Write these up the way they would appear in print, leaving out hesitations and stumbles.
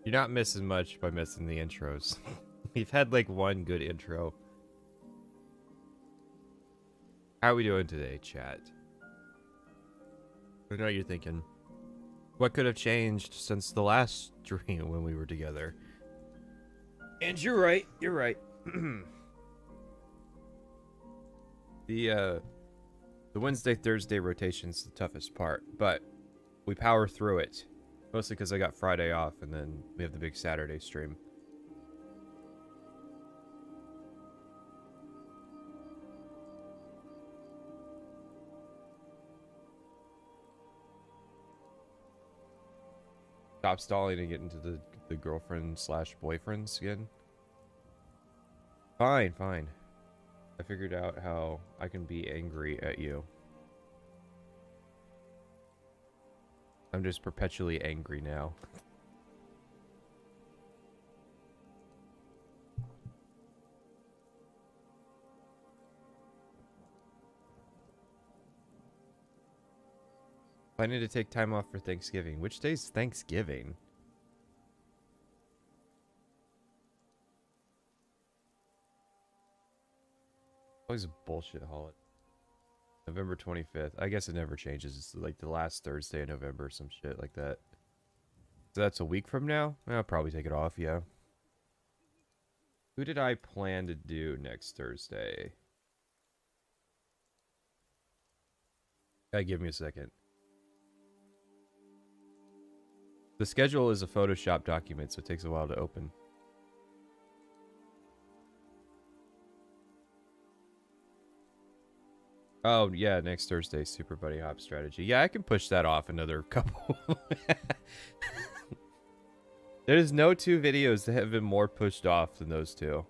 You're not missing much by missing the intros. We've had like one good intro. How are we doing today, chat? I know you're thinking, what could have changed since the last stream when we were together? And you're right. You're right. The Wednesday Thursday rotation's the toughest part, but we power through it. Mostly because I got Friday off, and then we have the big Saturday stream. Stop stalling and get into the girlfriend slash boyfriends again. Fine, fine. I figured out how I can be angry at you. I'm just perpetually angry now. Planning to take time off for Thanksgiving. Which day's Thanksgiving? Always a bullshit holiday. November 25th. I guess it never changes. It's like the last Thursday of November, some shit like that. So that's a week from now? I'll probably take it off, yeah. Who did I plan to do next Thursday? Give me a second. The schedule is a Photoshop document, so it takes a while to open. Oh, yeah, next Thursday, Super Buddy Hop strategy. Yeah, I can push that off another couple. There's no two videos that have been more pushed off than those two.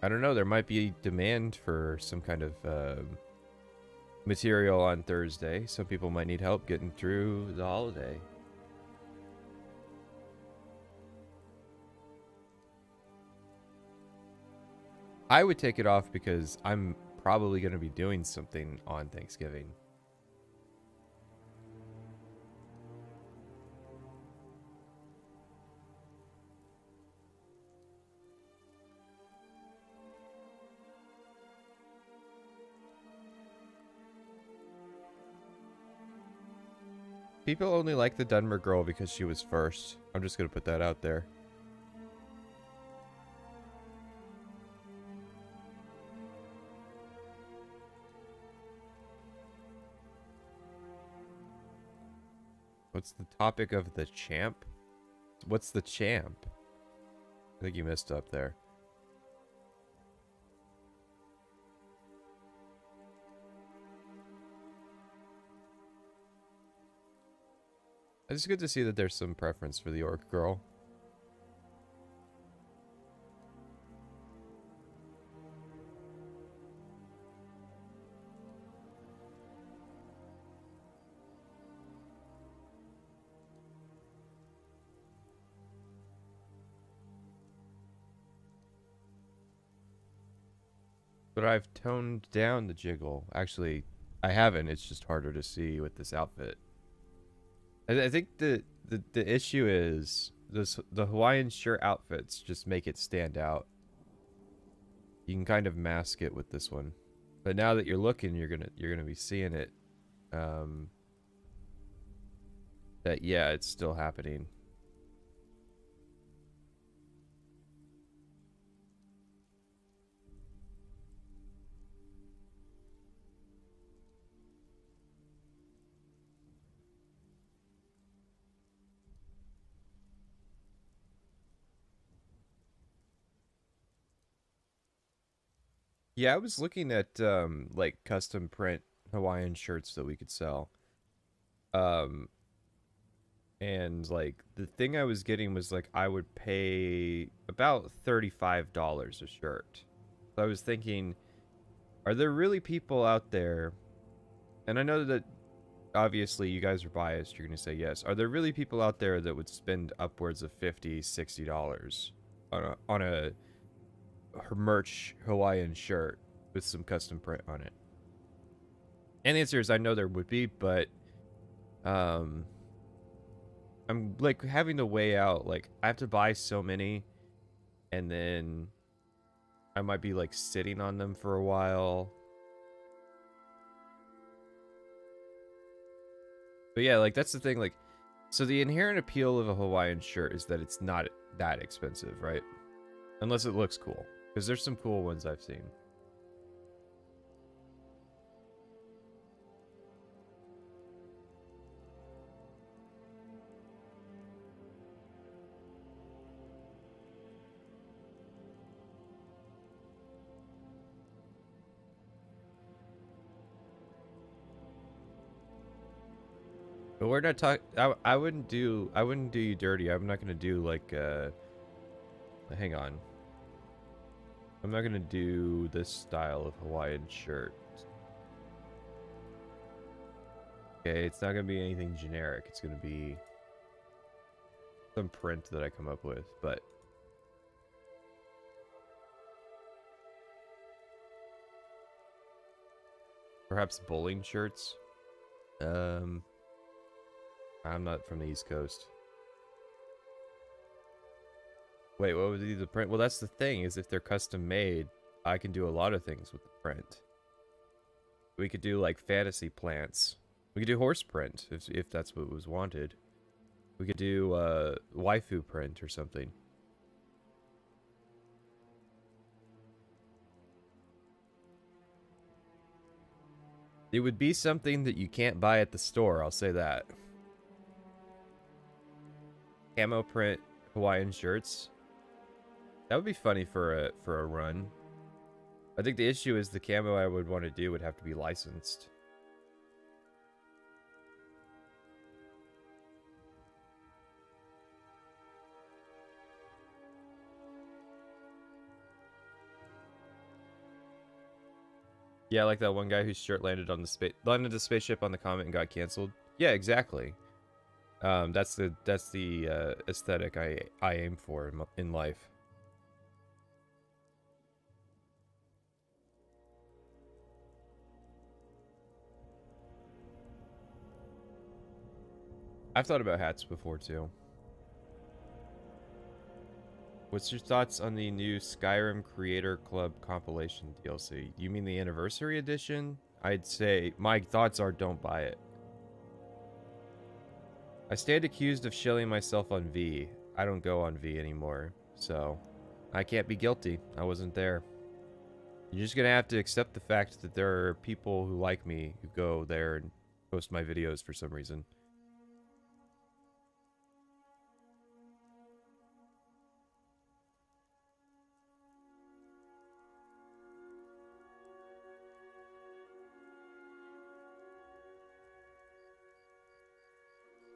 I don't know, there might be demand for some kind of material on Thursday. Some people might need help getting through the holiday. I would take it off because I'm probably going to be doing something on Thanksgiving. People only like the Dunmer girl because she was first. I'm just going to put that out there. What's the topic of the champ? What's the champ? I think you messed up there. It's good to see that there's some preference for the orc girl. But I've toned down the jiggle. Actually, I haven't. It's just harder to see with this outfit. I think the issue is the Hawaiian shirt outfits just make it stand out. You can kind of mask it with this one, but now that you're looking, you're gonna be seeing it. That yeah, it's still happening. Yeah, I was looking at like custom print Hawaiian shirts that we could sell. And like the thing I was getting was like I would pay about $35 a shirt. So I was thinking, are there really people out there? And I know that obviously you guys are biased, you're gonna say yes. Are there really people out there that would spend upwards of $50, $60 on a merch Hawaiian shirt with some custom print on it? And the answer is I know there would be, but I'm like having to weigh out, like I have to buy so many and then I might be like sitting on them for a while. But yeah, like that's the thing, like so the inherent appeal of a Hawaiian shirt is that it's not that expensive, right? Unless it looks cool. Because there's some cool ones I've seen. But we're not talking. I wouldn't do you dirty. I'm not gonna do like hang on. I'm not gonna do this style of Hawaiian shirt. Okay, it's not gonna be anything generic. It's gonna be some print that I come up with, but perhaps bowling shirts. I'm not from the East Coast. Wait, what would be the print? Well, that's the thing, is if they're custom made, I can do a lot of things with the print. We could do like fantasy plants. We could do horse print if that's what was wanted. We could do waifu print or something. It would be something that you can't buy at the store, I'll say that. Camo print Hawaiian shirts. That would be funny for a run. I think the issue is the camo I would want to do would have to be licensed. Yeah, like that one guy whose shirt landed on the spaceship on the comet and got canceled. Yeah, exactly. That's the aesthetic I aim for in life. I've thought about hats before too. What's your thoughts on the new Skyrim Creator Club compilation DLC? You mean the anniversary edition? I'd say my thoughts are don't buy it. I stand accused of shilling myself on V. I don't go on V anymore, so I can't be guilty. I wasn't there. You're just gonna have to accept the fact that there are people who like me who go there and post my videos for some reason.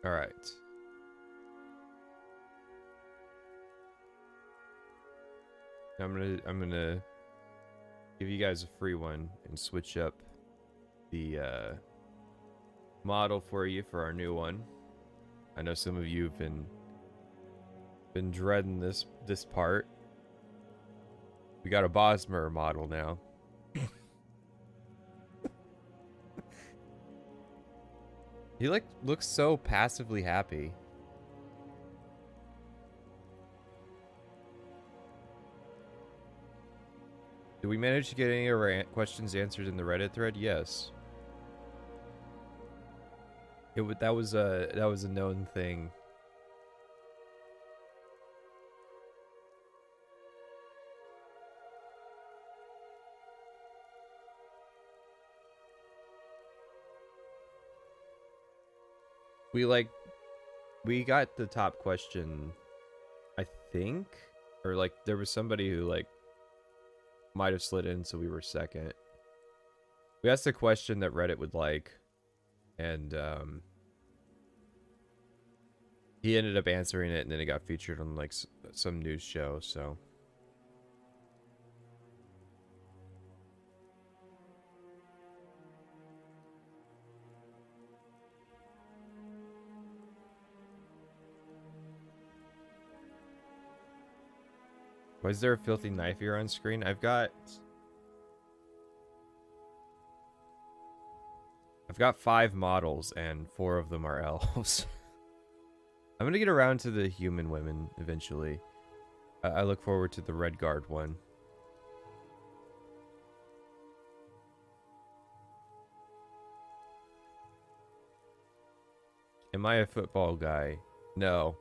All right. I'm gonna give you guys a free one and switch up the model for you for our new one. I know some of you have been dreading this part. We got a Bosmer model now. He like looks so passively happy. Did we manage to get any of our questions answered in the Reddit thread? Yes. That was a known thing. We got the top question, I think, or like there was somebody who like might have slid in, so we were second. We asked a question that Reddit would like, and he ended up answering it, and then it got featured on like some news show. So. Why is there a filthy knife here on screen? I've got... I've got 5 models, and 4 of them are elves. I'm gonna get around to the human women eventually. I look forward to the Red Guard one. Am I a football guy? No.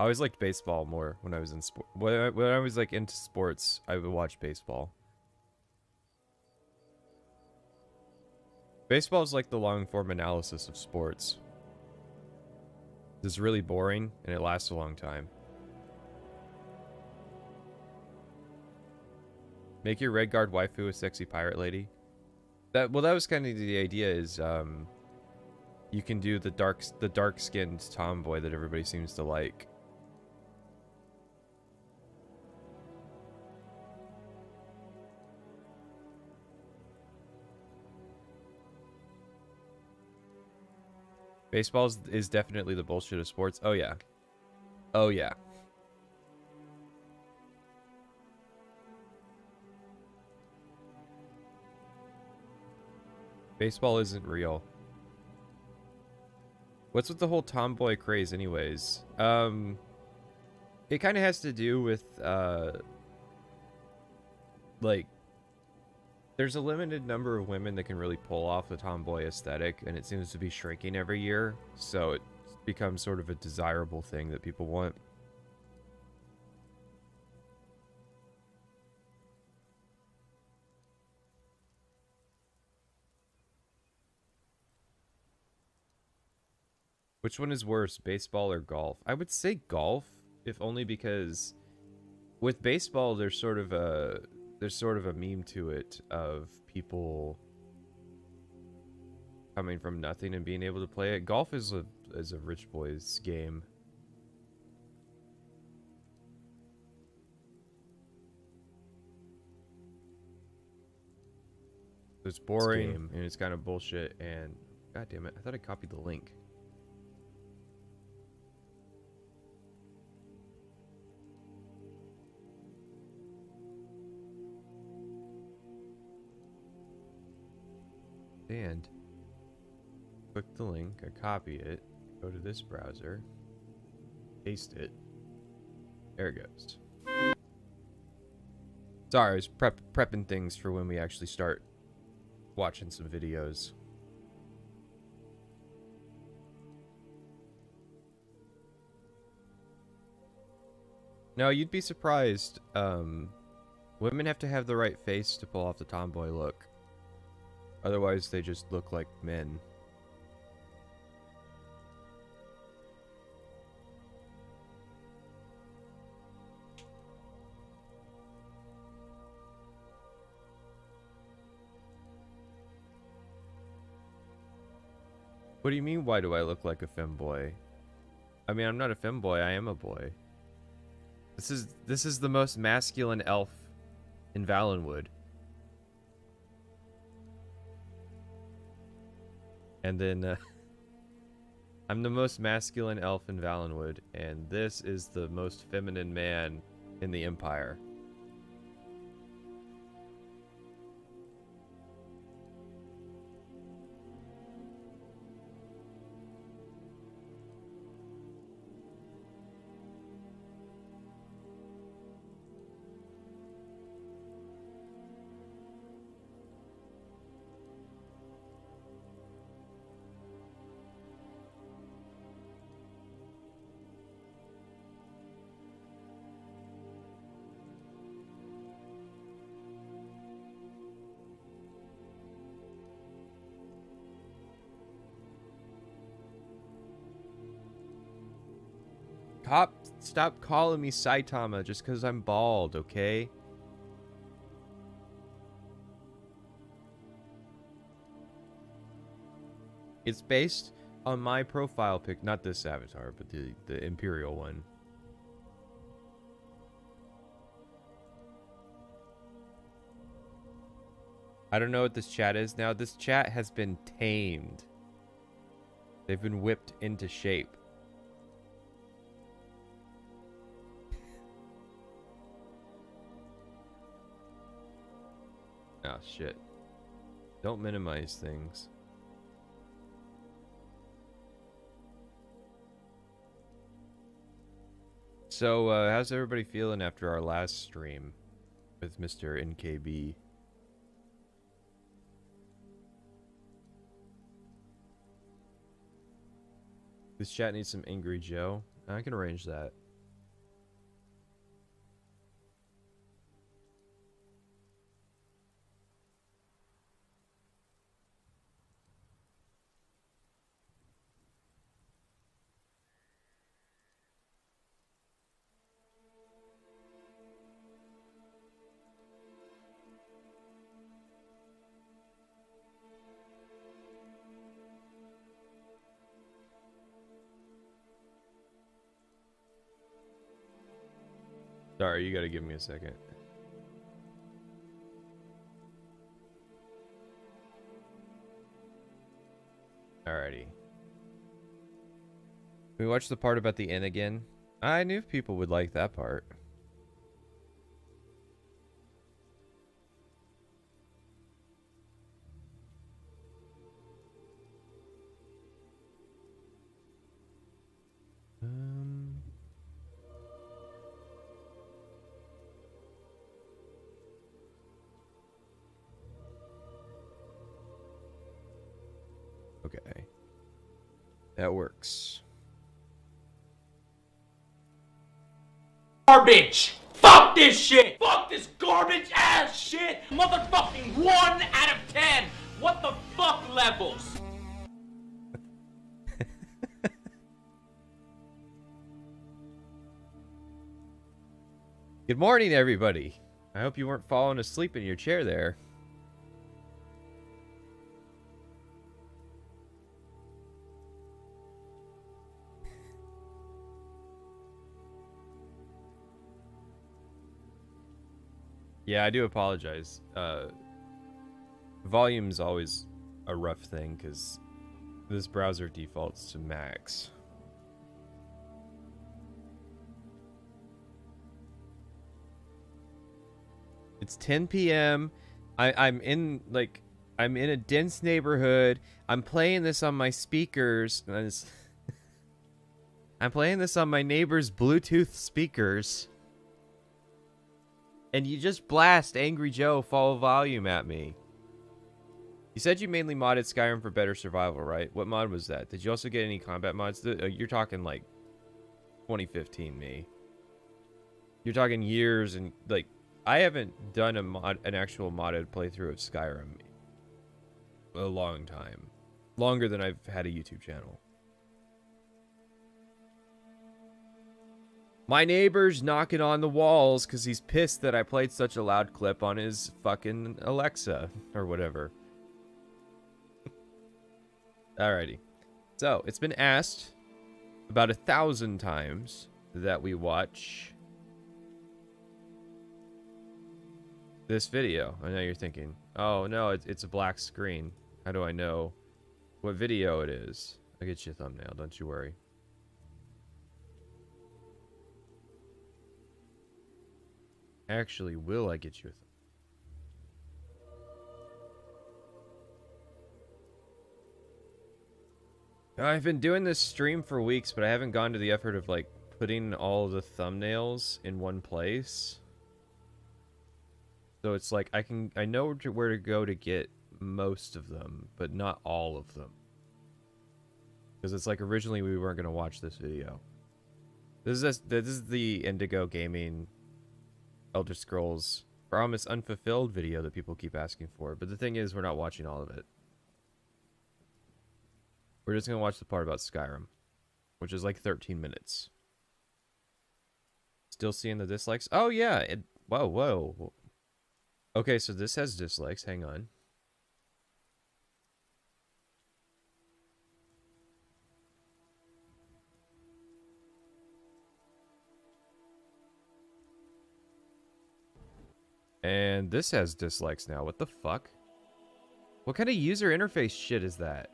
I always liked baseball more when I was in sport. When I was like into sports, I would watch baseball. Baseball is like the long form analysis of sports. It's really boring and it lasts a long time. Make your Red Guard waifu a sexy pirate lady. That was kind of the idea. Is you can do the dark-skinned tomboy that everybody seems to like. Baseball is definitely the bullshit of sports. Oh yeah. Oh yeah. Baseball isn't real. What's with the whole tomboy craze anyways? It kind of has to do with, like, there's a limited number of women that can really pull off the tomboy aesthetic, and it seems to be shrinking every year, so it becomes sort of a desirable thing that people want. Which one is worse, baseball or golf? I would say golf, if only because with baseball there's sort of a meme to it of people coming from nothing and being able to play it. Golf is a rich boy's game. It's boring and it's kind of bullshit, and god damn it, I thought I copied the link. And click the link, I copy it, go to this browser, paste it. There it goes. Sorry, I was prepping things for when we actually start watching some videos. No, you'd be surprised. Women have to have the right face to pull off the tomboy look. Otherwise, they just look like men. What do you mean, why do I look like a femboy? I mean, I'm not a femboy, I am a boy. This is the most masculine elf in Valenwood. And then, I'm the most masculine elf in Valenwood, and this is the most feminine man in the Empire. Stop calling me Saitama just because I'm bald, okay? It's based on my profile pic, not this avatar, but the Imperial one. I don't know what this chat is now. This chat has been tamed. They've been whipped into shape. Oh, shit. Don't minimize things. So, how's everybody feeling after our last stream with Mr. NKB? This chat needs some Angry Joe. I can arrange that. Sorry, you gotta give me a second. Alrighty. We watched the part about the inn again. I knew people would like that part. Okay. That works. Garbage! Fuck this shit! Fuck this garbage ass shit! Motherfucking 1 out of 10! What the fuck levels? Good morning, everybody. I hope you weren't falling asleep in your chair there. Yeah, I do apologize. Volume's always a rough thing because this browser defaults to max. It's 10 p.m. I'm in a dense neighborhood. I'm playing this on my speakers. I'm playing this on my neighbor's Bluetooth speakers. And you just blast Angry Joe full volume at me. You said you mainly modded Skyrim for better survival, right? What mod was that? Did you also get any combat mods? You're talking like 2015 me. You're talking years and like I haven't done an actual modded playthrough of Skyrim a long time. Longer than I've had a YouTube channel. My neighbor's knocking on the walls because he's pissed that I played such a loud clip on his fucking Alexa or whatever. Alrighty. So, it's been asked about 1,000 times that we watch this video. I know you're thinking, oh no, it's a black screen. How do I know what video it is? I'll get you a thumbnail, don't you worry. Actually, will I get you a I've been doing this stream for weeks, but I haven't gone to the effort of like putting all the thumbnails in one place. So it's like I know where to go to get most of them, but not all of them. Because it's like originally we weren't going to watch this video. This is the Indigo Gaming Elder Scrolls Promise Unfulfilled video that people keep asking for. But the thing is, we're not watching all of it. We're just going to watch the part about Skyrim, which is like 13 minutes. Still seeing the dislikes? Oh, yeah. Whoa. Okay, so this has dislikes. Hang on. And this has dislikes now. What the fuck? What kind of user interface shit is that?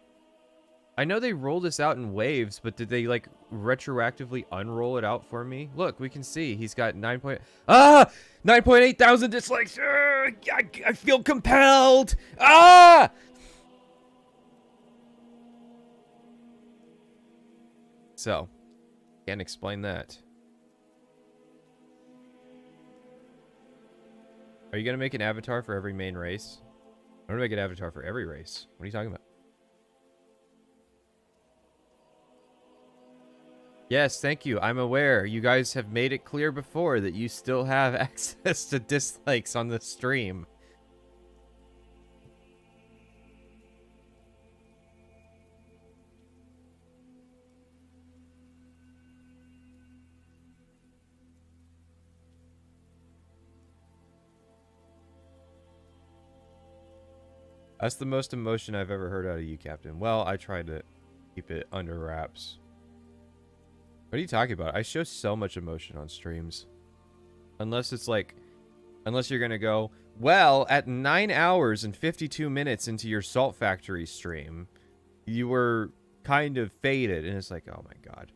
I know they roll this out in waves, but did they like retroactively unroll it out for me? Look, we can see he's got 9.8 thousand dislikes. I feel compelled. So, can't explain that. Are you gonna make an avatar for every main race? I'm gonna make an avatar for every race. What are you talking about? Yes, thank you. I'm aware. You guys have made it clear before that you still have access to dislikes on the stream. That's the most emotion I've ever heard out of you, Captain. Well, I tried to keep it under wraps. What are you talking about? I show so much emotion on streams. Unless it's like... Unless you're gonna go, well, at 9 hours and 52 minutes into your Salt Factory stream, you were kind of faded. And it's like, oh my god.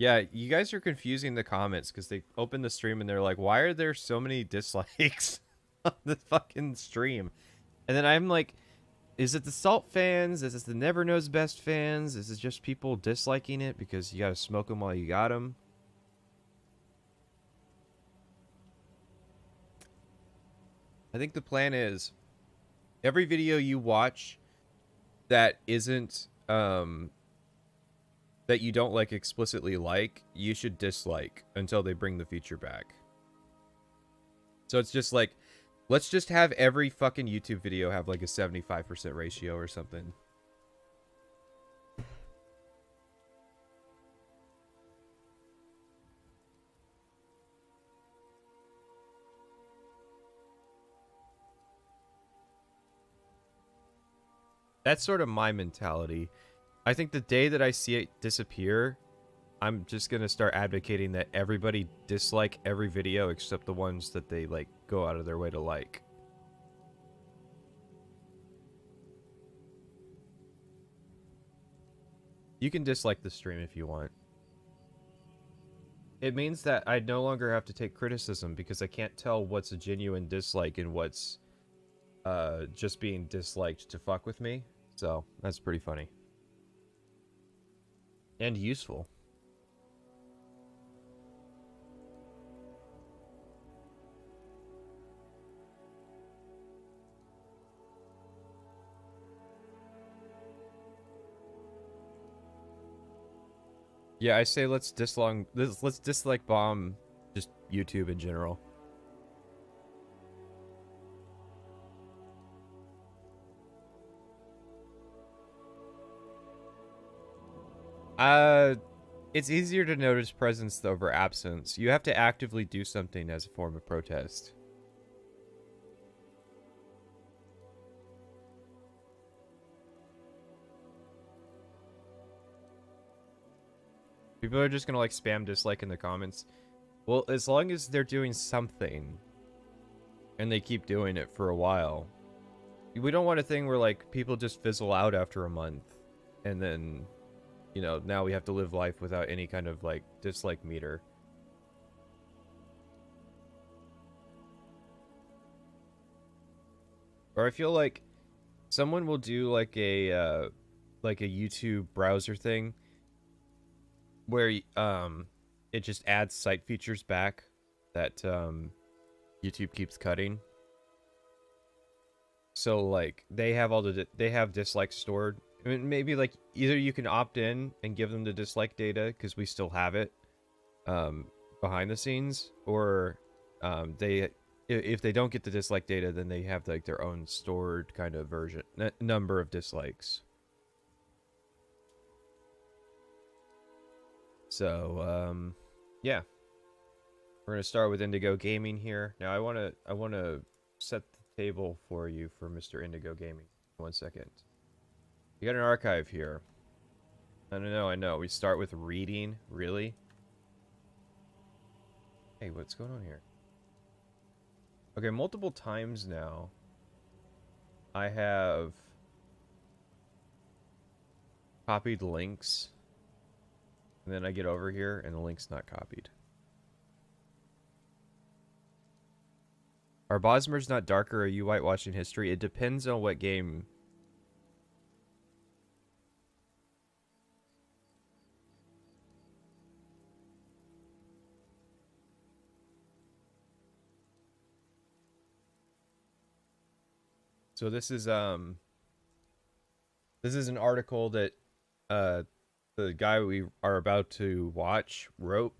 Yeah, you guys are confusing the comments because they open the stream and they're like, why are there so many dislikes on the fucking stream? And then I'm like, is it the Salt fans? Is it the Never Knows Best fans? Is it just people disliking it because you gotta smoke them while you got them? I think the plan is every video you watch that isn't, that you don't like explicitly like, you should dislike until they bring the feature back. So it's just like, let's just have every fucking YouTube video have like a 75% ratio or something. That's sort of my mentality. I think the day that I see it disappear, I'm just going to start advocating that everybody dislike every video except the ones that they like go out of their way to like. You can dislike the stream if you want. It means that I no longer have to take criticism because I can't tell what's a genuine dislike and what's just being disliked to fuck with me. So, that's pretty funny. And useful. Yeah, I say let's dislike bomb just YouTube in general. It's easier to notice presence over absence. You have to actively do something as a form of protest. People are just gonna like spam dislike in the comments. Well, as long as they're doing something and they keep doing it for a while. We don't want a thing where like people just fizzle out after a month and then, you know, now we have to live life without any kind of like dislike meter. Or I feel like someone will do like a YouTube browser thing where it just adds site features back that YouTube keeps cutting. So like they have they have dislikes stored. I mean, maybe like either you can opt in and give them the dislike data because we still have it behind the scenes, or if they don't get the dislike data, then they have like their own stored kind of version number of dislikes. So yeah, we're gonna start with Indigo Gaming here. Now I wanna set the table for you for Mr. Indigo Gaming. 1 second. You got an archive here. I know. We start with reading. Really? Hey, what's going on here? Okay, multiple times now. I have copied links. And then I get over here and the link's not copied. Are Bosmer's not darker? Are you whitewashing history? It depends on what game. So this is an article that the guy we are about to watch wrote.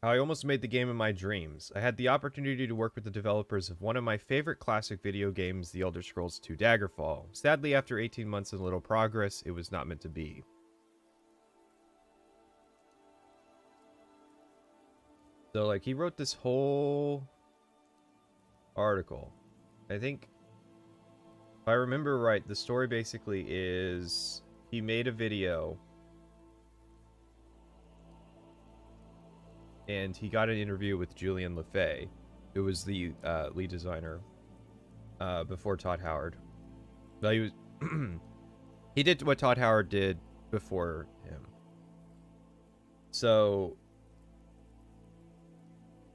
How I almost made the game of my dreams. I had the opportunity to work with the developers of one of my favorite classic video games, The Elder Scrolls II Daggerfall. Sadly, after 18 months and little progress, it was not meant to be. So, like, he wrote this whole article. I think, if I remember right, the story basically is he made a video and he got an interview with Julian LeFay, who was the lead designer before Todd Howard. But he was he did what Todd Howard did before him. So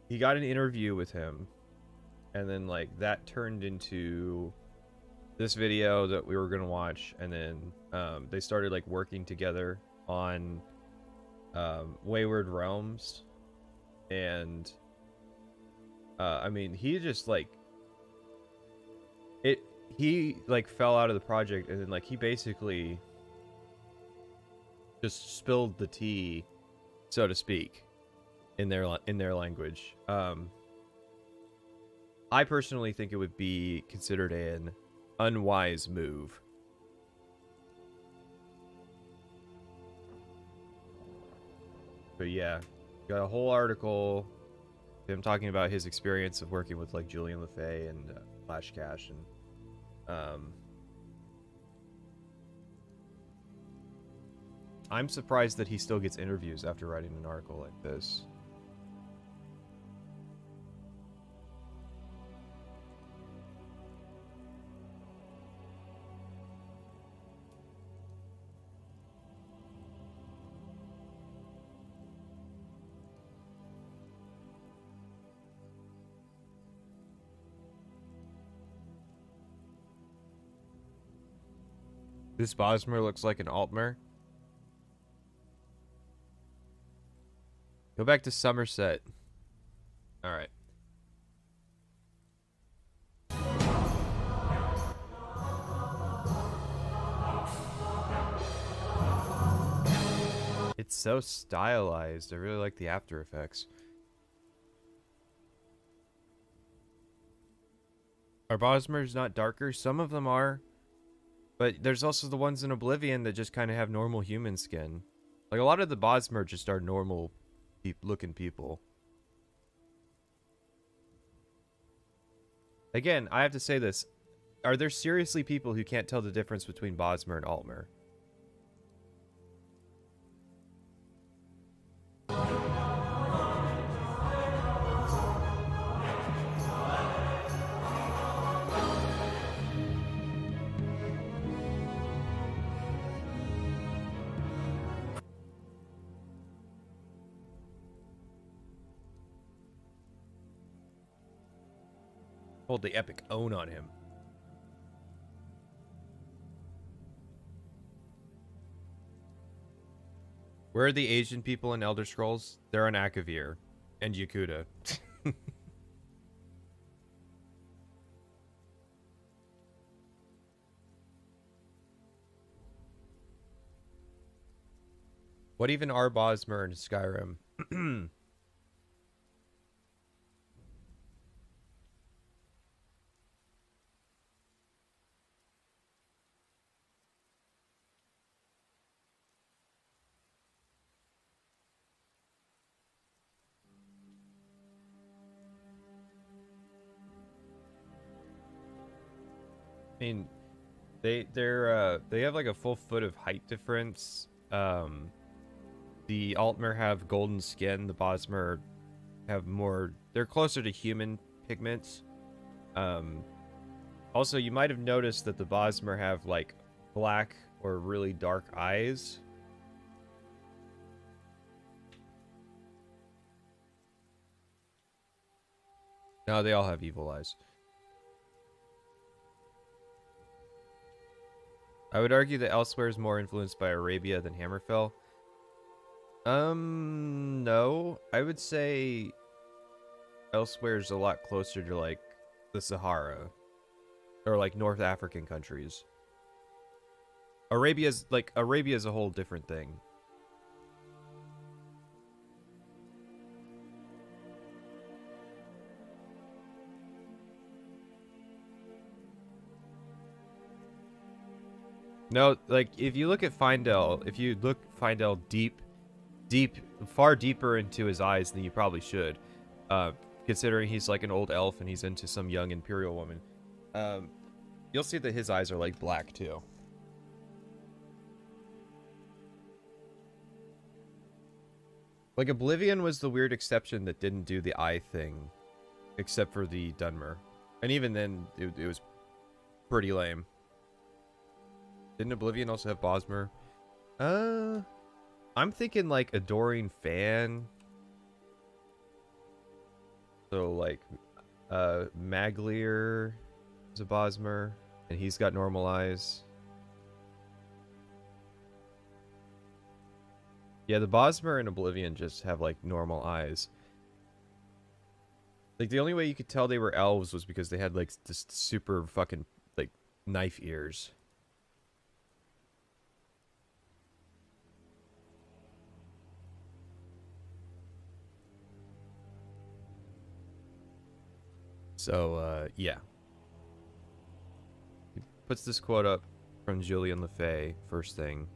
he got an interview with him, and then like that turned into this video that we were gonna watch, and then they started like working together on Wayward Realms. And I mean, he just like he like fell out of the project, and then like he basically just spilled the tea, so to speak, in their language. I personally think it would be considered an unwise move. But yeah, got a whole article him talking about his experience of working with like Julian LeFay and Flash Cash, and I'm surprised that he still gets interviews after writing an article like this. This Bosmer looks like an Altmer. Go back to Somerset. Alright. It's so stylized. I really like the After Effects. Are Bosmers not darker? Some of them are. But there's also the ones in Oblivion that just kind of have normal human skin. Like, a lot of the Bosmer just are normal looking people. Again, I have to say this. Are there seriously people who can't tell the difference between Bosmer and Altmer? Hold the epic own on him. Where are the Asian people in Elder Scrolls? They're on Akavir and Yakuta. What even are Bosmer in Skyrim? I mean, they have like a full foot of height difference. The Altmer have golden skin. The Bosmer have more. They're closer to human pigments. Also, you might have noticed that the Bosmer have like black or really dark eyes. No, they all have evil eyes. I would argue that Elsewhere is more influenced by Arabia than Hammerfell. No. I would say Elsewhere is a lot closer to, like, the Sahara. or like North African countries. Arabia's a whole different thing. No, like if you look at Findel, if you look Findel far deeper into his eyes than you probably should, considering he's like an old elf and he's into some young imperial woman, you'll see that his eyes are like black too. Like Oblivion was the weird exception that didn't do the eye thing, except for the Dunmer, and even then it was pretty lame. Didn't Oblivion also have Bosmer? I'm thinking like Adoring Fan. So like, Maglier is a Bosmer, and he's got normal eyes. Yeah, the Bosmer and Oblivion just have like normal eyes. Like the only way you could tell they were elves was because they had like this super fucking like knife ears. So, yeah. He puts this quote up from Julian Lefay, first thing.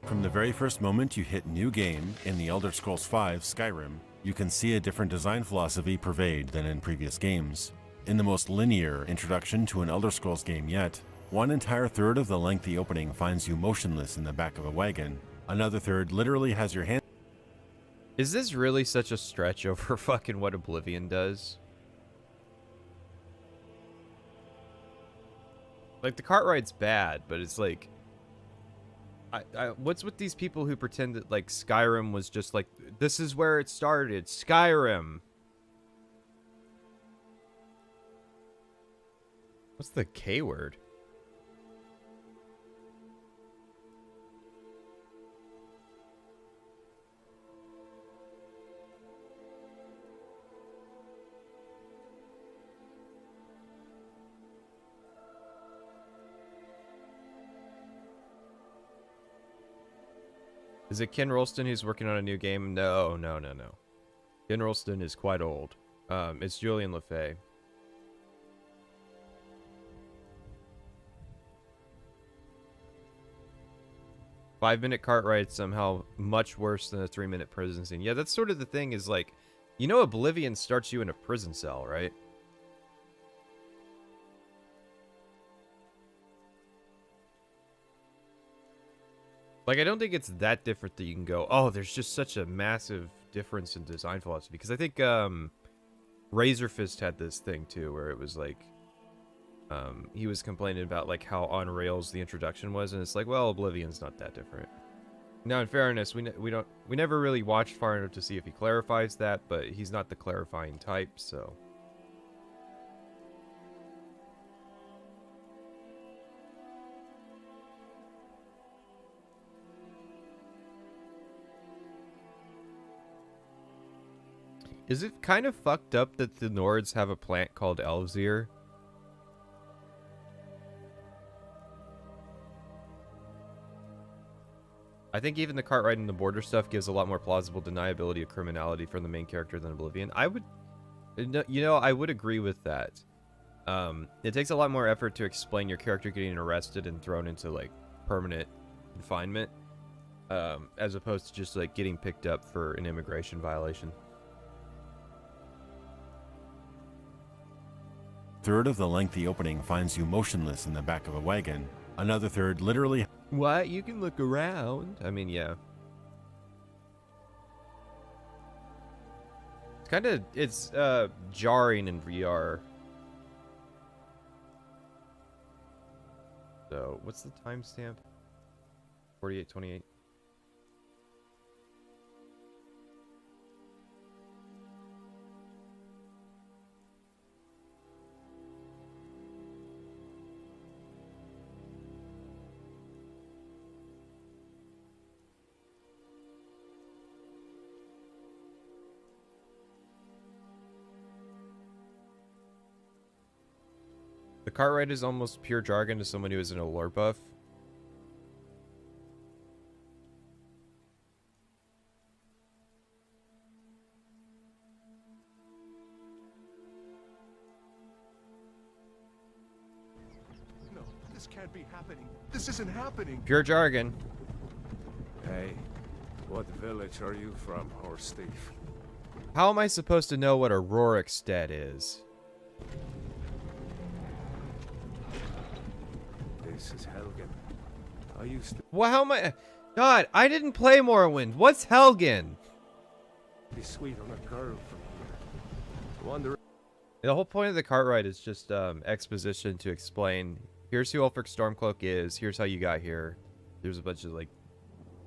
From the very first moment you hit New Game in the Elder Scrolls V Skyrim, you can see a different design philosophy pervade than in previous games. In the most linear introduction to an Elder Scrolls game yet, one entire third of the lengthy opening finds you motionless in the back of a wagon. Another third literally has your hand. Is this really such a stretch over fucking what Oblivion does? Like, the cart ride's bad, but it's like... what's with these people who pretend that, like, Skyrim was just like, this is where it started, Skyrim! What's the K word? Is it Ken Rolston who's working on a new game? No. Ken Rolston is quite old. It's Julian Lefay. Five-minute cart ride somehow much worse than a 3-minute prison scene. Yeah, that's sort of the thing is like, you know Oblivion starts you in a prison cell, right? Like, I don't think it's that different that you can go, oh, there's just such a massive difference in design philosophy. Because I think Razor Fist had this thing, too, where it was like, he was complaining about, like, how on rails the introduction was. And it's like, well, Oblivion's not that different. Now, in fairness, we never really watched far enough to see if he clarifies that. But he's not the clarifying type, so... Is it kind of fucked up that the Nords have a plant called Elvesir? I think even the cart ride and the border stuff gives a lot more plausible deniability of criminality from the main character than Oblivion. I would agree with that. It takes a lot more effort to explain your character getting arrested and thrown into, like, permanent confinement, as opposed to just, like, getting picked up for an immigration violation. Third of the lengthy opening finds you motionless in the back of a wagon. Another third literally... What? You can look around? I mean, yeah. It's jarring in VR. So, what's the timestamp? 48:28. The Cartwright is almost pure jargon to someone who isn't a lore buff. No, this can't be happening. This isn't happening. Pure jargon. Hey, what village are you from, horse thief? How am I supposed to know what a Rorikstead is? This is Helgen. I used to Well, how am I... God, I didn't play Morrowind. What's Helgen? be sweet on a girl from here. Wonder. The whole point of the Cartwright is just exposition to explain, here's who Ulfric Stormcloak is, here's how you got here. There's a bunch of, like,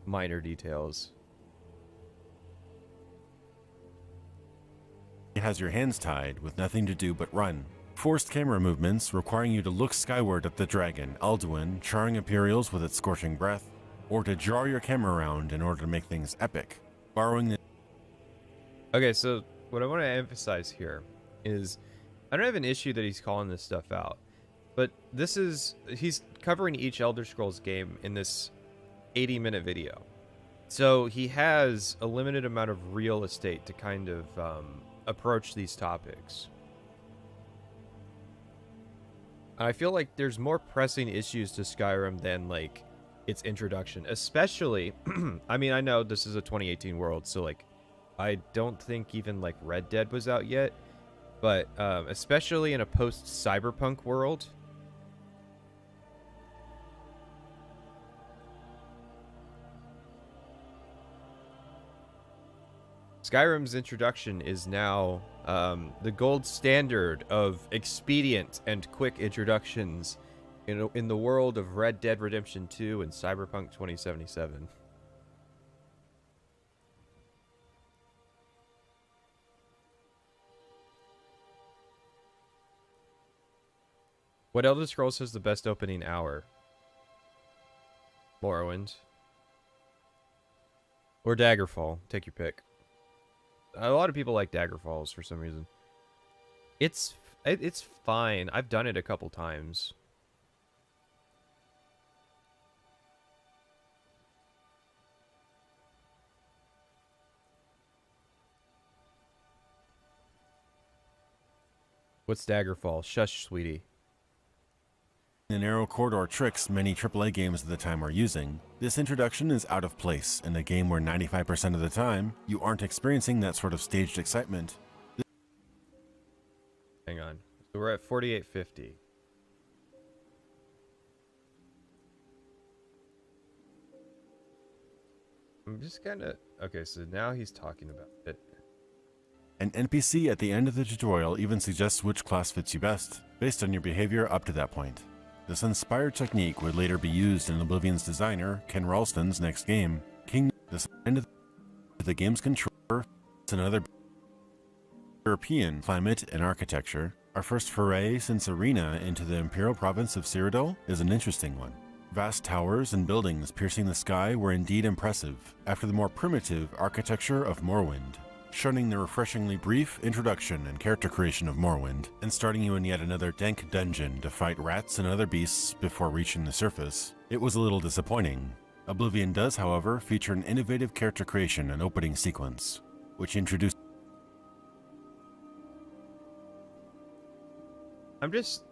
minor details. It has your hands tied with nothing to do but run. Forced camera movements requiring you to look skyward at the dragon, Alduin, charring Imperials with its scorching breath, or to jar your camera around in order to make things epic. Borrowing the... Okay, so what I want to emphasize here is I don't have an issue that he's calling this stuff out, but he's covering each Elder Scrolls game in this 80-minute video. So he has a limited amount of real estate to kind of approach these topics. I feel like there's more pressing issues to Skyrim than, like, its introduction. Especially, I mean, I know this is a 2018 world, so, like, I don't think even, like, Red Dead was out yet. But, especially in a post-cyberpunk world... Skyrim's introduction is now the gold standard of expedient and quick introductions in the world of Red Dead Redemption 2 and Cyberpunk 2077. What Elder Scrolls has the best opening hour? Morrowind. Or Daggerfall. Take your pick. A lot of people like Daggerfalls for some reason. It's fine. I've done it a couple times. What's Daggerfall? Shush, sweetie. The narrow corridor tricks many AAA games of the time are using, this introduction is out of place in a game where 95% of the time, you aren't experiencing that sort of staged excitement. Hang on. So we're at 4850. I'm just kind of... Okay, so now he's talking about it. An NPC at the end of the tutorial even suggests which class fits you best, based on your behavior up to that point. This inspired technique would later be used in Oblivion's designer, Ken Ralston's next game, King. This end of the game's controller, it's another European climate and architecture. Our first foray since Arena into the Imperial province of Cyrodiil is an interesting one. Vast towers and buildings piercing the sky were indeed impressive, after the more primitive architecture of Morrowind. Shunning the refreshingly brief introduction and character creation of Morrowind, and starting you in yet another dank dungeon to fight rats and other beasts before reaching the surface, it was a little disappointing. Oblivion does, however, feature an innovative character creation and opening sequence, which introduced... This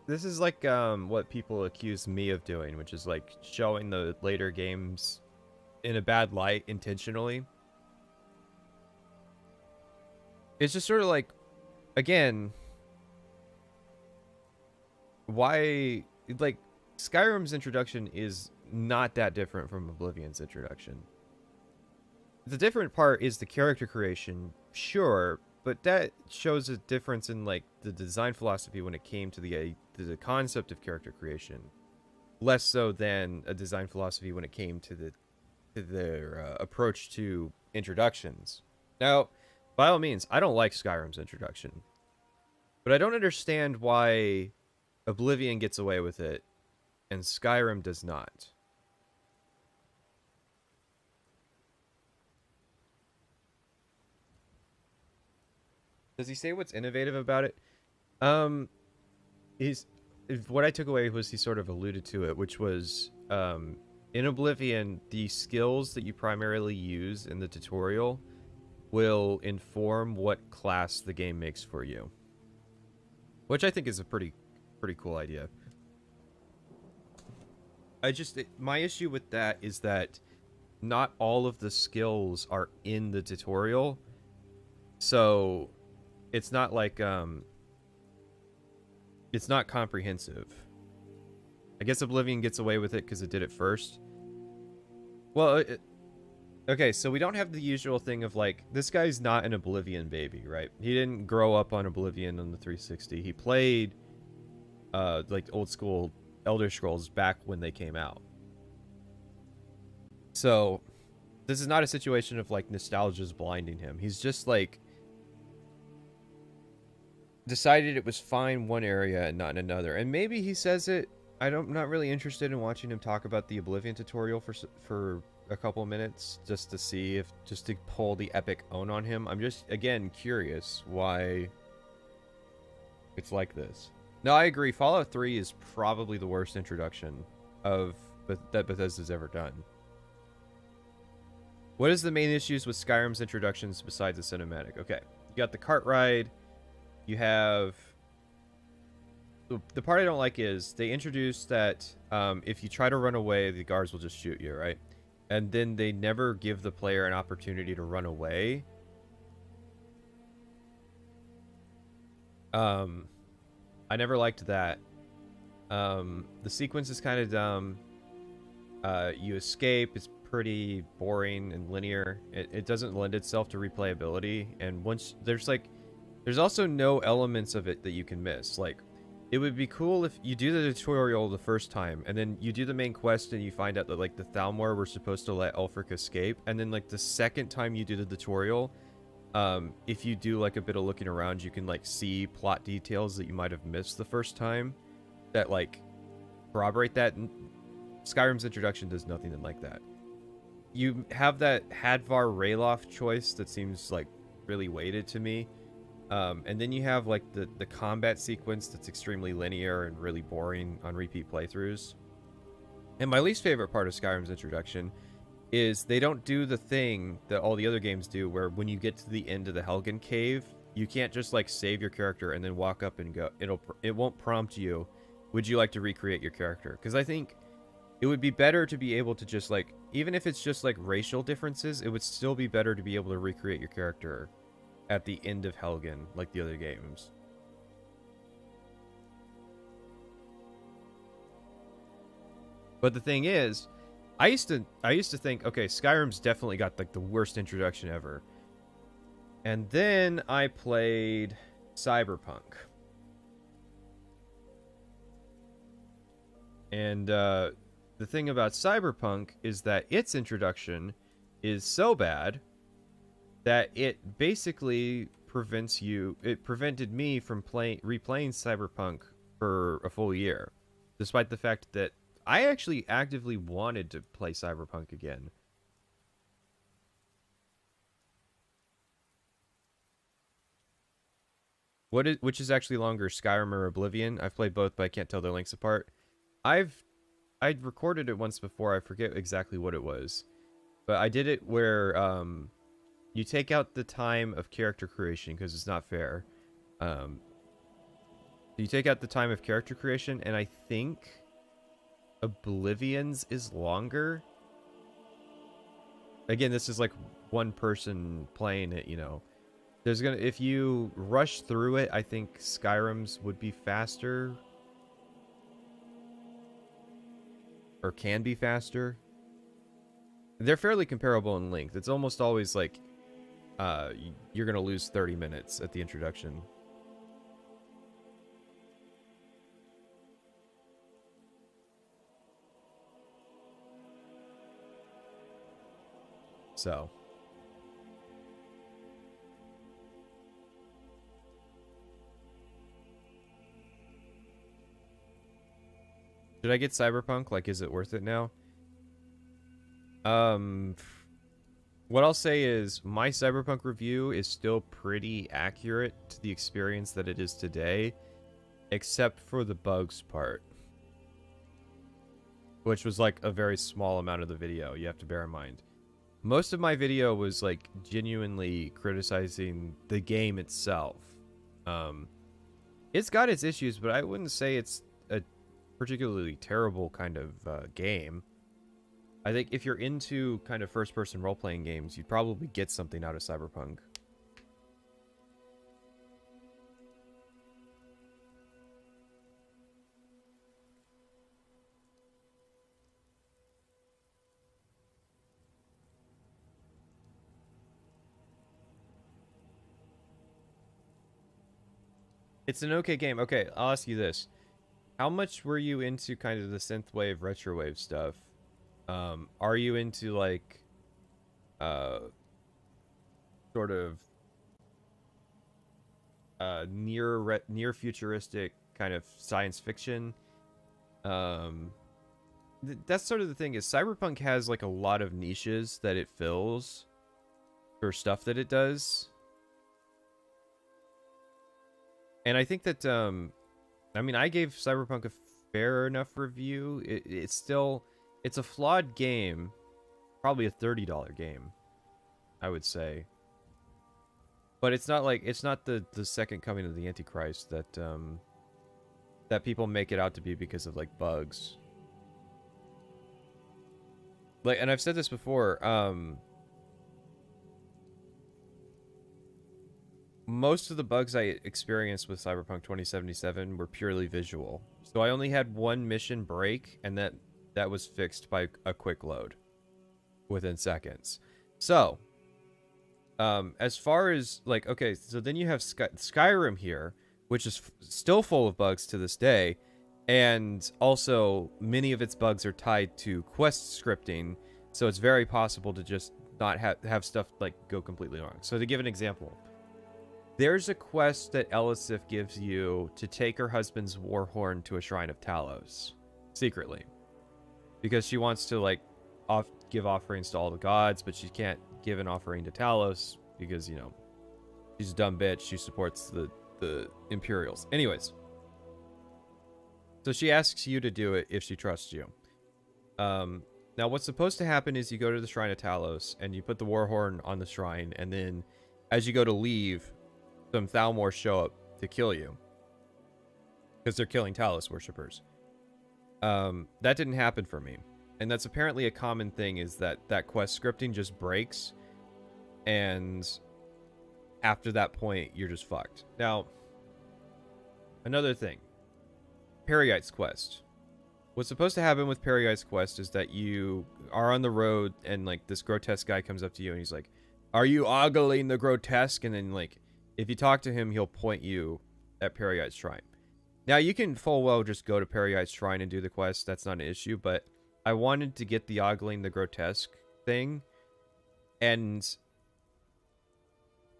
is like what people accuse me of doing, which is like showing the later games in a bad light intentionally. It's just sort of like, again, why, like, Skyrim's introduction is not that different from Oblivion's introduction. The different part is the character creation, sure, but that shows a difference in, like, the design philosophy when it came to the concept of character creation, less so than a design philosophy when it came to their approach to introductions. Now, by all means, I don't like Skyrim's introduction, but I don't understand why Oblivion gets away with it and Skyrim does not. Does he say what's innovative about it? He's what I took away was he sort of alluded to it, which was in Oblivion, the skills that you primarily use in the tutorial will inform what class the game makes for you, which I think is a pretty cool idea. My issue with that is that not all of the skills are in the tutorial, so it's not like it's not comprehensive. I guess Oblivion gets away with it because it did it first. Well, okay, so we don't have the usual thing of like, this guy's not an Oblivion baby, right? He didn't grow up on Oblivion on the 360. He played like old school Elder Scrolls back when they came out. So this is not a situation of like nostalgia's blinding him. He's just like decided it was fine one area and not in another. And maybe he says it. I'm not really interested in watching him talk about the Oblivion tutorial for a couple minutes just to see if, just to pull the epic own on him. I'm just, again, curious why it's like this. No, I agree. Fallout 3 is probably the worst introduction that Bethesda's ever done. What is the main issues with Skyrim's introductions besides the cinematic? Okay, you got the cart ride. You have... The part I don't like is they introduced that if you try to run away, the guards will just shoot you, right? And then they never give the player an opportunity to run away. I never liked that. The sequence is kind of dumb. You escape. It's pretty boring and linear. It doesn't lend itself to replayability. And once there's also no elements of it that you can miss. Like, it would be cool if you do the tutorial the first time, and then you do the main quest, and you find out that, like, the Thalmor were supposed to let Ulfric escape, and then, like, the second time you do the tutorial, if you do, like, a bit of looking around, you can, like, see plot details that you might have missed the first time that, like, corroborate that. Skyrim's introduction does nothing like that. You have that Hadvar Ralof choice that seems, like, really weighted to me. And then you have like the combat sequence that's extremely linear and really boring on repeat playthroughs. And my least favorite part of Skyrim's introduction is they don't do the thing that all the other games do, where when you get to the end of the Helgen cave, you can't just like save your character and then walk up and go. It won't prompt you, would you like to recreate your character? Because I think it would be better to be able to just like, even if it's just like racial differences, it would still be better to be able to recreate your character at the end of Helgen, like the other games. But the thing is, I used to think, okay, Skyrim's definitely got like the worst introduction ever. And then I played Cyberpunk. And the thing about Cyberpunk is that its introduction is so bad that it basically prevented me from replaying Cyberpunk for a full year, despite the fact that I actually actively wanted to play Cyberpunk again. Which is actually longer, Skyrim or Oblivion? I've played both, but I can't tell their lengths apart. I'd recorded it once before. I forget exactly what it was, but I did it where you take out the time of character creation because it's not fair. You take out the time of character creation, and I think Oblivion's is longer. Again, this is like one person playing it, you know. If you rush through it, I think Skyrim's would be faster. Or can be faster. They're fairly comparable in length. It's almost always like you're going to lose 30 minutes at the introduction. So. Should I get Cyberpunk? Like, is it worth it now? What I'll say is my Cyberpunk review is still pretty accurate to the experience that it is today. except for the bugs part, which was like a very small amount of the video. You have to bear in mind. Most of my video was like genuinely criticizing the game itself. It's got its issues, but I wouldn't say it's a particularly terrible kind of game. I think if you're into kind of first-person role-playing games, you'd probably get something out of Cyberpunk. It's an okay game. Okay, I'll ask you this. How much were you into kind of the synthwave, retrowave stuff? Are you into like sort of near futuristic kind of science fiction? That's sort of the thing is Cyberpunk has like a lot of niches that it fills for stuff that it does. And I think that I mean, I gave Cyberpunk a fair enough review. It's a flawed game, probably a $30 game, I would say. But it's not like it's not the second coming of the Antichrist that that people make it out to be because of like bugs. Like, and I've said this before, most of the bugs I experienced with Cyberpunk 2077 were purely visual. So I only had one mission break, and that was fixed by a quick load within seconds. So, as far as, like, okay, so then you have Skyrim here, which is still full of bugs to this day, and also many of its bugs are tied to quest scripting, so it's very possible to just not have stuff, like, go completely wrong. So to give an example, there's a quest that Elisif gives you to take her husband's war horn to a shrine of Talos, secretly. Because she wants to, like, give offerings to all the gods, but she can't give an offering to Talos because, you know, she's a dumb bitch. She supports the Imperials. Anyways. So she asks you to do it if she trusts you. Now, what's supposed to happen is you go to the shrine of Talos, and you put the war horn on the shrine, and then as you go to leave, some Thalmor show up to kill you. Because they're killing Talos worshippers. That didn't happen for me. And that's apparently a common thing, is that quest scripting just breaks. And after that point, you're just fucked. Now, another thing. Peryite's quest. What's supposed to happen with Peryite's quest is that you are on the road, and, like, this grotesque guy comes up to you, and he's like, "Are you ogling the grotesque?" And then, like, if you talk to him, he'll point you at Peryite's shrine. Now, you can full well just go to Peryite's shrine and do the quest. That's not an issue, but I wanted to get the ogling the grotesque thing. And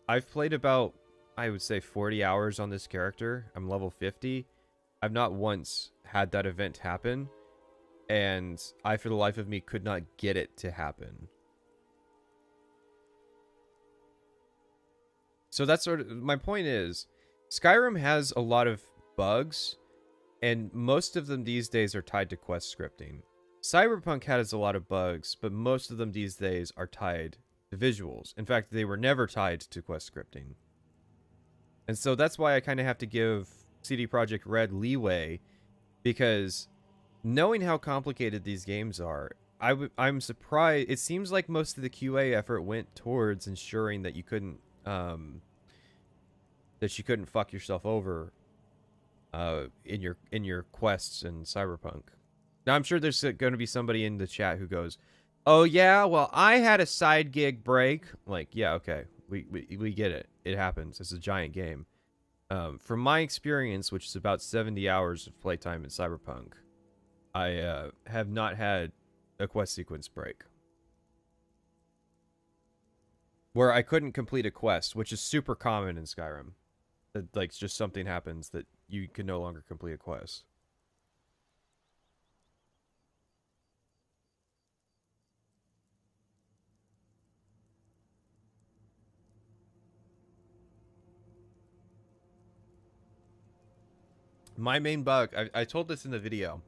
I've played about, I would say, 40 hours on this character. I'm level 50. I've not once had that event happen. And I, for the life of me, could not get it to happen. So that's sort of my point is, Skyrim has a lot of bugs, and most of them these days are tied to quest scripting. Cyberpunk has a lot of bugs, but most of them these days are tied to visuals. In fact, they were never tied to quest scripting. And so that's why I kind of have to give CD Projekt Red leeway, because knowing how complicated these games are, I'm surprised. It seems like most of the QA effort went towards ensuring that you couldn't that you couldn't fuck yourself over in your quests in Cyberpunk. Now, I'm sure there's going to be somebody in the chat who goes, "Oh yeah, well, I had a side gig break." Like, yeah, okay, we get it. It happens. It's a giant game. From my experience, which is about 70 hours of playtime in Cyberpunk, I have not had a quest sequence break where I couldn't complete a quest, which is super common in Skyrim. That, like, just something happens that you can no longer complete a quest. My main bug, I told this in the video.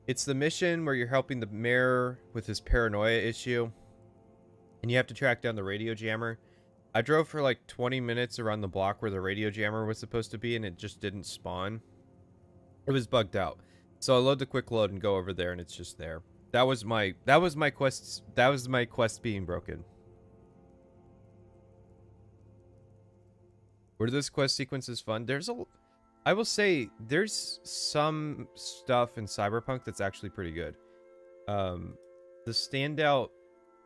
It's the mission where you're helping the mayor with his paranoia issue. And you have to track down the radio jammer. I drove for like 20 minutes around the block where the radio jammer was supposed to be, and it just didn't spawn. It was bugged out. So I load the quick load and go over there, and it's just there. That was my quest being broken. Were this quest sequences fun? I will say there's some stuff in Cyberpunk that's actually pretty good. The standout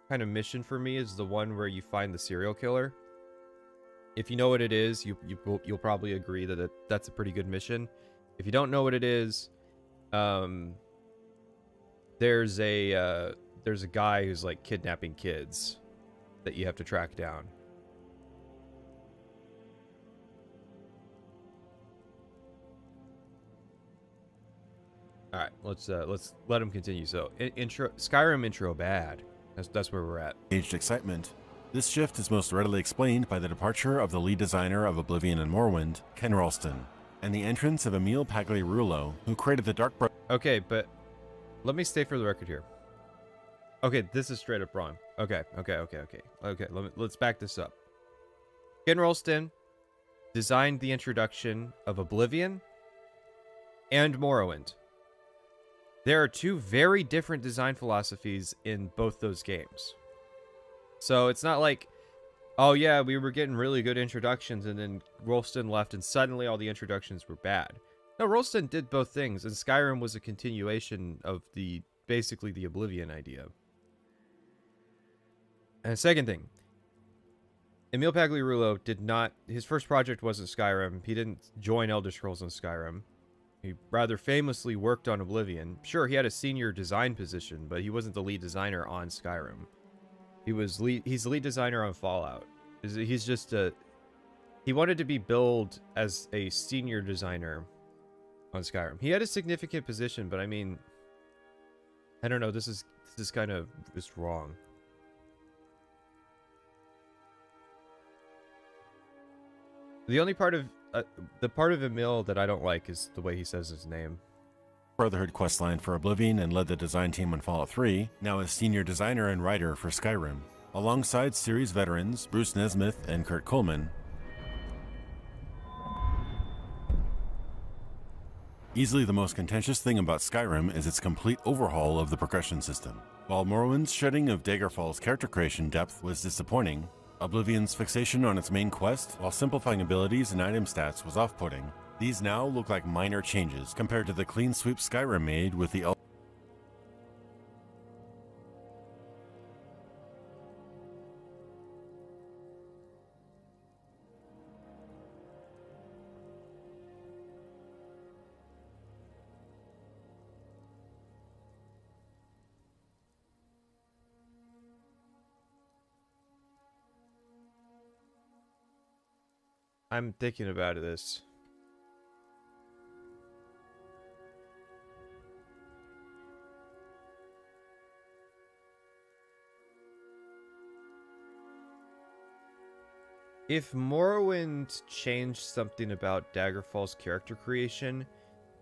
kind of mission for me is the one where you find the serial killer. If you know what it is, you'll probably agree that that's a pretty good mission. If you don't know what it is, there's a guy who's like kidnapping kids that you have to track down. All right, let's let him continue. So, Skyrim intro bad. That's where we're at. Aged excitement. This shift is most readily explained by the departure of the lead designer of Oblivion and Morrowind, Ken Ralston, and the entrance of Emil Pagliarulo, who created the Dark Okay, but let me stay for the record here. Okay, this is straight up wrong. Okay. Let's back this up. Ken Ralston designed the introduction of Oblivion and Morrowind. There are two very different design philosophies in both those games. So it's not like, oh yeah, we were getting really good introductions and then Ralston left and suddenly all the introductions were bad. No, Ralston did both things, and Skyrim was a continuation of basically the Oblivion idea. And second thing, Emil Pagliarulo his first project wasn't Skyrim. He didn't join Elder Scrolls on Skyrim. He rather famously worked on Oblivion. Sure, he had a senior design position, but he wasn't the lead designer on Skyrim. He's the lead designer on Fallout. He wanted to be billed as a senior designer on Skyrim. He had a significant position, but I mean, I don't know, this is kind of just wrong. The only part of the part of Emil that I don't like is the way he says his name. Brotherhood questline for Oblivion and led the design team on Fallout 3, now is senior designer and writer for Skyrim. Alongside series veterans Bruce Nesmith and Kurt Coleman. Easily the most contentious thing about Skyrim is its complete overhaul of the progression system. While Morrowind's shedding of Daggerfall's character creation depth was disappointing, Oblivion's fixation on its main quest, while simplifying abilities and item stats, was off-putting. These now look like minor changes compared to the clean sweep Skyrim made with the I'm thinking about this. If Morrowind changed something about Daggerfall's character creation,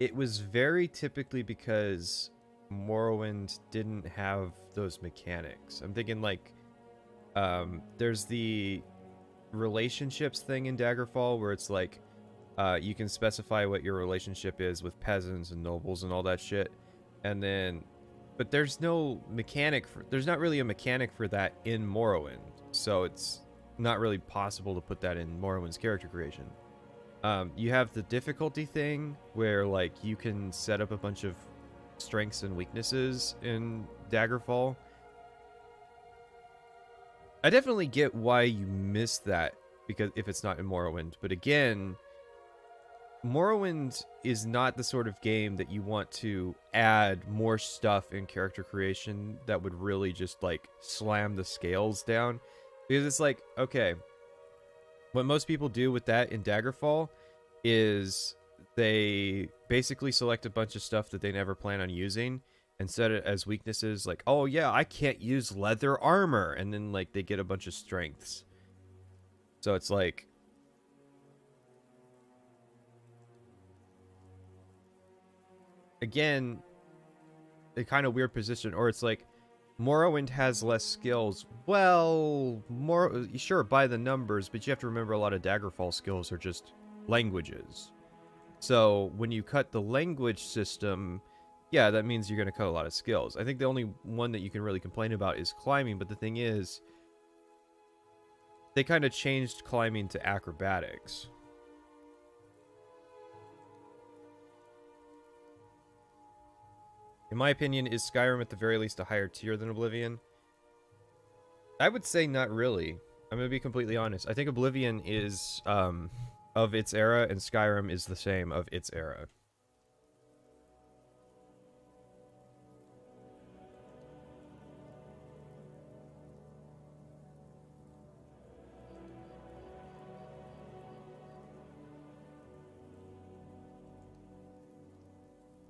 it was very typically because Morrowind didn't have those mechanics. I'm thinking like, there's the relationships thing in Daggerfall where it's like, you can specify what your relationship is with peasants and nobles and all that shit, and then, but there's no mechanic there's not really a mechanic for that in Morrowind, so it's not really possible to put that in Morrowind's character creation. You have the difficulty thing where like you can set up a bunch of strengths and weaknesses in Daggerfall. I definitely get why you missed that, because if it's not in Morrowind, but again, Morrowind is not the sort of game that you want to add more stuff in character creation that would really just like slam the scales down. Because it's like, okay, what most people do with that in Daggerfall is they basically select a bunch of stuff that they never plan on using and set it as weaknesses, like, oh yeah, I can't use leather armor, and then like they get a bunch of strengths. So it's like, again, a kind of weird position, or it's like Morrowind has less skills. Well, more sure by the numbers, but you have to remember a lot of Daggerfall skills are just languages. So when you cut the language system, yeah, that means you're going to cut a lot of skills. I think the only one that you can really complain about is climbing, but the thing is, they kind of changed climbing to acrobatics. In my opinion, is Skyrim at the very least a higher tier than Oblivion? I would say not really. I'm going to be completely honest. I think Oblivion is of its era, and Skyrim is the same of its era.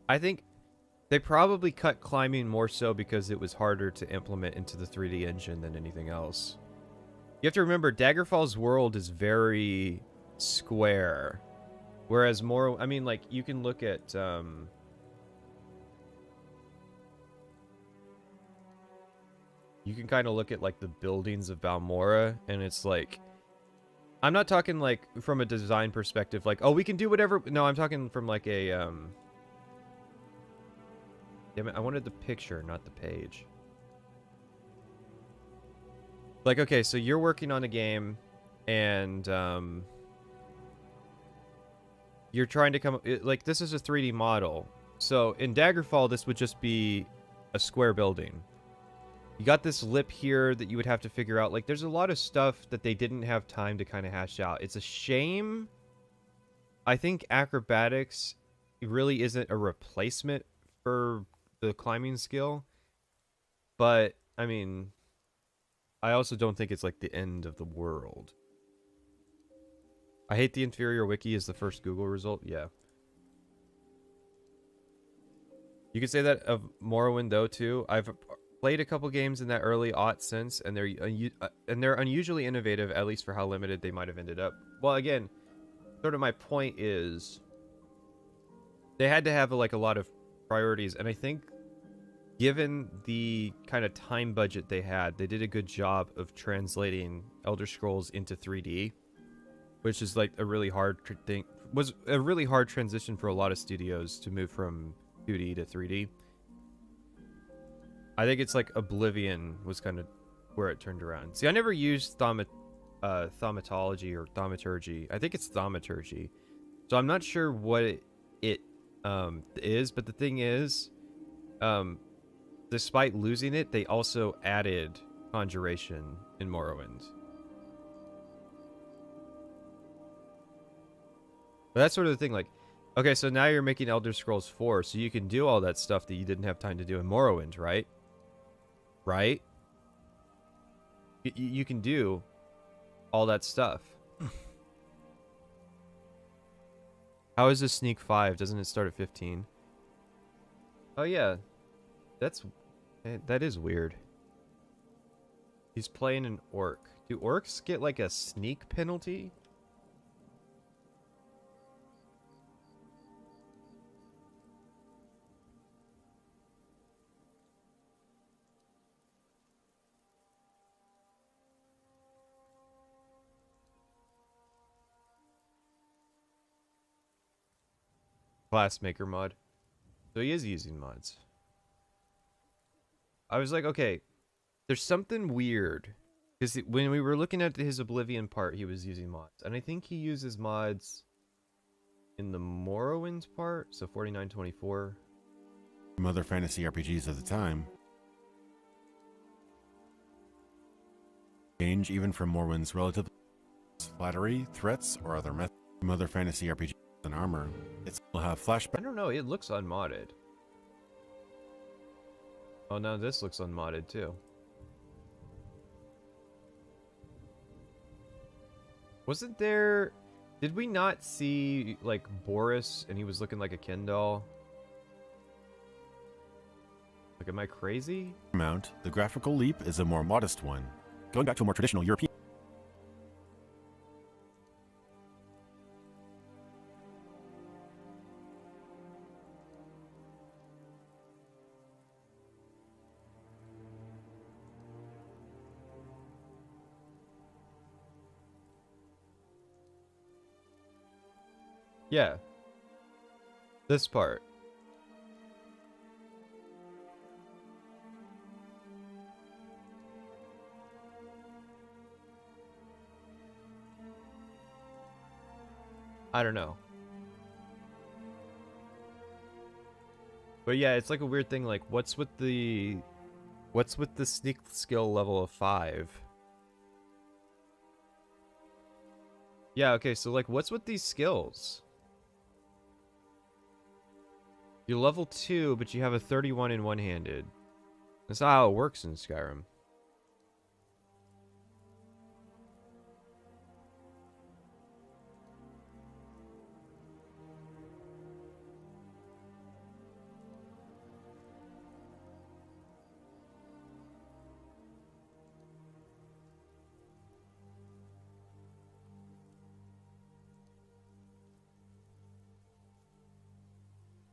I think they probably cut climbing more so because it was harder to implement into the 3D engine than anything else. You have to remember, Daggerfall's world is very square. Whereas more, I mean, like, you can look at, you can kind of look at, like, the buildings of Balmora, and it's like, I'm not talking, like, from a design perspective, like, oh, we can do whatever. No, I'm talking from, like, a, damn it, I wanted the picture, not the page. Like, okay, so you're working on a game, and, you're trying to come up, like, this is a 3D model. So, in Daggerfall, this would just be a square building. You got this lip here that you would have to figure out. Like, there's a lot of stuff that they didn't have time to kind of hash out. It's a shame. I think acrobatics really isn't a replacement for the climbing skill, but I mean, I also don't think it's like the end of the world. I hate the inferior wiki is the first Google result. Yeah, you could say that of Morrowind though too. I've played a couple games in that early aught sense, and they're unusually innovative, at least for how limited they might have ended up. Well, again, sort of my point is they had to have like a lot of priorities, and I think given the kind of time budget they had, they did a good job of translating Elder Scrolls into 3D, which is like a really hard thing. Was a really hard transition for a lot of studios to move from 2D to 3D. I think it's like Oblivion was kind of where it turned around. See, I never used thaumaturgy or thaumaturgy. I think it's thaumaturgy. So I'm not sure what it is, but the thing is, despite losing it, they also added Conjuration in Morrowind. But that's sort of the thing, like, okay, so now you're making Elder Scrolls 4, so you can do all that stuff that you didn't have time to do in Morrowind, right? Right? You can do all that stuff. How is this Sneak 5? Doesn't it start at 15? Oh, yeah. That is weird. He's playing an orc. Do orcs get like a sneak penalty? Class maker mod. So he is using mods. I was like, okay, there's something weird. Because when we were looking at his Oblivion part, he was using mods. And I think he uses mods in the Morrowind part, so 4924. From other fantasy RPGs of the time. Change even from Morrowind's relative flattery, threats, or other methods. From other fantasy RPGs and armor, it will have flashback. I don't know, it looks unmodded. Oh, now this looks unmodded too. Wasn't there... Did we not see, like, Boris and he was looking like a Ken doll? Like, am I crazy? Amount, the graphical leap is a more modest one, going back to a more traditional European. Yeah. This part. I don't know. But yeah, it's like a weird thing, like what's with the sneak skill level of 5? Yeah, okay, so like what's with these skills? You're level 2, but you have a 31 in one-handed. That's not how it works in Skyrim.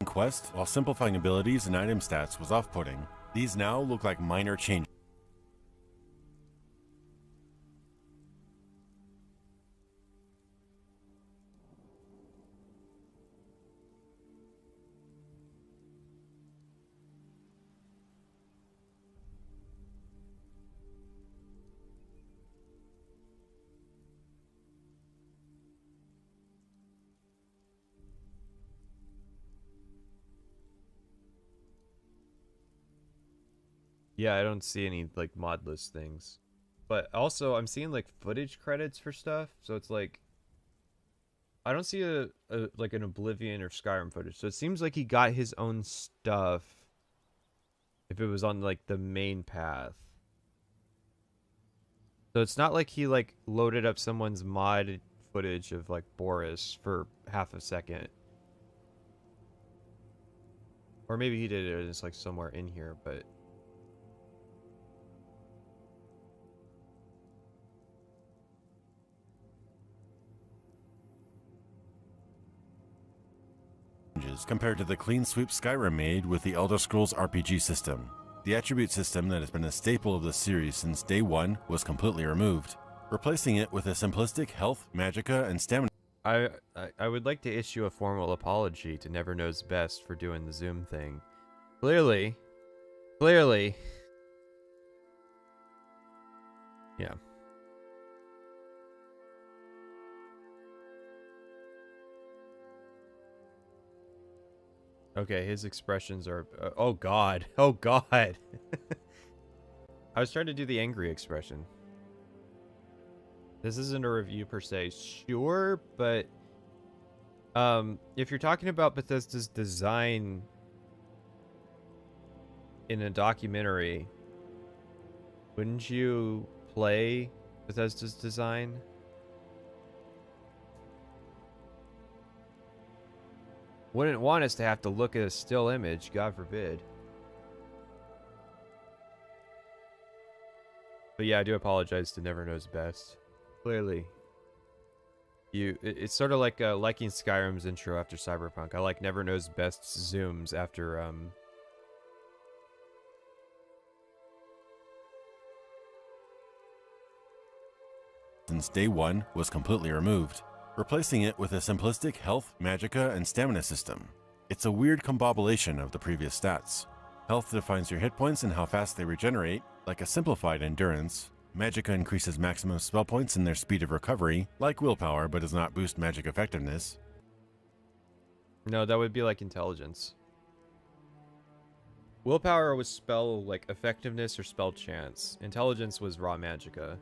Quest, while simplifying abilities and item stats was off-putting, these now look like minor changes. Yeah, I don't see any like modless things. But also I'm seeing like footage credits for stuff, so it's like I don't see a like an Oblivion or Skyrim footage. So it seems like he got his own stuff if it was on like the main path. So it's not like he like loaded up someone's mod footage of like Boris for half a second. Or maybe he did it and it's like somewhere in here, but compared to the clean sweep Skyrim made with the Elder Scrolls RPG system. The attribute system that has been a staple of the series since day one was completely removed, replacing it with a simplistic health, magicka, and stamina. I would like to issue a formal apology to Never Knows Best for doing the Zoom thing. Clearly. Yeah. Okay, his expressions are... oh, God. Oh, God. I was trying to do the angry expression. This isn't a review per se, sure, but... if you're talking about Bethesda's design in a documentary, wouldn't you play Bethesda's design? Wouldn't want us to have to look at a still image, God forbid. But yeah, I do apologize to Never Knows Best. Clearly. It's sort of like liking Skyrim's intro after Cyberpunk. I like Never Knows Best's zooms after, since day one was completely removed, replacing it with a simplistic health, magicka, and stamina system. It's a weird combobulation of the previous stats. Health defines your hit points and how fast they regenerate, like a simplified endurance. Magicka increases maximum spell points and their speed of recovery, like willpower, but does not boost magic effectiveness. No, that would be like intelligence. Willpower was spell like effectiveness or spell chance. Intelligence was raw magicka.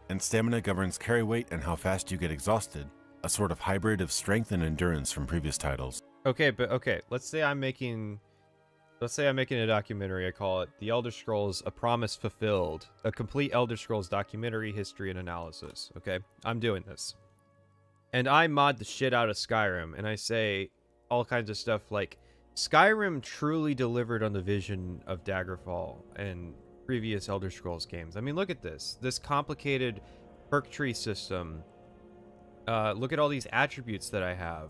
And stamina governs carry weight and how fast you get exhausted, a sort of hybrid of strength and endurance from previous titles. Okay, but okay, let's say I'm making a documentary. I call it The Elder Scrolls: A Promise Fulfilled, a complete Elder Scrolls documentary history and analysis. Okay, I'm doing this. And I mod the shit out of Skyrim, and I say all kinds of stuff like, Skyrim truly delivered on the vision of Daggerfall and previous Elder Scrolls games. I mean, look at this. This complicated perk tree system Look at all these attributes that I have.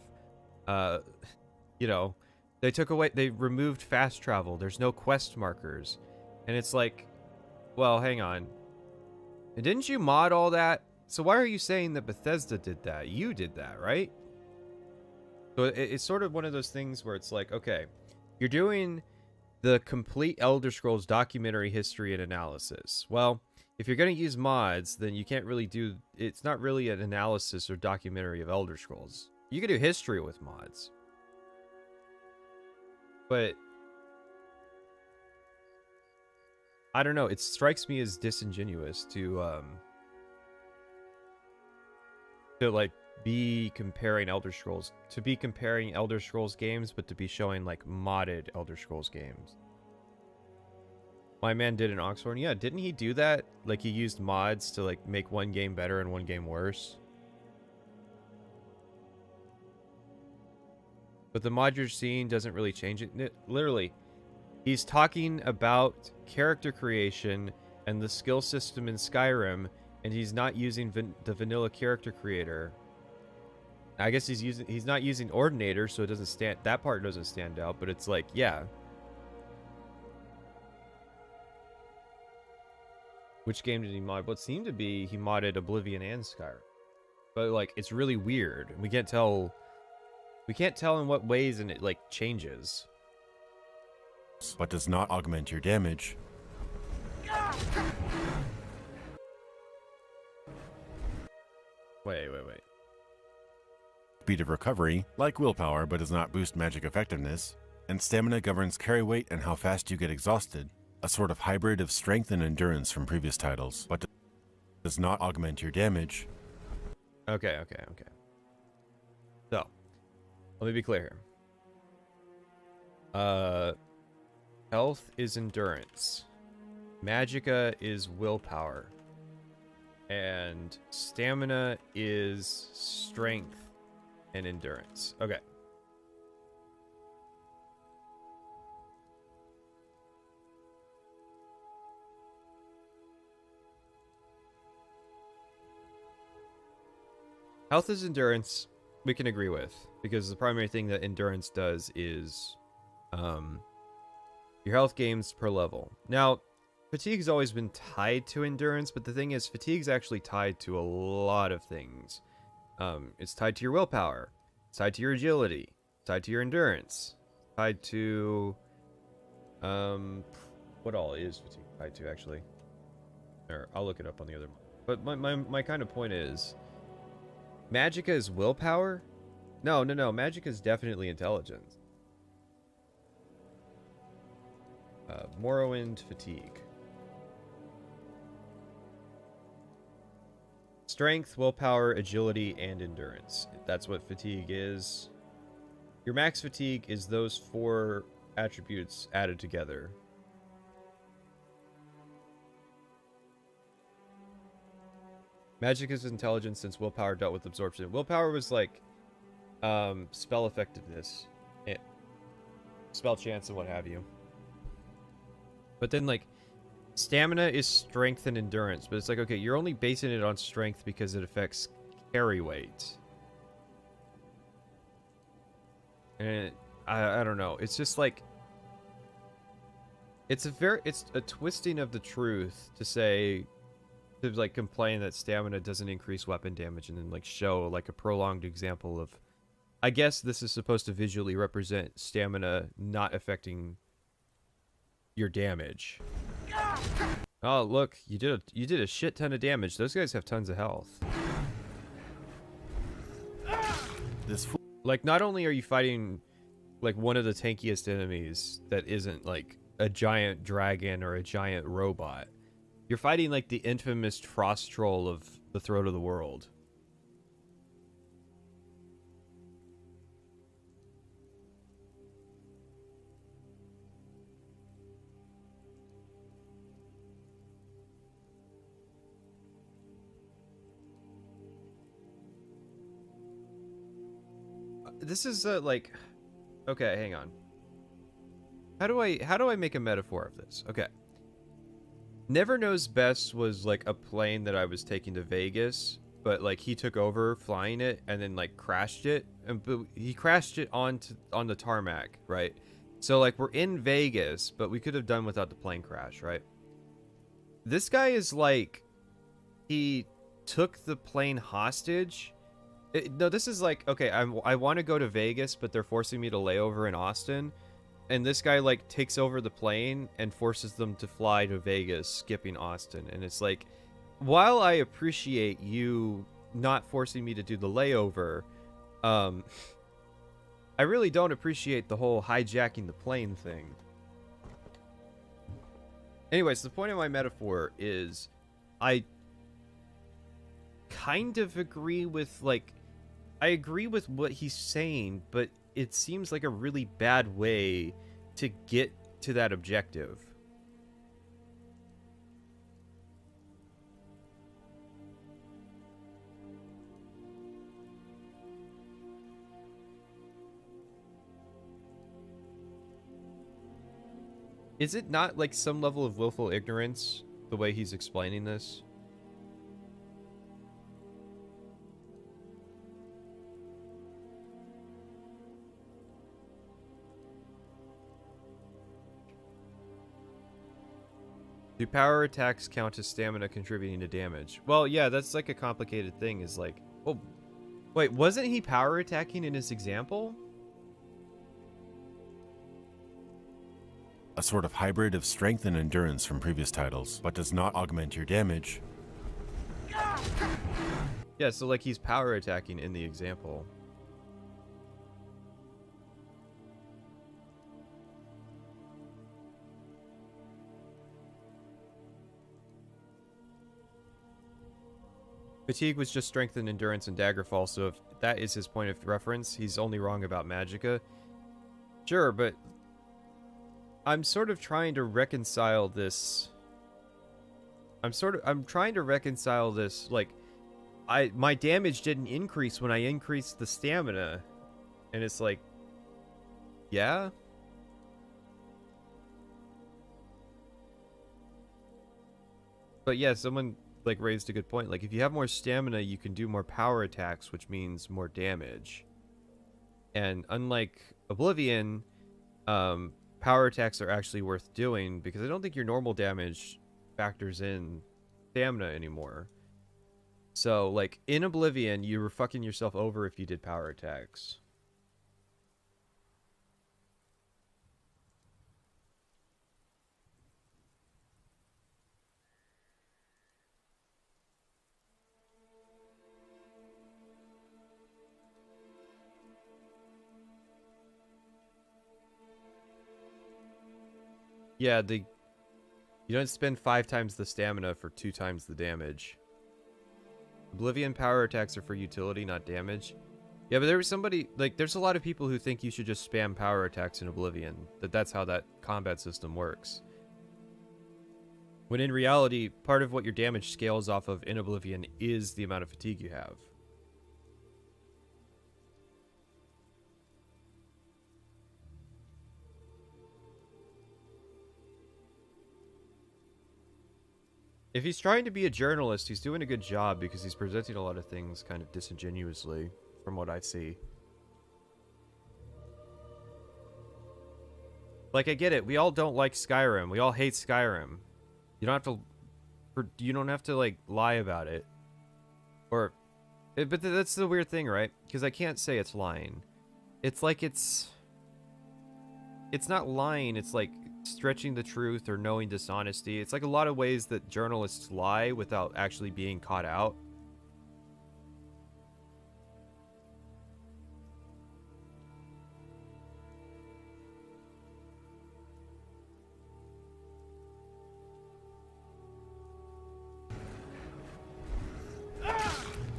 You know, they removed fast travel. There's no quest markers. And it's like, well, hang on. Didn't you mod all that? So why are you saying that Bethesda did that? You did that, right? So it's sort of one of those things where it's like, okay, you're doing the complete Elder Scrolls documentary history and analysis. Well, if you're going to use mods, then you can't really do... It's not really an analysis or documentary of Elder Scrolls. You can do history with mods. But... I don't know. It strikes me as disingenuous to like, be comparing Elder Scrolls... To be comparing Elder Scrolls games, but to be showing, like, modded Elder Scrolls games. My man did an Oxhorn. Yeah, didn't he do that? Like, he used mods to, like, make one game better and one game worse. But the mod you're seeing doesn't really change it. Literally, he's talking about character creation and the skill system in Skyrim, and he's not using the vanilla character creator. I guess he's not using Ordinator, so it doesn't stand... That part doesn't stand out, but it's like, yeah. Which game did he mod? What seemed to be he modded Oblivion and Skyrim. But like, it's really weird. We can't tell in what ways and it like changes. But does not augment your damage. Wait. Speed of recovery, like willpower, but does not boost magic effectiveness. And stamina governs carry weight and how fast you get exhausted. A sort of hybrid of strength and endurance from previous titles, but does not augment your damage. Okay. So, let me be clear here. Health is endurance. Magicka is willpower. And stamina is strength and endurance. Okay. Health is endurance, we can agree with, because the primary thing that endurance does is your health gains per level. Now, fatigue's always been tied to endurance, but the thing is, fatigue's actually tied to a lot of things. It's tied to your willpower, it's tied to your agility, it's tied to your endurance, it's tied to... what all is fatigue tied to, actually? Or, I'll look it up on the other one. But my kind of point is... Magicka is willpower? No. Magicka is definitely intelligence. Morrowind fatigue. Strength, willpower, agility, and endurance. That's what fatigue is. Your max fatigue is those 4 attributes added together. Magic is intelligence, since willpower dealt with absorption. Willpower was like spell effectiveness, spell chance, and what have you. But then like stamina is strength and endurance, but it's like, okay, you're only basing it on strength because it affects carry weight. And I don't know. It's just like it's a twisting of the truth to say, to like complain that stamina doesn't increase weapon damage, and then like show like a prolonged example of, I guess this is supposed to visually represent stamina not affecting your damage. Oh, look, you did a shit ton of damage. Those guys have tons of health. Like, not only are you fighting like one of the tankiest enemies that isn't like a giant dragon or a giant robot, you're fighting like the infamous frost troll of the Throat of the World. This is like, okay, hang on. How do I make a metaphor of this? Okay. Never Knows Best was like a plane that I was taking to Vegas, but like he took over flying it and then like crashed it, and he crashed it on the tarmac, right? So like we're in Vegas, but we could have done without the plane crash, right? This guy is like, he took the plane hostage. No, this is like, okay, I want to go to Vegas, but they're forcing me to lay over in Austin. And this guy like takes over the plane and forces them to fly to Vegas, skipping Austin. And it's like, while I appreciate you not forcing me to do the layover, I really don't appreciate the whole hijacking the plane thing. Anyways, the point of my metaphor is I kind of agree with, like, I agree with what he's saying, but it seems like a really bad way to get to that objective. Is it not like some level of willful ignorance, the way he's explaining this? Do power attacks count as stamina contributing to damage? Well, yeah, that's like a complicated thing, is like... Oh, wait, wasn't he power attacking in his example? A sort of hybrid of strength and endurance from previous titles, but does not augment your damage. Yeah, so like he's power attacking in the example. Fatigue was just strength and endurance and Daggerfall, so if that is his point of reference, he's only wrong about Magicka. Sure, but I'm sort of trying to reconcile this. I'm trying to reconcile this, like, my damage didn't increase when I increased the stamina. And it's like, yeah? But yeah, someone like raised a good point. Like, if you have more stamina, you can do more power attacks, which means more damage. And unlike Oblivion, power attacks are actually worth doing, because I don't think your normal damage factors in stamina anymore. So, like, in Oblivion, you were fucking yourself over if you did power attacks. Yeah, you don't spend 5 times the stamina for 2 times the damage. Oblivion power attacks are for utility, not damage. Yeah, but there was somebody, like, there's a lot of people who think you should just spam power attacks in Oblivion. That's how that combat system works. When in reality, part of what your damage scales off of in Oblivion is the amount of fatigue you have. If he's trying to be a journalist, he's doing a good job, because he's presenting a lot of things kind of disingenuously, from what I see. Like, I get it. We all don't like Skyrim. We all hate Skyrim. You don't have to like lie about it. But that's the weird thing, right? Because I can't say it's lying. It's like it's not lying. It's like stretching the truth or knowing dishonesty. It's like a lot of ways that journalists lie without actually being caught out.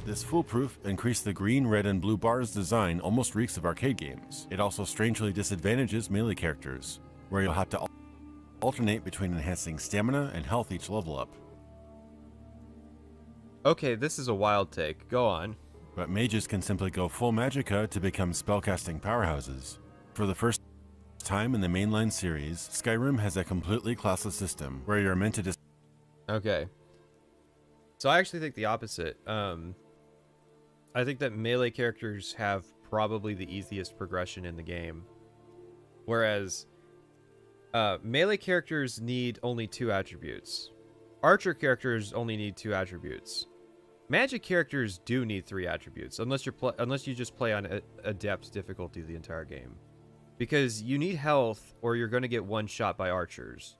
This foolproof, increase the green, red, and blue bars design almost reeks of arcade games. It also strangely disadvantages melee characters, where you'll have to alternate between enhancing stamina and health each level up. Okay, this is a wild take. Go on. But mages can simply go full Magicka to become spellcasting powerhouses. For the first time in the mainline series, Skyrim has a completely classless system, where you're meant to Okay. So I actually think the opposite. I think that melee characters have probably the easiest progression in the game. Whereas melee characters need only 2 attributes. Archer characters only need 2 attributes. Magic characters do need 3 attributes, unless you just play on adept difficulty the entire game. Because you need health, or you're going to get one shot by archers.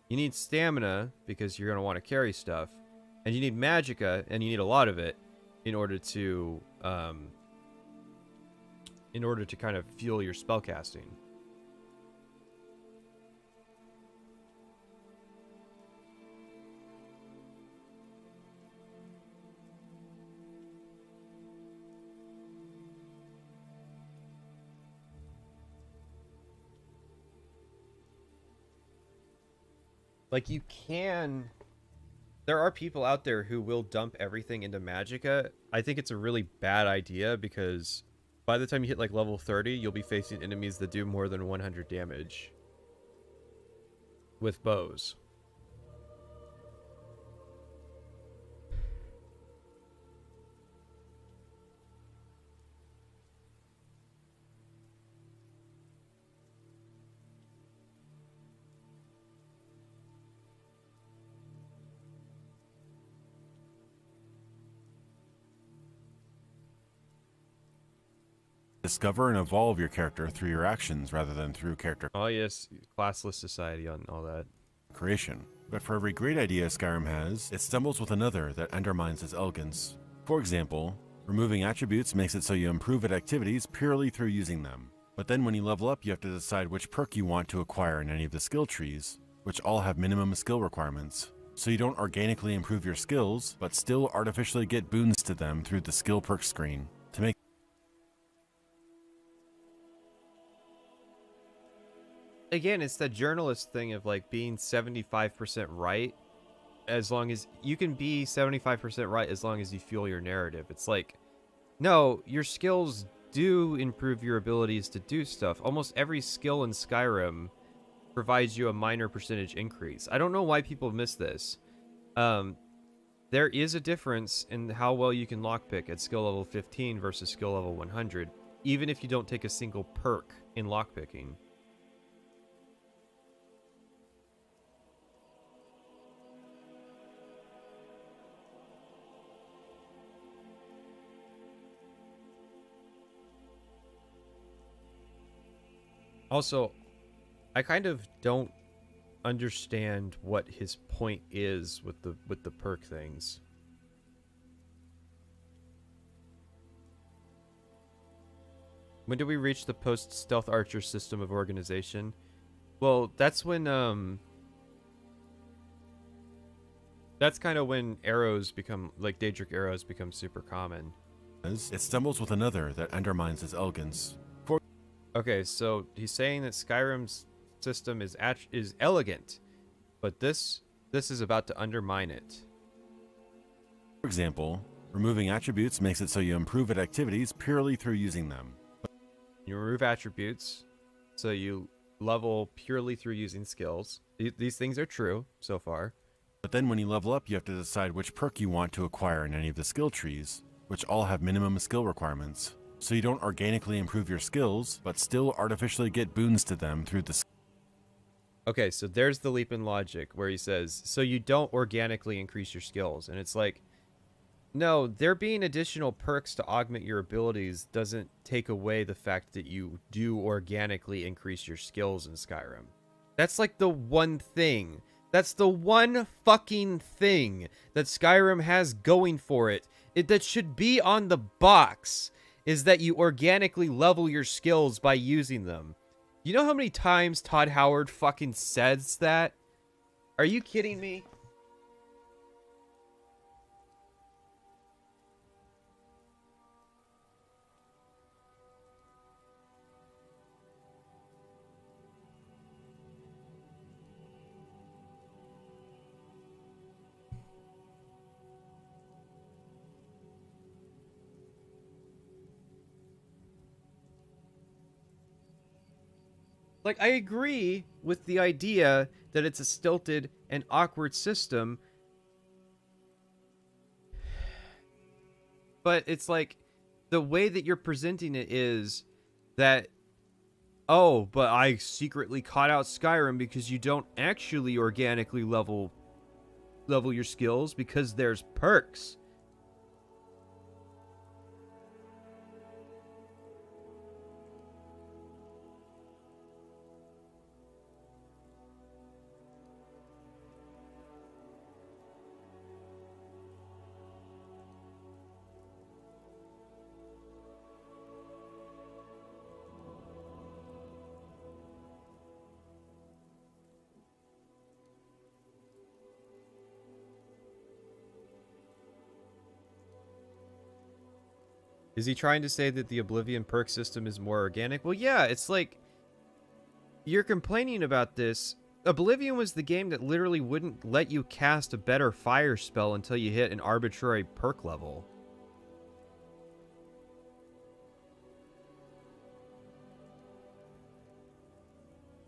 You need stamina, because you're going to want to carry stuff. And you need magicka, and you need a lot of it, in order to kind of fuel your spellcasting. Like, you can... There are people out there who will dump everything into magicka. I think it's a really bad idea, because by the time you hit, like, level 30, you'll be facing enemies that do more than 100 damage with bows. Discover and evolve your character through your actions rather than through character Oh yes, classless society on all that. creation. But for every great idea Skyrim has, it stumbles with another that undermines its elegance. For example, removing attributes makes it so you improve at activities purely through using them. But then when you level up, you have to decide which perk you want to acquire in any of the skill trees, which all have minimum skill requirements. So you don't organically improve your skills, but still artificially get boons to them through the skill perk screen. To make Again, it's that journalist thing of, like, being 75% right, as long as you can be 75% right as long as you fuel your narrative. It's like, no, your skills do improve your abilities to do stuff. Almost every skill in Skyrim provides you a minor percentage increase. I don't know why people miss this. There is a difference in how well you can lockpick at skill level 15 versus skill level 100, even if you don't take a single perk in lockpicking. Also, I kind of don't understand what his point is with the perk things. When do we reach the post-stealth archer system of organization? Well, that's when that's kind of when arrows become, like, Daedric arrows become super common. it stumbles with another that undermines its elegance. Okay, so he's saying that Skyrim's system is elegant, but this is about to undermine it. For example, removing attributes makes it so you improve at activities purely through using them. You remove attributes, so you level purely through using skills. These things are true so far. But then when you level up, you have to decide which perk you want to acquire in any of the skill trees, which all have minimum skill requirements. So you don't organically improve your skills, but still artificially get boons to them through the... Okay, so there's the leap in logic where he says, so you don't organically increase your skills. And it's like, no, there being additional perks to augment your abilities doesn't take away the fact that you do organically increase your skills in Skyrim. That's like the one thing. That's the one fucking thing that Skyrim has going for it. That should be on the box. Is that you organically level your skills by using them. You know how many times Todd Howard fucking says that? Are you kidding me? Like, I agree with the idea that it's a stilted and awkward system. But it's like, the way that you're presenting it is that, oh, but I secretly caught out Skyrim because you don't actually organically level your skills because there's perks. Is he trying to say that the Oblivion perk system is more organic? Well, yeah, it's like, you're complaining about this. Oblivion was the game that literally wouldn't let you cast a better fire spell until you hit an arbitrary perk level.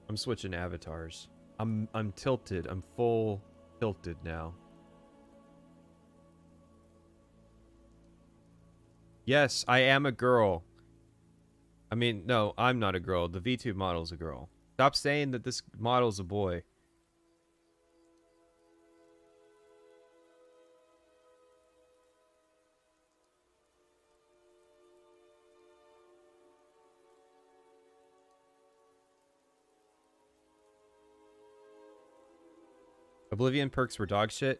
I'm switching avatars. I'm tilted. I'm full tilted now. Yes, I am a girl. I mean, no, I'm not a girl. The V2 model's a girl. Stop saying that this model's a boy. Oblivion perks were dog shit.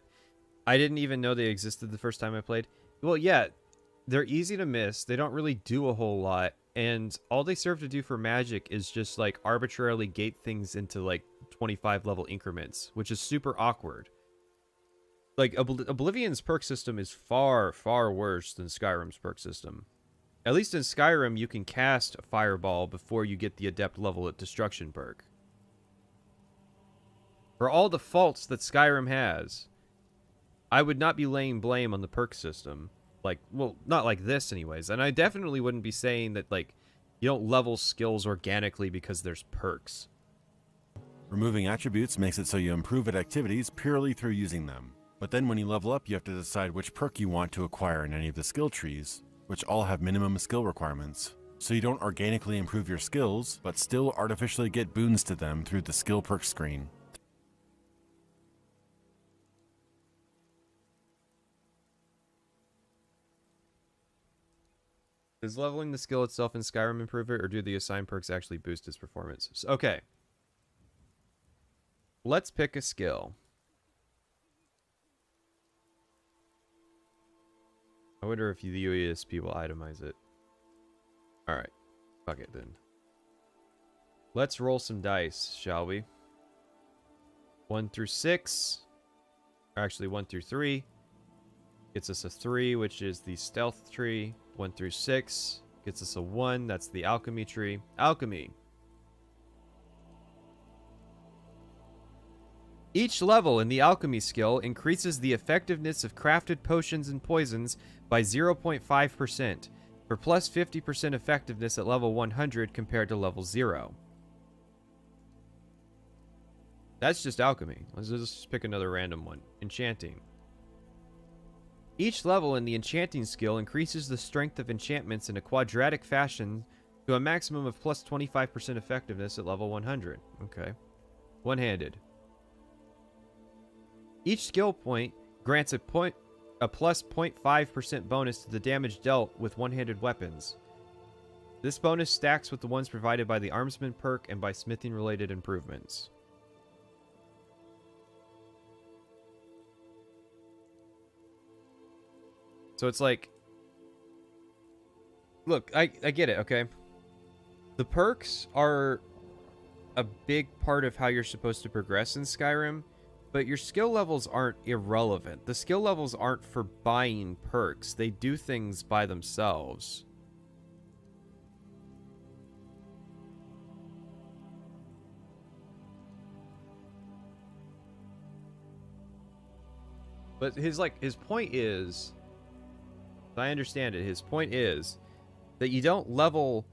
I didn't even know they existed the first time I played. Well, yeah, they're easy to miss. They don't really do a whole lot. And all they serve to do for magic is just like arbitrarily gate things into like 25 level increments, which is super awkward. Like Oblivion's perk system is far, far worse than Skyrim's perk system. At least in Skyrim, you can cast a fireball before you get the adept level at destruction perk. For all the faults that Skyrim has, I would not be laying blame on the perk system. Like, well, not like this anyways. And I definitely wouldn't be saying that, like, you don't level skills organically because there's perks. Removing attributes makes it so you improve at activities purely through using them. But then when you level up, you have to decide which perk you want to acquire in any of the skill trees, which all have minimum skill requirements. So you don't organically improve your skills, but still artificially get boons to them through the skill perk screen. Does leveling the skill itself in Skyrim improve it, or do the assigned perks actually boost its performance? So, okay. Let's pick a skill. I wonder if the UESP will itemize it. Alright. Fuck it then. Let's roll some dice, shall we? 1 through 6. Or actually, 1 through 3. Gets us a 3, which is the stealth tree. 1 through 6 gets us a 1. That's the alchemy tree. Alchemy. Each level in the alchemy skill increases the effectiveness of crafted potions and poisons by 0.5%, for plus 50% effectiveness at level 100 compared to level 0. That's just alchemy. Let's just pick another random one. Enchanting. Each level in the enchanting skill increases the strength of enchantments in a quadratic fashion to a maximum of plus 25% effectiveness at level 100. Okay. One-handed. Each skill point grants a plus 0.5% bonus to the damage dealt with one-handed weapons. This bonus stacks with the ones provided by the Armsman perk and by smithing-related improvements. So it's like, look, I get it, okay? The perks are a big part of how you're supposed to progress in Skyrim, but your skill levels aren't irrelevant. The skill levels aren't for buying perks. They do things by themselves. But his point is, I understand it, his point is that you don't level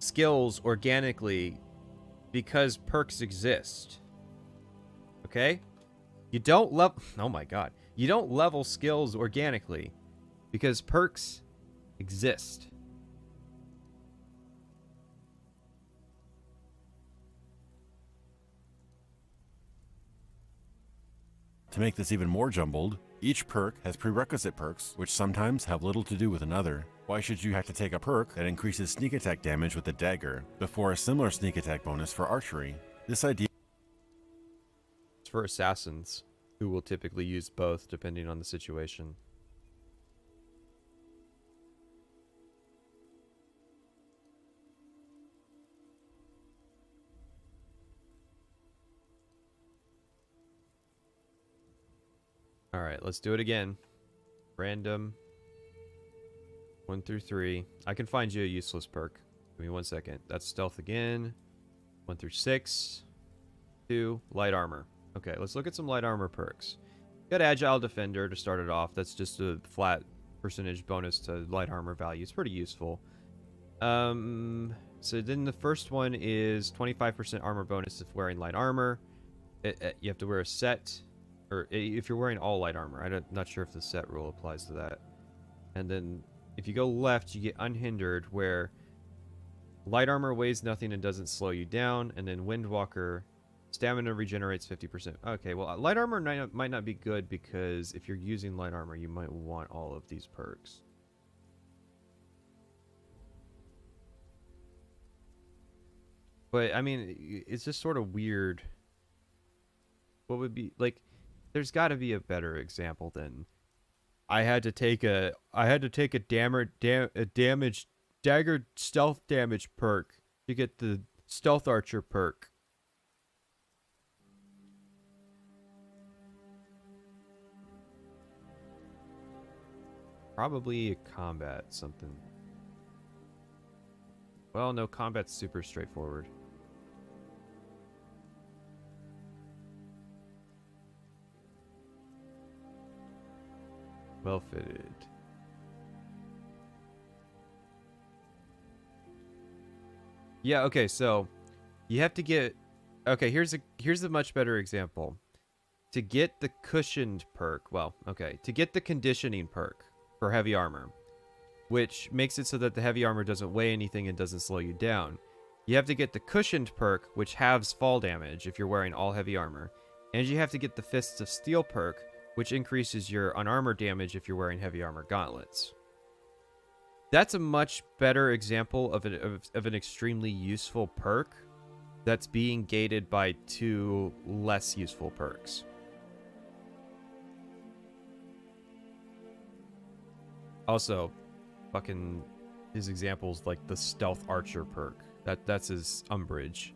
skills organically because perks exist. Okay? You don't level... Oh my god. You don't level skills organically because perks exist. To make this even more jumbled, each perk has prerequisite perks, which sometimes have little to do with another. Why should you have to take a perk that increases sneak attack damage with the dagger, before a similar sneak attack bonus for archery? This idea It's for assassins, who will typically use both depending on the situation. Alright, let's do it again. Random. 1 through 3. I can find you a useless perk. Give me 1 second. That's stealth again. 1 through 6. 2. Light armor. Okay, let's look at some light armor perks. Got Agile Defender to start it off. That's just a flat percentage bonus to light armor value. It's pretty useful. So then the first one is 25% armor bonus if wearing light armor. You have to wear a set. Or if you're wearing all light armor. I'm not sure if the set rule applies to that. And then if you go left, you get Unhindered, where light armor weighs nothing and doesn't slow you down. And then Windwalker, stamina regenerates 50%. Okay, well, light armor might not be good, because if you're using light armor, you might want all of these perks. But, I mean, it's just sort of weird. What would be, like... There's got to be a better example than I had to take a damage dagger stealth damage perk to get the stealth archer perk. Probably a combat something. Well, no, combat's super straightforward. Well fitted. Yeah, okay, so you have to get... Okay, here's a much better example. To get the cushioned perk, well, okay, to get the conditioning perk for heavy armor, which makes it so that the heavy armor doesn't weigh anything and doesn't slow you down, you have to get the cushioned perk, which halves fall damage if you're wearing all heavy armor, and you have to get the Fists of Steel perk, which increases your unarmored damage if you're wearing heavy armor gauntlets. That's a much better example of an extremely useful perk that's being gated by 2 less useful perks. Also, fucking his examples like the Stealth Archer perk. That's his umbrage.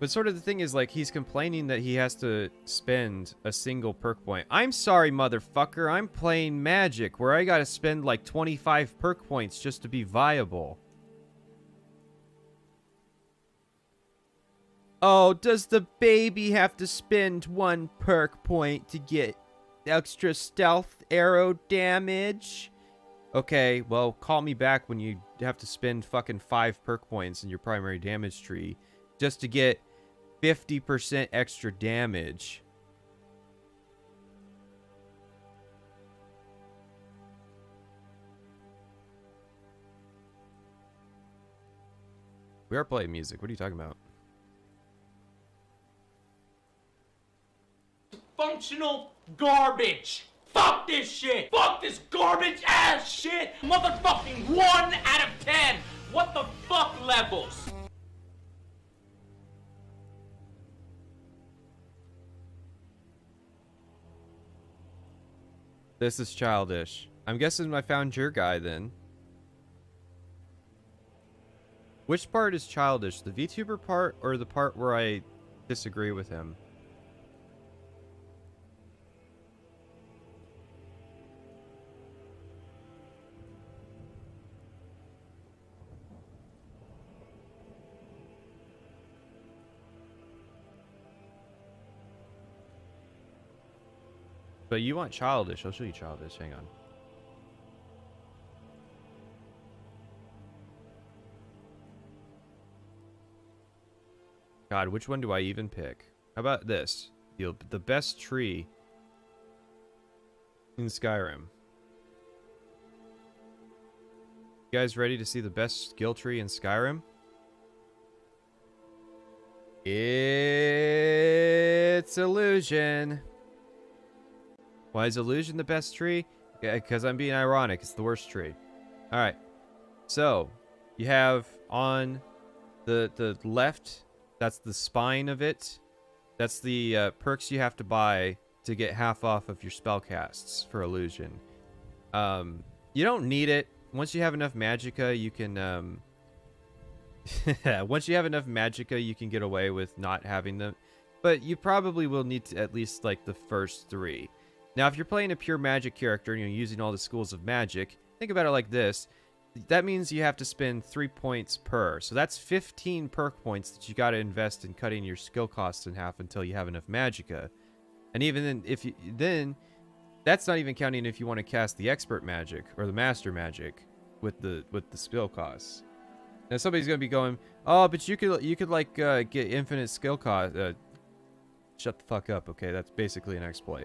But sort of the thing is, like, he's complaining that he has to spend a single perk point. I'm sorry, motherfucker. I'm playing Magic, where I gotta spend, like, 25 perk points just to be viable. Oh, does the baby have to spend 1 perk point to get extra stealth arrow damage? Okay, well, call me back when you have to spend fucking 5 perk points in your primary damage tree just to get 50% extra damage. We are playing music. What are you talking about? Functional garbage. Fuck this shit. Fuck this garbage ass shit. Motherfucking 1 out of 10. What the fuck levels? This is childish. I'm guessing I found your guy then. Which part is childish? The VTuber part or the part where I disagree with him? But you want childish. I'll show you childish. Hang on. God, which one do I even pick? How about this? The best tree in Skyrim. You guys ready to see the best skill tree in Skyrim? It's Illusion. Why is Illusion the best tree? Yeah, because I'm being ironic. It's the worst tree. Alright. So, you have on the left, that's the spine of it. That's the perks you have to buy to get half off of your spell casts for Illusion. You don't need it. Once you have enough magicka, you can... once you have enough magicka, you can get away with not having them. But you probably will need to at least, like, the first 3. Now, if you're playing a pure magic character and you're using all the schools of magic, think about it like this. That means you have to spend 3 points per. So that's 15 perk points that you got to invest in cutting your skill costs in half until you have enough magicka. And even then, if you that's not even counting if you want to cast the expert magic or the master magic with the skill costs. Now somebody's gonna be going, oh, but you could like get infinite skill cost. Shut the fuck up, okay? That's basically an exploit.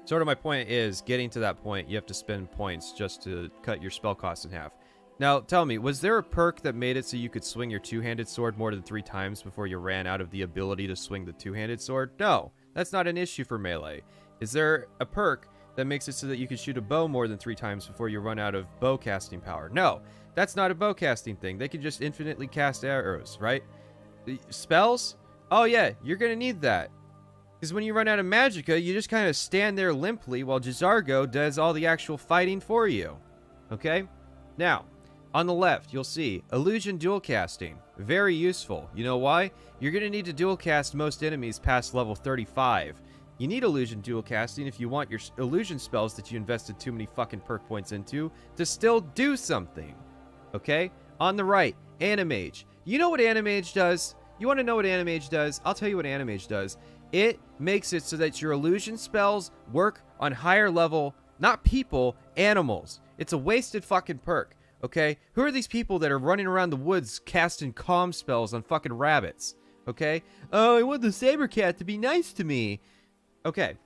Sort of my point is, getting to that point, you have to spend points just to cut your spell costs in half. Now, tell me, was there a perk that made it so you could swing your two-handed sword more than 3 times before you ran out of the ability to swing the two-handed sword? No, that's not an issue for melee. Is there a perk that makes it so that you can shoot a bow more than 3 times before you run out of bow casting power? No, that's not a bow casting thing. They can just infinitely cast arrows, right? Spells? Oh yeah, you're gonna need that. Because when you run out of magicka, you just kind of stand there limply while J'zargo does all the actual fighting for you. Okay? Now, on the left, you'll see Illusion dual casting. Very useful. You know why? You're going to need to dual cast most enemies past level 35. You need Illusion dual casting if you want your Illusion spells that you invested too many fucking perk points into to still do something. Okay? On the right, Animage. You know what Animage does? You want to know what Animage does? I'll tell you what Animage does. It makes it so that your Illusion spells work on higher level, not people, animals. It's a wasted fucking perk, okay? Who are these people that are running around the woods casting calm spells on fucking rabbits, okay? Oh, I want the saber cat to be nice to me. Okay,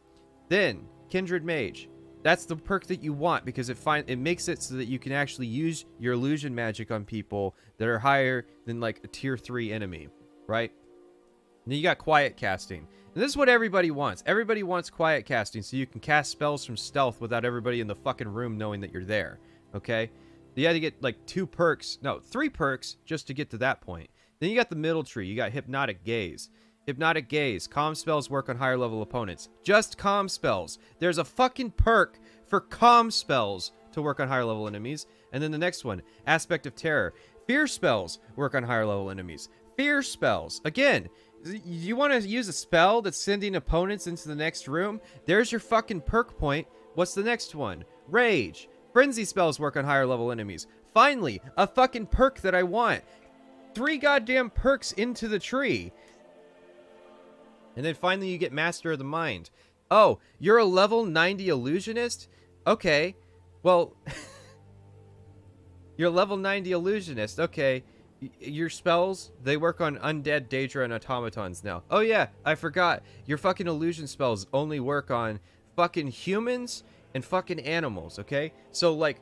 then, Kindred Mage. That's the perk that you want because it makes it so that you can actually use your Illusion magic on people that are higher than like a tier 3 enemy, right? And then you got quiet casting. And this is what everybody wants. Everybody wants quiet casting so you can cast spells from stealth without everybody in the fucking room knowing that you're there. Okay? You had to get like 3 perks just to get to that point. Then you got the middle tree. You got Hypnotic Gaze. Hypnotic Gaze. Calm spells work on higher level opponents. Just calm spells. There's a fucking perk for calm spells to work on higher level enemies. And then the next one, Aspect of Terror. Fear spells work on higher level enemies. Fear spells. Again, you want to use a spell that's sending opponents into the next room? There's your fucking perk point. What's the next one? Rage. Frenzy spells work on higher level enemies. Finally, a fucking perk that I want. 3 goddamn perks into the tree. And then finally you get Master of the Mind. Oh, you're a level 90 illusionist? Okay. Well, you're a level 90 illusionist. Okay. Your spells, they work on undead, Daedra, and automatons now. Oh yeah, I forgot. Your fucking illusion spells only work on fucking humans and fucking animals, okay? So, like,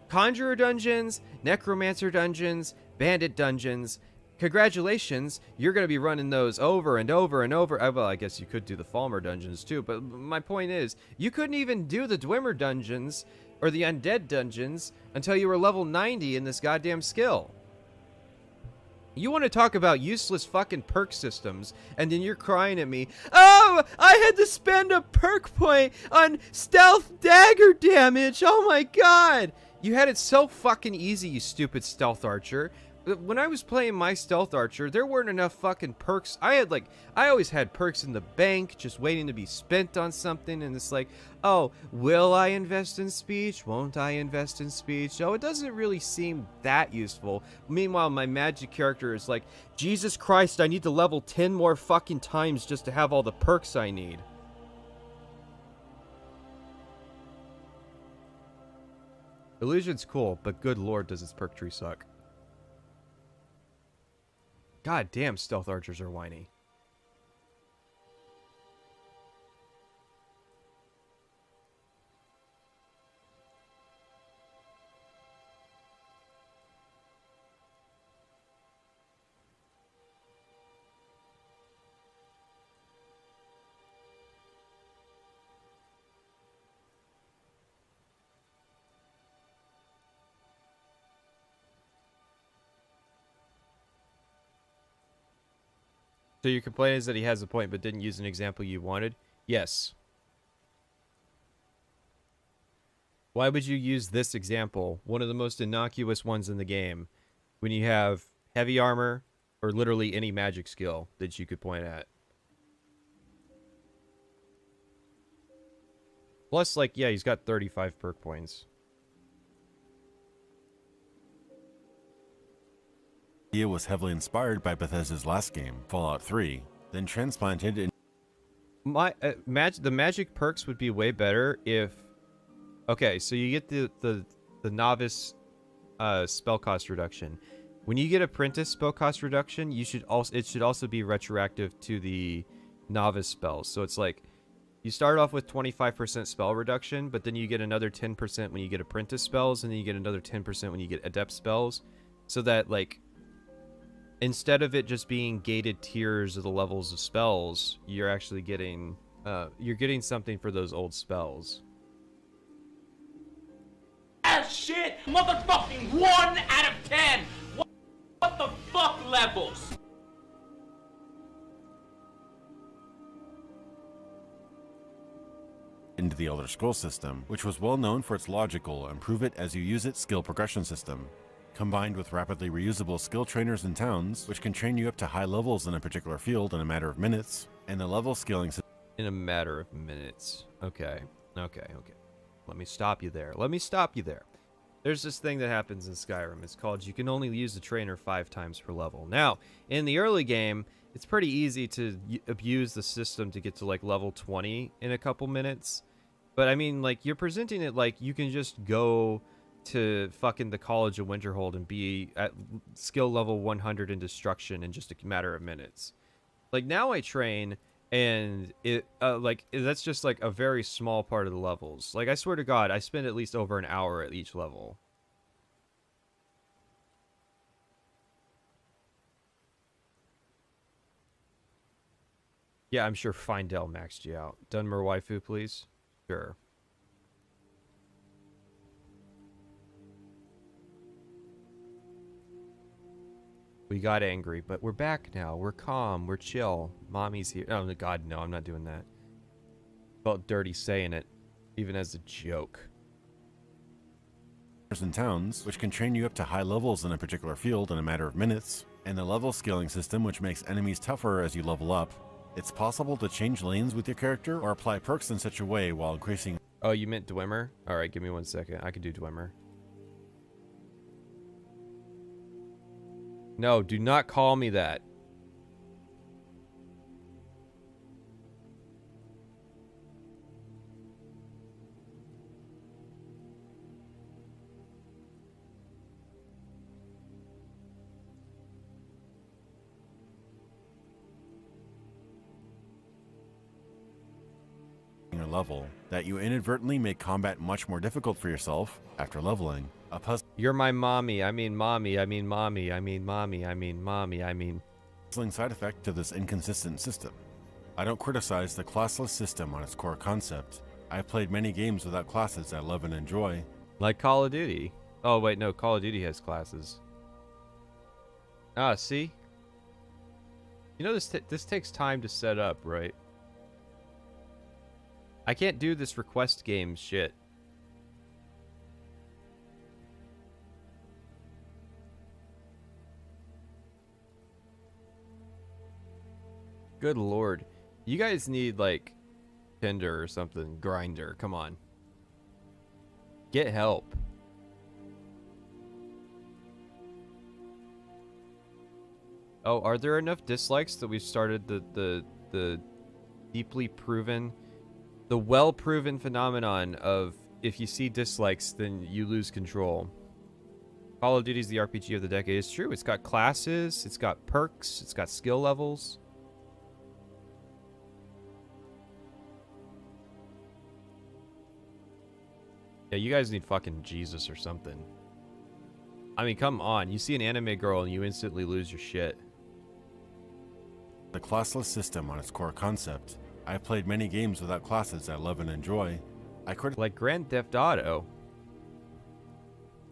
Conjurer dungeons, Necromancer dungeons, Bandit dungeons, congratulations, you're going to be running those over and over and over. Well, I guess you could do the Falmer dungeons too, but my point is, you couldn't even do the Dwemer dungeons or the undead dungeons until you were level 90 in this goddamn skill. You want to talk about useless fucking perk systems, and then you're crying at me, oh, I had to spend a perk point on stealth dagger damage. Oh my god. You had it so fucking easy, you stupid stealth archer. When I was playing my stealth archer, there weren't enough fucking perks. I always had perks in the bank, just waiting to be spent on something, and it's like, oh, will I invest in speech? Won't I invest in speech? Oh, it doesn't really seem that useful. Meanwhile, my magic character is like, Jesus Christ, I need to level 10 more fucking times just to have all the perks I need. Illusion's cool, but good lord does its perk tree suck. God damn, stealth archers are whiny. So your complaint is that he has a point but didn't use an example you wanted? Yes. Why would you use this example, one of the most innocuous ones in the game, when you have heavy armor or literally any magic skill that you could point at? Plus, like, yeah, he's got 35 perk points. The idea was heavily inspired by Bethesda's last game, Fallout 3, then transplanted in. The magic perks would be way better if. Okay, so you get the novice spell cost reduction. When you get apprentice spell cost reduction, it should also be retroactive to the novice spells. So it's like you start off with 25% spell reduction, but then you get another 10% when you get apprentice spells, and then you get another 10% when you get adept spells, so that like instead of it just being gated tiers of the levels of spells, you're actually getting something for those old spells. Ass shit, motherfucking 1 out of 10. What the fuck levels? Into the Elder Scrolls system, which was well known for its logical improve it as you use it skill progression system, combined with rapidly reusable skill trainers and towns, which can train you up to high levels in a particular field in a matter of minutes, and the level scaling system. In a matter of minutes. Okay. Let me stop you there. There's this thing that happens in Skyrim. It's called you can only use the trainer 5 times per level. Now, in the early game, it's pretty easy to abuse the system to get to like level 20 in a couple minutes. But I mean, like, you're presenting it like you can just go to fucking the College of Winterhold and be at skill level 100 in destruction in just a matter of minutes. Like, now I train, and that's just like a very small part of the levels. Like, I swear to God, I spend at least over an hour at each level. Yeah, I'm sure Findel maxed you out. Dunmer waifu, please. Sure. We got angry, but we're back now. We're calm. We're chill. Mommy's here. Oh, God, no, I'm not doing that. Felt dirty saying it, even as a joke. And towns, which can train you up to high levels in a particular field in a matter of minutes, and the level scaling system, which makes enemies tougher as you level up. It's possible to change lanes with your character or apply perks in such a way while increasing. Oh, you meant Dwemer? Alright, give me 1 second. I can do Dwemer. No, do not call me that. Your level that you inadvertently make combat much more difficult for yourself after leveling. A puzzling You're my mommy. I mean mommy. I mean mommy. I mean mommy. I mean mommy. I mean. Side effect to this inconsistent system. I don't criticize the classless system on its core concept. I've played many games without classes I love and enjoy. Like Call of Duty. Oh wait, no. Call of Duty has classes. Ah, see. You know this takes time to set up, right? I can't do this request game shit. Good lord. You guys need, like, Tinder or something. Grinder. Come on. Get help. Oh, are there enough dislikes that we've started the deeply proven... The well-proven phenomenon of if you see dislikes, then you lose control. Call of Duty is the RPG of the decade. It's true. It's got classes. It's got perks. It's got skill levels. Yeah, you guys need fucking Jesus or something. I mean, come on. You see an anime girl and you instantly lose your shit. The classless system on its core concept. I've played many games without classes I love and enjoy. Like Grand Theft Auto.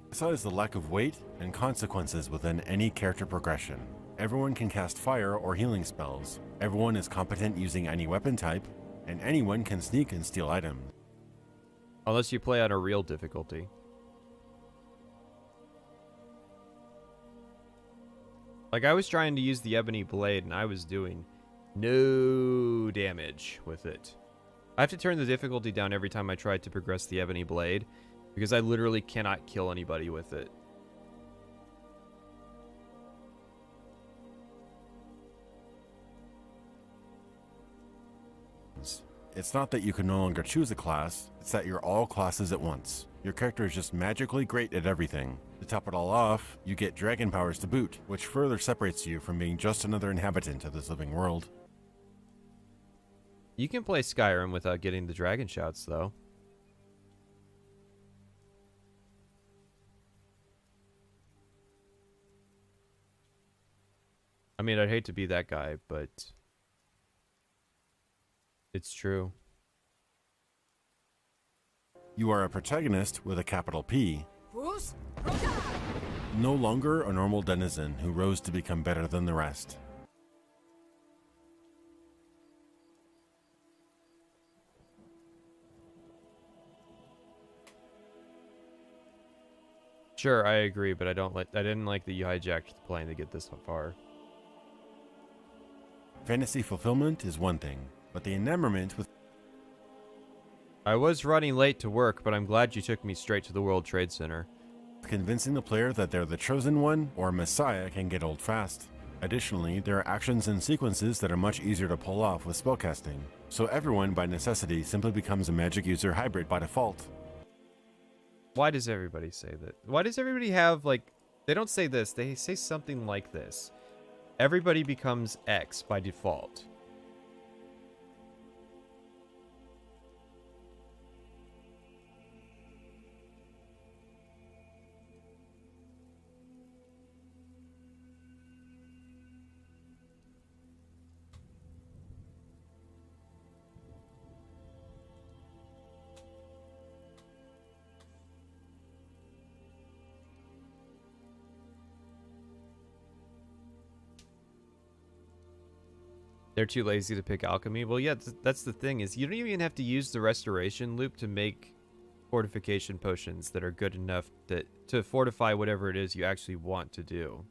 Criticize the lack of weight and consequences within any character progression. Everyone can cast fire or healing spells. Everyone is competent using any weapon type, and anyone can sneak and steal items. Unless you play on a real difficulty. Like, I was trying to use the ebony blade, and I was doing no damage with it. I have to turn the difficulty down every time I try to progress the ebony blade, because I literally cannot kill anybody with it. It's not that you can no longer choose a class, it's that you're all classes at once. Your character is just magically great at everything. To top it all off, you get dragon powers to boot, which further separates you from being just another inhabitant of this living world. You can play Skyrim without getting the dragon shouts, though. I mean, I'd hate to be that guy, but it's true. You are a protagonist with a capital P. No longer a normal denizen who rose to become better than the rest. Sure, I agree, but I didn't like that you hijacked the plane to get this far. Fantasy fulfillment is one thing, but the enamorment with I was running late to work, but I'm glad you took me straight to the World Trade Center. convincing the player that they're the chosen one or messiah can get old fast. Additionally, there are actions and sequences that are much easier to pull off with spellcasting, so everyone by necessity simply becomes a magic user hybrid by default. Why does everybody say that? Why does everybody have, like, they don't say this, they say something like this. Everybody becomes X by default. They're too lazy to pick alchemy. Well, yeah, that's the thing, is you don't even have to use the restoration loop to make fortification potions that are good enough to fortify whatever it is you actually want to do.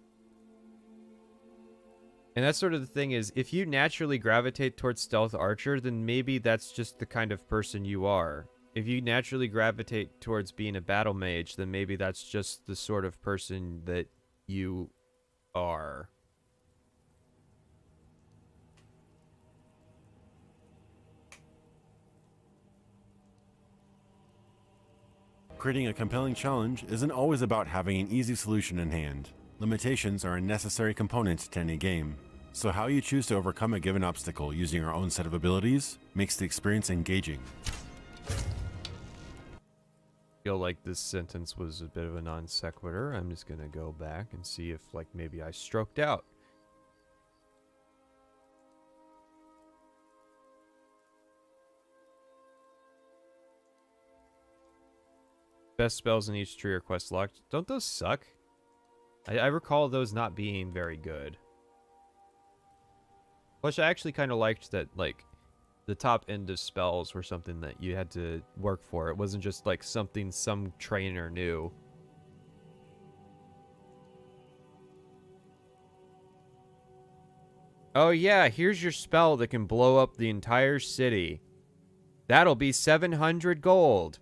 And that's sort of the thing, is if you naturally gravitate towards stealth archer, then maybe that's just the kind of person you are. If you naturally gravitate towards being a battle mage, then maybe that's just the sort of person that you are. Creating a compelling challenge isn't always about having an easy solution in hand. Limitations are a necessary component to any game, so how you choose to overcome a given obstacle using your own set of abilities makes the experience engaging. I feel like this sentence was a bit of a non sequitur. I'm just gonna go back and see if, like, maybe I stroked out. Best spells in each tree are quest locked. Don't those suck? I recall those not being very good. Plus, I actually kind of liked that, like, the top end of spells were something that you had to work for. It wasn't just, like, something some trainer knew. Oh yeah, here's your spell that can blow up the entire city. That'll be 700 gold.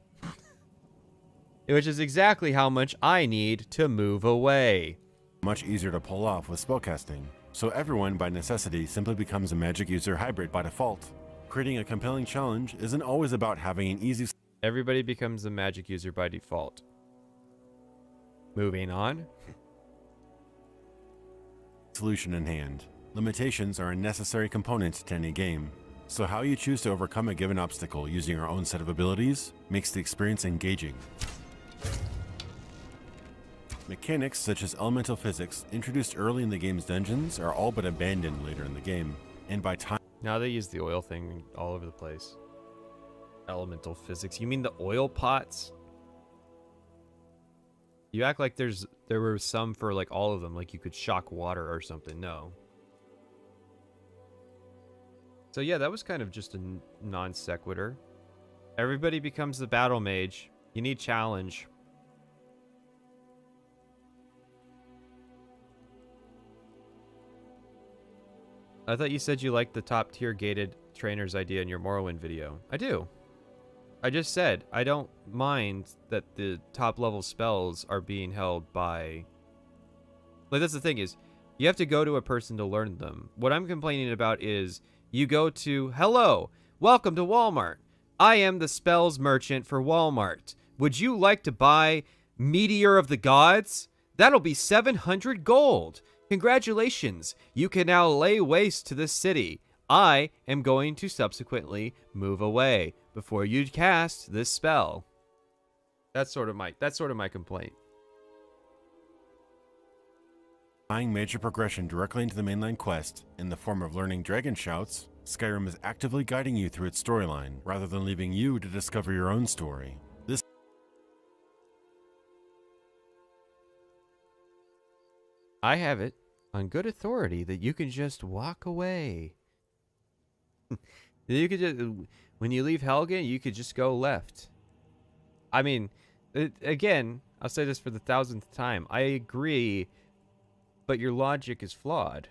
Which is exactly how much I need to move away. Much easier to pull off with spellcasting, so everyone by necessity simply becomes a magic user hybrid by default. Creating a compelling challenge isn't always about having an easy... Everybody becomes a magic user by default. Moving on. solution in hand. Limitations are a necessary component to any game, so how you choose to overcome a given obstacle using your own set of abilities makes the experience engaging. Mechanics such as elemental physics, introduced early in the game's dungeons, are all but abandoned later in the game, and by time... Now they use the oil thing all over the place. Elemental physics. You mean the oil pots? You act like there were some for like all of them, like you could shock water or something. No. So yeah, that was kind of just a non sequitur. Everybody becomes the battle mage. You need challenge. I thought you said you liked the top tier gated trainers idea in your Morrowind video. I do. I just said I don't mind that the top level spells are being held by... Like, that's the thing is, you have to go to a person to learn them. What I'm complaining about is you go to, hello, welcome to Walmart. I am the spells merchant for Walmart. Would you like to buy Meteor of the Gods? That'll be 700 gold. Congratulations, you can now lay waste to this city. I am going to subsequently move away before you cast this spell. That's sort of my complaint. Tying major progression directly into the mainline quest in the form of learning dragon shouts, Skyrim is actively guiding you through its storyline rather than leaving you to discover your own story. This I have it on good authority that you can just walk away. You could just, when you leave Helgen, you could just go left. I mean, again, I'll say this for the 1000th time. I agree, but your logic is flawed.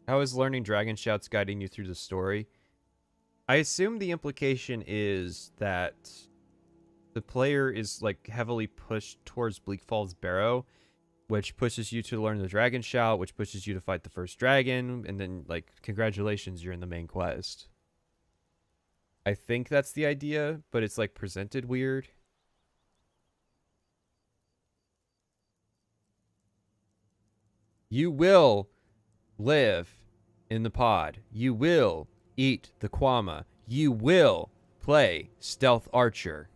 How is learning Dragon Shouts guiding you through the story? I assume the implication is that the player is like heavily pushed towards Bleak Falls Barrow, which pushes you to learn the Dragon Shout, which pushes you to fight the first dragon, and then like congratulations, you're in the main quest. I think that's the idea, but it's like presented weird. You will live in the pod. You will eat the Kwama. You will play Stealth Archer.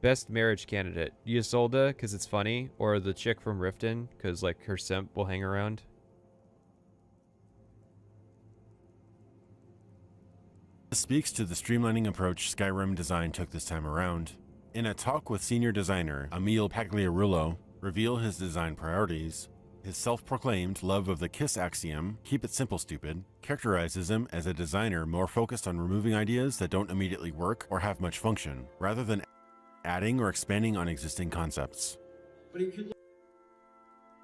Best marriage candidate. Ysolda, because it's funny, or the chick from Riften, because like her simp will hang around. This speaks to the streamlining approach Skyrim design took this time around. In a talk with senior designer Emil Pagliarulo, reveal his design priorities. His self-proclaimed love of the KISS axiom, keep it simple stupid, characterizes him as a designer more focused on removing ideas that don't immediately work or have much function, rather than adding or expanding on existing concepts.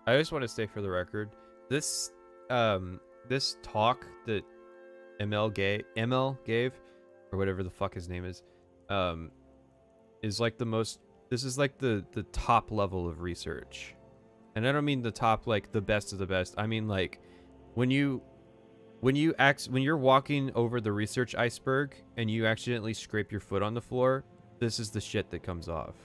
I just want to say for the record, this talk that ML gave, or whatever the fuck his name is like the most, this is like the top level of research. And I don't mean the top, like the best of the best. I mean like when you're walking over the research iceberg and you accidentally scrape your foot on the floor, this is the shit that comes off.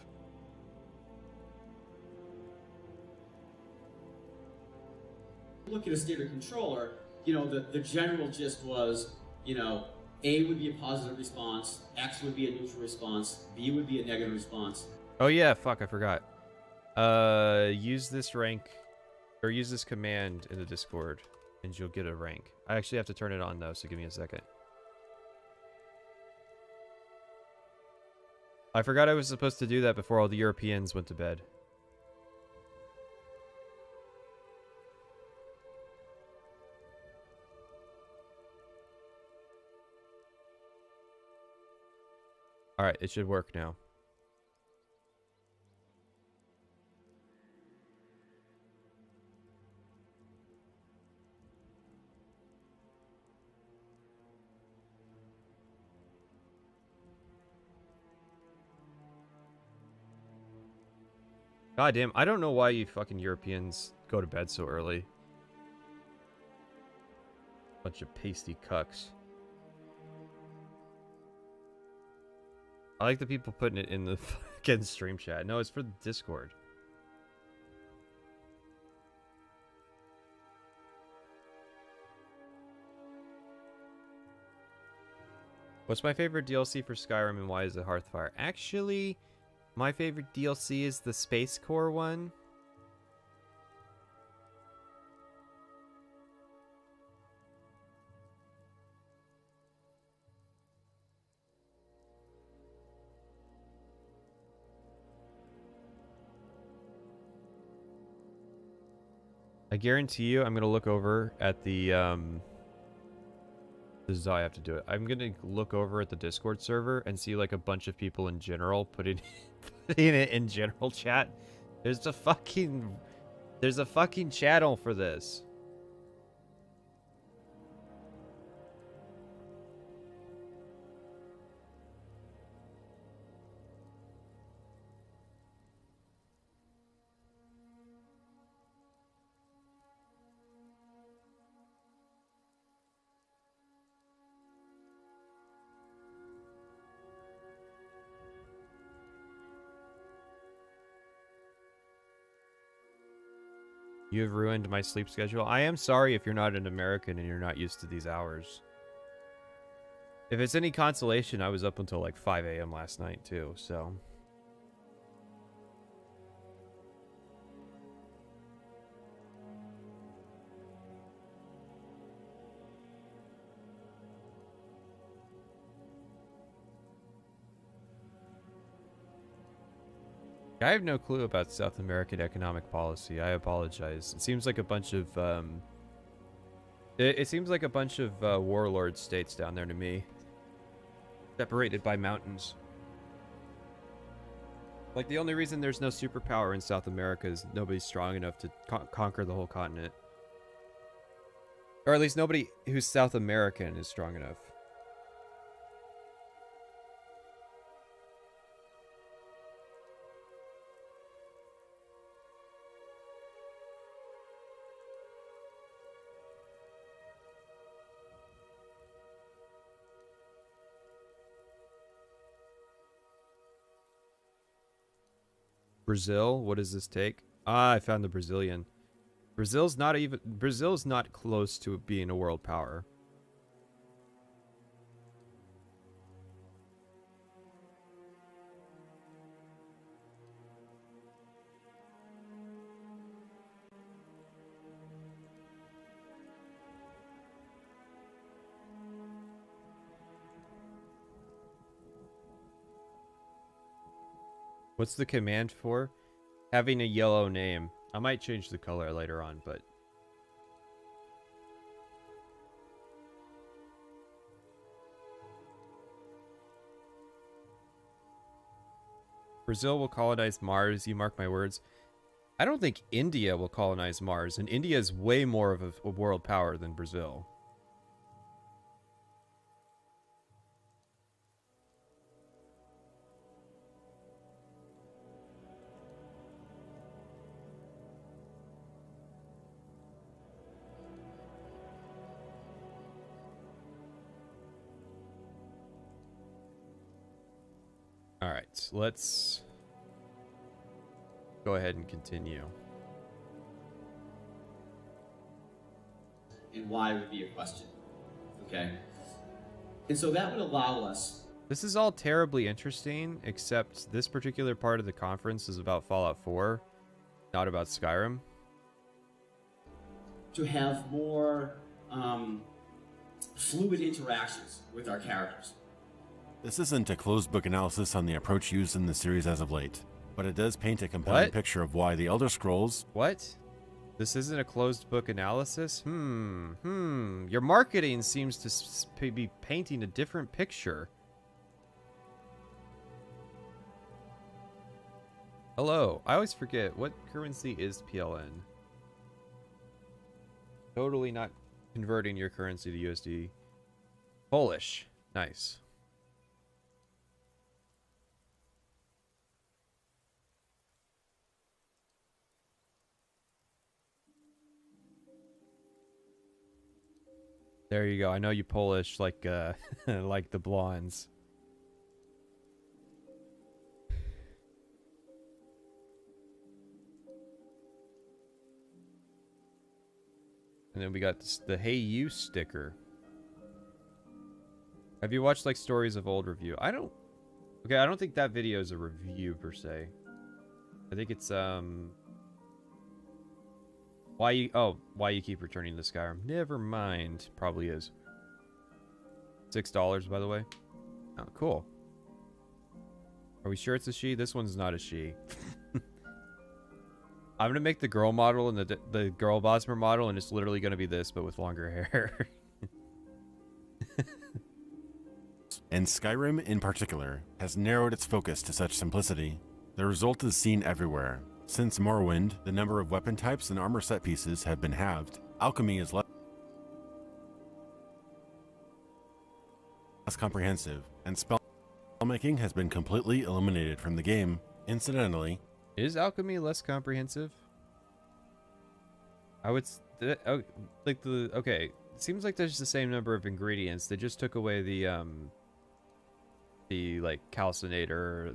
Look at a standard controller, you know, the general gist was, you know, A would be a positive response, X would be a neutral response, B would be a negative response. Oh yeah, fuck, I forgot. Use this rank, or use this command in the Discord, and you'll get a rank. I actually have to turn it on though, so give me a second. I forgot I was supposed to do that before all the Europeans went to bed. Alright, it should work now. God damn, I don't know why you fucking Europeans go to bed so early. Bunch of pasty cucks. I like the people putting it in the fucking stream chat. No, it's for the Discord. What's my favorite DLC for Skyrim and why is it Hearthfire? Actually, my favorite DLC is the Space Core one. I guarantee you I'm going to look over at the, this is how I have to do it. I'm going to look over at the Discord server and see like a bunch of people in general putting it in general chat. There's a fucking channel for this. You have ruined my sleep schedule. I am sorry if you're not an American and you're not used to these hours. If it's any consolation, I was up until like 5 a.m. last night too, so... I have no clue about South American economic policy. I apologize. It seems like a bunch of, it seems like a bunch of warlord states down there to me. Separated by mountains. Like, the only reason there's no superpower in South America is nobody's strong enough to conquer the whole continent. Or at least nobody who's South American is strong enough. Brazil, what does this take? Ah, I found the Brazilian. Brazil's not close to being a world power. What's the command for? Having a yellow name. I might change the color later on, but... Brazil will colonize Mars, you mark my words. I don't think India will colonize Mars, and India is way more of a world power than Brazil. Alright, let's go ahead and continue. And why would be a question. Okay? And so that would allow us... This is all terribly interesting, except this particular part of the conference is about Fallout 4, not about Skyrim. to have more fluid interactions with our characters. This isn't a closed book analysis on the approach used in the series as of late, but it does paint a compelling picture of why the Elder Scrolls... What? This isn't a closed book analysis? Your marketing seems to be painting a different picture. Hello. I always forget, what currency is PLN? Totally not converting your currency to USD. Polish. Nice. There you go. I know you Polish like like the blondes. And then we got this, the Hey You sticker. Have you watched like stories of old review? I don't. Okay, I don't think that video is a review per se. I think it's why you keep returning to Skyrim. Never mind. Probably is. $6 by the way. Oh, cool. Are we sure it's a she? This one's not a she. I'm gonna make the girl model and the girl Bosmer model, and it's literally gonna be this, but with longer hair. And Skyrim, in particular, has narrowed its focus to such simplicity. The result is seen everywhere. Since Morrowind, the number of weapon types and armor set pieces have been halved. Alchemy is less comprehensive, and spellmaking has been completely eliminated from the game. Incidentally, is alchemy less comprehensive? I would okay. It seems like there's the same number of ingredients. They just took away the like calcinator,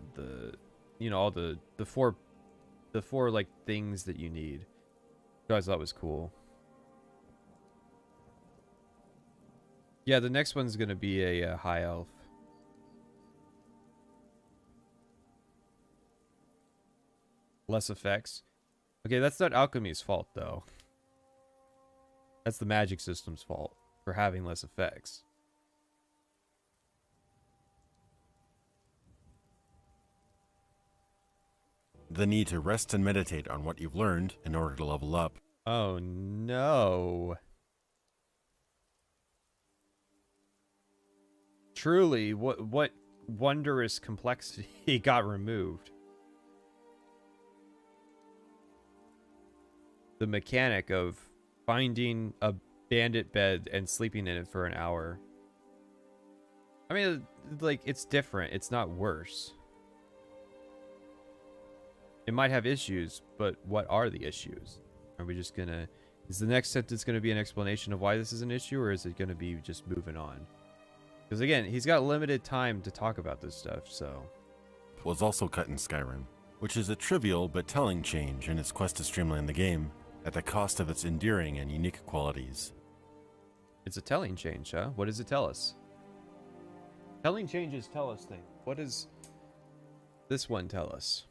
all the four like things that you need. Guys, that was cool. Yeah, the next one's gonna be a high elf. Less effects. Okay, that's not alchemy's fault though. That's the magic system's fault for having less effects. the need to rest and meditate on what you've learned in order to level up. Oh no. Truly, what wondrous complexity got removed? The mechanic of finding a bandit bed and sleeping in it for an hour. I mean, like, it's different. It's not worse. It might have issues, but what are the issues? Are we just gonna... Is the next sentence gonna be an explanation of why this is an issue, or is it gonna be just moving on? Because again, he's got limited time to talk about this stuff, so... Was also cut in Skyrim, which is a trivial but telling change in its quest to streamline the game, at the cost of its endearing and unique qualities. It's a telling change, huh? What does it tell us? Telling changes tell us things. What does this one tell us?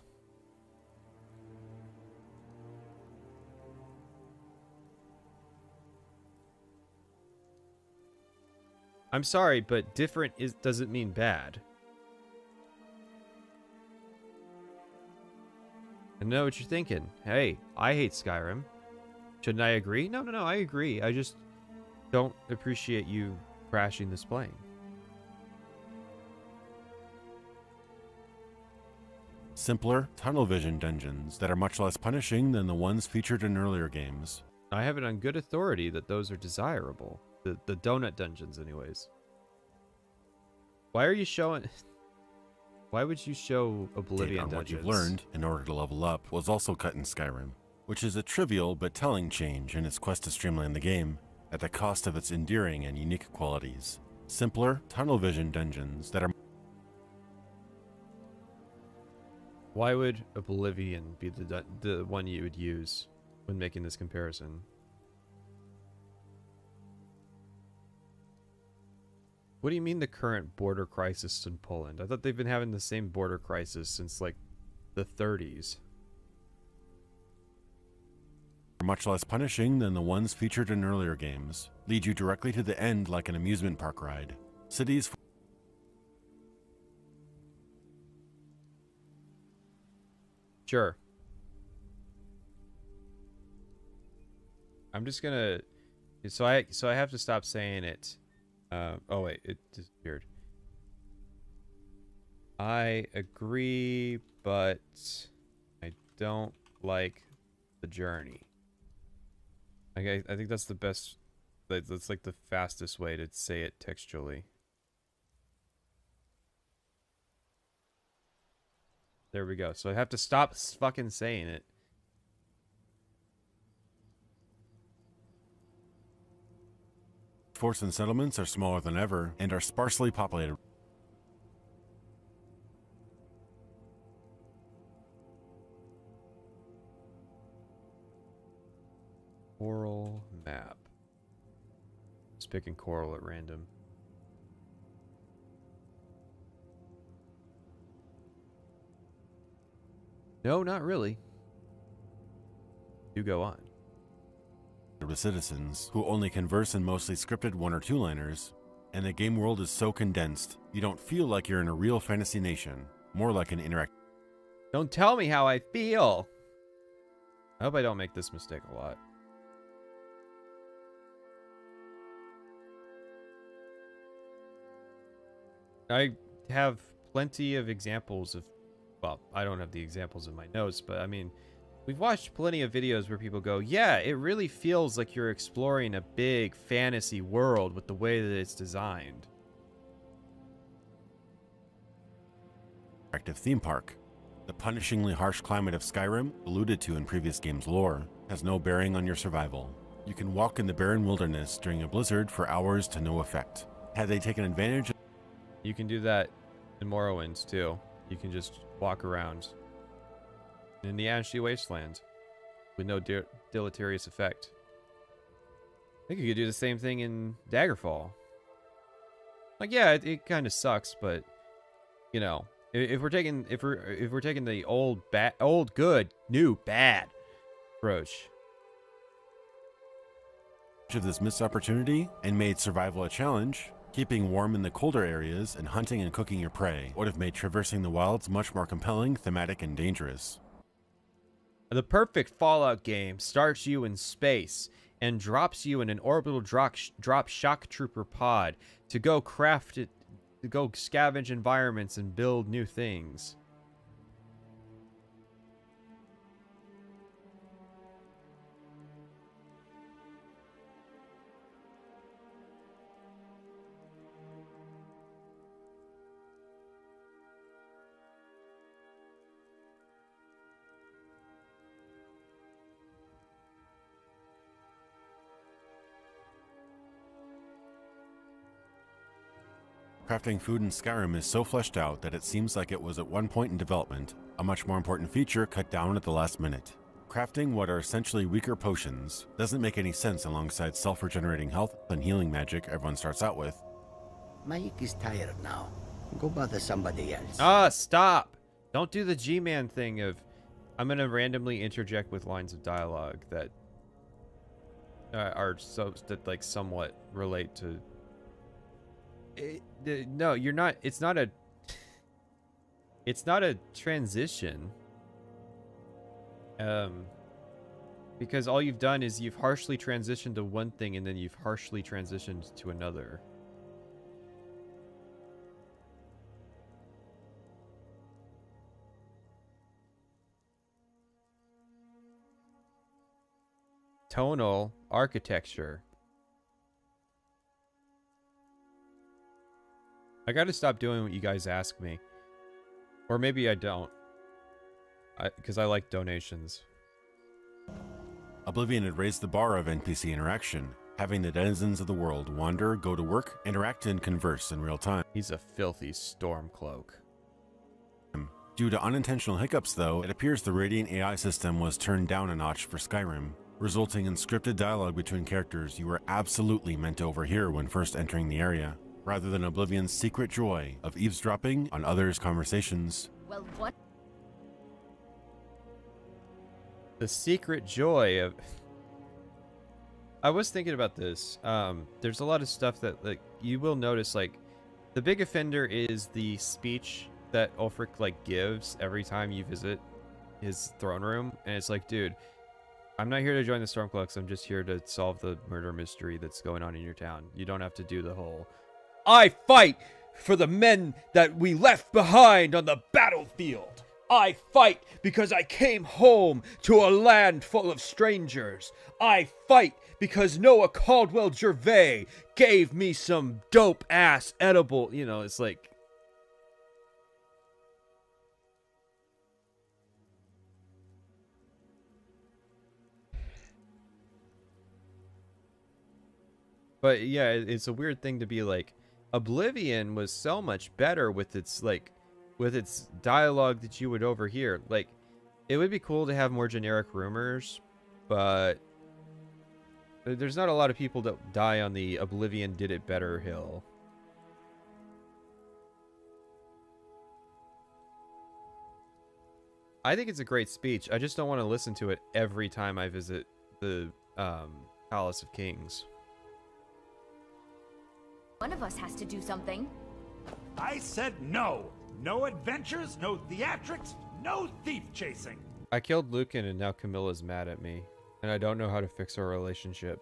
I'm sorry, but different doesn't mean bad. I know what you're thinking. Hey, I hate Skyrim. Shouldn't I agree? No, I agree. I just don't appreciate you crashing this plane. Simpler, tunnel vision dungeons that are much less punishing than the ones featured in earlier games. I have it on good authority that those are desirable. The donut dungeons, anyways. Why are you showing... Why would you show Oblivion on dungeons? What you've learned in order to level up was also cut in Skyrim, which is a trivial but telling change in its quest to streamline the game, at the cost of its endearing and unique qualities. Simpler, tunnel vision dungeons that are... Why would Oblivion be the one you would use when making this comparison? What do you mean the current border crisis in Poland? I thought they've been having the same border crisis since, like, the 30s. Much less punishing than the ones featured in earlier games, lead you directly to the end like an amusement park ride. Cities... Sure. I'm just gonna... So I have to stop saying it. Oh wait, it disappeared. I agree, but I don't like the journey. Okay, I think that's the best. That's like the fastest way to say it textually. There we go. So I have to stop fucking saying it. Forts and settlements are smaller than ever and are sparsely populated. Coral map. Just picking coral at random. No, not really. You go on. With citizens who only converse in mostly scripted one or two liners, and the game world is so condensed, you don't feel like you're in a real fantasy nation, more like an interactive. Don't tell me how I feel. I hope I don't make this mistake a lot. I have plenty of examples of, well, I don't have the examples in my notes, but I mean, we've watched plenty of videos where people go, yeah, it really feels like you're exploring a big fantasy world with the way that it's designed. Interactive theme park. The punishingly harsh climate of Skyrim, alluded to in previous games' lore, has no bearing on your survival. You can walk in the barren wilderness during a blizzard for hours to no effect. Had they taken advantage of... You can do that in Morrowind too. You can just walk around in the Ashy Wasteland with no deleterious effect. I think you could do the same thing in Daggerfall. Like, yeah, it kind of sucks, but you know, if we're taking the old good, new bad approach of this missed opportunity and made survival a challenge, keeping warm in the colder areas and hunting and cooking your prey would have made traversing the wilds much more compelling, thematic, and dangerous. The perfect Fallout game starts you in space and drops you in an orbital drop shock trooper pod to go craft it, to go scavenge environments and build new things. Crafting food in Skyrim is so fleshed out that it seems like it was at one point in development, a much more important feature cut down at the last minute. Crafting what are essentially weaker potions doesn't make any sense alongside self-regenerating health and healing magic everyone starts out with. Mike is tired now. Go bother somebody else. Ah, stop! Don't do the G-Man thing of, I'm gonna randomly interject with lines of dialogue that are like somewhat relate to. No, you're not. It's not a. It's not a transition. Because all you've done is you've harshly transitioned to one thing and then you've harshly transitioned to another. Tonal architecture. I gotta stop doing what you guys ask me. Or maybe I don't. Because I like donations. Oblivion had raised the bar of NPC interaction, having the denizens of the world wander, go to work, interact, and converse in real time. He's a filthy Stormcloak. Due to unintentional hiccups, though, it appears the Radiant AI system was turned down a notch for Skyrim, resulting in scripted dialogue between characters you were absolutely meant to overhear when first entering the area, rather than Oblivion's secret joy of eavesdropping on others' conversations. Well, what? The secret joy of... I was thinking about this. There's a lot of stuff that, like, you will notice, like, the big offender is the speech that Ulfric, like, gives every time you visit his throne room. And it's like, dude, I'm not here to join the Stormcloaks. I'm just here to solve the murder mystery that's going on in your town. You don't have to do the whole, I fight for the men that we left behind on the battlefield. I fight because I came home to a land full of strangers. I fight because Noah Caldwell Gervais gave me some dope ass edible. You know, it's like, but yeah, it's a weird thing to be like, Oblivion was so much better with its, like, with its dialogue that you would overhear. Like, it would be cool to have more generic rumors, but there's not a lot of people that die on the Oblivion did it better hill. I think it's a great speech. I just don't want to listen to it every time I visit the Palace of Kings. One of us has to do something. I said no. No adventures, no theatrics, no thief chasing. I killed Lucan and now Camilla's mad at me. And I don't know how to fix our relationship.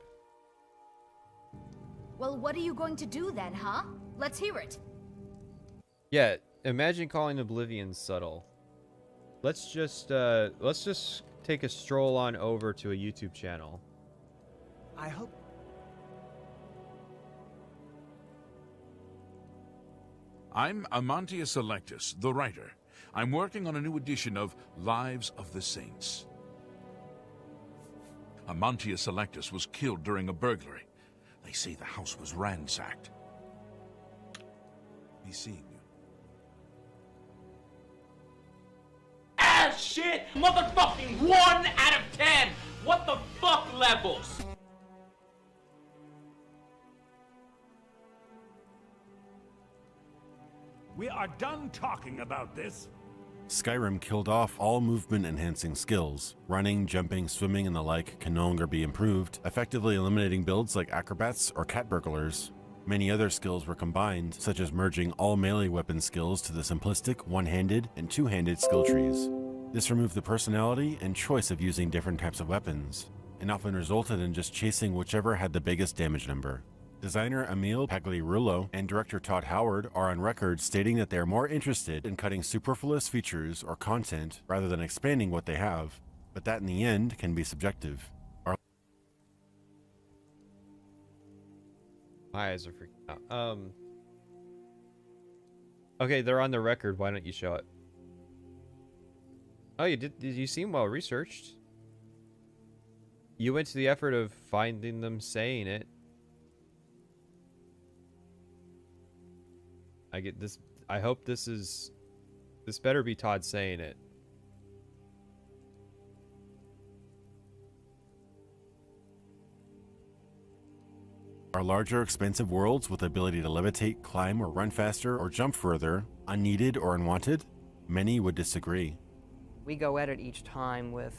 Well, what are you going to do then, huh? Let's hear it. Yeah, imagine calling Oblivion subtle. Let's just take a stroll on over to a YouTube channel. I hope. I'm Amantius Electus, the writer. I'm working on a new edition of Lives of the Saints. Amantius Electus was killed during a burglary. They say the house was ransacked. He's seeing you. Ass shit! Motherfucking 1 out of 10! What the fuck levels? We are done talking about this. Skyrim killed off all movement-enhancing skills. Running, jumping, swimming, and the like can no longer be improved, effectively eliminating builds like acrobats or cat burglars. Many other skills were combined, such as merging all melee weapon skills to the simplistic one-handed and two-handed skill trees. This removed the personality and choice of using different types of weapons, and often resulted in just chasing whichever had the biggest damage number. Designer Emil Pagliarulo and director Todd Howard are on record stating that they are more interested in cutting superfluous features or content rather than expanding what they have, but that in the end can be subjective. My eyes are freaking out. Okay, they're on the record. Why don't you show it? Oh, you did you seem well researched? You went to the effort of finding them saying it. I get this. I hope this better be Todd saying it. Are larger, expansive worlds with the ability to levitate, climb, or run faster, or jump further, unneeded or unwanted? Many would disagree. We go at it each time with,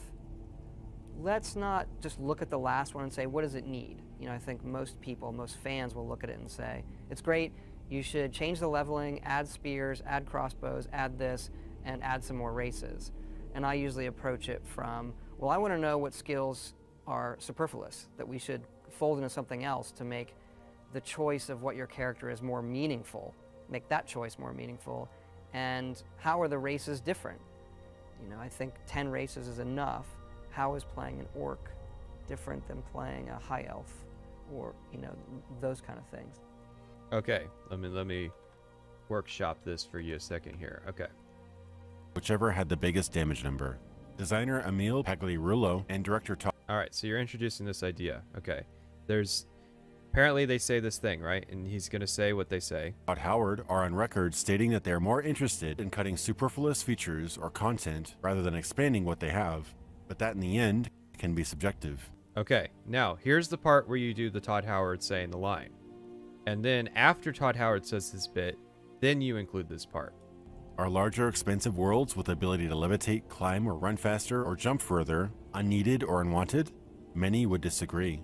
let's not just look at the last one and say, what does it need? You know, I think most people, most fans will look at it and say, it's great, you should change the leveling, add spears, add crossbows, add this, and add some more races. And I usually approach it from, well, I want to know what skills are superfluous, that we should fold into something else to make the choice of what your character is more meaningful, make that choice more meaningful, and how are the races different? You know, I think 10 races is enough. How is playing an orc different than playing a high elf, or, you know, those kind of things. Okay, let me workshop this for you a second here. Okay. Whichever had the biggest damage number. Designer Emil Pagliarulo and director Todd. All right, so you're introducing this idea. Okay. Apparently they say this thing, right? And he's going to say what they say. Todd Howard are on record stating that they are more interested in cutting superfluous features or content rather than expanding what they have, but that in the end can be subjective. Okay, now here's the part where you do the Todd Howard saying the line. And then after Todd Howard says this bit, then you include this part. Are larger, expansive worlds with the ability to levitate, climb, or run faster, or jump further, unneeded or unwanted? Many would disagree.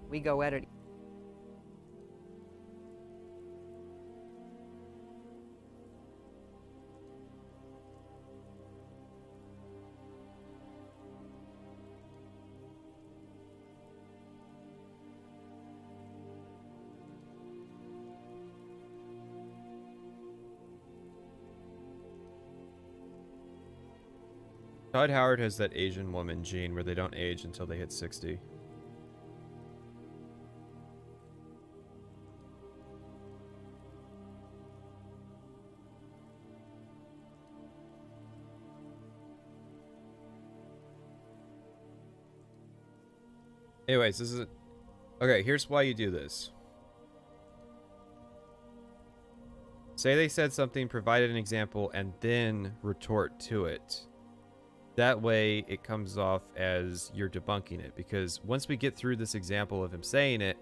We go at it. Todd Howard has that Asian woman gene where they don't age until they hit 60. Anyways, this is okay, here's why you do this. Say they said something, provided an example, and then retort to it. That way it comes off as you're debunking it, because once we get through this example of him saying it,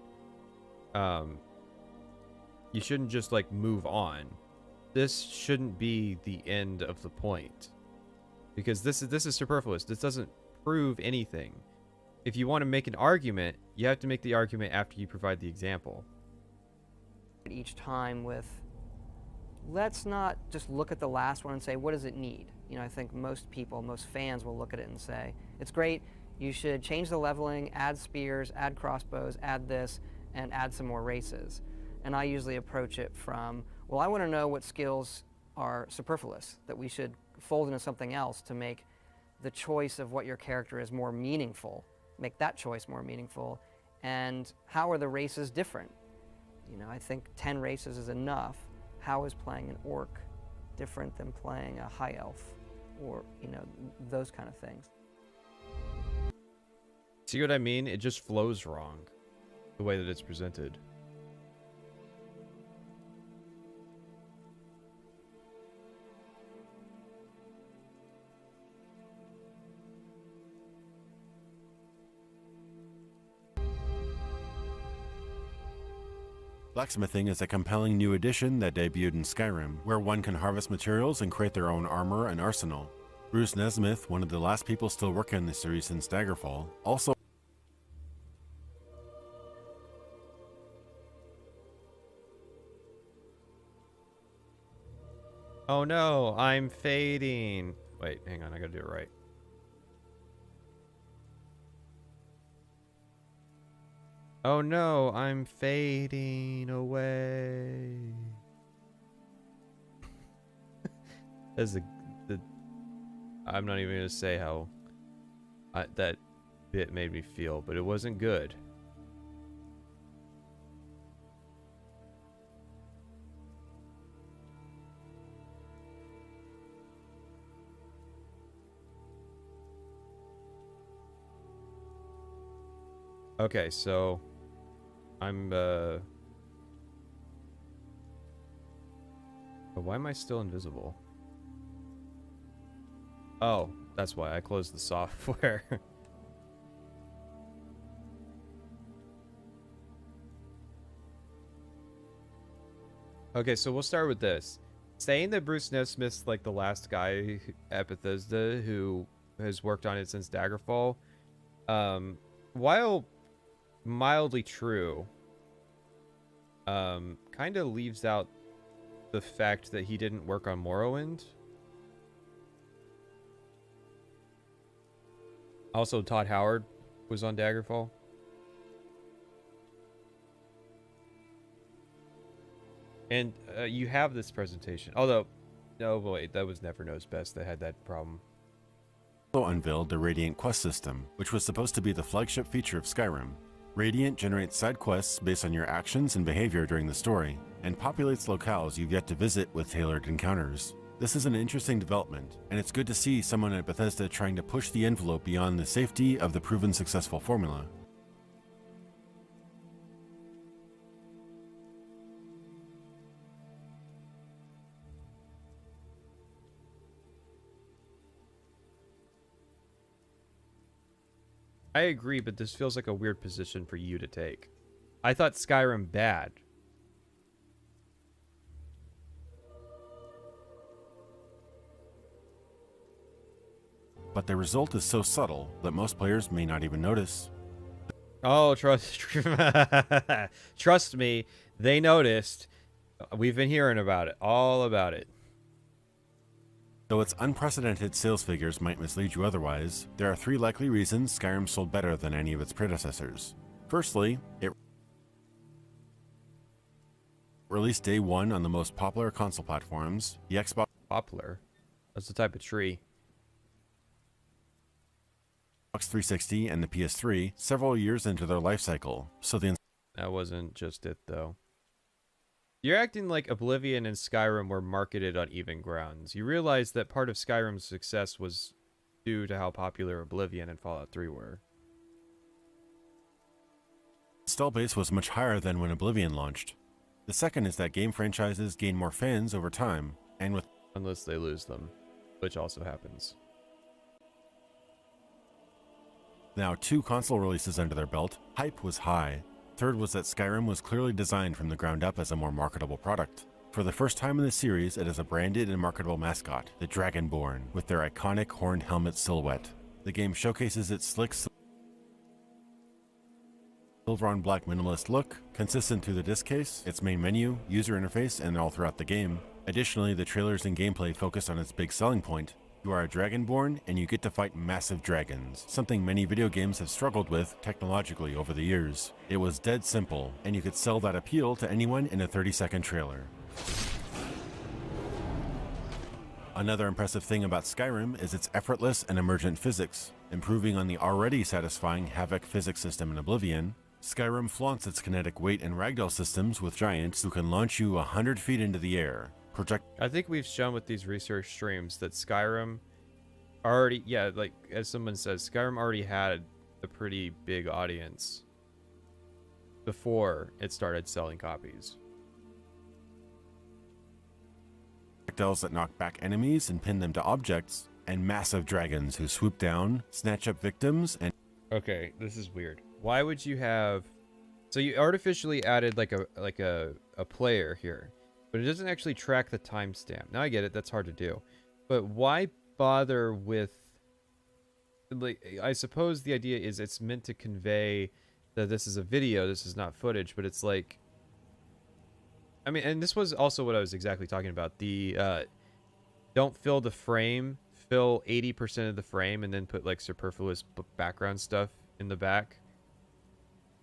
you shouldn't just like move on. This shouldn't be the end of the point. because this is superfluous. This doesn't prove anything. If you want to make an argument, you have to make the argument after you provide the example. Each time with, let's not just look at the last one and say, what does it need? You know, I think most people, most fans will look at it and say, it's great, you should change the leveling, add spears, add crossbows, add this, and add some more races. And I usually approach it from, well, I want to know what skills are superfluous, that we should fold into something else to make the choice of what your character is more meaningful, make that choice more meaningful, and how are the races different? You know, I think 10 races is enough. How is playing an orc different than playing a high elf? Or, you know, those kind of things. See what I mean? It just flows wrong, the way that it's presented. Blacksmithing is a compelling new addition that debuted in Skyrim, where one can harvest materials and create their own armor and arsenal. Bruce Nesmith, one of the last people still working on the series since Daggerfall, also Oh no, I'm fading. Wait, hang on, I gotta do it right. Oh no, I'm fading away. I'm not even gonna say how that bit made me feel, but it wasn't good. Okay, so I'm why am I still invisible? Oh, that's why I closed the software. Okay, so we'll start with this. Saying that Bruce Nesmith's like the last guy at Bethesda who has worked on it since Daggerfall, while mildly true, kind of leaves out the fact that he didn't work on Morrowind. Also, Todd Howard was on Daggerfall. And you have this presentation. Although, no, wait, that was Never Knows Best that had that problem. unveiled the Radiant Quest system, which was supposed to be the flagship feature of Skyrim. Radiant generates side quests based on your actions and behavior during the story, and populates locales you've yet to visit with tailored encounters. This is an interesting development, and it's good to see someone at Bethesda trying to push the envelope beyond the safety of the proven successful formula. I agree, but this feels like a weird position for you to take. I thought Skyrim bad. But the result is so subtle that most players may not even notice. Oh, trust me, they noticed. We've been hearing about it, all about it. Though its unprecedented sales figures might mislead you otherwise, there are three likely reasons Skyrim sold better than any of its predecessors. Firstly, it released day one on the most popular console platforms, the Xbox. Poplar? That's the type of tree. 360 and the PS3 several years into their life cycle, so the that wasn't just it though. You're acting like Oblivion and Skyrim were marketed on even grounds. You realize that part of Skyrim's success was due to how popular Oblivion and Fallout 3 were. Install base was much higher than when Oblivion launched. The second is that game franchises gain more fans over time, and with unless they lose them, which also happens. Now 2 console releases under their belt, hype was high. Third was that Skyrim was clearly designed from the ground up as a more marketable product. For the first time in the series, it is a branded and marketable mascot, the Dragonborn, with their iconic horned helmet silhouette. The game showcases its slick silver on black minimalist look, consistent through the disc case, its main menu, user interface, and all throughout the game. Additionally, the trailers and gameplay focus on its big selling point. You are a Dragonborn, and you get to fight massive dragons, something many video games have struggled with technologically over the years. It was dead simple, and you could sell that appeal to anyone in a 30-second trailer. Another impressive thing about Skyrim is its effortless and emergent physics. Improving on the already satisfying Havoc physics system in Oblivion, Skyrim flaunts its kinetic weight and ragdoll systems with giants who can launch you 100 feet into the air. I think we've shown with these research streams that Skyrim already, yeah, like as someone says, Skyrim already had a pretty big audience before it started selling copies. Projectiles that knock back enemies and pin them to objects, and massive dragons who swoop down, snatch up victims, and... Okay, this is weird. Why would you have... So you artificially added like a player here, but it doesn't actually track the timestamp. Now I get it, that's hard to do. But why bother with... Like, I suppose the idea is it's meant to convey that this is a video, this is not footage, but it's like... I mean, and this was also what I was exactly talking about. The, don't fill the frame, fill 80% of the frame, and then put, like, superfluous background stuff in the back.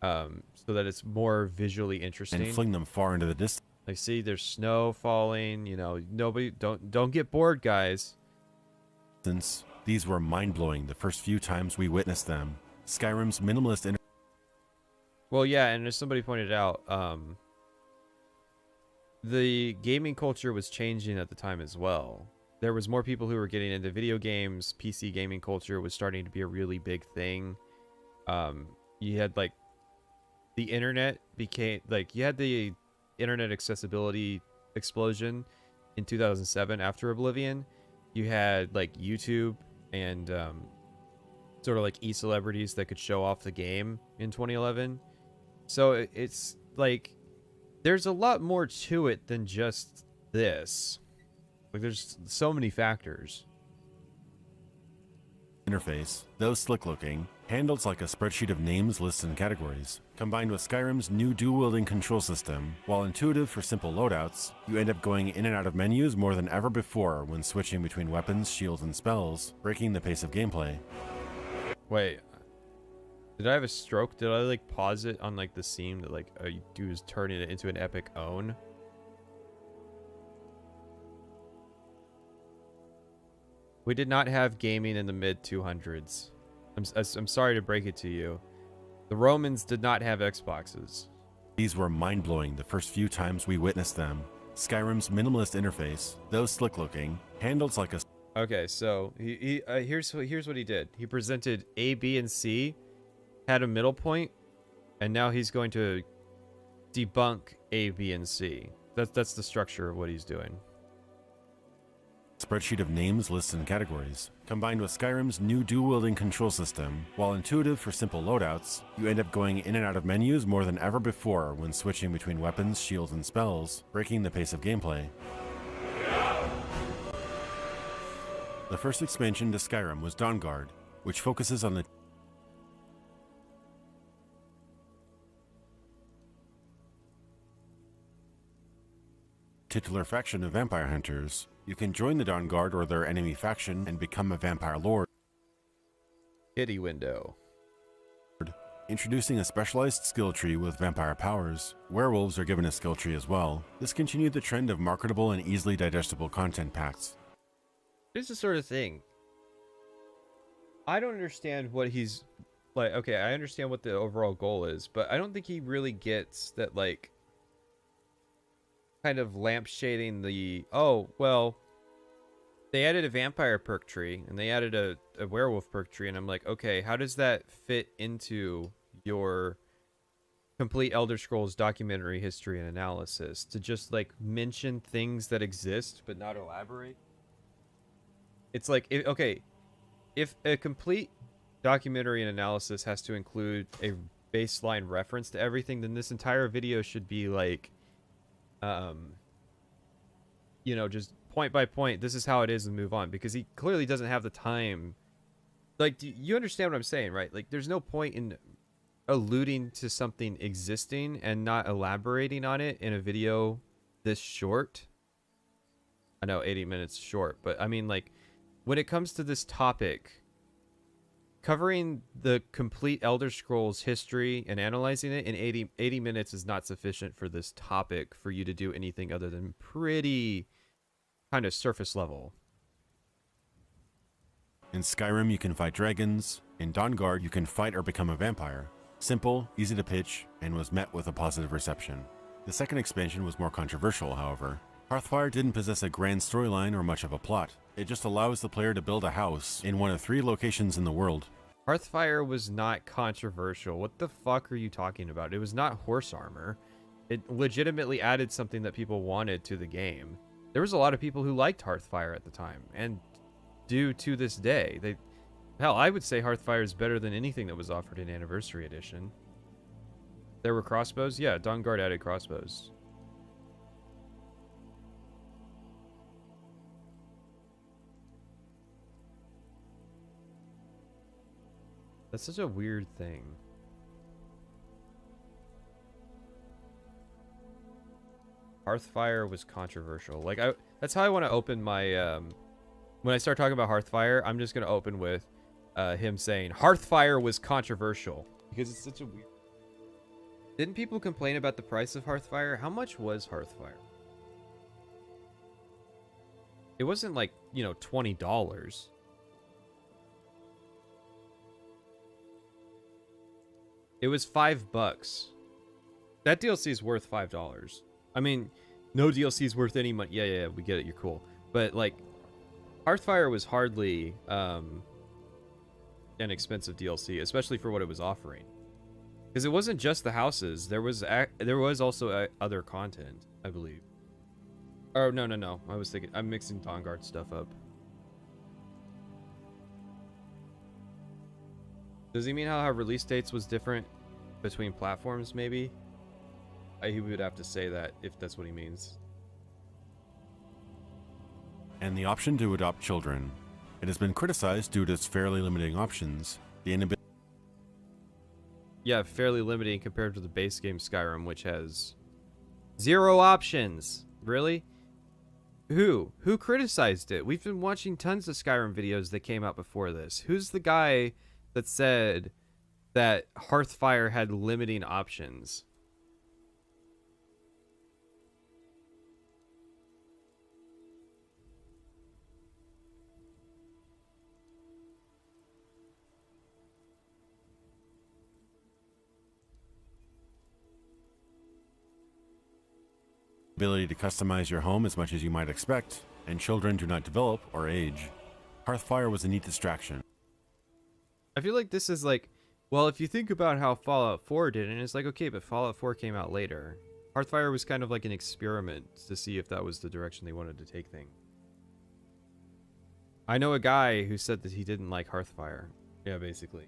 So that it's more visually interesting. And fling them far into the distance. Like, see, there's snow falling, you know, nobody, don't get bored, guys. Since these were mind-blowing the first few times we witnessed them. Skyrim's minimalist... Well, yeah, and as somebody pointed out, the gaming culture was changing at the time as well. There was more people who were getting into video games. PC gaming culture was starting to be a really big thing. You had, like, the internet became, like, you had the internet accessibility explosion in 2007 after Oblivion. You had, like, YouTube and sort of like e-celebrities that could show off the game in 2011. So it's like there's a lot more to it than just this. Like, there's so many factors. Interface, though slick looking, handles like a spreadsheet of names, lists, and categories. Combined with Skyrim's new dual-wielding control system, while intuitive for simple loadouts, you end up going in and out of menus more than ever before when switching between weapons, shields, and spells, breaking the pace of gameplay. Wait, did I have a stroke? Did I, like, pause it on, like, the scene that, like, all you do is turning it into an epic own? We did not have gaming in the mid-200s. I'm sorry to break it to you. The Romans did not have Xboxes. These were mind-blowing the first few times we witnessed them. Skyrim's minimalist interface, though slick-looking, handles like a... Okay, so here's what he did. He presented A, B, and C, had a middle point, and now he's going to debunk A, B, and C. That's the structure of what he's doing. Spreadsheet of names, lists, and categories. Combined with Skyrim's new dual-wielding control system, while intuitive for simple loadouts, you end up going in and out of menus more than ever before when switching between weapons, shields, and spells, breaking the pace of gameplay. The first expansion to Skyrim was Dawnguard, which focuses on the titular faction of vampire hunters. You can join the Dawnguard or their enemy faction and become a vampire lord. Kitty window. Introducing a specialized skill tree with vampire powers. Werewolves are given a skill tree as well. This continued the trend of marketable and easily digestible content packs. It's the sort of thing. I don't understand what he's like. Okay, I understand what the overall goal is, but I don't think he really gets that, like, kind of lampshading the, oh, well, they added a vampire perk tree and they added a werewolf perk tree, and I'm like, okay, how does that fit into your complete Elder Scrolls documentary history and analysis? To just, like, mention things that exist but not elaborate? It's like, okay, if a complete documentary and analysis has to include a baseline reference to everything, then this entire video should be like you know, just point by point, this is how it is and move on, because he clearly doesn't have the time. Like, do you understand what I'm saying, right? Like, there's no point in alluding to something existing and not elaborating on it in a video this short. I know 80 minutes short, but I mean, like, when it comes to this topic, covering the complete Elder Scrolls history and analyzing it in 80 minutes is not sufficient for this topic for you to do anything other than pretty kind of surface level. In Skyrim, you can fight dragons. In Dawnguard, you can fight or become a vampire. Simple, easy to pitch, and was met with a positive reception. The second expansion was more controversial, however. Hearthfire didn't possess a grand storyline or much of a plot. It just allows the player to build a house in one of 3 locations in the world. Hearthfire was not controversial. What the fuck are you talking about? It was not horse armor. It legitimately added something that people wanted to the game. There was a lot of people who liked Hearthfire at the time, and do to this day. Hell, I would say Hearthfire is better than anything that was offered in Anniversary Edition. There were crossbows? Yeah, Dawnguard added crossbows. That's such a weird thing. Hearthfire was controversial. Like, that's how I want to open my, when I start talking about Hearthfire, I'm just going to open with him saying, Hearthfire was controversial. Because it's such a weird... Didn't people complain about the price of Hearthfire? How much was Hearthfire? It wasn't like, you know, $20. It was $5. That DLC is worth $5. I mean, no DLC is worth any money. Yeah, we get it. You're cool. But, like, Hearthfire was hardly an expensive DLC, especially for what it was offering. Because it wasn't just the houses. There was also other content, I believe. Oh, no. I was thinking... I'm mixing Dawnguard stuff up. Does he mean how release dates was different between platforms, maybe? He would have to say that if that's what he means. And the option to adopt children. It has been criticized due to its fairly limiting options. The inability... Yeah, fairly limiting compared to the base game Skyrim, which has 0 options. Really? Who criticized it? We've been watching tons of Skyrim videos that came out before this. Who's the guy that said that Hearthfire had limiting options? Ability to customize your home as much as you might expect, and children do not develop or age. Hearthfire was a neat distraction. I feel like this is like, well, if you think about how Fallout 4 did, and it's like, okay, but Fallout 4 came out later. Hearthfire was kind of like an experiment to see if that was the direction they wanted to take things. I know a guy who said that he didn't like Hearthfire. Yeah, basically.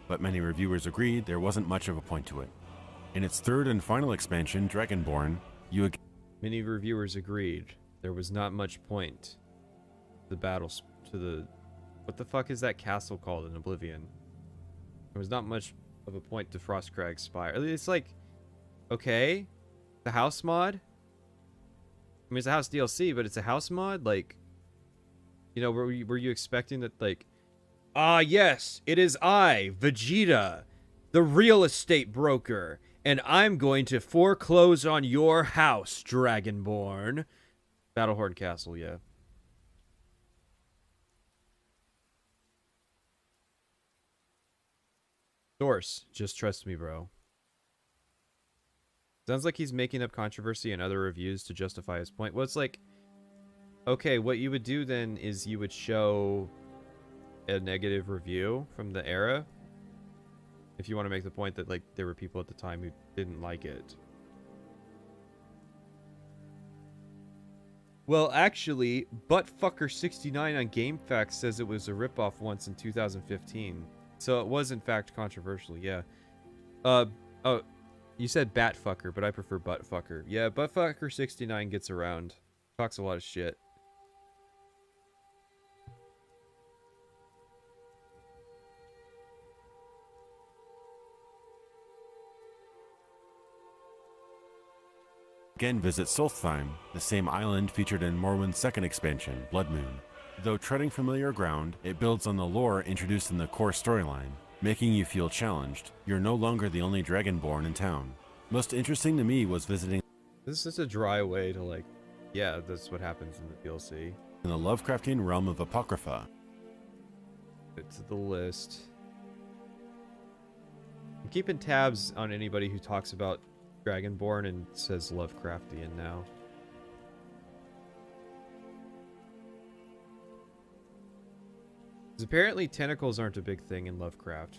But many reviewers agreed there wasn't much of a point to it. In its third and final expansion, Dragonborn, Many reviewers agreed there was not much point to the battles to the... What the fuck is that castle called in Oblivion? There was not much of a point to Frostcrag Spire. It's like, okay, the house mod? I mean, it's a house DLC, but it's a house mod? Like, you know, were you expecting that, like, ah, yes, it is I, Vegeta, the real estate broker, and I'm going to foreclose on your house, Dragonborn. Battlehorn Castle, yeah. Source, just trust me, bro. Sounds like he's making up controversy and other reviews to justify his point. Well, it's like, okay, what you would do then is you would show a negative review from the era if you want to make the point that, like, there were people at the time who didn't like it. Well, actually, Buttfucker69 on GameFAQs says it was a ripoff once in 2015. So it was, in fact, controversial, yeah. Oh, you said Batfucker, but I prefer Buttfucker. Yeah, Buttfucker69 gets around. Talks a lot of shit. Again, visit Solstheim, the same island featured in Morrowind's second expansion, Blood Moon. Though treading familiar ground, it builds on the lore introduced in the core storyline, making you feel challenged. You're no longer the only Dragonborn in town. Most interesting to me was visiting This is a dry way to, like, yeah, that's what happens in the DLC. in the Lovecraftian realm of Apocrypha. It's the list. I'm keeping tabs on anybody who talks about Dragonborn and says Lovecraftian now. Because apparently tentacles aren't a big thing in Lovecraft.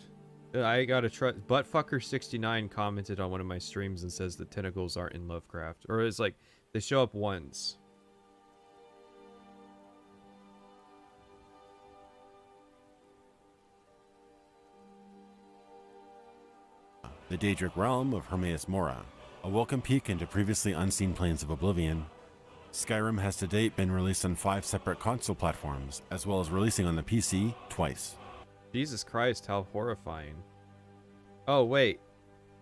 I got a Buttfucker69 commented on one of my streams and says that tentacles aren't in Lovecraft. Or it's like, they show up once. The Daedric realm of Hermaeus Mora, a welcome peek into previously unseen planes of oblivion. Skyrim has to date been released on 5 separate console platforms, as well as releasing on the PC twice. Jesus Christ, how horrifying. Oh, wait.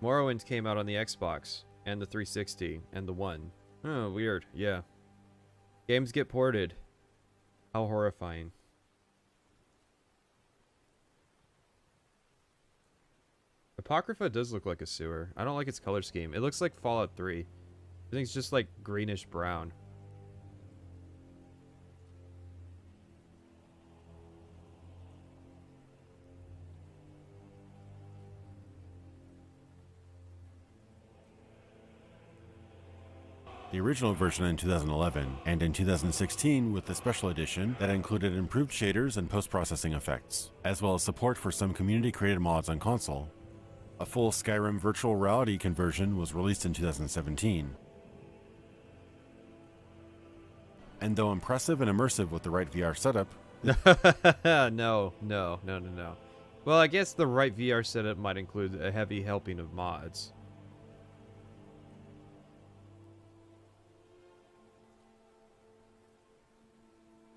Morrowind came out on the Xbox, and the 360, and the One. Oh, weird. Yeah. Games get ported. How horrifying. Apocrypha does look like a sewer. I don't like its color scheme. It looks like Fallout 3. I think it's just like greenish brown. The original version in 2011, and in 2016 with the special edition that included improved shaders and post-processing effects, as well as support for some community-created mods on console. A full Skyrim virtual reality conversion was released in 2017. And though impressive and immersive with the right VR setup... No. Well, I guess the right VR setup might include a heavy helping of mods.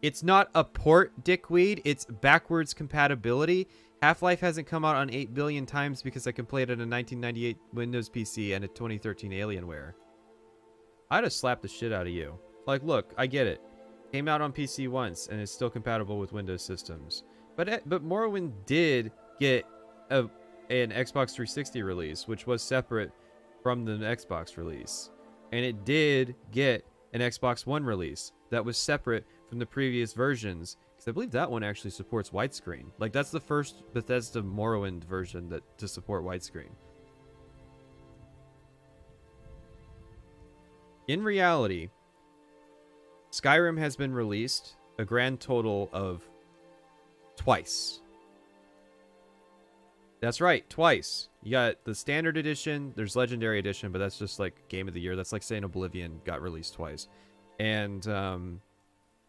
It's not a port, dickweed. It's backwards compatibility. Half-Life hasn't come out on 8 billion times because I can play it on a 1998 Windows PC and a 2013 Alienware. I'd have slapped the shit out of you. Like, look, I get it. Came out on PC once and is still compatible with Windows systems. But Morrowind did get an Xbox 360 release, which was separate from the Xbox release. And it did get an Xbox One release that was separate from the previous versions, because I believe that one actually supports widescreen. Like, that's the first Bethesda Morrowind version to support widescreen. In reality, Skyrim has been released a grand total of twice. That's right, twice. You got the standard edition, there's legendary edition, but that's just like Game of the Year. That's like saying Oblivion got released twice. And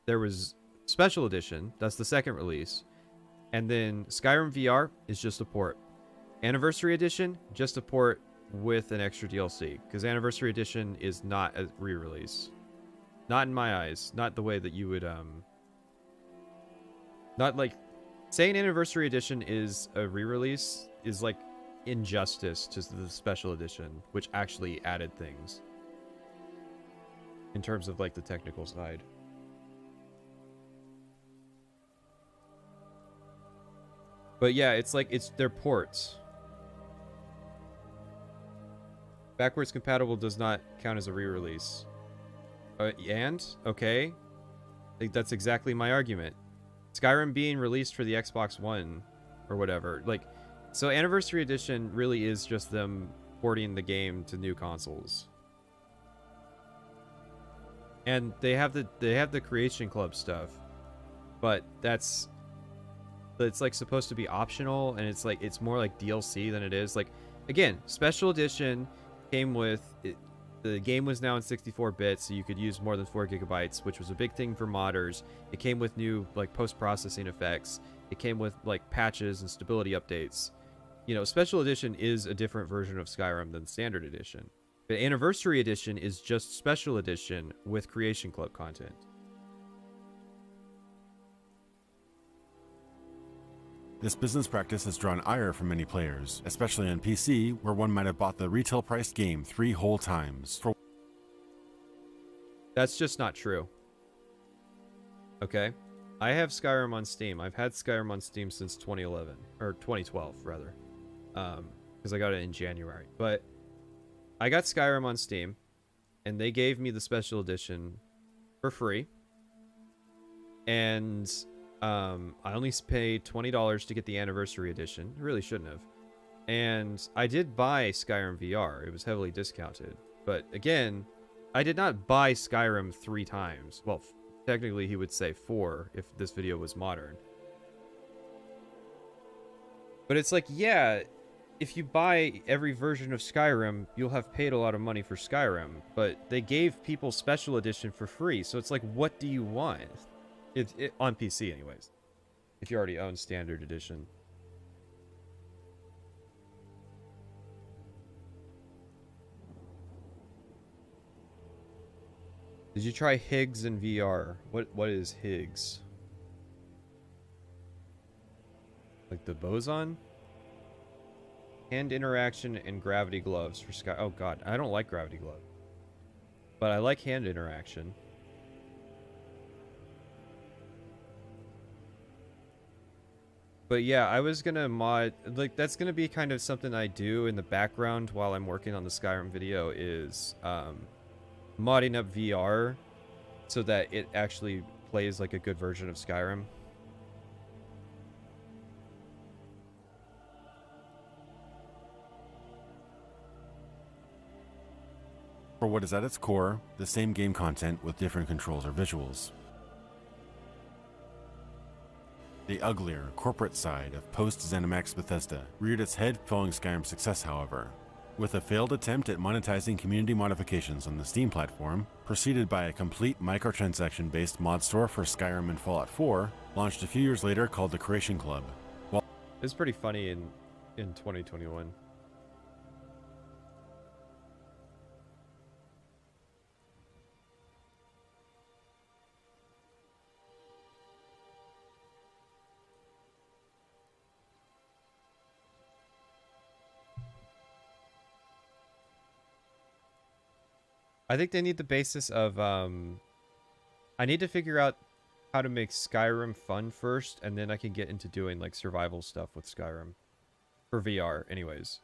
there was special edition, that's the second release. And then Skyrim VR is just a port. Anniversary edition, just a port with an extra DLC, because Anniversary edition is not a re-release. Not in my eyes. Not the way that you would not like saying Anniversary edition is a re-release is like injustice to the special edition, which actually added things in terms of like the technical side. But yeah, it's like they're ports. Backwards compatible does not count as a re-release. And okay, like that's exactly my argument. Skyrim being released for the Xbox One or whatever, like, so Anniversary Edition really is just them porting the game to new consoles. And they have the Creation Club stuff, but it's like supposed to be optional, and it's more like DLC than it is. Like, again, Special Edition came with the game was now in 64 bits, so you could use more than 4 gigabytes, which was a big thing for modders. It came with new like post-processing effects. It came with like patches and stability updates. You know, Special Edition is a different version of Skyrim than Standard Edition. But Anniversary Edition is just Special Edition with Creation Club content. This business practice has drawn ire from many players, especially on PC, where one might have bought the retail-priced game 3 whole times. That's just not true. Okay? I have Skyrim on Steam. I've had Skyrim on Steam since 2011. Or 2012, rather. Because I got it in January. But I got Skyrim on Steam, and they gave me the Special Edition for free. And I only paid $20 to get the Anniversary Edition. I really shouldn't have. And I did buy Skyrim VR. It was heavily discounted. But again, I did not buy Skyrim 3 times. Well, technically he would say 4 if this video was modern. But it's like, yeah, if you buy every version of Skyrim, you'll have paid a lot of money for Skyrim. But they gave people Special Edition for free. So it's like, what do you want? On PC anyways, if you already own Standard Edition. Did you try Higgs in VR? What is Higgs? Like the boson? Hand interaction and gravity gloves for Sky. Oh god, I don't like gravity glove. But I like hand interaction. But yeah, I was gonna mod, like, that's gonna be kind of something I do in the background while I'm working on the Skyrim video, is modding up VR so that it actually plays like a good version of Skyrim. For what is at its core, the same game content with different controls or visuals. The uglier, corporate side of post-ZeniMax Bethesda reared its head following Skyrim's success, however, with a failed attempt at monetizing community modifications on the Steam platform, preceded by a complete microtransaction-based mod store for Skyrim and Fallout 4, launched a few years later called the Creation Club. It's pretty funny in 2021. I think they need the basis of, I need to figure out how to make Skyrim fun first, and then I can get into doing, like, survival stuff with Skyrim. For VR, anyways.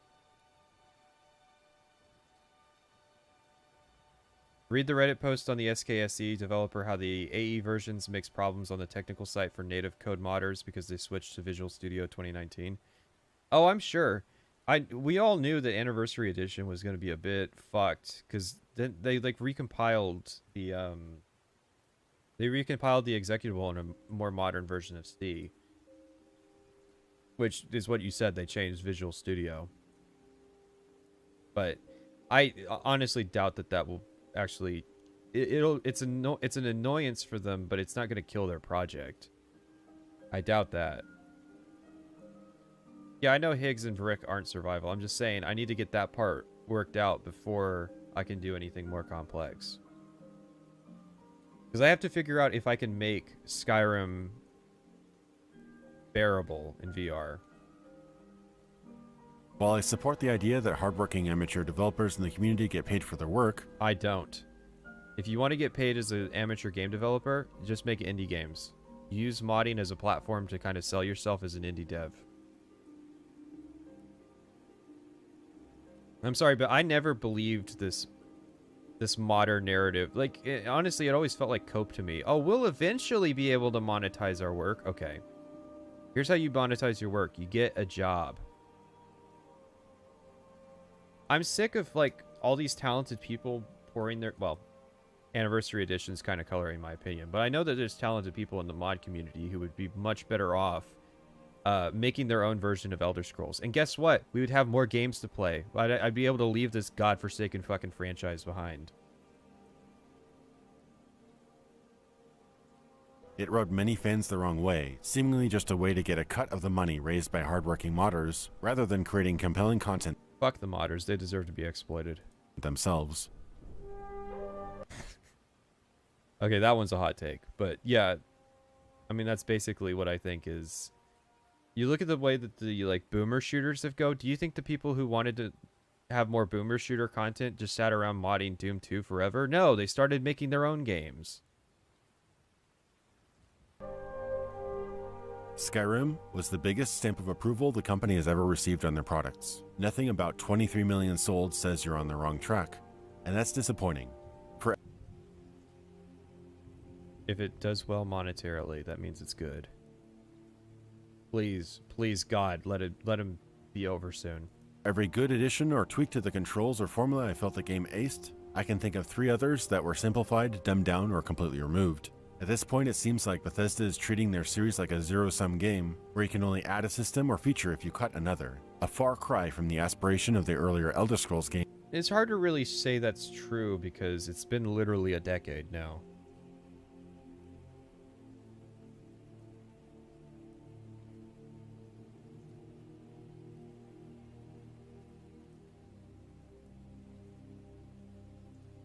Read the Reddit post on the SKSE developer how the AE versions makes problems on the technical site for native code modders because they switched to Visual Studio 2019. Oh, I'm sure. We all knew that Anniversary Edition was going to be a bit fucked, because then they like recompiled the executable in a more modern version of C, which is what you said. They changed Visual Studio, but I honestly doubt that will actually. It's an annoyance for them, but it's not going to kill their project. I doubt that. Yeah, I know Higgs and Vrick aren't survival. I'm just saying I need to get that part worked out before I can do anything more complex. Because I have to figure out if I can make Skyrim bearable in VR. While I support the idea that hardworking amateur developers in the community get paid for their work, I don't. If you want to get paid as an amateur game developer, just make indie games. Use modding as a platform to kind of sell yourself as an indie dev. I'm sorry, but I never believed this modern narrative. Like, honestly, it always felt like cope to me. Oh, we'll eventually be able to monetize our work. Okay. Here's how you monetize your work. You get a job. I'm sick of, like, all these talented people pouring their... Well, Anniversary Edition's kind of coloring my opinion. But I know that there's talented people in the mod community who would be much better off making their own version of Elder Scrolls. And guess what? We would have more games to play. I'd be able to leave this godforsaken fucking franchise behind. It rubbed many fans the wrong way, seemingly just a way to get a cut of the money raised by hardworking modders, rather than creating compelling content. Fuck the modders, they deserve to be exploited. Themselves. Okay, that one's a hot take, but yeah, I mean, that's basically what I think is... You look at the way that the, like, boomer shooters have go, do you think the people who wanted to have more boomer shooter content just sat around modding Doom 2 forever? No, they started making their own games. Skyrim was the biggest stamp of approval the company has ever received on their products. Nothing about 23 million sold says you're on the wrong track, and that's disappointing. If it does well monetarily, that means it's good. Please, please God, let him be over soon. Every good addition or tweak to the controls or formula I felt the game aced, I can think of 3 others that were simplified, dumbed down, or completely removed. At this point, it seems like Bethesda is treating their series like a zero-sum game, where you can only add a system or feature if you cut another. A far cry from the aspiration of the earlier Elder Scrolls game. It's hard to really say that's true because it's been literally a decade now.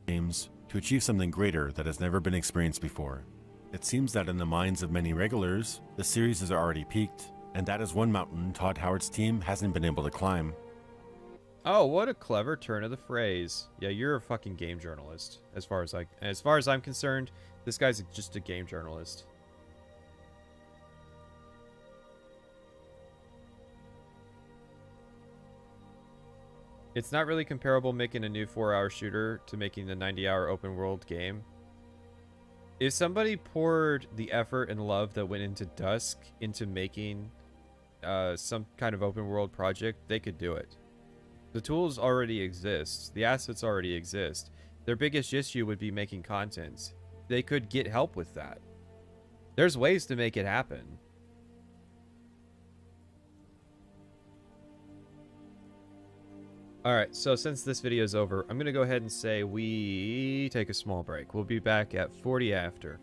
Games to achieve something greater that has never been experienced before. It seems that in the minds of many regulars, the series has already peaked, and that is one mountain Todd Howard's team hasn't been able to climb. Oh, what a clever turn of the phrase. Yeah, you're a fucking game journalist. As far as I'm concerned, this guy's just a game journalist. It's not really comparable making a new 4-hour shooter to making the 90-hour open world game. If somebody poured the effort and love that went into Dusk into making some kind of open world project, they could do it. The tools already exist. The assets already exist. Their biggest issue would be making content. They could get help with that. There's ways to make it happen. Alright, so since this video is over, I'm going to go ahead and say we take a small break. We'll be back at 40 after.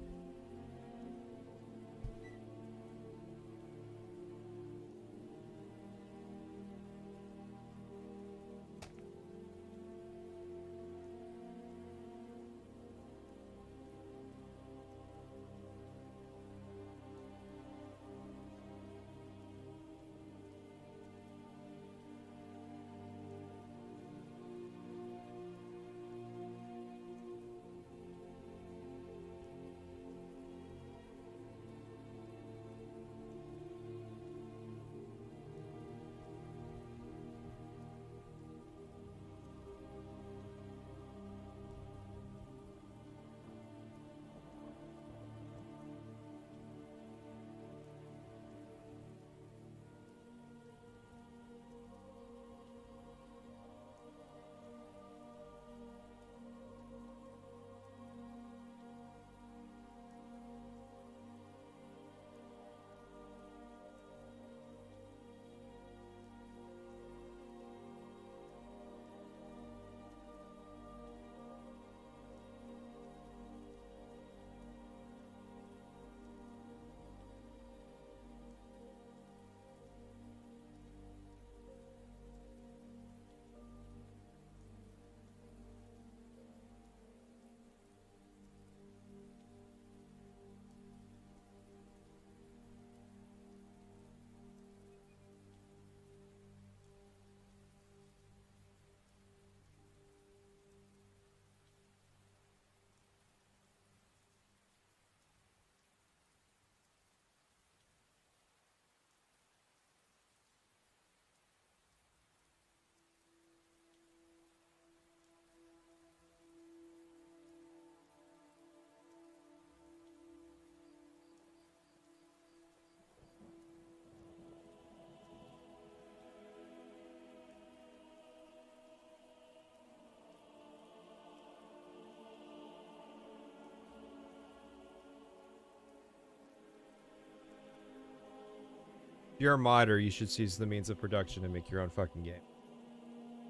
If you're a modder, you should seize the means of production and make your own fucking game.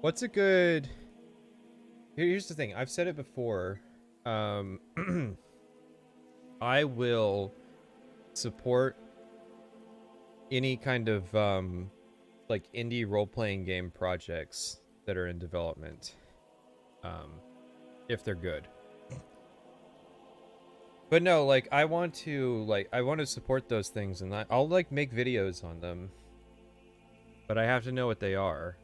What's a good... Here's the thing. I've said it before. I will support any kind of like indie role-playing game projects that are in development, if they're good. But no, like I want to support those things, and I'll like make videos on them, but I have to know what they are.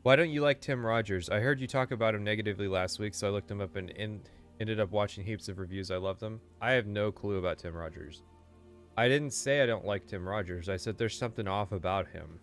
Why don't you like Tim Rogers? I heard you talk about him negatively last week, so I looked him up and ended up watching heaps of reviews. I love them. I have no clue about Tim Rogers. I didn't say I don't like Tim Rogers. I said there's something off about him.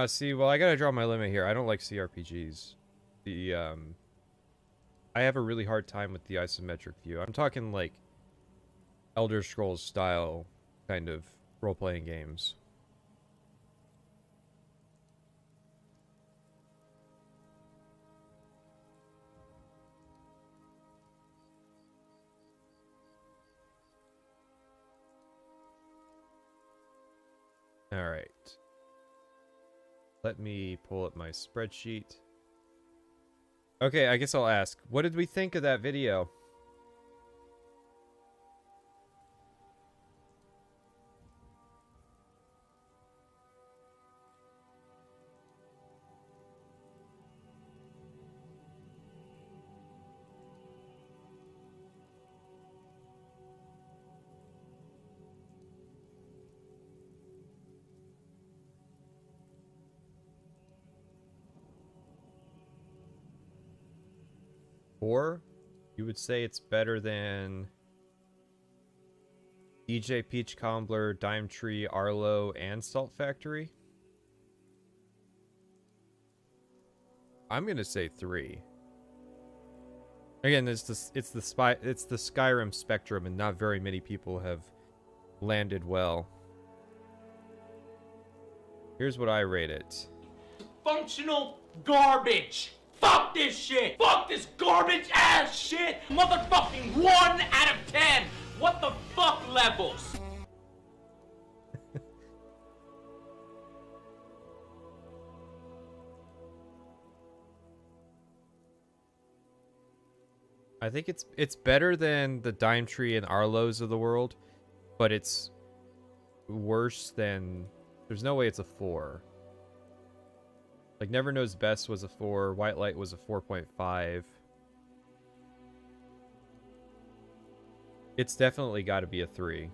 See, well, I gotta draw my limit here. I don't like CRPGs. I have a really hard time with the isometric view. I'm talking like Elder Scrolls style kind of role-playing games. All right. Let me pull up my spreadsheet. Okay, I guess I'll ask. What did we think of that video? Or you would say it's better than DJ Peach Cobbler, Dime Tree, Arlo, and Salt Factory? I'm gonna say 3. Again, it's the Skyrim spectrum, and not very many people have landed well. Here's what I rate it. Functional garbage. Fuck this shit! Fuck this garbage ass shit! Motherfucking 1 out of 10! What the fuck levels? I think it's better than the Dime Tree and Arlo's of the world, but it's worse than... There's no way it's a 4. Like, Never Knows Best was a 4, White Light was a 4.5. It's definitely got to be a 3.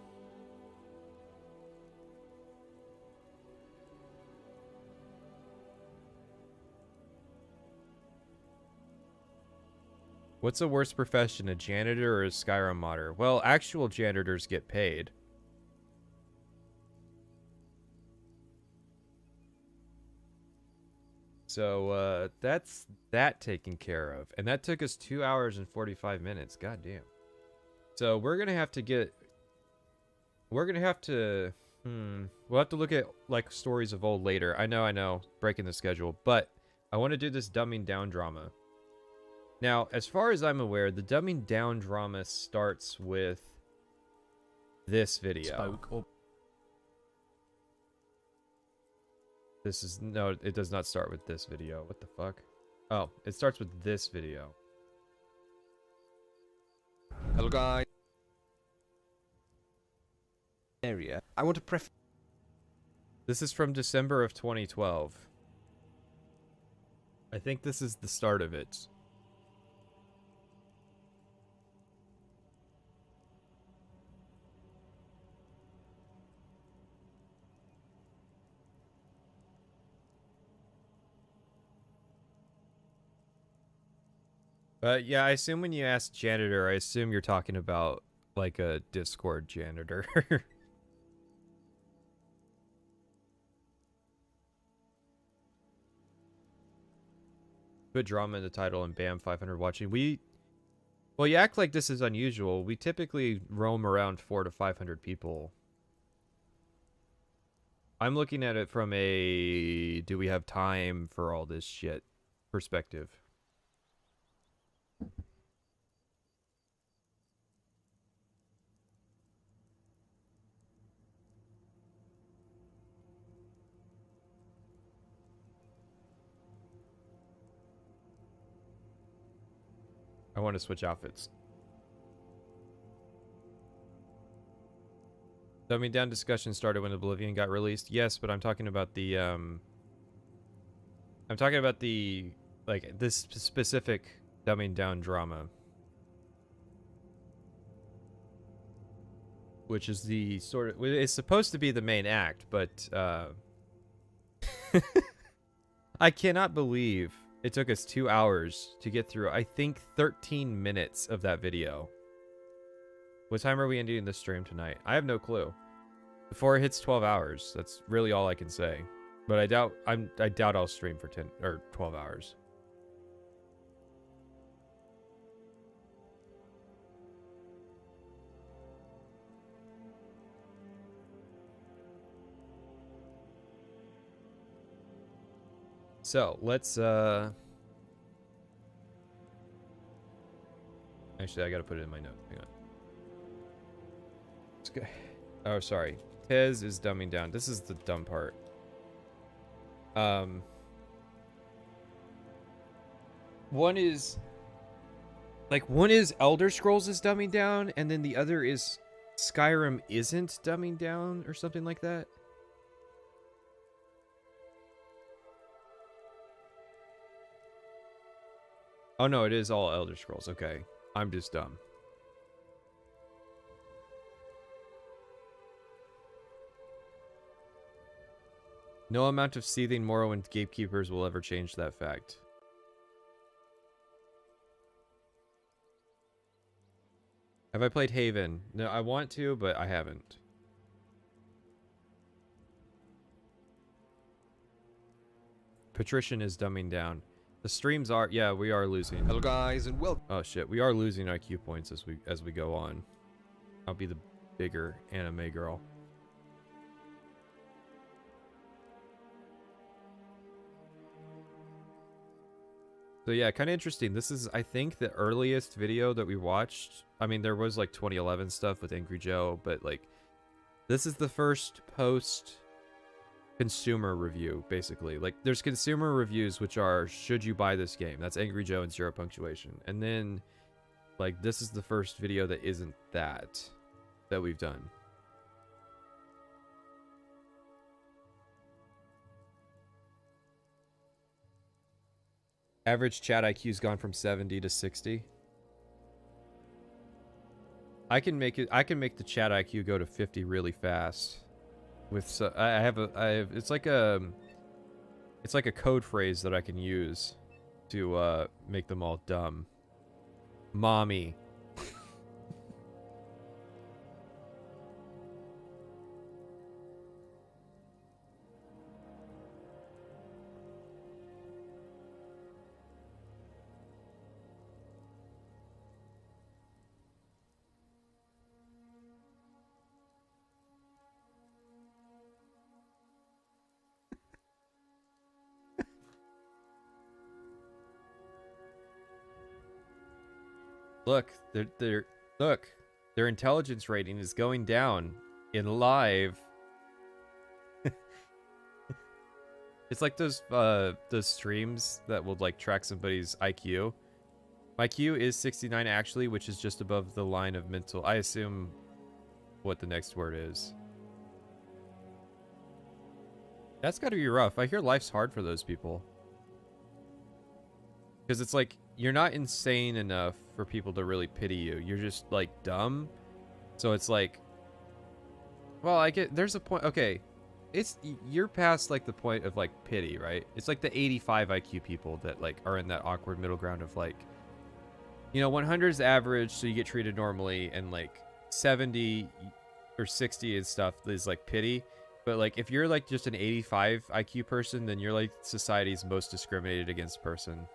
What's a worse profession, a janitor or a Skyrim modder? Well, actual janitors get paid. So, that's that taken care of. And that took us 2 hours and 45 minutes. God damn. So, we're going to have to we'll have to look at, like, stories of old later. I know, breaking the schedule. But I want to do this dumbing down drama. Now, as far as I'm aware, the dumbing down drama starts with this video. No, it does not start with this video. What the fuck? Oh, it starts with this video. Hello, guys. Area. I want to This is from December of 2012. I think this is the start of it. Yeah, I assume when you ask janitor, I assume you're talking about, like, a Discord janitor. Put drama in the title and bam, 500 watching. Well, you act like this is unusual. We typically roam around 400 to 500 people. I'm looking at it from a do we have time for all this shit perspective. I want to switch outfits. Dumbing down discussion started when Oblivion got released. Yes, but I'm talking about the like this specific dumbing down drama, which is the sort of, it's supposed to be the main act, but I cannot believe it took us 2 hours to get through, I think, 13 minutes of that video. What time are we ending the stream tonight? I have no clue. Before it hits 12 hours, that's really all I can say. But I doubt I'll stream for 10 or 12 hours. So, let's actually, I gotta put it in my notes. Hang on. Let's go. Oh, sorry. Tez is dumbing down. This is the dumb part. One is Elder Scrolls is dumbing down, and then the other is Skyrim isn't dumbing down, or something like that. Oh no, it is all Elder Scrolls. Okay. I'm just dumb. No amount of seething Morrowind gatekeepers will ever change that fact. Have I played Haven? No, I want to, but I haven't. Patrician is dumbing down. The streams are, yeah, we are losing. Hello guys and welcome. Oh shit, we are losing IQ points as we go on. I'll be the bigger anime girl. So yeah, kind of interesting. This is, I think, the earliest video that we watched. I mean, there was like 2011 stuff with Angry Joe, but like, this is the first post-consumer review, basically. Like, there's consumer reviews, which are, should you buy this game? That's Angry Joe and 0 punctuation. And then, like, this is the first video that isn't that we've done. Average chat IQ's gone from 70 to 60. I can make the chat IQ go to 50 really fast. With it's like a code phrase that I can use to make them all dumb. Mommy. Look, their intelligence rating is going down in live. It's like those streams that will like track somebody's IQ. My IQ is 69 actually, which is just above the line of mental. I assume what the next word is. That's got to be rough. I hear life's hard for those people. Because it's like, you're not insane enough for people to really pity you. You're just, like, dumb. So it's like, well, I get, there's a point, okay. You're past, like, the point of, like, pity, right? It's like the 85 IQ people that, like, are in that awkward middle ground of, like, you know, 100 is average, so you get treated normally, and, like, 70 or 60 and stuff is, like, pity. But, like, if you're, like, just an 85 IQ person, then you're, like, society's most discriminated against person.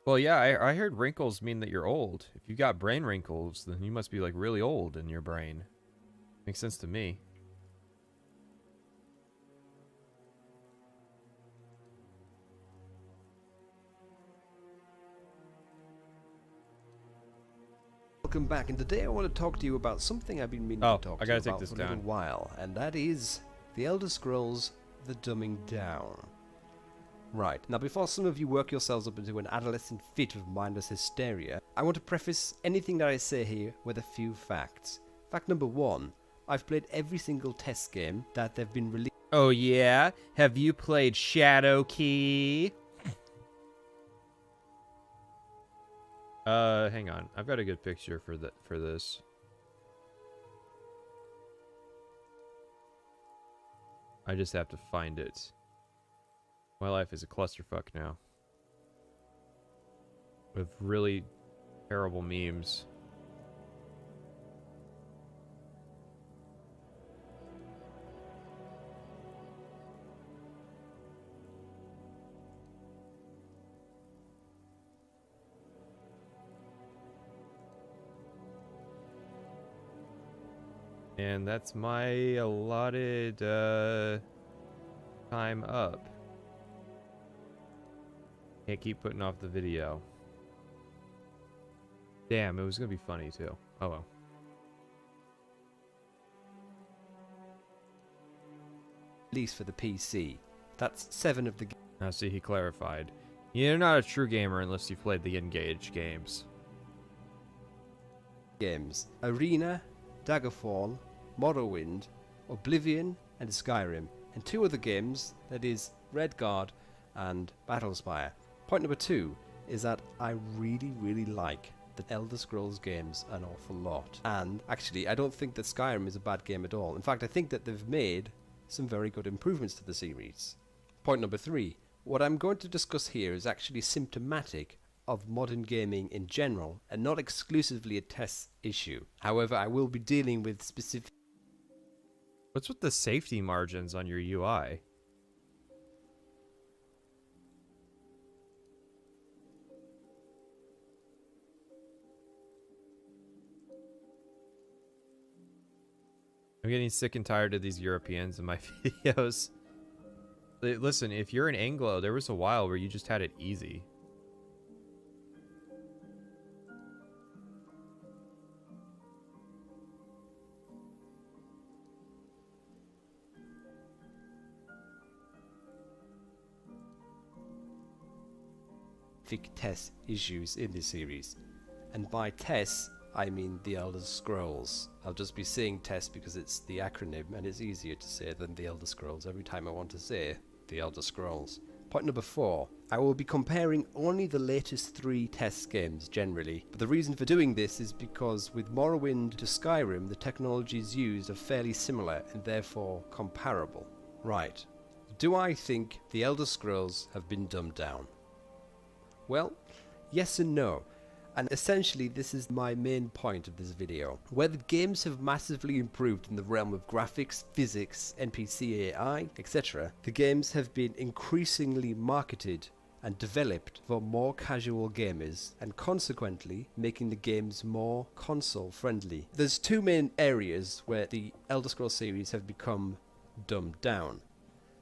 Well, yeah, I heard wrinkles mean that you're old. If you got brain wrinkles, then you must be like really old in your brain. Makes sense to me. Welcome back, and today I want to talk to you about something I've been meaning to talk to you about for a little while, and that is The Elder Scrolls: The Dumbing Down. Right, now before some of you work yourselves up into an adolescent fit of mindless hysteria, I want to preface anything that I say here with a few facts. Fact number 1, I've played every single test game that they've been released. Oh yeah? Have you played Shadow Key? Hang on. I've got a good picture for this. I just have to find it. My life is a clusterfuck now. With really terrible memes. And that's my allotted time up. Can't keep putting off the video. Damn, it was gonna be funny too. Oh well. Released for the PC. That's 7 of the games. Now see, he clarified. You're not a true gamer unless you've played the Engage games. Arena, Daggerfall, Morrowind, Oblivion, and Skyrim. And 2 other games, that is Redguard and Battlespire. Point number 2 is that I really like the Elder Scrolls games an awful lot. And actually, I don't think that Skyrim is a bad game at all. In fact, I think that they've made some very good improvements to the series. Point number 3, what I'm going to discuss here is actually symptomatic of modern gaming in general and not exclusively a test issue. However, I will be dealing with specific... What's with the safety margins on your UI? I'm getting sick and tired of these Europeans in my videos. Listen, if you're an Anglo, there was a while where you just had it easy. test issues in this series. And by tests, I mean the Elder Scrolls. I'll just be saying test because it's the acronym and it's easier to say than the Elder Scrolls every time I want to say the Elder Scrolls. Point number 4. I will be comparing only the latest 3 test games generally, but the reason for doing this is because with Morrowind to Skyrim, the technologies used are fairly similar and therefore comparable. Right. Do I think the Elder Scrolls have been dumbed down? Well, yes and no. And essentially this is my main point of this video. Where the games have massively improved in the realm of graphics, physics, NPC AI, etc., the games have been increasingly marketed and developed for more casual gamers, and consequently making the games more console friendly. There's 2 main areas where the Elder Scrolls series have become dumbed down.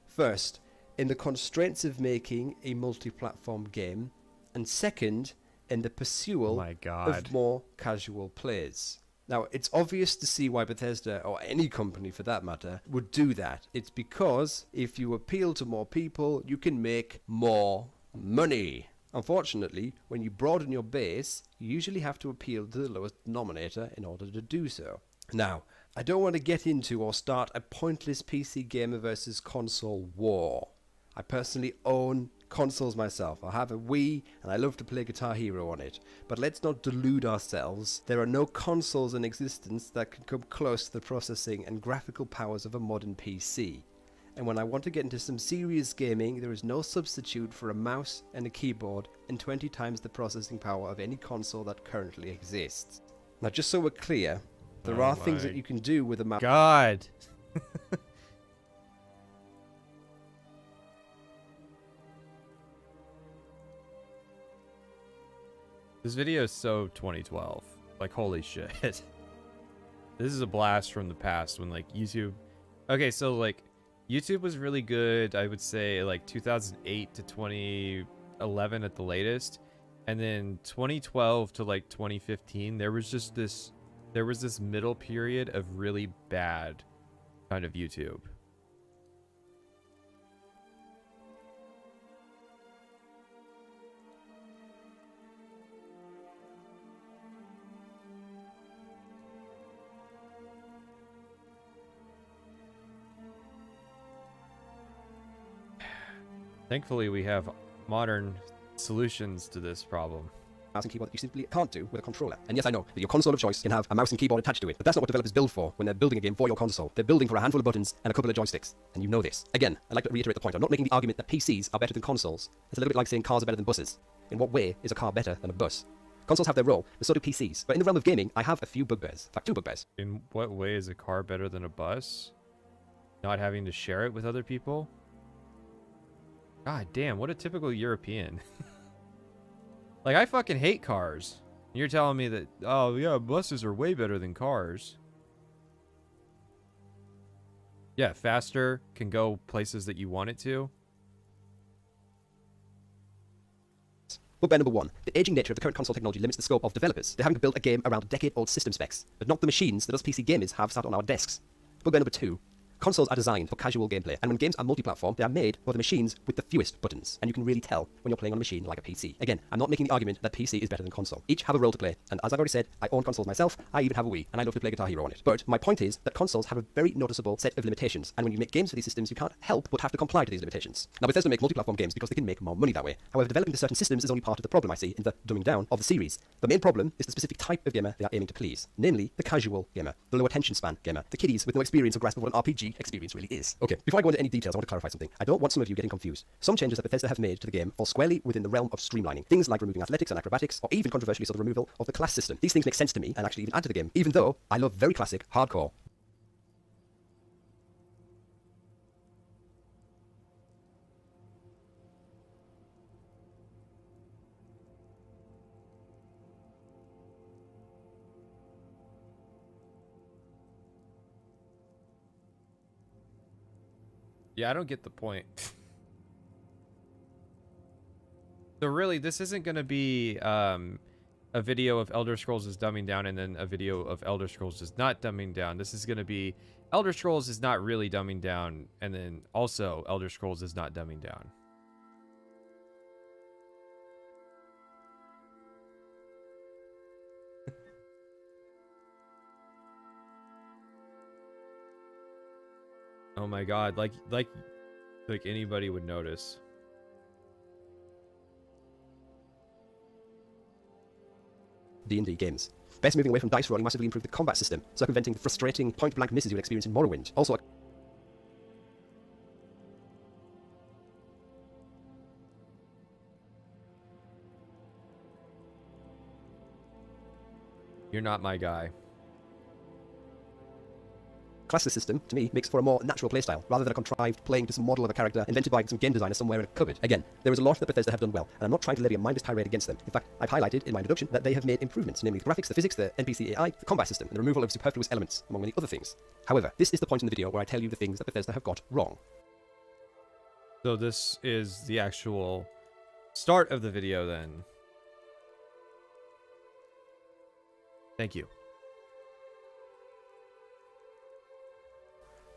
First, in the constraints of making a multi-platform game, and second, in the pursuit of more casual players. Now, it's obvious to see why Bethesda, or any company for that matter, would do that. It's because if you appeal to more people, you can make more money. Unfortunately, when you broaden your base, you usually have to appeal to the lowest denominator in order to do so. Now, I don't want to get into or start a pointless PC gamer versus console war. I personally own consoles myself. I have a Wii and I love to play Guitar Hero on it. But let's not delude ourselves. There are no consoles in existence that can come close to the processing and graphical powers of a modern PC. And when I want to get into some serious gaming, there is no substitute for a mouse and a keyboard and 20 times the processing power of any console that currently exists. Now, just so we're clear, there are things that you can do with a mouse. God! This video is so 2012. Like, holy shit. This is a blast from the past when, like, YouTube... Okay, so, like, YouTube was really good, I would say, like, 2008 to 2011 at the latest. And then 2012 to, like, 2015, there was just this... There was this middle period of really bad kind of YouTube. Thankfully, we have modern solutions to this problem. Mouse and keyboard that you simply can't do with a controller. And yes, I know that your console of choice can have a mouse and keyboard attached to it, but that's not what developers build for when they're building a game for your console. They're building for a handful of buttons and a couple of joysticks. And you know this. Again, I'd like to reiterate the point. I'm not making the argument that PCs are better than consoles. It's a little bit like saying cars are better than buses. In what way is a car better than a bus? Consoles have their role, but so do PCs. But in the realm of gaming, I have a few bugbears. In fact, 2 bugbears. In what way is a car better than a bus? Not having to share it with other people? God damn, what a typical European. Like, I fucking hate cars. You're telling me that, oh yeah, buses are way better than cars. Yeah, faster, can go places that you want it to. Bugbear number 1. The aging nature of the current console technology limits the scope of developers. They're having to build a game around decade-old system specs, but not the machines that us PC gamers have sat on our desks. Bugbear number 2. Consoles are designed for casual gameplay, and when games are multi-platform, they are made for the machines with the fewest buttons, and you can really tell when you're playing on a machine like a PC. Again, I'm not making the argument that PC is better than console. Each have a role to play, and as I've already said, I own consoles myself, I even have a Wii, and I love to play Guitar Hero on it. But my point is that consoles have a very noticeable set of limitations, and when you make games for these systems, you can't help but have to comply to these limitations. Now, Bethesda make multi-platform games because they can make more money that way. However, developing to certain systems is only part of the problem I see in the dumbing down of the series. The main problem is the specific type of gamer they are aiming to please, namely the casual gamer, the low attention span gamer, the kiddies with no experience or grasp of what an RPG experience really is. Okay, before I go into any details, I want to clarify something. I don't want some of you getting confused. Some changes that Bethesda have made to the game fall squarely within the realm of streamlining. Things like removing athletics and acrobatics, or even controversially so the removal of the class system. These things make sense to me and actually even add to the game, even though I love very classic hardcore. Yeah, I don't get the point. So really, this isn't going to be a video of Elder Scrolls is dumbing down and then a video of Elder Scrolls is not dumbing down. This is going to be Elder Scrolls is not really dumbing down, and then also Elder Scrolls is not dumbing down. Oh my god, like anybody would notice. D&D games. Best moving away from dice rolling massively improved the combat system, circumventing the frustrating point-blank misses you would experience in Morrowind. Also, You're not my guy. classes system, to me, makes for a more natural playstyle, rather than a contrived playing to some model of a character invented by some game designer somewhere in a cupboard. Again, there is a lot that Bethesda have done well, and I'm not trying to levy a mindless tirade against them. In fact, I've highlighted in my introduction that they have made improvements, namely the graphics, the physics, the NPC AI, the combat system, and the removal of superfluous elements, among many other things. However, this is the point in the video where I tell you the things that Bethesda have got wrong. So this is the actual start of the video then. Thank you.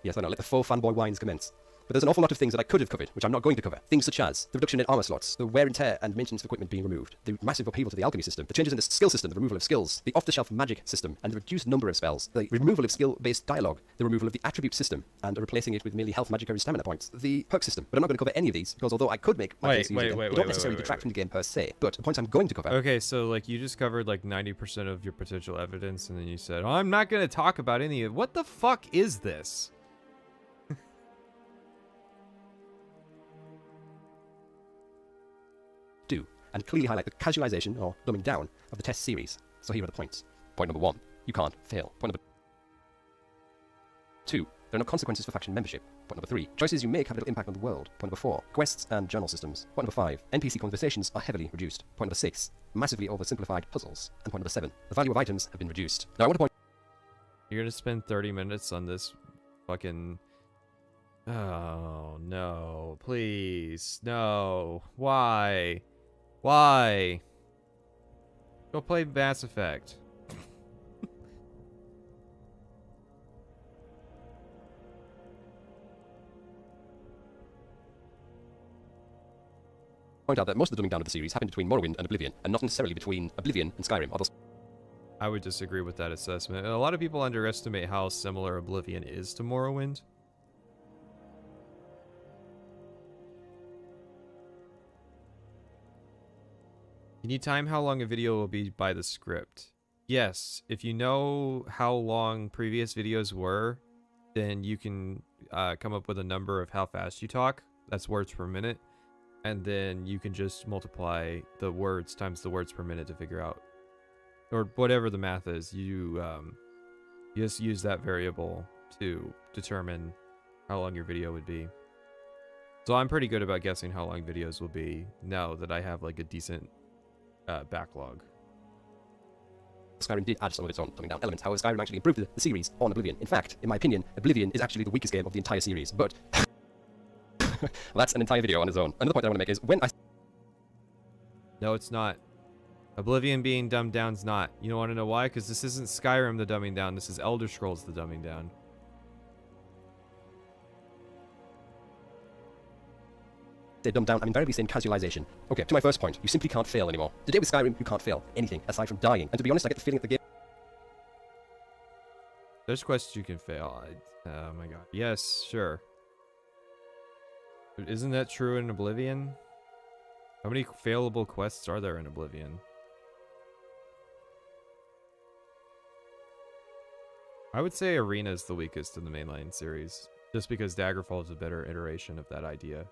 Yes, I know, let the faux fanboy whines commence. But there's an awful lot of things that I could have covered, which I'm not going to cover. Things such as the reduction in armor slots, the wear and tear and maintenance of equipment being removed, the massive upheaval to the alchemy system, the changes in the skill system, the removal of skills, the off-the-shelf magic system, and the reduced number of spells, the removal of skill-based dialogue, the removal of the attribute system, and replacing it with merely health, magic, or stamina points, the perk system. But I'm not going to cover any of these, because although I could make my case using them, they don't necessarily detract from the game per se. But the points I'm going to cover... Okay, so like you just covered like 90% of your potential evidence, and then you said, oh, I'm not going to talk about any of... What the fuck is this? do, and clearly highlight the casualization or dumbing down of the test series. So here are the points. Point number 1, you can't fail. Point number 2, There are no consequences for faction membership. Point number 3. Choices you make have little impact on the world. Point number 4. Quests and journal systems. Point number 5. NPC conversations are heavily reduced. Point number 6. Massively oversimplified puzzles. And point number 7. The value of items have been reduced. Now I want to point... You're gonna spend 30 minutes on this fucking... Oh, no. Please. No. Why? Why? Go play Mass Effect. Point out that most of the dumbing down of the series happened between Morrowind and Oblivion, and not necessarily between Oblivion and Skyrim, although... I would disagree with that assessment. A lot of people underestimate how similar Oblivion is to Morrowind. Can you time how long a video will be by the script? Yes, if you know how long previous videos were, then you can come up with a number of how fast you talk. That's words per minute. And then you can just multiply the words times the words per minute to figure out, or whatever the math is. You just use that variable to determine how long your video would be. So I'm pretty good about guessing how long videos will be now that I have like a decent backlog. Skyrim did add some of its own dumbing down elements. However, Skyrim actually improved the series on Oblivion. In fact, in my opinion, Oblivion is actually the weakest game of the entire series, but that's an entire video on its own. Another point that I want to make is when I... No, it's not. Oblivion being dumbed down's not. You don't want to know why? Because this isn't Skyrim the dumbing down. This is Elder Scrolls the dumbing down. They dumb down, I'm invariably saying casualization. Okay, to my first point, you simply can't fail anymore. Today with Skyrim, you can't fail anything aside from dying. And to be honest, I get the feeling that the game... There's quests you can fail. Oh my god. Yes, sure. But isn't that true in Oblivion? How many failable quests are there in Oblivion? I would say Arena is the weakest in the mainline series, just because Daggerfall is a better iteration of that idea.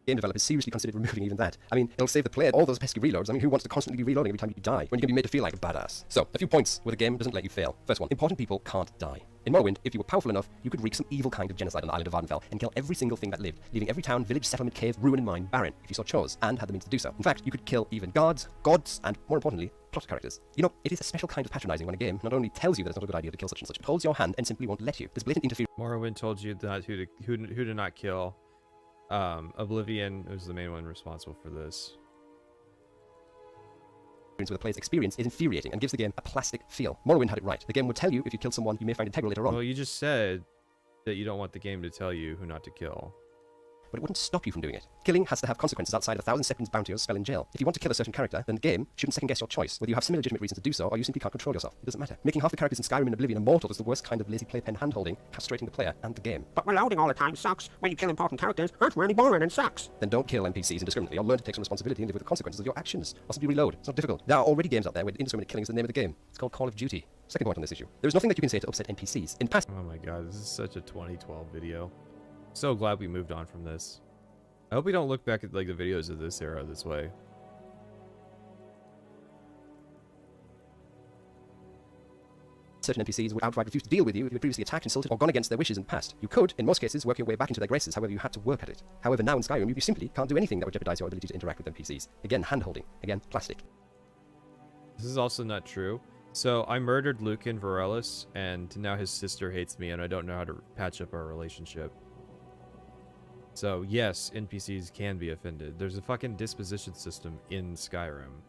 Game developers seriously considered removing even that. I mean, it'll save the player all those pesky reloads. I mean, who wants to constantly be reloading every time you die when you can be made to feel like a badass? So, a few points where the game doesn't let you fail. First one, important people can't die. In Morrowind, if you were powerful enough, you could wreak some evil kind of genocide on the island of Vardenfell and kill every single thing that lived, leaving every town, village, settlement, cave, ruin and mine barren if you so chose and had the means to do so. In fact, you could kill even guards, gods, and more importantly, plot characters. You know, it is a special kind of patronizing when a game not only tells you that it's not a good idea to kill such and such, but holds your hand and simply won't let you. There's blatant interference. Morrowind told you not who to not kill. Oblivion was the main one responsible for this. Where the player's experience is infuriating and gives the game a plastic feel. Morrowind had it right. The game would tell you if you killed someone you may find integral later on. Well, you just said that you don't want the game to tell you who not to kill. But it wouldn't stop you from doing it. Killing has to have consequences outside of 1,000 seconds bounty or spell in jail. If you want to kill a certain character, then the game shouldn't second guess your choice, whether you have some legitimate reason to do so or you simply can't control yourself. It doesn't matter. Making half the characters in Skyrim and Oblivion immortal is the worst kind of lazy playpen hand-holding, castrating the player and the game. But reloading all the time sucks. When you kill important characters, that's really boring and sucks. Then don't kill NPCs indiscriminately or learn to take some responsibility and live with the consequences of your actions. Or simply reload. It's not difficult. There are already games out there where indiscriminate killing is the name of the game. It's called Call of Duty. Second point on this issue. There is nothing that you can say to upset NPCs. In past... Oh my god, this is such a 2012 video. So glad we moved on from this. I hope we don't look back at like the videos of this era this way. Certain NPCs would outright refuse to deal with you if you had previously attacked, insulted, or gone against their wishes in the past. You could, in most cases, work your way back into their graces, however you had to work at it. However, now in Skyrim, you simply can't do anything that would jeopardize your ability to interact with NPCs. Again, hand-holding. Again, plastic. This is also not true. So, I murdered Lucan Varelis, and now his sister hates me, and I don't know how to patch up our relationship. So, yes, NPCs can be offended. There's a fucking disposition system in Skyrim.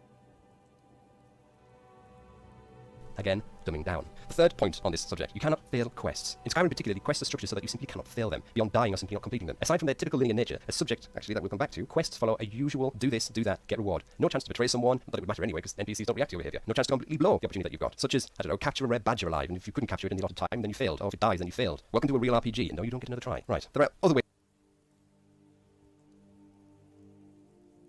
Again, dumbing down. The third point on this subject, you cannot fail quests. In Skyrim particularly, quests are structured so that you simply cannot fail them, beyond dying or simply not completing them. Aside from their typical linear nature, a subject, actually, that we'll come back to, quests follow a usual do this, do that, get reward. No chance to betray someone, not that it would matter anyway, because NPCs don't react to your behavior. No chance to completely blow the opportunity that you've got, such as, I don't know, capture a rare badger alive, and if you couldn't capture it in the allotted time, then you failed, or if it dies, then you failed. Welcome to a real RPG, and no, you don't get another try. Right, there are other ways.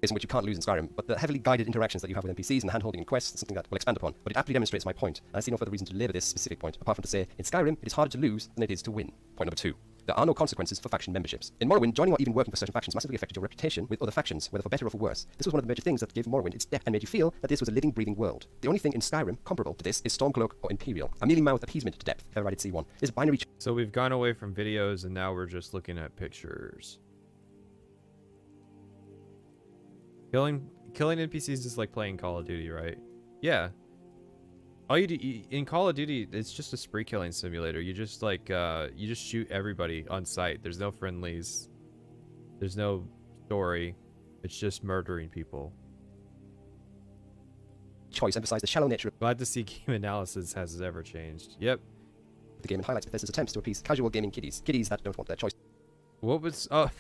in which you can't lose in Skyrim, but the heavily guided interactions that you have with NPCs and the hand-holding in quests is something that we'll expand upon, but it aptly demonstrates my point, and I see no further reason to labour this specific point, apart from to say, in Skyrim, it is harder to lose than it is to win. Point number 2. There are no consequences for faction memberships. In Morrowind, joining or even working for certain factions massively affected your reputation with other factions, whether for better or for worse. This was one of the major things that gave Morrowind its depth and made you feel that this was a living, breathing world. The only thing in Skyrim comparable to this is Stormcloak or Imperial. I merely mouth appeasement to depth, if ever I did see one. This binary... So we've gone away from videos and now we're just looking at pictures. Killing NPCs is like playing Call of Duty, right? Yeah. All you do in Call of Duty, it's just a spree killing simulator. You just like you just shoot everybody on sight. There's no friendlies. There's no story. It's just murdering people. Choice emphasize the shallow nature of... Glad to see game analysis has ever changed. Yep. The game and highlights Bethesda's attempts to appease casual gaming kiddies. Kiddies that don't want their choice. What was... Oh...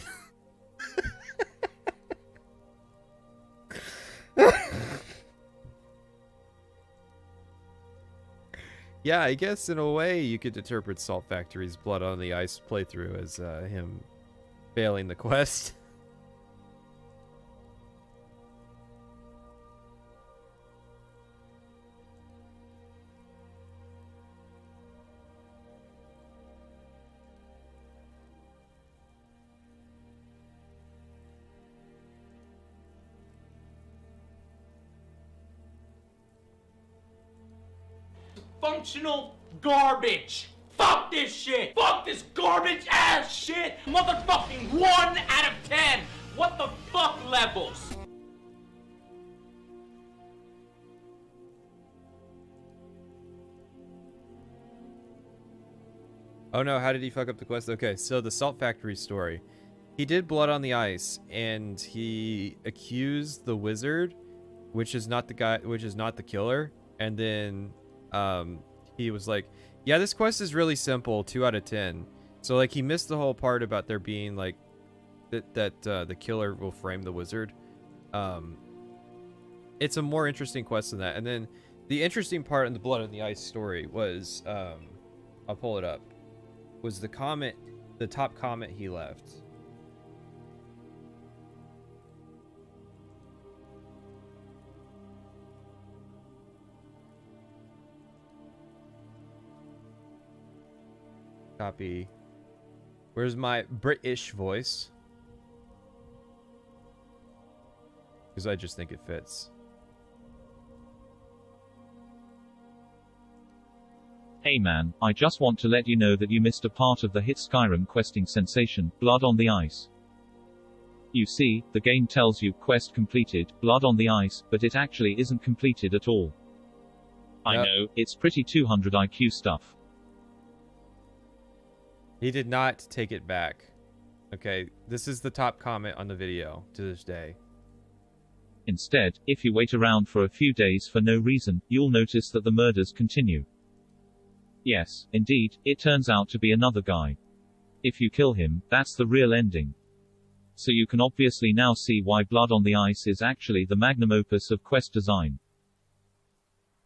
Yeah, I guess in a way you could interpret Salt Factory's Blood on the Ice playthrough as him failing the quest. Functional garbage. Fuck this shit. Fuck this garbage ass shit. Motherfucking 1 out of 10. What the fuck levels? Oh no, how did he fuck up the quest? Okay, so the Salt Factory story. He did Blood on the Ice and he accused the wizard, which is not the killer, and then he was like, yeah, this quest is really simple, 2 out of 10. So like he missed the whole part about there being like that the killer will frame the wizard. It's a more interesting quest than that. And then the interesting part in the Blood on the Ice story was I'll pull it up, was the comment, the top comment he left. Copy. Where's my British voice? Because I just think it fits. Hey man, I just want to let you know that you missed a part of the hit Skyrim questing sensation, Blood on the Ice. You see, the game tells you, quest completed, Blood on the Ice, but it actually isn't completed at all. I know, it's pretty 200 IQ stuff. He did not take it back. Okay, this is the top comment on the video to this day. Instead, if you wait around for a few days for no reason, you'll notice that the murders continue. Yes, indeed, it turns out to be another guy. If you kill him, that's the real ending. So you can obviously now see why Blood on the Ice is actually the magnum opus of quest design.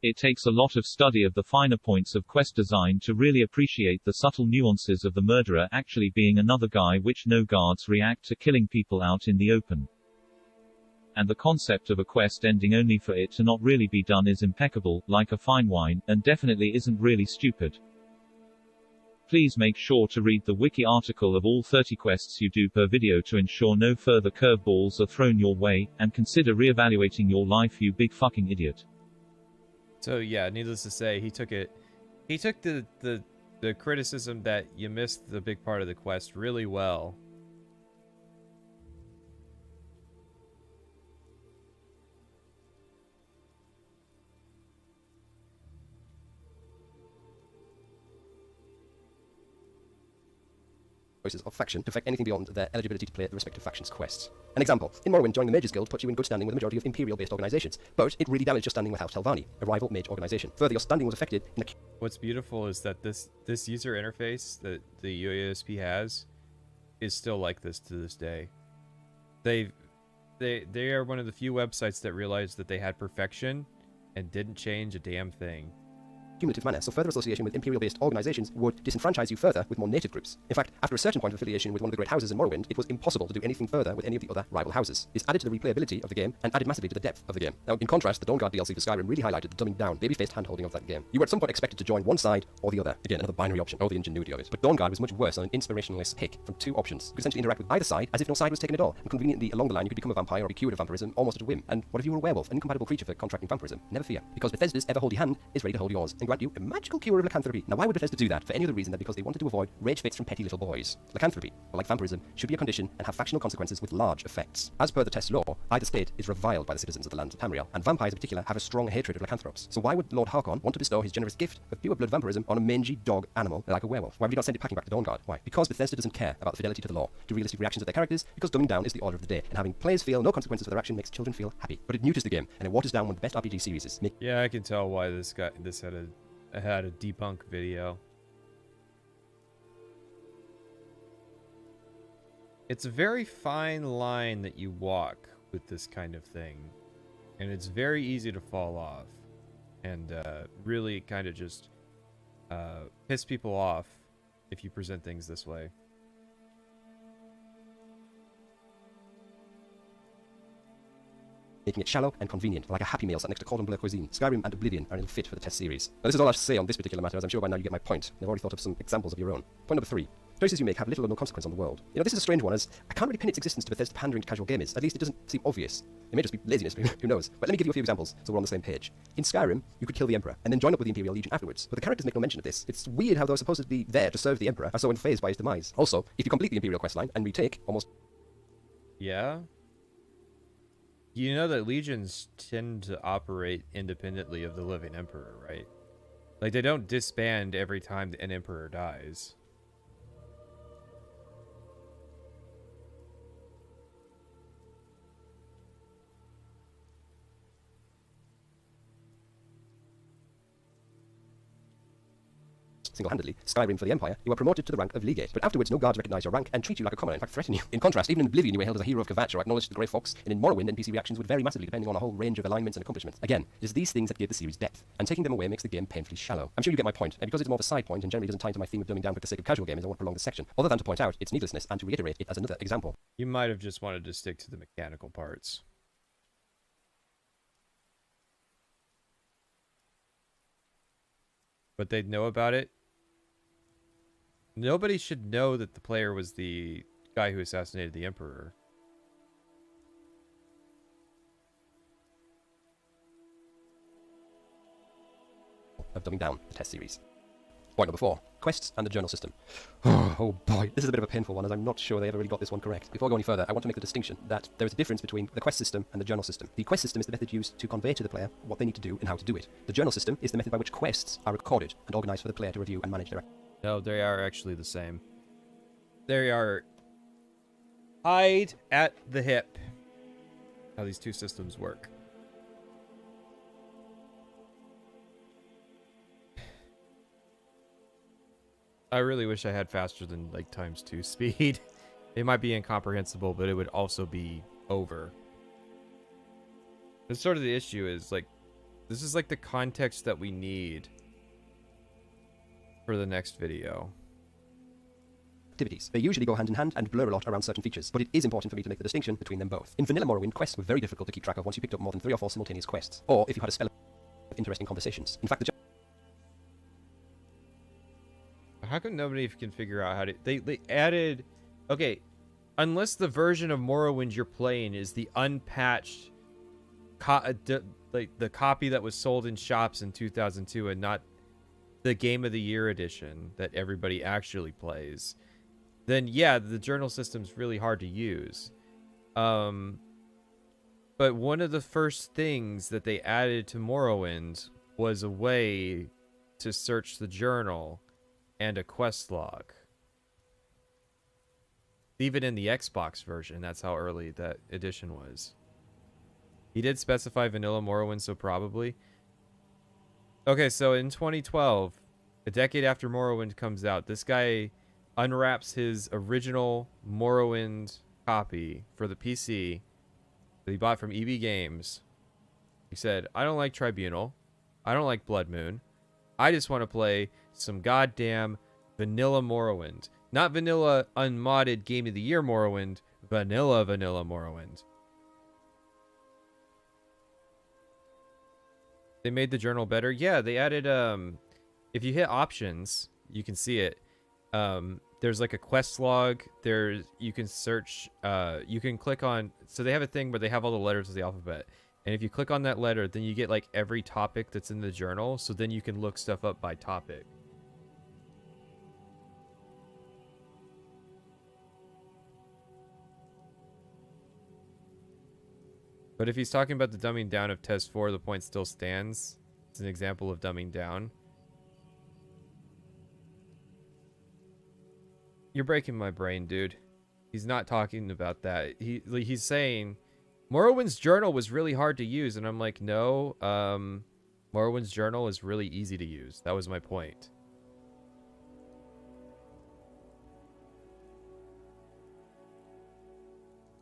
It takes a lot of study of the finer points of quest design to really appreciate the subtle nuances of the murderer actually being another guy, which no guards react to killing people out in the open. And the concept of a quest ending only for it to not really be done is impeccable, like a fine wine, and definitely isn't really stupid. Please make sure to read the wiki article of all 30 quests you do per video to ensure no further curveballs are thrown your way, and consider reevaluating your life, you big fucking idiot. So yeah, needless to say, he took the criticism that you missed the big part of the quest really well. Choices of faction to affect anything beyond their eligibility to play the respective faction's quests. An example, in Morrowind, joining the Mages Guild puts you in good standing with the majority of Imperial-based organizations, but it really damaged your standing with House Telvanni, a rival mage organization. Further, your standing was affected in a... What's beautiful is that this user interface that the UASP has is still like this to this day. They are one of the few websites that realized that they had perfection and didn't change a damn thing. cumulative manner, so further association with Imperial-based organizations would disenfranchise you further with more native groups. In fact, after a certain point of affiliation with one of the great houses in Morrowind, it was impossible to do anything further with any of the other rival houses. This added to the replayability of the game and added massively to the depth of the game. Now, in contrast, the Dawnguard DLC for Skyrim really highlighted the dumbing down, baby-faced hand-holding of that game. You were at some point expected to join one side or the other. Again, another binary option, or the ingenuity of it. But Dawnguard was much worse on an inspirationless pick from two options. You could essentially interact with either side as if no side was taken at all, and conveniently along the line you could become a vampire or be cured of vampirism almost at a whim. And what if you were a werewolf, an incompatible creature for contracting vampirism? Never fear, because Bethesda's ever-holdy hand is ready to hold yours and grant you a magical cure of lycanthropy. Now, why would Bethesda do that? For any other reason than because they wanted to avoid rage fits from petty little boys. Lycanthropy, or like vampirism, should be a condition and have factional consequences with large effects. As per the test law, either state is reviled by the citizens of the lands of Tamriel, and vampires in particular have a strong hatred of lycanthropes. So why would Lord Harkon want to bestow his generous gift of pure blood vampirism on a mangy dog animal like a werewolf? Why would he not send it packing back to Dawnguard? Why? Because Bethesda doesn't care about the fidelity to the law, to realistic reactions of their characters, because dumbing down is the order of the day, and having players feel no consequences for their action makes children feel happy. But it neuters the game, and it waters down one of the best RPG series. Yeah, I can tell why this had a debunk video. It's a very fine line that you walk with this kind of thing, and it's very easy to fall off and really kind of just piss people off if you present things this way. Making it shallow and convenient, like a Happy Meal sat next to cordon bleu cuisine. Skyrim and Oblivion are fit for the test series. Now, this is all I should say on this particular matter, as I'm sure by now you get my point. I've already thought of some examples of your own. Point number 3. Choices you make have little or no consequence on the world. You know, this is a strange one, as I can't really pin its existence to Bethesda pandering to casual gamers. At least it doesn't seem obvious. It may just be laziness, who knows. But let me give you a few examples, so we're on the same page. In Skyrim, you could kill the Emperor, and then join up with the Imperial Legion afterwards. But the characters make no mention of this. It's weird how those supposedly there to serve the Emperor are so unfazed by his demise. Also, if you complete the Imperial questline and retake almost... Yeah? You know that legions tend to operate independently of the living Emperor, right? Like, they don't disband every time an Emperor dies. single-handedly, Skyrim for the Empire, you are promoted to the rank of Legate. But afterwards, no guards recognize your rank and treat you like a commoner, in fact threaten you. In contrast, even in Oblivion, you were hailed as a hero of Kvatch or acknowledged the Grey Fox, and in Morrowind, NPC reactions would vary massively depending on a whole range of alignments and accomplishments. Again, it is these things that give the series depth, and taking them away makes the game painfully shallow. I'm sure you get my point, and because it's more of a side point and generally doesn't tie into my theme of dumbing down for the sake of casual gamers, I won't prolong this section, other than to point out its needlessness and to reiterate it as another example. You might have just wanted to stick to the mechanical parts. But they'd know about it. Nobody should know that the player was the guy who assassinated the Emperor. Of dumbing down the test series. Point number 4. Quests and the journal system. Oh boy, this is a bit of a painful one, as I'm not sure they ever really got this one correct. Before going any further, I want to make the distinction that there is a difference between the quest system and the journal system. The quest system is the method used to convey to the player what they need to do and how to do it. The journal system is the method by which quests are recorded and organized for the player to review and manage their actions. No, they are actually the same. They are tied at the hip. How these two systems work. I really wish I had faster than like ×2 speed. It might be incomprehensible, but it would also be over. That's sort of the issue is like, this is like the context that we need for the next video. Activities. They usually go hand in hand and blur a lot around certain features, but it is important for me to make the distinction between them both. In vanilla Morrowind, quests were very difficult to keep track of once you picked up more than 3 or 4 simultaneous quests, or if you had a spell of interesting conversations. In fact, how come nobody can figure out how to... They added... Okay, unless the version of Morrowind you're playing is the unpatched... like the copy that was sold in shops in 2002 and not the Game of the Year edition that everybody actually plays, then yeah, the journal system's really hard to use. But one of the first things that they added to Morrowind was a way to search the journal and a quest log. Even in the Xbox version, that's how early that edition was. He did specify vanilla Morrowind, so probably. Okay, so in 2012, a decade after Morrowind comes out, this guy unwraps his original Morrowind copy for the PC that he bought from EB Games. He said, I don't like Tribunal. I don't like Blood Moon. I just want to play some goddamn vanilla Morrowind. Not vanilla unmodded Game of the Year Morrowind, vanilla Morrowind. They made the journal better. Yeah, they added if you hit options, you can see it. There's like a quest log. You can search, you can click on, so they have a thing where they have all the letters of the alphabet. And if you click on that letter, then you get like every topic that's in the journal. So then you can look stuff up by topic. But if he's talking about the dumbing down of TES 4, the point still stands. It's an example of dumbing down. You're breaking my brain, dude. He's not talking about that. He's saying Morrowind's journal was really hard to use, and I'm like, no. Morrowind's journal is really easy to use. That was my point.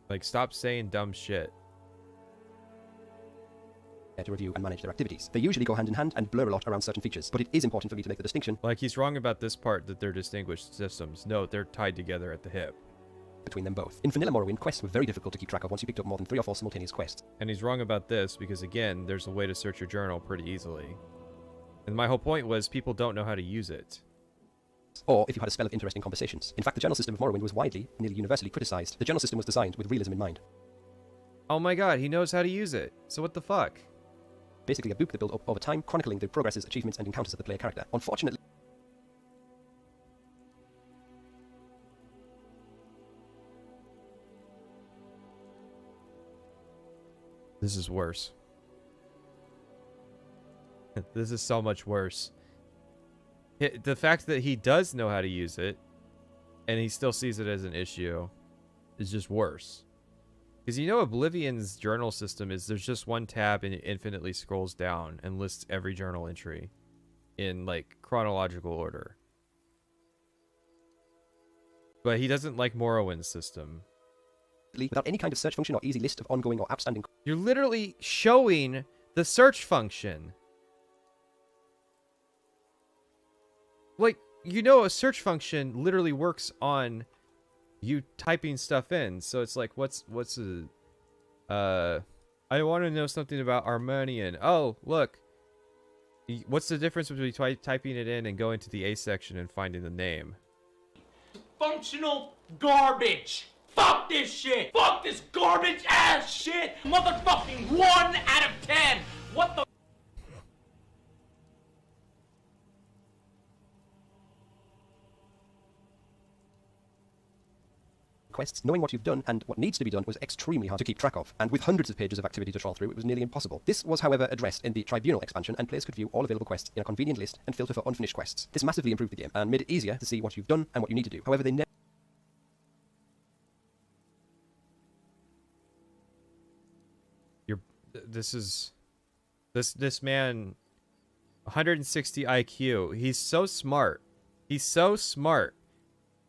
Like, stop saying dumb shit. To review and manage their activities. They usually go hand in hand and blur a lot around certain features, but it is important for me to make the distinction. Like, he's wrong about this part that they're distinguished systems. No, they're tied together at the hip. Between them both. In vanilla Morrowind, quests were very difficult to keep track of once you picked up more than 3 or 4 simultaneous quests. And he's wrong about this because, again, there's a way to search your journal pretty easily. And my whole point was people don't know how to use it. Or if you had a spell of interesting conversations. In fact, the journal system of Morrowind was widely, nearly universally criticized. The journal system was designed with realism in mind. Oh my god, he knows how to use it. So what the fuck? Basically a book that built up over time, chronicling the progresses, achievements, and encounters of the player character. Unfortunately, this is worse. This is so much worse. The fact that he does know how to use it, and he still sees it as an issue, is just worse. Because you know Oblivion's journal system is there's just one tab and it infinitely scrolls down and lists every journal entry in like chronological order. But he doesn't like Morrowind's system. Without any kind of search function or easy list of ongoing or outstanding... You're literally showing the search function. Like, you know, a search function literally works on you typing stuff in. So it's like, what's I want to know something about Armenian. Oh, look. What's the difference between typing it in and going to the A section and finding the name? Functional garbage. Fuck this shit. Fuck this garbage ass shit. Motherfucking 1 out of 10. What the... quests, knowing what you've done and what needs to be done was extremely hard to keep track of, and with hundreds of pages of activity to trawl through, it was nearly impossible. This was, however, addressed in the Tribunal expansion, and players could view all available quests in a convenient list and filter for unfinished quests. This massively improved the game, and made it easier to see what you've done and what you need to do. However, they never... This man, 160 IQ, he's so smart. He's so smart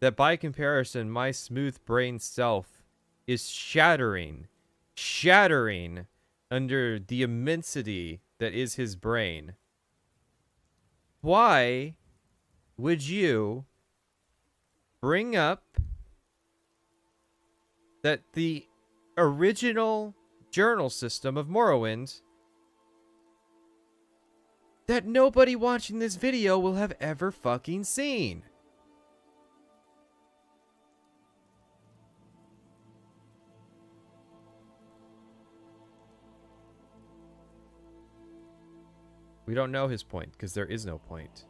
that by comparison, my smooth-brained self is shattering under the immensity that is his brain. Why would you bring up that the original journal system of Morrowind that nobody watching this video will have ever fucking seen? We don't know his point, because there is no point.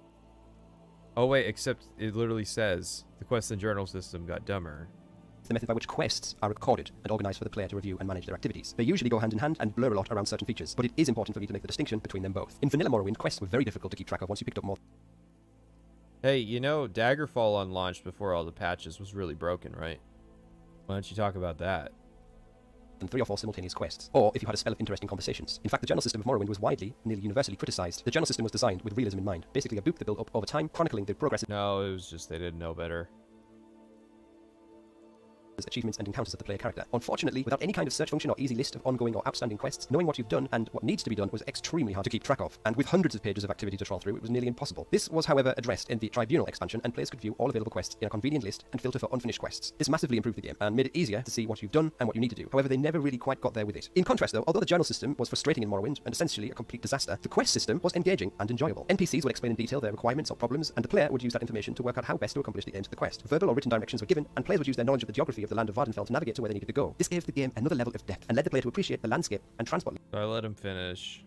Oh wait, except it literally says the quest and journal system got dumber. The method by which quests are recorded and organized for the player to review and manage their activities. They usually go hand in hand and blur a lot around certain features, but it is important for me to make the distinction between them both. In vanilla Morrowind, quests were very difficult to keep track of once you picked up more. Hey, you know, Daggerfall on launch before all the patches was really broken, right? Why don't you talk about that? Than 3 or 4 simultaneous quests, or if you had a spell of interesting conversations. In fact, the journal system of Morrowind was widely, nearly universally criticized. The journal system was designed with realism in mind. Basically a book that built up over time, chronicling the progress... No, it was just they didn't know better. offers achievements and encounters of the player character. Unfortunately, without any kind of search function or easy list of ongoing or outstanding quests, knowing what you've done and what needs to be done was extremely hard to keep track of, and with hundreds of pages of activity to trawl through, it was nearly impossible. This was, however, addressed in the Tribunal expansion, and players could view all available quests in a convenient list and filter for unfinished quests. This massively improved the game and made it easier to see what you've done and what you need to do. However, they never really quite got there with it. In contrast, though, although the journal system was frustrating in Morrowind and essentially a complete disaster, the quest system was engaging and enjoyable. NPCs would explain in detail their requirements or problems, and the player would use that information to work out how best to accomplish the aims of the quest. Verbal or written directions were given, and players would use their knowledge of the geography of the land of Vardenfell to navigate to where they needed to go. This gave the game another level of depth and led the player to appreciate the landscape and transport. So I let him finish.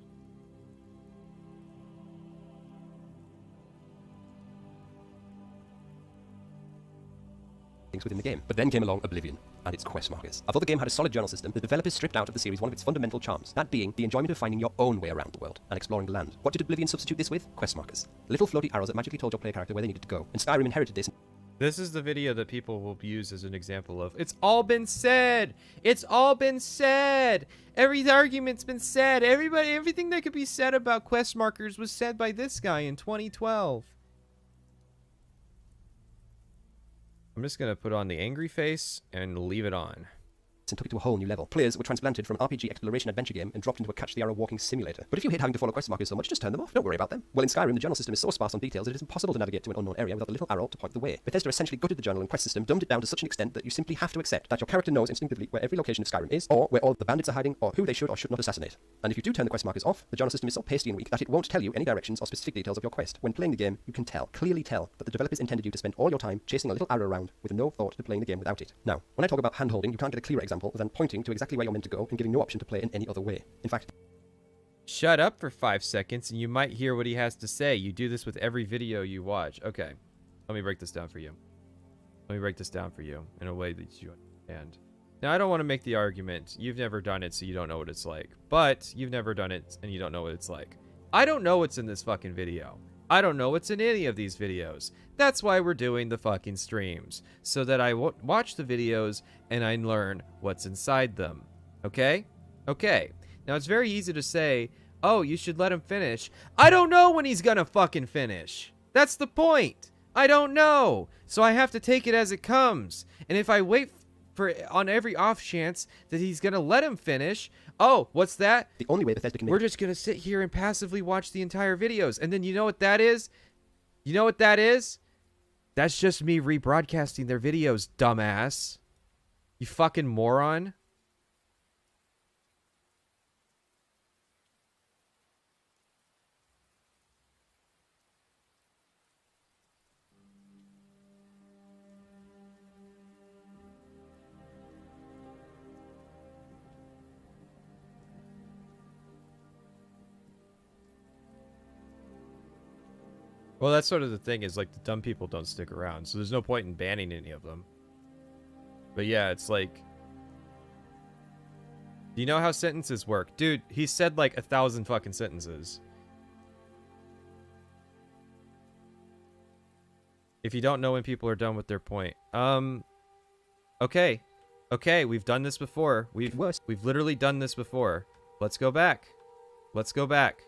Within the game. But then came along Oblivion and its quest markers. Although the game had a solid journal system, the developers stripped out of the series one of its fundamental charms, that being the enjoyment of finding your own way around the world and exploring the land. What did Oblivion substitute this with? Quest markers. Little floaty arrows that magically told your player character where they needed to go. And Skyrim inherited this. This is the video that people will use as an example of, it's all been said! It's all been said! Every argument's been said! Everything that could be said about quest markers was said by this guy in 2012. I'm just gonna put on the angry face and leave it on. And took it to a whole new level. Players were transplanted from an RPG exploration adventure game and dropped into a catch-the-arrow walking simulator. But if you hate having to follow quest markers so much, just turn them off. Don't worry about them. Well, in Skyrim, the journal system is so sparse on details that it is impossible to navigate to an unknown area without a little arrow to point the way. Bethesda essentially gutted the journal and quest system, dumbed it down to such an extent that you simply have to accept that your character knows instinctively where every location of Skyrim is, or where all the bandits are hiding, or who they should or should not assassinate. And if you do turn the quest markers off, the journal system is so pasty and weak that it won't tell you any directions or specific details of your quest. When playing the game, you can clearly tell, that the developers intended you to spend all your time chasing a little arrow around with no thought to playing the game without it. Now, when I talk about hand-holding, you can't get a clearer example than pointing to exactly where you're meant to go and giving no option to play in any other way. In fact, shut up for 5 seconds and you might hear what he has to say. You do this with every video you watch. Okay, let me break this down for you. Let me break this down for you in a way that you understand. Now, I don't want to make the argument, you've never done it, so you don't know what it's like. But you've never done it, and you don't know what it's like. I don't know what's in this fucking video. I don't know what's in any of these videos. That's why we're doing the fucking streams. So that I watch the videos, and I learn what's inside them. Okay? Okay. Now, it's very easy to say, oh, you should let him finish. I don't know when he's gonna fucking finish. That's the point. I don't know. So I have to take it as it comes. And if I wait for on every off chance that he's gonna let him finish, oh, what's that? The only way Bethesda can we're just gonna sit here and passively watch the entire videos. And then you know what that is? You know what that is? That's just me rebroadcasting their videos, dumbass. You fucking moron. Well, that's sort of the thing, is like the dumb people don't stick around, so there's no point in banning any of them. But yeah, it's like, do you know how sentences work? Dude, he said like 1,000 fucking sentences. If you don't know when people are done with their point. Okay. Okay, we've done this before. We've literally done this before. Let's go back. Let's go back.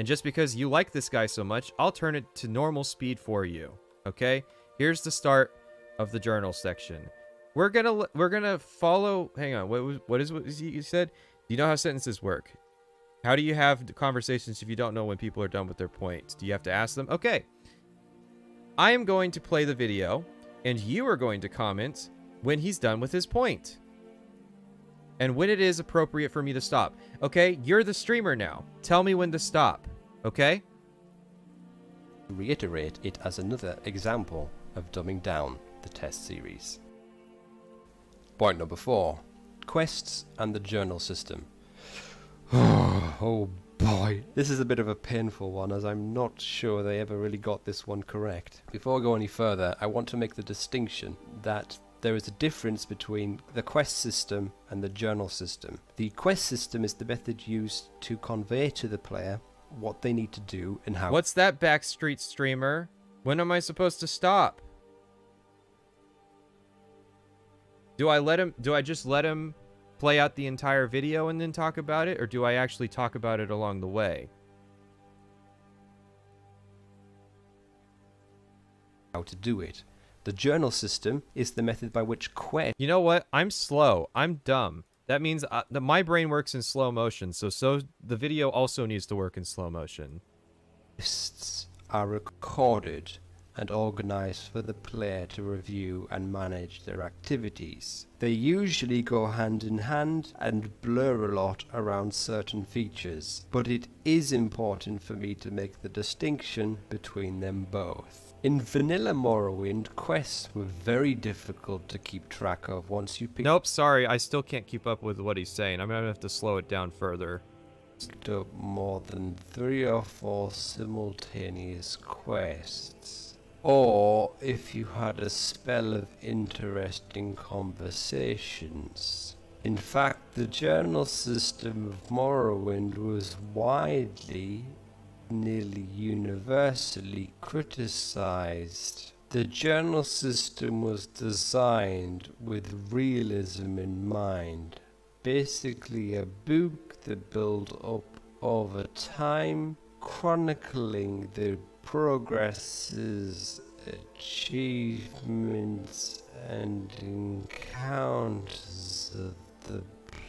And just because you like this guy so much, I'll turn it to normal speed for you. Okay? Here's the start of the journal section. We're gonna follow. Hang on. What you said? Do you know how sentences work? How do you have conversations if you don't know when people are done with their points? Do you have to ask them? Okay. I am going to play the video, and you are going to comment when he's done with his point. And when it is appropriate for me to stop. Okay? You're the streamer now. Tell me when to stop. Okay? Reiterate it as another example of dumbing down the test series. Point number 4. Quests and the journal system. Oh boy. This is a bit of a painful one, as I'm not sure they ever really got this one correct. Before I go any further, I want to make the distinction that there is a difference between the quest system and the journal system. The quest system is the method used to convey to the player what they need to do and how. What's that, Backstreet streamer? When am I supposed to stop? Do I just let him play out the entire video and then talk about it, or do I actually talk about it along the way? How to do it. The journal system is the method by which quests... You know what? I'm slow. I'm dumb. That means that my brain works in slow motion, so the video also needs to work in slow motion. Quests are recorded and organized for the player to review and manage their activities. They usually go hand in hand and blur a lot around certain features, but it is important for me to make the distinction between them both. In vanilla Morrowind, quests were very difficult to keep track of once you picked... Nope, sorry, I still can't keep up with what he's saying. I'm gonna have to slow it down further. Up more than 3 or 4 simultaneous quests. Or if you had a spell of interesting conversations. In fact, the journal system of Morrowind was widely, nearly universally criticized. The journal system was designed with realism in mind. Basically a book that built up over time, chronicling the progresses, achievements, and encounters of the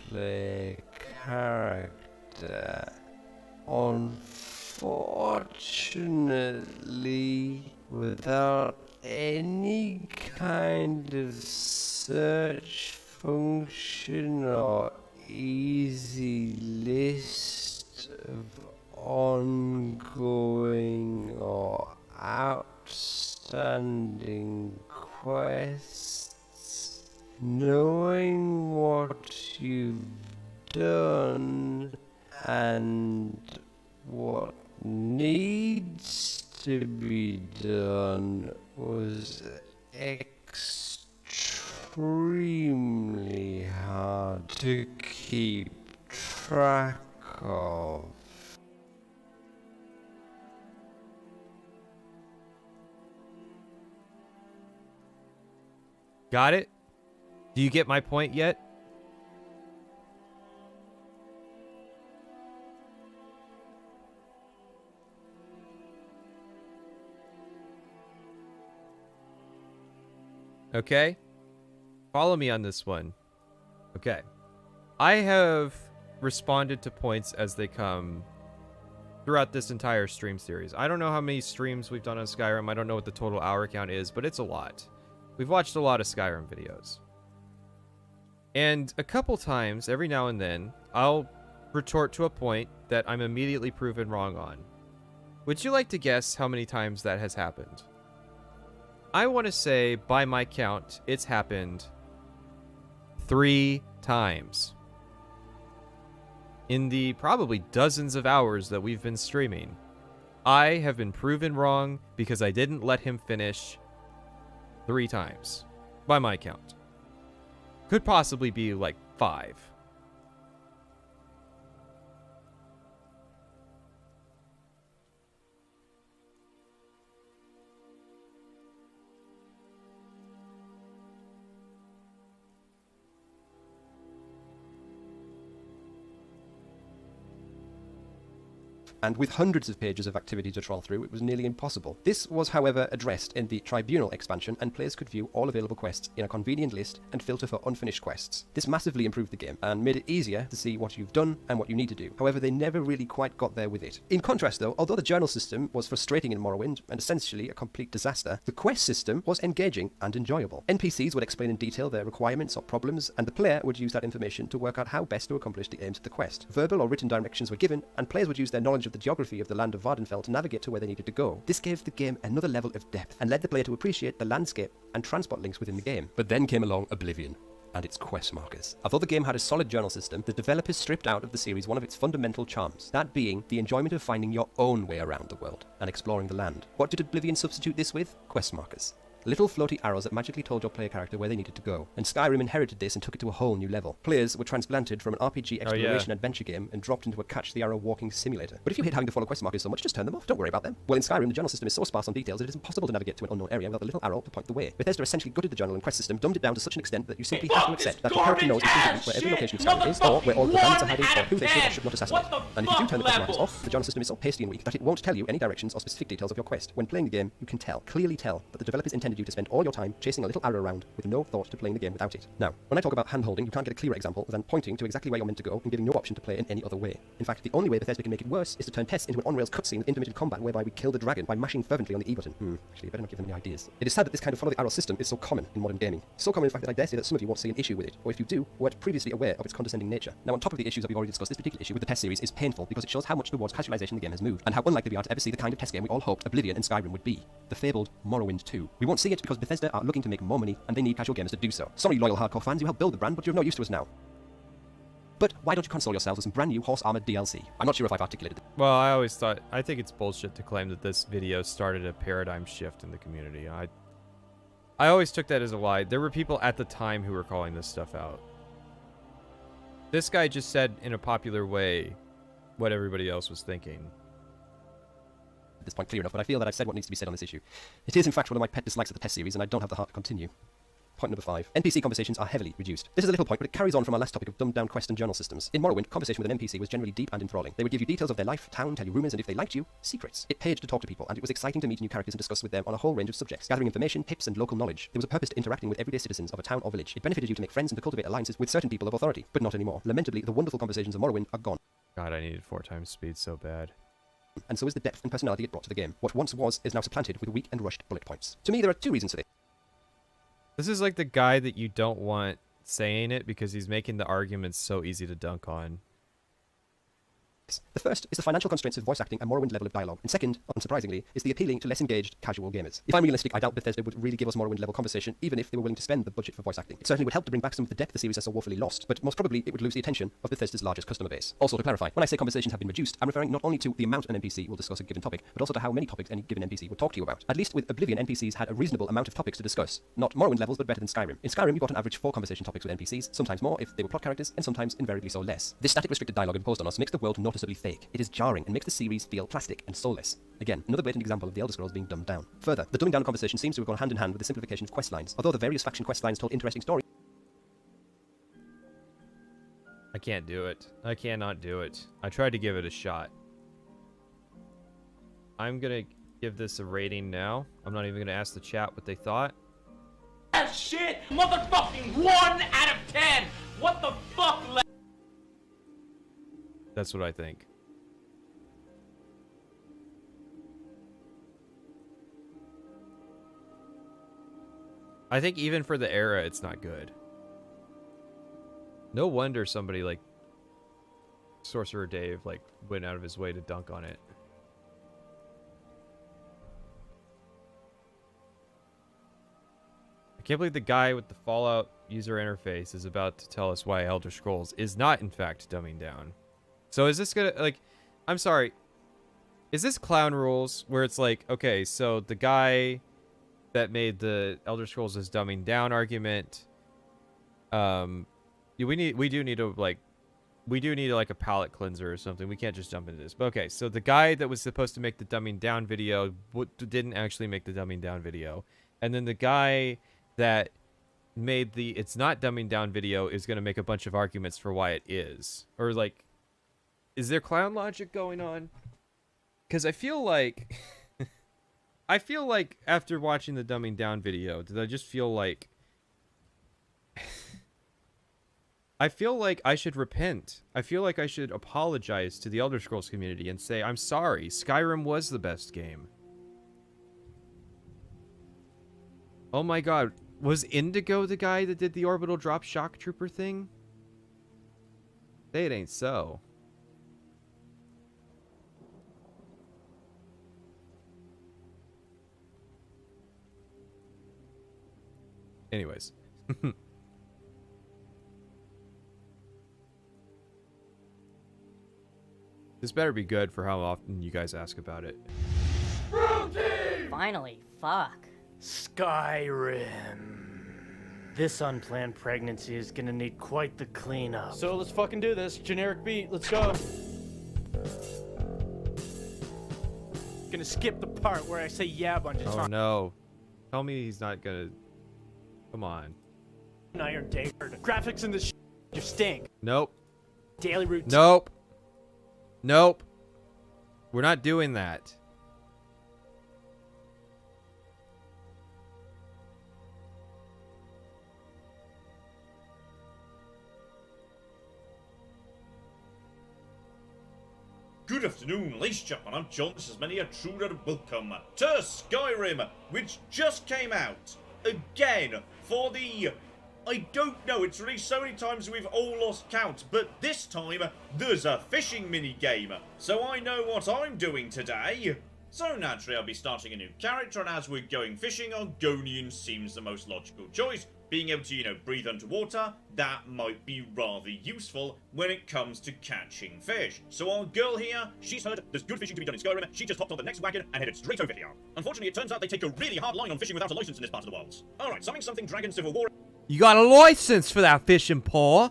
player character. Unfortunately, without any kind of search function or easy list of ongoing or outstanding quests, knowing what you've done and what needs to be done was extremely hard to keep track of. Got it? Do you get my point yet? Okay? Follow me on this one. Okay. I have responded to points as they come throughout this entire stream series. I don't know how many streams we've done on Skyrim. I don't know what the total hour count is, but it's a lot. We've watched a lot of Skyrim videos. And a couple times, every now and then, I'll retort to a point that I'm immediately proven wrong on. Would you like to guess how many times that has happened? I want to say, by my count, it's happened 3 times. In the probably dozens of hours that we've been streaming, I have been proven wrong because I didn't let him finish 3 times, by my count. Could possibly be like 5. And with hundreds of pages of activity to troll through, it was nearly impossible. This was, however, addressed in the Tribunal expansion, and players could view all available quests in a convenient list and filter for unfinished quests. This massively improved the game, and made it easier to see what you've done and what you need to do. However, they never really quite got there with it. In contrast though, although the journal system was frustrating in Morrowind, and essentially a complete disaster, the quest system was engaging and enjoyable. NPCs would explain in detail their requirements or problems, and the player would use that information to work out how best to accomplish the aims of the quest. Verbal or written directions were given, and players would use their knowledge of the geography of the land of Vardenfell to navigate to where they needed to go. This gave the game another level of depth, and led the player to appreciate the landscape and transport links within the game. But then came along Oblivion and its quest markers. Although the game had a solid journal system, the developers stripped out of the series one of its fundamental charms, that being the enjoyment of finding your own way around the world and exploring the land. What did Oblivion substitute this with? Quest markers. Little floaty arrows that magically told your player character where they needed to go. And Skyrim inherited this and took it to a whole new level. Players were transplanted from an RPG exploration adventure game and dropped into a catch-the-arrow walking simulator. But if you hate having to follow quest markers so much, just turn them off. Don't worry about them. Well, in Skyrim, the journal system is so sparse on details that it is impossible to navigate to an unknown area without a little arrow to point the way. Bethesda essentially gutted the journal and quest system, dumbed it down to such an extent that you simply have to accept that your character knows instinctively where every location of Skyrim is, or where all the bandits are hiding, or who they should or should not assassinate. And if you do turn the quest markers off, the journal system is so hasty and weak that it won't tell you any directions or specific details of your quest. When playing the game, you can clearly tell, that the developers intended intended you to spend all your time chasing a little arrow around with no thought to playing the game without it. Now, when I talk about hand-holding, you can't get a clearer example than pointing to exactly where you're meant to go and giving no option to play in any other way. In fact, the only way Bethesda can make it worse is to turn Tess into an on-rails cutscene with intermittent combat whereby we kill the dragon by mashing fervently on the E button. Actually, I better not give them any ideas. It is sad that this kind of follow-the-arrow system is so common in modern gaming. So common, in fact, that I dare say that some of you won't see an issue with it, or if you do, weren't previously aware of its condescending nature. Now, on top of the issues that we've already discussed, this particular issue with the Tess series is painful because it shows how much towards casualization the game has moved, and how unlikely we are to ever see the kind of Tess game we all hoped Oblivion and Skyrim would be. The fabled Morrowind 2. We won't see it because Bethesda are looking to make more money, and they need casual gamers to do so. Sorry, loyal hardcore fans, you helped build the brand, but you're of no use to us now. But why don't you console yourselves with some brand new horse-armored DLC? I'm not sure if I've articulated it. Well, I think it's bullshit to claim that this video started a paradigm shift in the community. I always took that as a lie. There were people at the time who were calling this stuff out. This guy just said in a popular way what everybody else was thinking. At this point clear enough, but I feel that I've said what needs to be said on this issue. It is in fact one of my pet dislikes of the Tess series, and I don't have the heart to continue. Point number 5. NPC conversations are heavily reduced. This is a little point, but it carries on from our last topic of dumbed-down quest and journal systems. In Morrowind, conversation with an NPC was generally deep and enthralling. They would give you details of their life, town, tell you rumors, and if they liked you, secrets. It paid to talk to people, and it was exciting to meet new characters and discuss with them on a whole range of subjects, gathering information, tips, and local knowledge. There was a purpose to interacting with everyday citizens of a town or village. It benefited you to make friends and to cultivate alliances with certain people of authority, but not anymore. Lamentably, the wonderful conversations of Morrowind are gone. God, I needed 4 times speed so bad. And so is the depth and personality it brought to the game. What once was is now supplanted with weak and rushed bullet points. To me, there are 2 reasons for this. This is like the guy that you don't want saying it because he's making the arguments so easy to dunk on. The first is the financial constraints of voice acting and Morrowind level of dialogue, and second, unsurprisingly, is the appealing to less engaged casual gamers. If I'm realistic, I doubt Bethesda would really give us Morrowind level conversation, even if they were willing to spend the budget for voice acting. It certainly would help to bring back some of the depth the series has so woefully lost, but most probably it would lose the attention of Bethesda's largest customer base. Also, to clarify, when I say conversations have been reduced, I'm referring not only to the amount an NPC will discuss a given topic, but also to how many topics any given NPC would talk to you about. At least with Oblivion, NPCs had a reasonable amount of topics to discuss. Not Morrowind levels, but better than Skyrim. In Skyrim, you got an average 4 conversation topics with NPCs, sometimes more if they were plot characters, and sometimes invariably so less. This static restricted dialogue imposed on us makes the world noticeably fake. It is jarring and makes the series feel plastic and soulless. Again, another blatant example of the Elder Scrolls being dumbed down. Further, the dumbing down of conversation seems to have gone hand in hand with the simplification of quest lines, although the various faction quest lines told interesting stories. I can't do it. I cannot do it. I tried to give it a shot. I'm gonna give this a rating now. I'm not even gonna ask the chat what they thought. That shit, motherfucking 1 out of 10. What the fuck? That's what I think. I think even for the era, it's not good. No wonder somebody like SorcererDave like went out of his way to dunk on it. I can't believe the guy with the Fallout user interface is about to tell us why Elder Scrolls is not in fact dumbing down. So is this gonna, like, I'm sorry, is this clown rules where it's like, okay, so the guy that made the Elder Scrolls is dumbing down argument, we do need like a palate cleanser or something. We can't just jump into this. But okay, so the guy that was supposed to make the dumbing down video didn't actually make the dumbing down video, and then the guy that made the it's not dumbing down video is going to make a bunch of arguments for why it is. Or like, is there clown logic going on? Because I feel like I feel like after watching the dumbing down video, did I just feel like I feel like I should repent. I feel like I should apologize to the Elder Scrolls community and say, I'm sorry, Skyrim was the best game. Oh my god, was Indigo the guy that did the orbital drop shock trooper thing? Say it ain't so. Anyways. This better be good for how often you guys ask about it. Finally, fuck. Skyrim. This unplanned pregnancy is gonna need quite the cleanup. So let's fucking do this. Generic beat, let's go. Gonna skip the part where I say yeah a bunch of times. Oh no. Tell me he's not gonna... Come on. Iron Dagger. Graphics in this you stink. Nope. Daily routine. Nope. Nope. We're not doing that. Good afternoon, ladies and gentlemen. I'm John. This is many a truer welcome to Skyrim, which just came out again for the... I don't know, it's released so many times we've all lost count, but this time there's a fishing mini-game, so I know what I'm doing today. So naturally I'll be starting a new character, and as we're going fishing, Argonian seems the most logical choice. Being able to, breathe underwater, that might be rather useful when it comes to catching fish. So our girl here, she's heard there's good fishing to be done in Skyrim, she just hopped on the next wagon and headed straight over here. Unfortunately, it turns out they take a really hard line on fishing without a license in this part of the world. Alright, something Dragon Civil War... You got a license for that fishing, paw?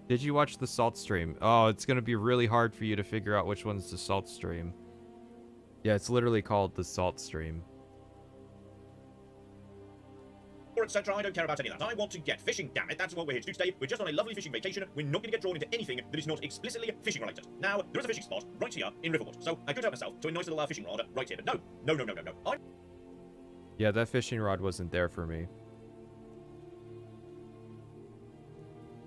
Did you watch the salt stream? Oh, it's gonna be really hard for you to figure out which one's the salt stream. Yeah, it's literally called the salt stream. etc. I don't care about any of that. I want to get fishing, damn it. That's what we're here to do today. We're just on a lovely fishing vacation. We're not going to get drawn into anything that is not explicitly fishing related. Now, there is a fishing spot right here in Riverwood, so I could help myself to a nice little fishing rod right here. But no. Yeah, that fishing rod wasn't there for me.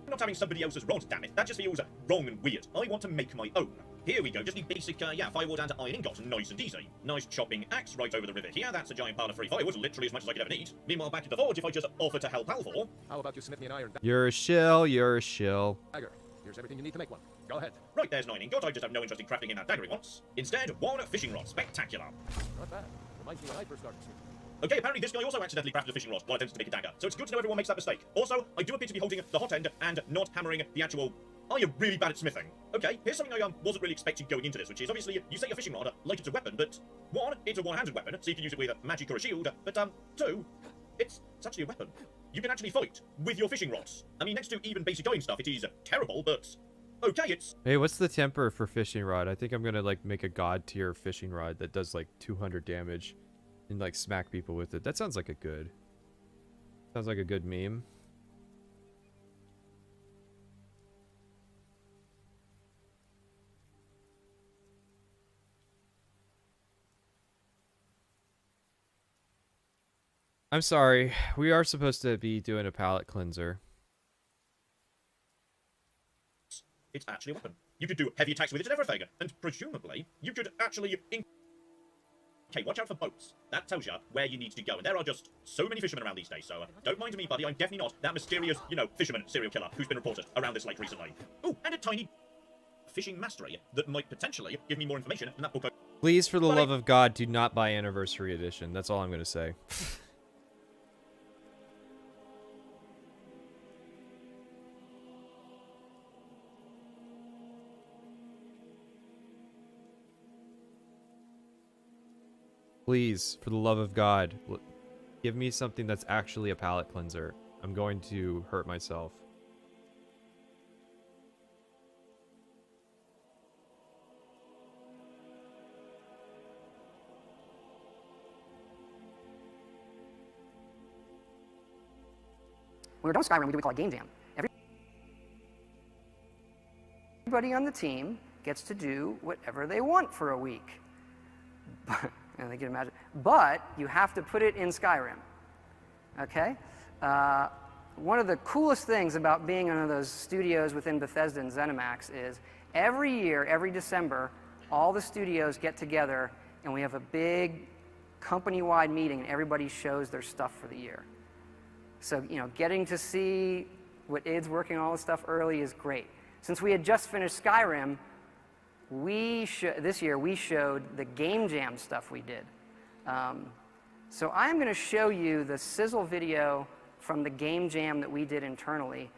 I'm not having somebody else's rod, damn it. That just feels wrong and weird. I want to make my own. Here we go, just the basic, firewood and iron ingot, nice and easy. Nice chopping axe right over the river here, that's a giant pile of free firewood, literally as much as I could ever need. Meanwhile, back at the forge, if I just offer to help Alvor... How about you smith me an iron dagger? You're a shill. Here's everything you need to make one. Go ahead. Right, there's 9 ingot, I just have no interest in crafting in that dagger once. Instead, 1 fishing rod, spectacular. Not bad. Reminds me when I first started shooting. Okay, apparently this guy also accidentally crafted a fishing rod while attempting to make a dagger, so it's good to know everyone makes that mistake. Also, I do appear to be holding the hot end and not hammering the actual... I am really bad at smithing. Okay, here's something I wasn't really expecting going into this, which is obviously you set your fishing rod like it's a weapon, but 1, it's a one-handed weapon, so you can use it with magic or a shield, but 2, it's actually a weapon. You can actually fight with your fishing rods. I mean, next to even basic going stuff, it is terrible, but okay, it's... Hey, what's the temper for fishing rod? I think I'm gonna, make a god tier fishing rod that does, 200 damage and, smack people with it. That sounds like a good... Sounds like a good meme. I'm sorry, we are supposed to be doing a palate cleanser. It's actually a weapon. You could do heavy attacks with it and everything, and presumably, you could actually... Okay, watch out for boats. That tells you where you need to go, and there are just so many fishermen around these days, so don't mind me, buddy, I'm definitely not that mysterious, fisherman serial killer who's been reported around this lake recently. Oh, and a tiny fishing mastery that might potentially give me more information than that book. Please, for the love of God, do not buy Anniversary Edition. That's all I'm gonna say. Please, for the love of God, give me something that's actually a palate cleanser. I'm going to hurt myself. When we're done with Skyrim, we do what we call a game jam. Everybody on the team gets to do whatever they want for a week. And they can imagine. But you have to put it in Skyrim. Okay? One of the coolest things about being in one of those studios within Bethesda and ZeniMax is every year, every December, all the studios get together and we have a big company-wide meeting and everybody shows their stuff for the year. So, getting to see what id's working on all this stuff early is great. Since we had just finished Skyrim, this year we showed the Game Jam stuff we did. So I'm going to show you the sizzle video from the Game Jam that we did internally,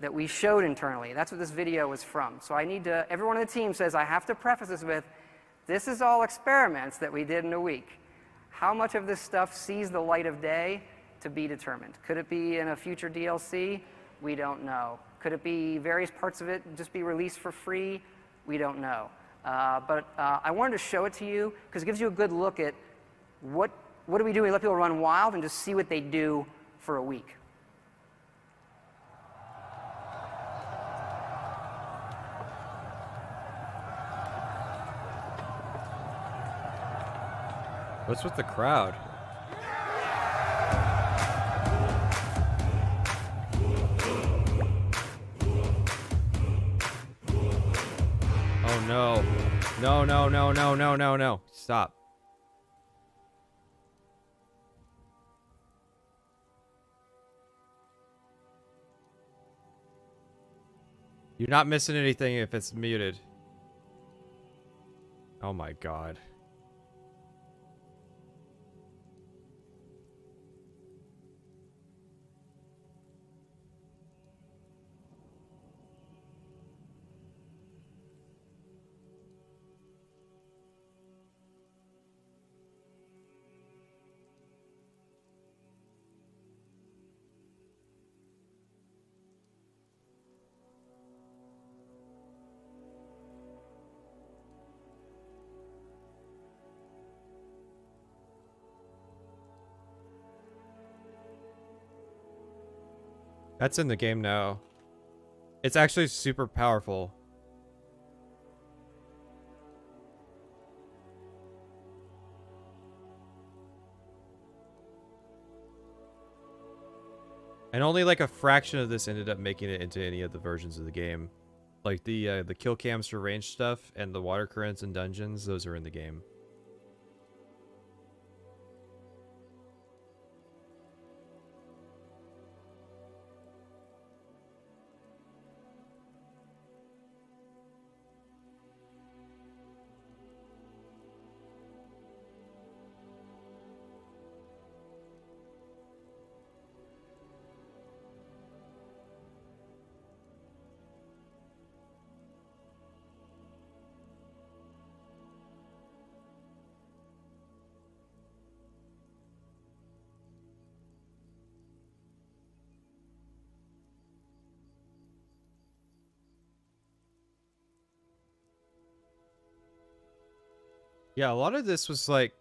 that we showed internally. That's what this video was from. So I need to, everyone on the team says I have to preface this with, this is all experiments that we did in a week. How much of this stuff sees the light of day? To be determined. Could it be in a future DLC? We don't know. Could it be various parts of it just be released for free? We don't know. But I wanted to show it to you because it gives you a good look at what do we do? We let people run wild and just see what they do for a week. What's with the crowd? no. No, no, no, no, no, no, no. Stop. You're not missing anything if it's muted. Oh my god. That's in the game now. It's actually super powerful. And only like a fraction of this ended up making it into any of the versions of the game. Like the kill cams for range stuff and the water currents and dungeons, those are in the game. Yeah, a lot of this was like,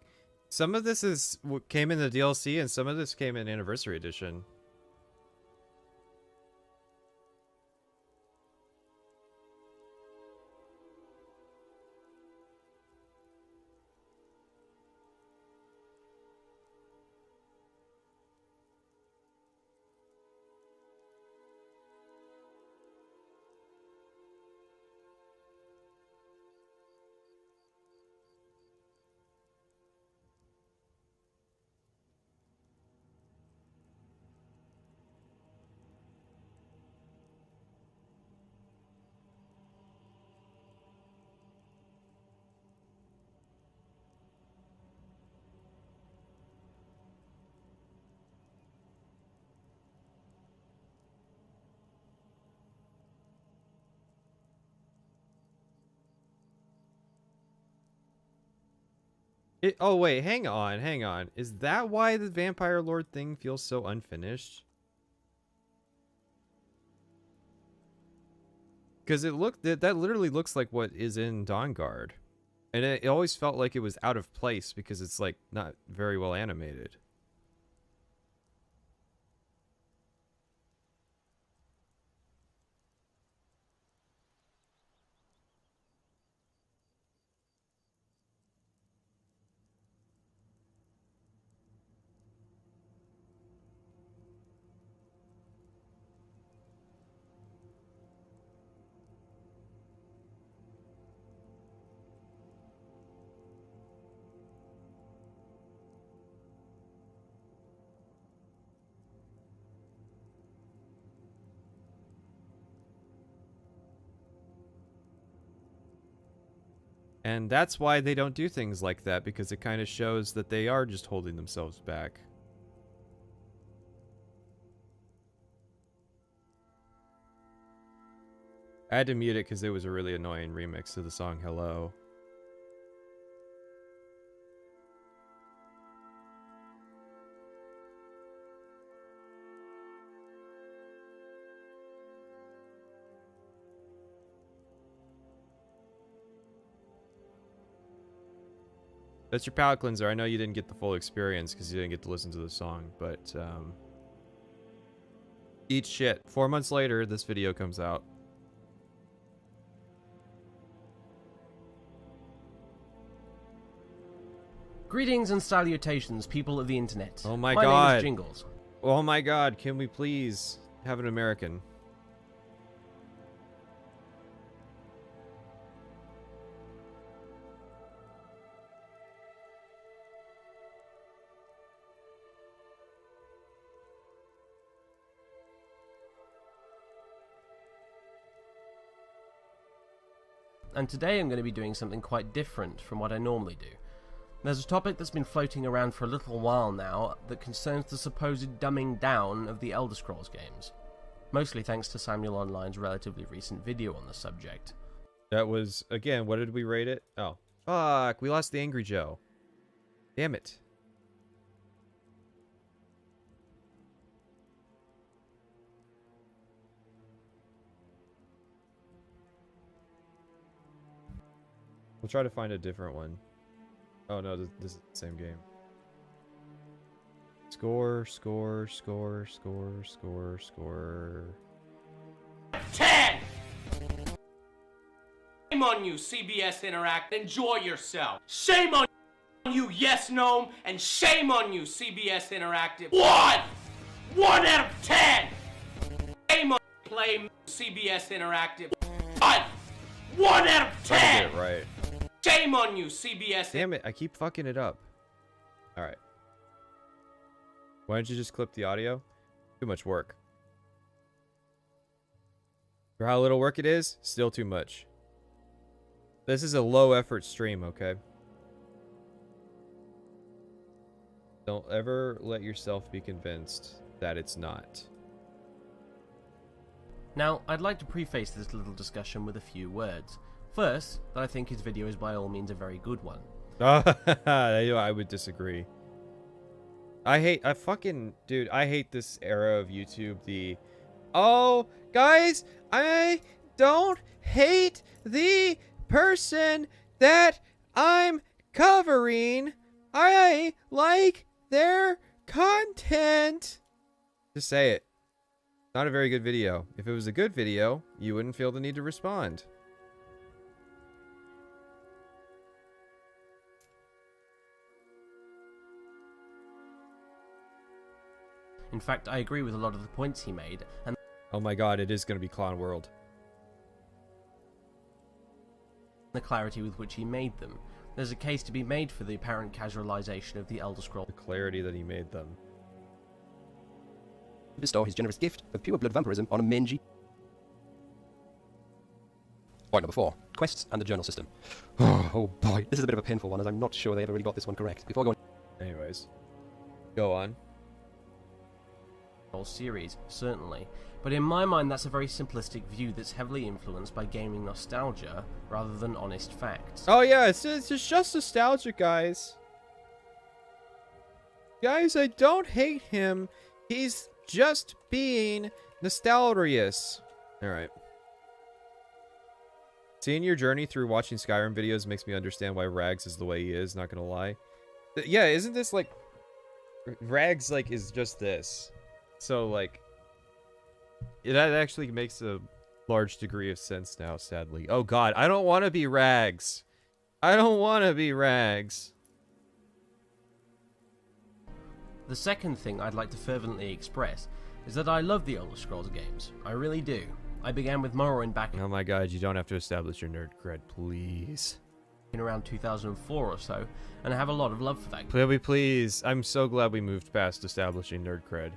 some of this is what came in the DLC and some of this came in Anniversary Edition. Oh wait, hang on, hang on. Is that why the Vampire Lord thing feels so unfinished? Because that literally looks like what is in Dawnguard. And it always felt like it was out of place because it's like not very well animated. And that's why they don't do things like that, because it kind of shows that they are just holding themselves back. I had to mute it because it was a really annoying remix of the song Hello. That's your palate cleanser. I know you didn't get the full experience because you didn't get to listen to the song, but eat shit. 4 months later, this video comes out. Greetings and salutations, people of the internet. Oh my god. god. Name is Jingles. Oh my god, can we please have an American? and today I'm going to be doing something quite different from what I normally do. There's a topic that's been floating around for a little while now that concerns the supposed dumbing down of the Elder Scrolls games, mostly thanks to Samyoline's relatively recent video on the subject. That was, again, what did we rate it? Oh, fuck, we lost the Angry Joe. Damn it. We'll try to find a different one. Oh no, this is the same game. Score. 10! Shame on you, CBS Interact. Enjoy yourself. Shame on you, Yes Gnome, and shame on you, CBS Interactive. 1! 1 out of 10! Shame on you, Play CBS Interactive. 1! 1 out of 10! Try to get it right. Shame on you, CBS. Damn it, I keep fucking it up. Alright. Why don't you just clip the audio? Too much work. For how little work it is, still too much. This is a low effort stream, okay? Don't ever let yourself be convinced that it's not. Now, I'd like to preface this little discussion with a few words. First, that I think his video is by all means a very good one. I would disagree. I hate this era of YouTube. Oh, guys, I don't hate the person that I'm covering. I like their content. Just say it. Not a very good video. If it was a good video, you wouldn't feel the need to respond. In fact, I agree with a lot of the points he made, and oh my god, it is going to be Clown World. The clarity with which he made them. There's a case to be made for the apparent casualization of the Elder Scrolls. The clarity that he made them. Bestow his generous gift of pure blood vampirism on a mangy. Point number 4. Quests and the journal system. Oh boy, this is a bit of a painful one, as I'm not sure they ever really got this one correct. Before going... Anyways. Go on. Series, certainly. But in my mind, that's a very simplistic view that's heavily influenced by gaming nostalgia, rather than honest facts. Oh yeah, it's just nostalgia, guys. Guys, I don't hate him. He's just being nostalgious. Alright. Seeing your journey through watching Skyrim videos makes me understand why Rags is the way he is, not gonna lie. Yeah, isn't this like... Rags, like, is just this. So, like... That actually makes a large degree of sense now, sadly. Oh god, I don't want to be Rags. I don't want to be Rags. The second thing I'd like to fervently express is that I love the Elder Scrolls games. I really do. I began with Morrowind back in... Oh my god, you don't have to establish your nerd cred, please. In around 2004 or so, and I have a lot of love for that game. Please. I'm so glad we moved past establishing nerd cred.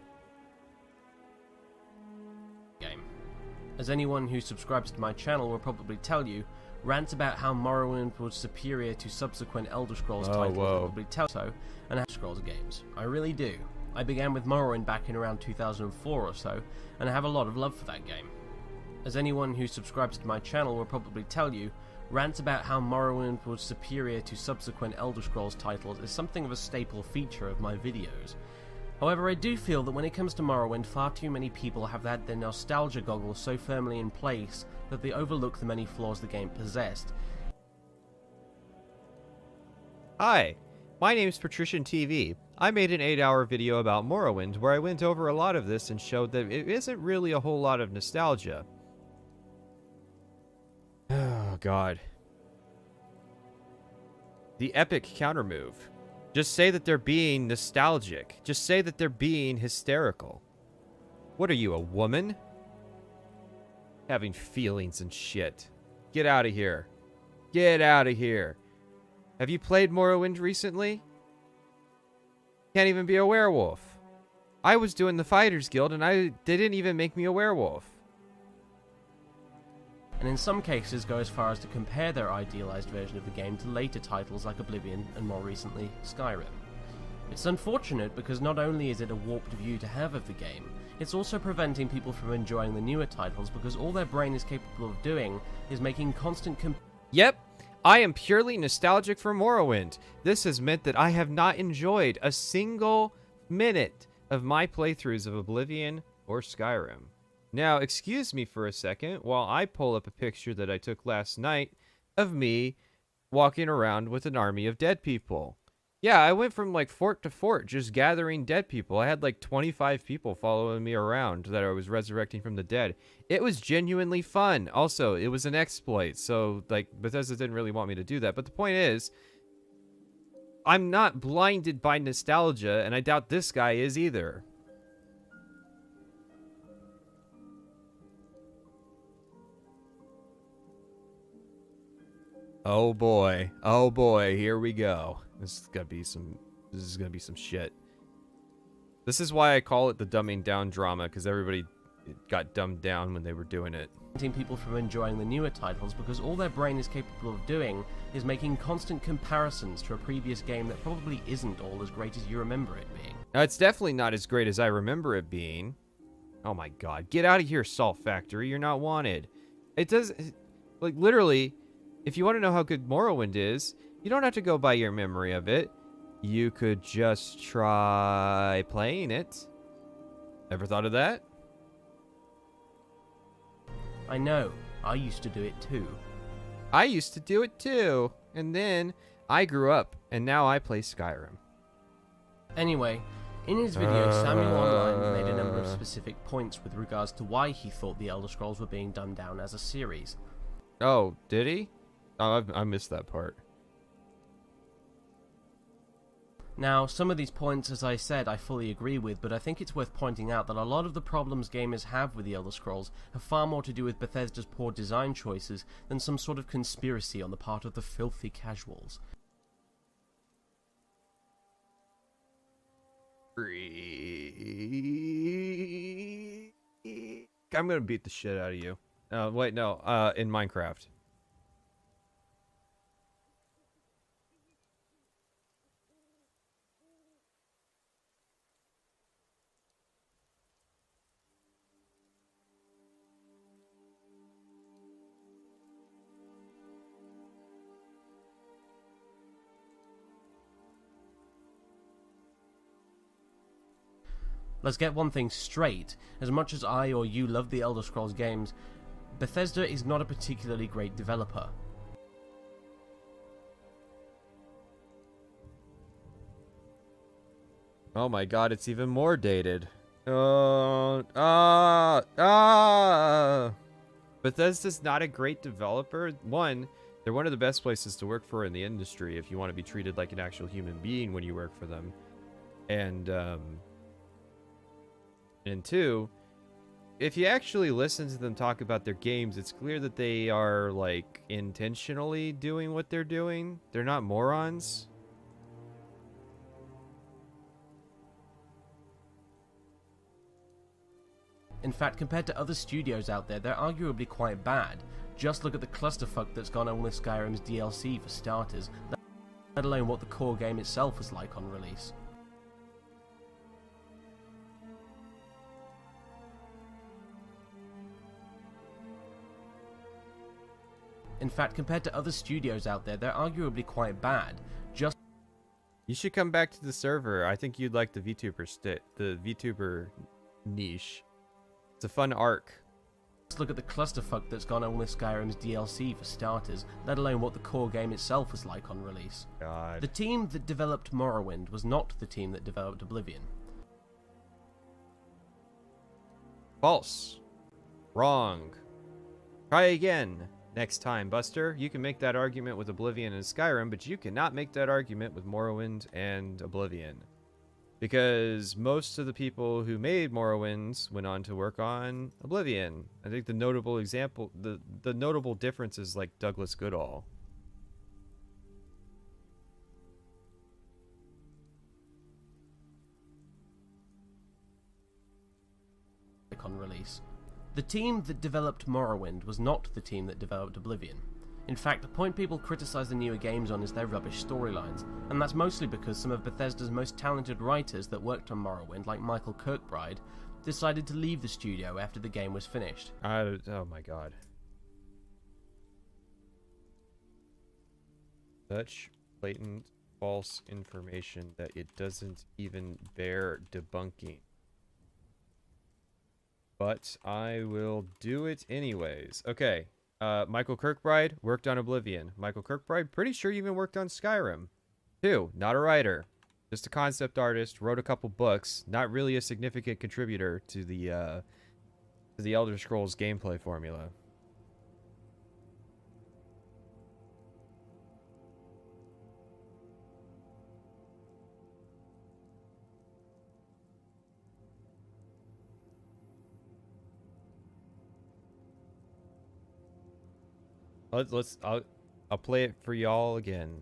As anyone who subscribes to my channel will probably tell you, rants about how Morrowind was superior to subsequent Elder Scrolls titles will probably tell so, and Elder Scrolls games. I really do. I began with Morrowind back in around 2004 or so, and I have a lot of love for that game. As anyone who subscribes to my channel will probably tell you, rants about how Morrowind was superior to subsequent Elder Scrolls titles is something of a staple feature of my videos. However, I do feel that when it comes to Morrowind, far too many people have had their nostalgia goggles so firmly in place that they overlook the many flaws the game possessed. Hi, my name's Patrician TV. I made an 8-hour video about Morrowind where I went over a lot of this and showed that it isn't really a whole lot of nostalgia. Oh god. The epic countermove. Just say that they're being nostalgic. Just say that they're being hysterical. What are you, a woman? Having feelings and shit. Get out of here. Get out of here. Have you played Morrowind recently? Can't even be a werewolf. I was doing the Fighters Guild and they didn't even make me a werewolf. and in some cases go as far as to compare their idealized version of the game to later titles like Oblivion and more recently Skyrim. It's unfortunate because not only is it a warped view to have of the game, it's also preventing people from enjoying the newer titles because all their brain is capable of doing is making constant Yep, I am purely nostalgic for Morrowind. This has meant that I have not enjoyed a single minute of my playthroughs of Oblivion or Skyrim. Now, excuse me for a second while I pull up a picture that I took last night of me walking around with an army of dead people. Yeah, I went from like fort to fort just gathering dead people. I had like 25 people following me around that I was resurrecting from the dead. It was genuinely fun. Also, it was an exploit, so like Bethesda didn't really want me to do that. But the point is, I'm not blinded by nostalgia, and I doubt this guy is either. Oh boy, here we go. This is gonna be some shit. This is why I call it the dumbing down drama, because everybody got dumbed down when they were doing it. Preventing people from enjoying the newer titles because all their brain is capable of doing is making constant comparisons to a previous game that probably isn't all as great as you remember it being. Now, it's definitely not as great as I remember it being. Oh my god, get out of here, Salt Factory, you're not wanted. It does, like, literally, if you want to know how good Morrowind is, you don't have to go by your memory of it. You could just try playing it. Ever thought of that? I know. I used to do it too. I used to do it too. And then I grew up, and now I play Skyrim. Anyway, in his video, Samyoline made a number of specific points with regards to why he thought the Elder Scrolls were being dumbed down as a series. Oh, did he? Oh, I missed that part. Now, some of these points, as I said, I fully agree with, but I think it's worth pointing out that a lot of the problems gamers have with the Elder Scrolls have far more to do with Bethesda's poor design choices than some sort of conspiracy on the part of the filthy casuals. I'm gonna beat the shit out of you. Wait, no, in Minecraft. Let's get one thing straight. As much as I or you love the Elder Scrolls games, Bethesda is not a particularly great developer. Oh my god, it's even more dated. Bethesda's not a great developer. One, they're one of the best places to work for in the industry if you want to be treated like an actual human being when you work for them. And two, if you actually listen to them talk about their games, it's clear that they are, like, intentionally doing what they're doing. They're not morons. In fact, compared to other studios out there, they're arguably quite bad. Just look at the clusterfuck that's gone on with Skyrim's DLC for starters, let alone what the core game itself was like on release. In fact, compared to other studios out there, they're arguably quite bad. Just you should come back to the server. I think you'd like the VTuber niche. It's a fun arc. Just look at the clusterfuck that's gone on with Skyrim's DLC for starters, let alone what the core game itself was like on release. God. The team that developed Morrowind was not the team that developed Oblivion. False. Wrong. Try again. Next time, Buster. You can make that argument with Oblivion and Skyrim, but you cannot make that argument with Morrowind and Oblivion. Because most of the people who made Morrowind went on to work on Oblivion. I think the notable example, the notable difference is like Douglas Goodall. On release. The team that developed Morrowind was not the team that developed Oblivion. In fact, the point people criticise the newer games on is their rubbish storylines, and that's mostly because some of Bethesda's most talented writers that worked on Morrowind, like Michael Kirkbride, decided to leave the studio after the game was finished. Oh my god. Such blatant false information that it doesn't even bear debunking. But I will do it anyways. Okay. Michael Kirkbride worked on Oblivion. Michael Kirkbride, pretty sure even worked on Skyrim. Too. Not a writer. Just a concept artist. Wrote a couple books. Not really a significant contributor to the Elder Scrolls gameplay formula. I'll play it for y'all again.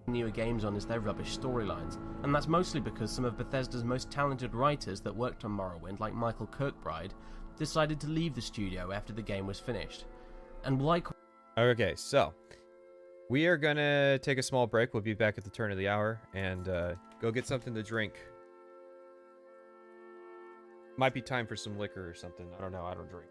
Newer games on is their rubbish storylines, and that's mostly because some of Bethesda's most talented writers that worked on Morrowind, like Michael Kirkbride, decided to leave the studio after the game was finished. And like... Okay, so we are gonna take a small break. We'll be back at the turn of the hour and go get something to drink. Might be time for some liquor or something. I don't know. I don't drink.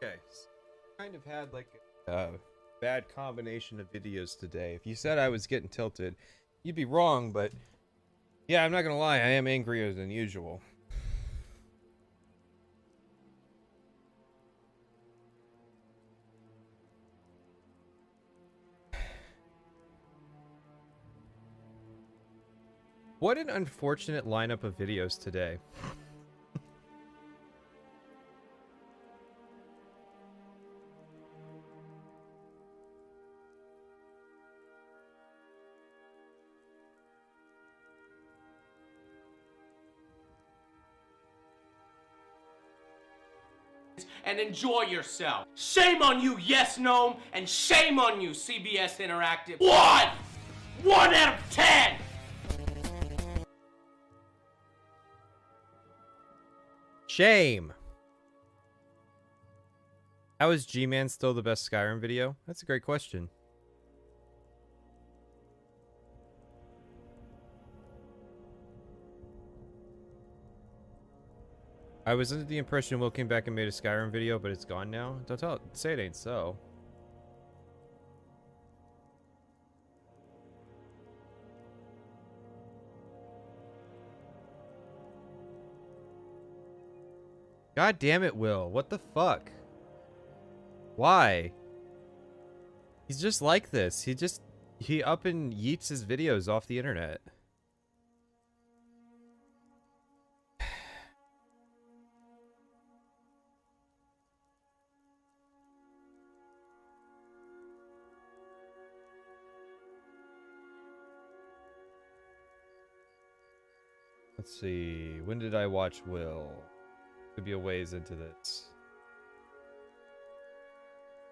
Okay, so kind of had like a bad combination of videos today. If you said I was getting tilted, you'd be wrong, but yeah, I'm not gonna lie, I am angrier than usual. What an unfortunate lineup of videos today. And enjoy yourself. Shame on you, Yes Gnome, and shame on you, CBS Interactive. 1 out of 10! Shame! How is G-Man still the best Skyrim video? That's a great question. I was under the impression Will came back and made a Skyrim video, but it's gone now. Don't say it ain't so. God damn it, Will. What the fuck? Why? He's just like this. He up and yeets his videos off the internet. Let's see. When did I watch Will? Could be a ways into this.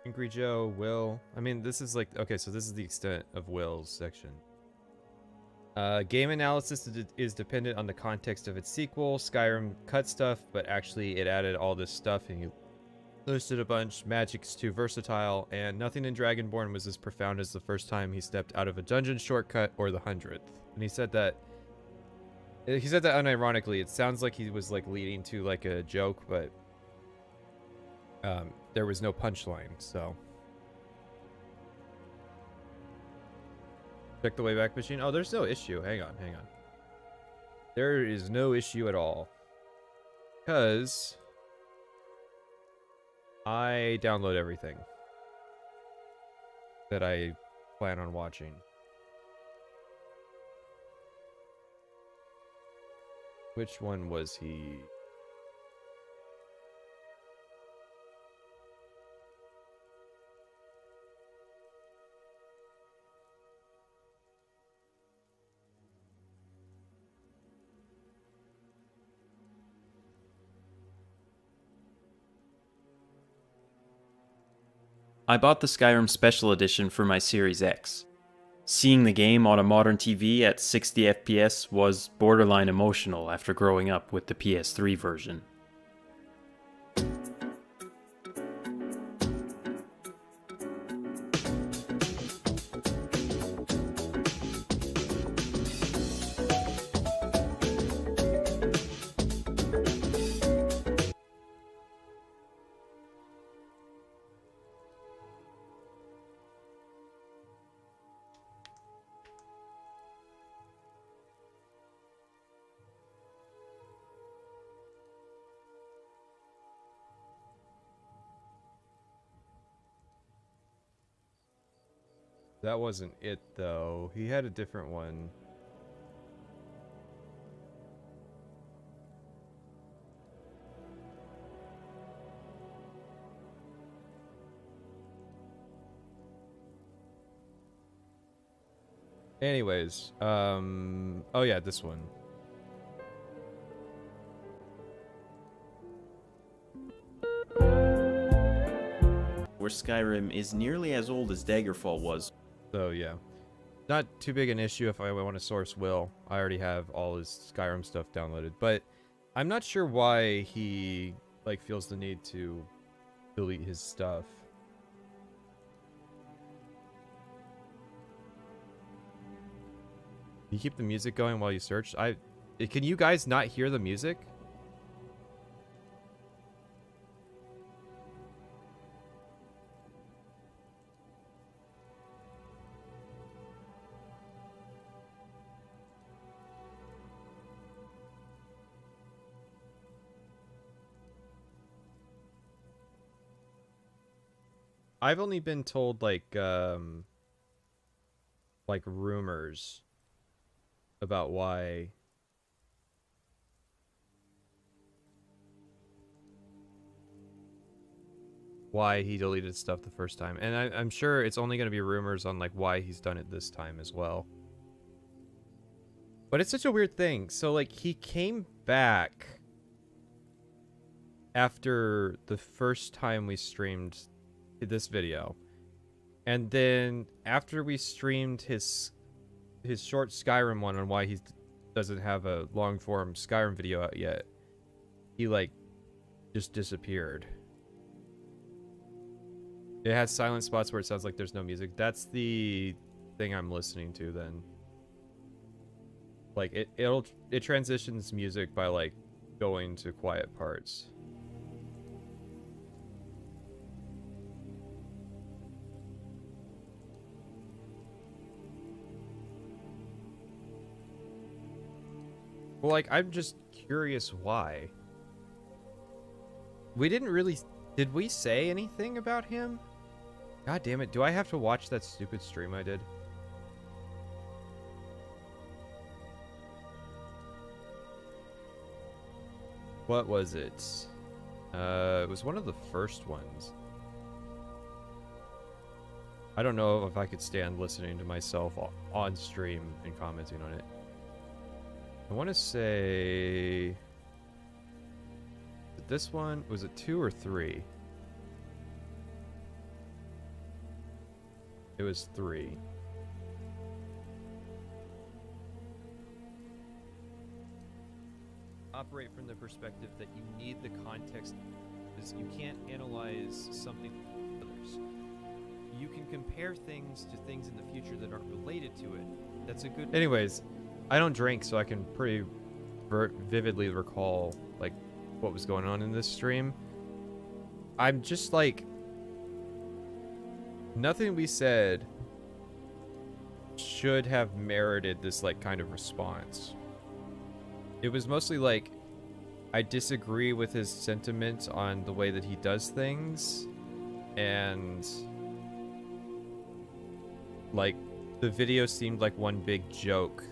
Angry Joe, Will. I mean, this is like... Okay, so this is the extent of Will's section. Game analysis is dependent on the context of its sequel. Skyrim cut stuff, but actually it added all this stuff and you listed a bunch. Magic's too versatile, and nothing in Dragonborn was as profound as the first time he stepped out of a dungeon shortcut or the 100th. And he said that unironically. It sounds like he was like leading to like a joke, but there was no punchline, so Check the Wayback Machine. Oh, there's no issue. Hang on, hang on. There is no issue at all. Because I download everything that I plan on watching. Which one was he? I bought the Skyrim Special Edition for my Series X. Seeing the game on a modern TV at 60 FPS was borderline emotional after growing up with the PS3 version. That wasn't it, though. He had a different one. Anyways, oh yeah, this one. Where Skyrim is nearly as old as Daggerfall was. So yeah, not too big an issue if I want to source Will. I already have all his Skyrim stuff downloaded, but I'm not sure why he like feels the need to delete his stuff. You keep the music going while you search. Can you guys not hear the music? I've only been told like rumors about why he deleted stuff the first time, and I'm sure it's only going to be rumors on like why he's done it this time as well. But it's such a weird thing. So like he came back after the first time we streamed this video, and then after we streamed his short Skyrim one on why he doesn't have a long form Skyrim video out yet, he like just disappeared. It has silent spots where it sounds like there's no music. That's the thing I'm listening to then. Like it transitions music by like going to quiet parts. Well, like, I'm just curious why. We didn't really... Did we say anything about him? God damn it, do I have to watch that stupid stream I did? What was it? It was one of the first ones. I don't know if I could stand listening to myself on stream and commenting on it. I want to say... This one, was it 2 or 3? It was 3. Operate from the perspective that you need the context, because you can't analyze something with others. You can compare things to things in the future that aren't related to it. That's a good... Anyways, I don't drink, so I can pretty vividly recall, like, what was going on in this stream. I'm just like... Nothing we said should have merited this like kind of response. It was mostly like, I disagree with his sentiments on the way that he does things, and like the video seemed like one big joke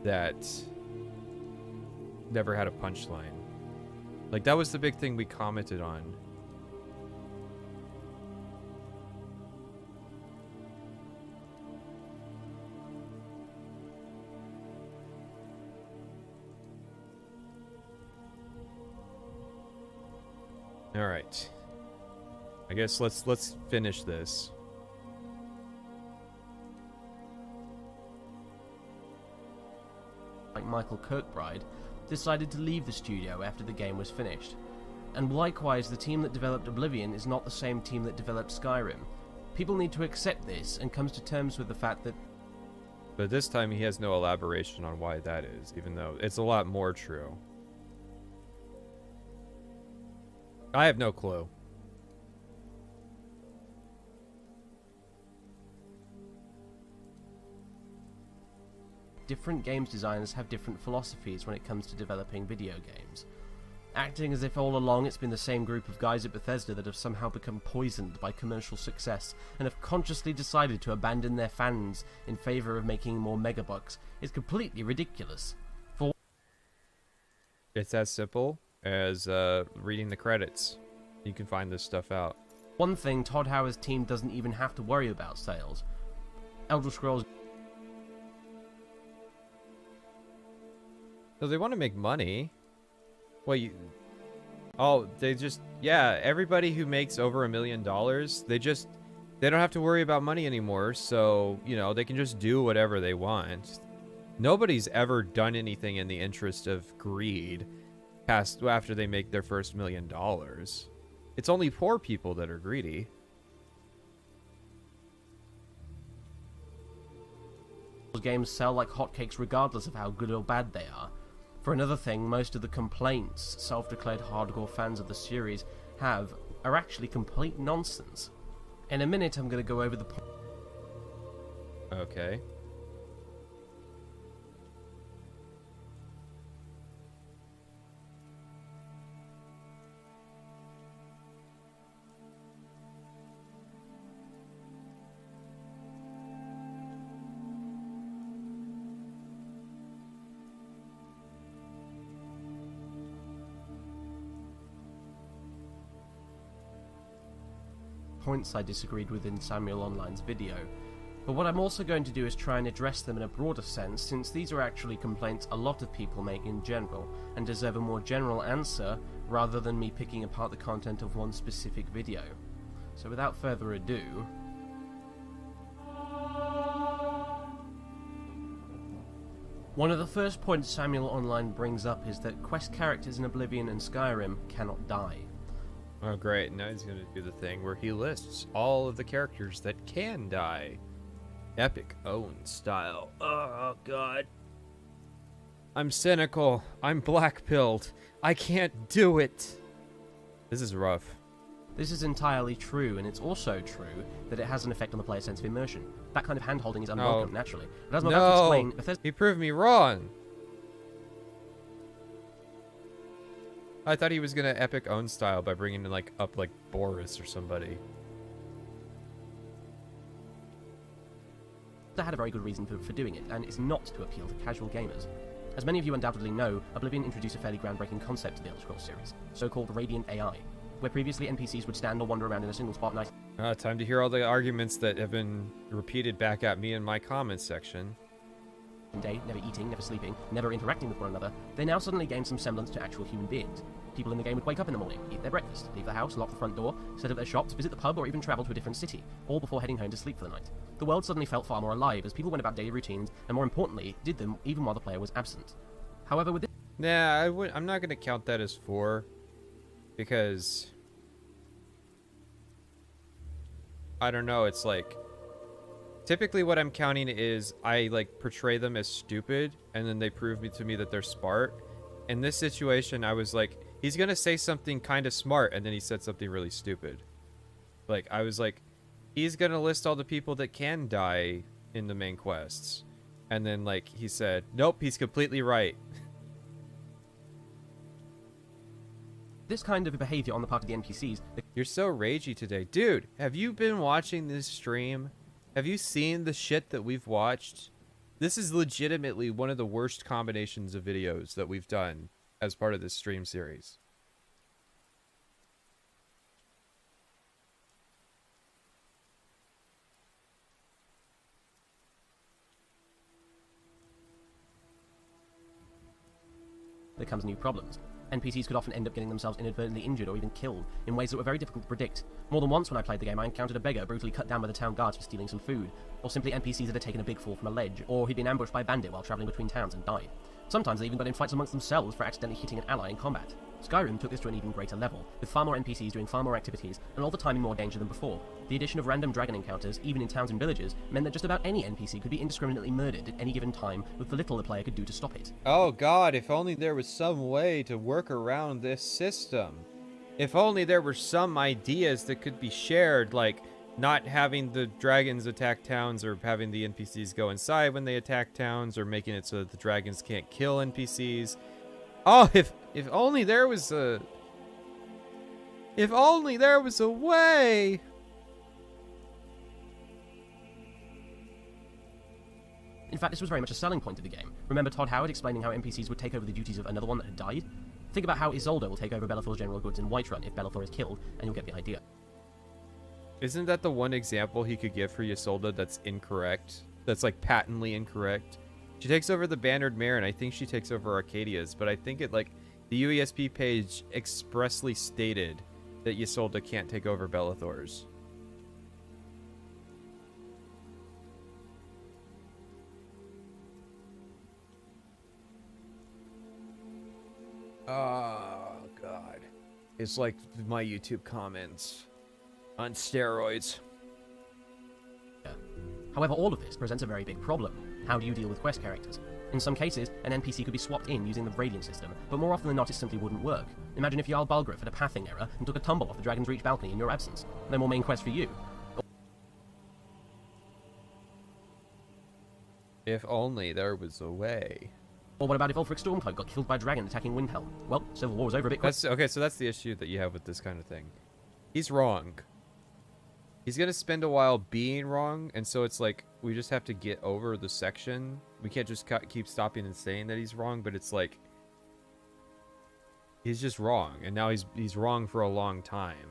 that never had a punchline. Like, that was the big thing we commented on. All right. I guess let's finish this. Like Michael Kirkbride, decided to leave the studio after the game was finished. And likewise, the team that developed Oblivion is not the same team that developed Skyrim. People need to accept this and come to terms with the fact that... But this time he has no elaboration on why that is, even though it's a lot more true. I have no clue. different games designers have different philosophies when it comes to developing video games. Acting as if all along it's been the same group of guys at Bethesda that have somehow become poisoned by commercial success and have consciously decided to abandon their fans in favour of making more megabucks is completely ridiculous. It's as simple as reading the credits. You can find this stuff out. One thing, Todd Howard's team doesn't even have to worry about sales. Elder Scrolls... So they want to make money. Well, oh, they just... Yeah, everybody who makes over $1 million, they don't have to worry about money anymore, so, you know, they can just do whatever they want. Nobody's ever done anything in the interest of greed past after they make their first $1 million. It's only poor people that are greedy. Games sell like hotcakes regardless of how good or bad they are. For another thing, most of the complaints self-declared hardcore fans of the series have are actually complete nonsense. In a minute, I'm going to go over the... Okay. points I disagreed with in Samyoline's video, but what I'm also going to do is try and address them in a broader sense, since these are actually complaints a lot of people make in general, and deserve a more general answer rather than me picking apart the content of one specific video. So without further ado... One of the first points Samyoline brings up is that quest characters in Oblivion and Skyrim cannot die. Oh great, now he's going to do the thing where he lists all of the characters that can die. Epic own style. Oh god. I'm cynical. I'm black-pilled. I can't do it. This is rough. This is entirely true, and it's also true that it has an effect on the player's sense of immersion. That kind of hand-holding is unwelcome, naturally. But as I'm about to explain, Bethesda... He proved me wrong. I thought he was gonna epic own style by bringing in up Boris or somebody. That had a very good reason for doing it, and it's not to appeal to casual gamers. As many of you undoubtedly know, Oblivion introduced a fairly groundbreaking concept to the Elder Scrolls series, so-called Radiant AI, where previously NPCs would stand or wander around in a single spot and time to hear all the arguments that have been repeated back at me in my comments section. Day, never eating, never sleeping, never interacting with one another, they now suddenly gain some semblance to actual human beings. People in the game would wake up in the morning, eat their breakfast, leave the house, lock the front door, set up their shops, visit the pub, or even travel to a different city, all before heading home to sleep for the night. The world suddenly felt far more alive as people went about daily routines, and more importantly, did them even while the player was absent. However, with this... Nah, I'm not going to count that as 4, because... I don't know, it's like... Typically what I'm counting is I portray them as stupid, and then they prove to me that they're smart. In this situation, I was like, he's gonna say something kind of smart, and then he said something really stupid. I was like, he's gonna list all the people that can die in the main quests. And then, like, he said, nope, he's completely right. This kind of behavior on the part of the NPCs... You're so ragey today. Dude, have you been watching this stream? Have you seen the shit that we've watched? This is legitimately one of the worst combinations of videos that we've done as part of this stream series. There comes new problems. NPCs could often end up getting themselves inadvertently injured or even killed in ways that were very difficult to predict. More than once when I played the game, I encountered a beggar brutally cut down by the town guards for stealing some food, or simply NPCs that had taken a big fall from a ledge, or he'd been ambushed by a bandit while travelling between towns and died. Sometimes they even got in fights amongst themselves for accidentally hitting an ally in combat. Skyrim took this to an even greater level, with far more NPCs doing far more activities, and all the time in more danger than before. The addition of random dragon encounters, even in towns and villages, meant that just about any NPC could be indiscriminately murdered at any given time, with the little the player could do to stop it. Oh god, if only there was some way to work around this system. If only there were some ideas that could be shared, like not having the dragons attack towns, or having the NPCs go inside when they attack towns, or making it so that the dragons can't kill NPCs. Oh, if only there was a... If only there was a way! In fact, this was very much a selling point of the game. Remember Todd Howard explaining how NPCs would take over the duties of another one that had died? Think about how Isolde will take over Belethor's general goods in Whiterun if Belethor is killed, and you'll get the idea. Isn't that the one example he could give for Isolde that's incorrect? That's like patently incorrect? She takes over the Bannered Mare, and I think she takes over Arcadia's, but I think it, like, the UESP page expressly stated that Isolde can't take over Belethor's. Oh, God. It's like my YouTube comments on steroids. However, all of this presents a very big problem. How do you deal with quest characters? In some cases, an NPC could be swapped in using the Radiant system, but more often than not it simply wouldn't work. Imagine if Jarl Balgruuf had a pathing error and took a tumble off the Dragon's Reach balcony in your absence. No more main quest for you. If only there was a way. Or what about if Ulfric Stormcloak got killed by a dragon attacking Windhelm? Well, Civil War was over a bit quick. Okay, so that's the issue that you have with this kind of thing. He's wrong. He's gonna spend a while being wrong, and so it's like, we just have to get over the section. We can't just keep stopping and saying that he's wrong, but it's like, he's just wrong, and now he's wrong for a long time.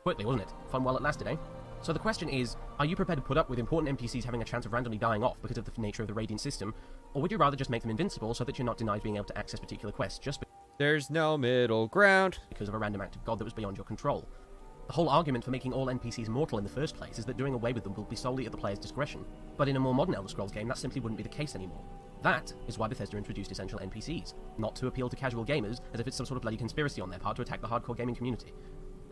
Quickly, wasn't it? Fun while it lasted, eh? So the question is, are you prepared to put up with important NPCs having a chance of randomly dying off because of the nature of the Radiant system, or would you rather just make them invincible so that you're not denied being able to access particular quests just There's no middle ground because of a random act of God that was beyond your control? The whole argument for making all NPCs mortal in the first place is that doing away with them will be solely at the player's discretion. But in a more modern Elder Scrolls game, that simply wouldn't be the case anymore. That is why Bethesda introduced essential NPCs, not to appeal to casual gamers as if it's some sort of bloody conspiracy on their part to attack the hardcore gaming community.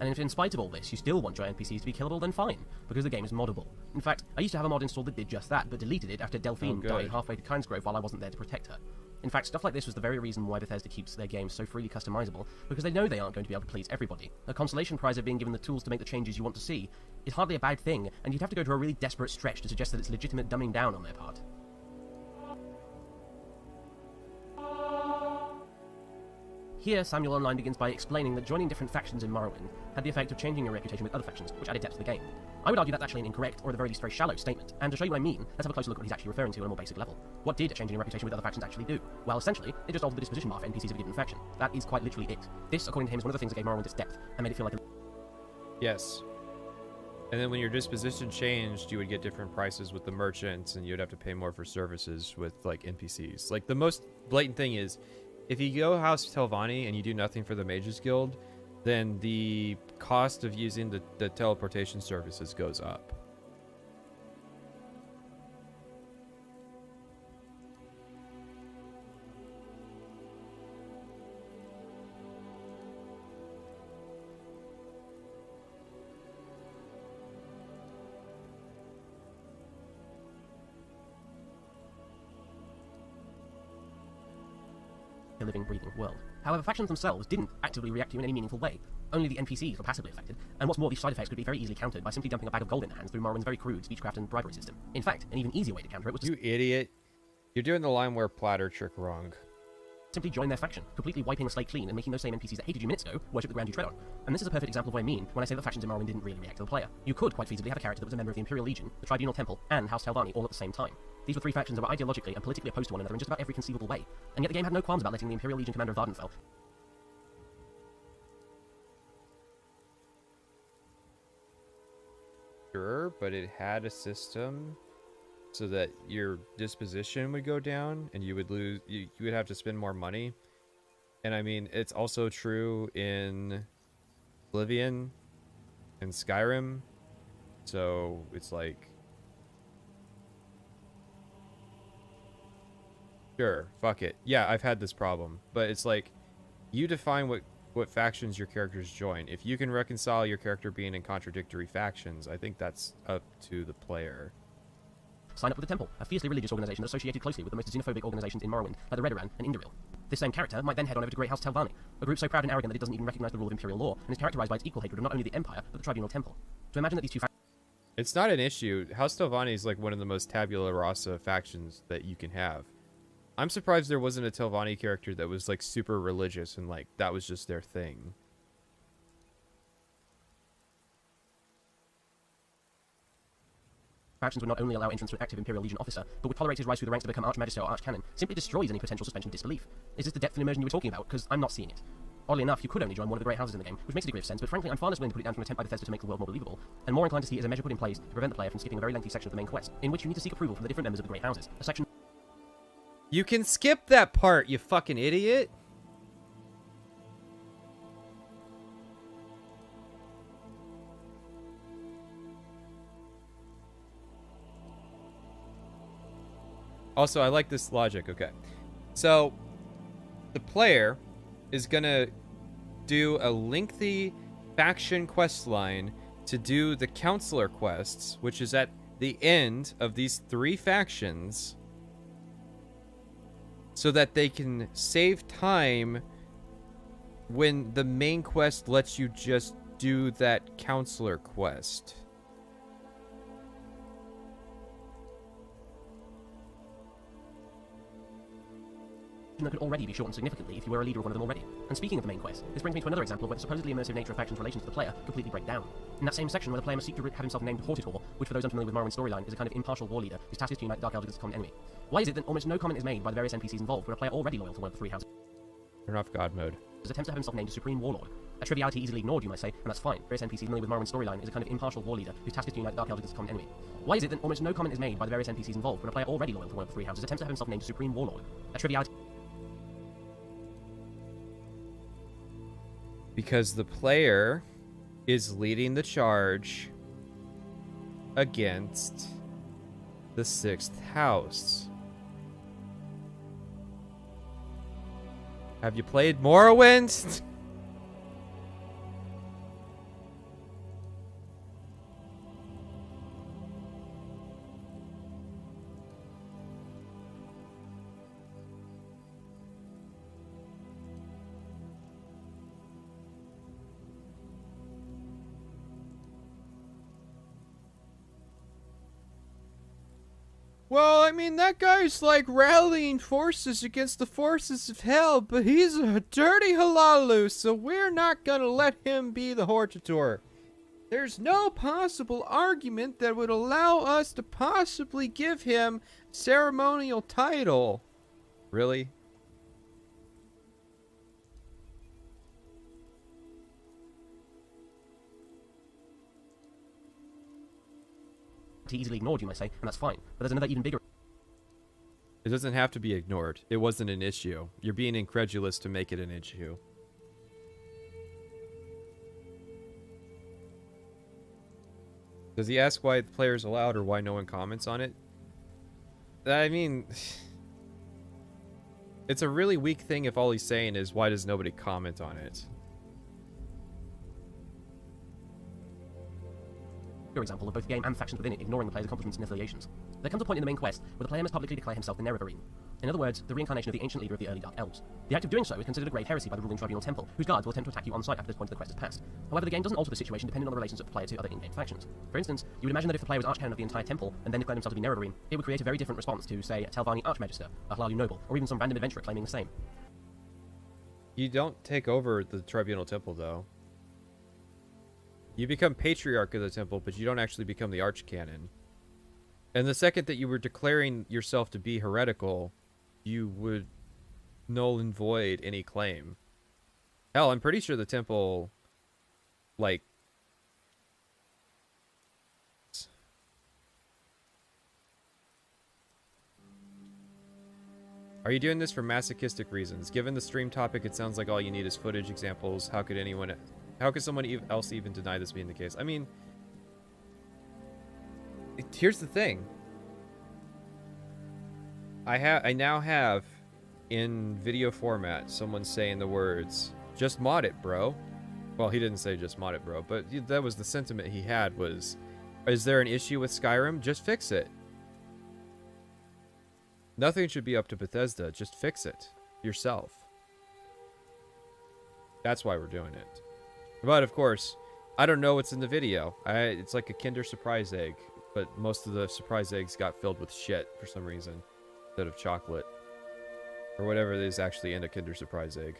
And if in spite of all this, you still want your NPCs to be killable, then fine, because the game is moddable. In fact, I used to have a mod installed that did just that, but deleted it after Delphine died halfway to Kynesgrove while I wasn't there to protect her. In fact, stuff like this was the very reason why Bethesda keeps their games so freely customizable, because they know they aren't going to be able to please everybody. A consolation prize of being given the tools to make the changes you want to see is hardly a bad thing, and you'd have to go to a really desperate stretch to suggest that it's legitimate dumbing down on their part. Here, Samyoline begins by explaining that joining different factions in Morrowind had the effect of changing your reputation with other factions, which added depth to the game. I would argue that's actually an incorrect, or at the very least very shallow, statement, and to show you what I mean, let's have a closer look at what he's actually referring to on a more basic level. What did changing your reputation with other factions actually do? Well, essentially, it just altered the disposition bar for NPCs of a given faction. That is quite literally it. This, according to him, is one of the things that gave Morrowind its depth, and made it feel like a... Yes. And then when your disposition changed, you would get different prices with the merchants, and you'd have to pay more for services with, like, NPCs. Like, the most blatant thing is, if you go House Telvanni and you do nothing for the Mages Guild, then the cost of using the teleportation services goes up. a living, breathing world. However, factions themselves didn't actively react to you in any meaningful way. Only the NPCs were passively affected, and what's more, these side effects could be very easily countered by simply dumping a bag of gold in their hands through Morrowind's very crude speechcraft and bribery system. In fact, an even easier way to counter it was to You idiot. You're doing the Limeware platter trick wrong. simply join their faction, completely wiping the slate clean and making those same NPCs that hated you minutes ago worship the ground you tread on. And this is a perfect example of what I mean when I say that factions in Morrowind didn't really react to the player. You could quite feasibly have a character that was a member of the Imperial Legion, the Tribunal Temple, and House Telvanni all at the same time. These were three factions that were ideologically and politically opposed to one another in just about every conceivable way, and yet the game had no qualms about letting the Imperial Legion commander of Vardenfell Sure, but it had a system so that your disposition would go down and you would lose, you would have to spend more money. And I mean, it's also true in Oblivion and Skyrim. So it's like, sure, fuck it. Yeah, I've had this problem, but it's like, you define what factions your characters join. If you can reconcile your character being in contradictory factions, I think that's up to the player. sign up with the Temple, a fiercely religious organization associated closely with the most xenophobic organizations in Morrowind, like the Redoran and Indoril. This same character might then head on over to Great House Telvanni, a group so proud and arrogant that it doesn't even recognize the rule of Imperial law, and is characterized by its equal hatred of not only the Empire, but the Tribunal Temple. So imagine that these two It's not an issue. House Telvanni is like one of the most tabula rasa factions that you can have. I'm surprised there wasn't a Telvanni character that was like super religious and like that was just their thing. factions would not only allow entrance to an active Imperial Legion officer, but would tolerate his rise through the ranks to become Archmagister or Archcanon, simply destroys any potential suspension of disbelief. Is this the depth and immersion you were talking about? Because I'm not seeing it. Oddly enough, you could only join one of the great houses in the game, which makes a degree of sense, but frankly I'm far less willing to put it down to an attempt by Bethesda to make the world more believable, and more inclined to see it as a measure put in place to prevent the player from skipping a very lengthy section of the main quest, in which you need to seek approval from the different members of the great houses. A section... You can skip that part, you fucking idiot! Also, I like this logic. Okay. So, the player is going to do a lengthy faction quest line to do the counselor quests, which is at the end of these three factions, so that they can save time when the main quest lets you just do that counselor quest. that could already be shortened significantly if you were a leader of one of them already. And speaking of the main quest, this brings me to another example of where the supposedly immersive nature of factions' relations to the player completely break down. In that same section where the player must seek to have himself named Hortitor, which for those unfamiliar with Morrowind's storyline is a kind of impartial war leader whose task is to unite the Dark Elves against a common enemy. Why is it that almost no comment is made by the various NPCs involved when a player already loyal to one of the three houses Turn off God mode. attempts to have himself named a Supreme Warlord? A triviality easily ignored, you might say, and that's fine. Various NPCs familiar with Morrowind's storyline is a kind of impartial war leader whose task is to unite the Dark Elves against a common enemy. Why is it that almost no comment is made by the various NPCs involved when a player already loyal to one of the three houses attempts to have himself named a Supreme Warlord? A triviality... Because the player is leading the charge against the 6th house. Have you played Morrowind? Well, I mean, that guy's like rallying forces against the forces of hell, but he's a dirty halalu, so we're not gonna let him be the Hortitor. There's no possible argument that would allow us to possibly give him a ceremonial title. Really? easily ignored, you might say, and that's fine. But there's another even bigger... It doesn't have to be ignored. It wasn't an issue. You're being incredulous to make it an issue. Does he ask why the player's allowed or why no one comments on it? I mean... It's a really weak thing if all he's saying is, why does nobody comment on it? example of both game and factions within it ignoring the player's accomplishments and affiliations. There comes a point in the main quest where the player must publicly declare himself the Nerevarine. In other words, the reincarnation of the ancient leader of the early Dark Elves. The act of doing so is considered a grave heresy by the ruling Tribunal Temple, whose guards will attempt to attack you on sight after this point of the quest has passed. However, the game doesn't alter the situation depending on the relations of the player to other in-game factions. For instance, you would imagine that if the player was Archcanon of the entire temple and then declared himself to be Nerevarine, it would create a very different response to, say, a Telvanni Archmagister, a Hlalu Noble, or even some random adventurer claiming the same. You don't take over the Tribunal Temple, though. You become Patriarch of the Temple, but you don't actually become the Archcanon. And the second that you were declaring yourself to be heretical, you would null and void any claim. Hell, I'm pretty sure the temple, like... Are you doing this for masochistic reasons? Given the stream topic, it sounds like all you need is footage examples. How could someone else even deny this being the case? I mean, here's the thing. I now have in video format someone saying the words, "Just mod it, bro." Well, he didn't say "just mod it, bro," but that was the sentiment he had was, is there an issue with Skyrim? Just fix it. Nothing should be up to Bethesda. Just fix it yourself. That's why we're doing it. But of course, I don't know what's in the video. It's like a Kinder Surprise egg, but most of the surprise eggs got filled with shit for some reason instead of chocolate. Or whatever it is actually in a Kinder Surprise egg.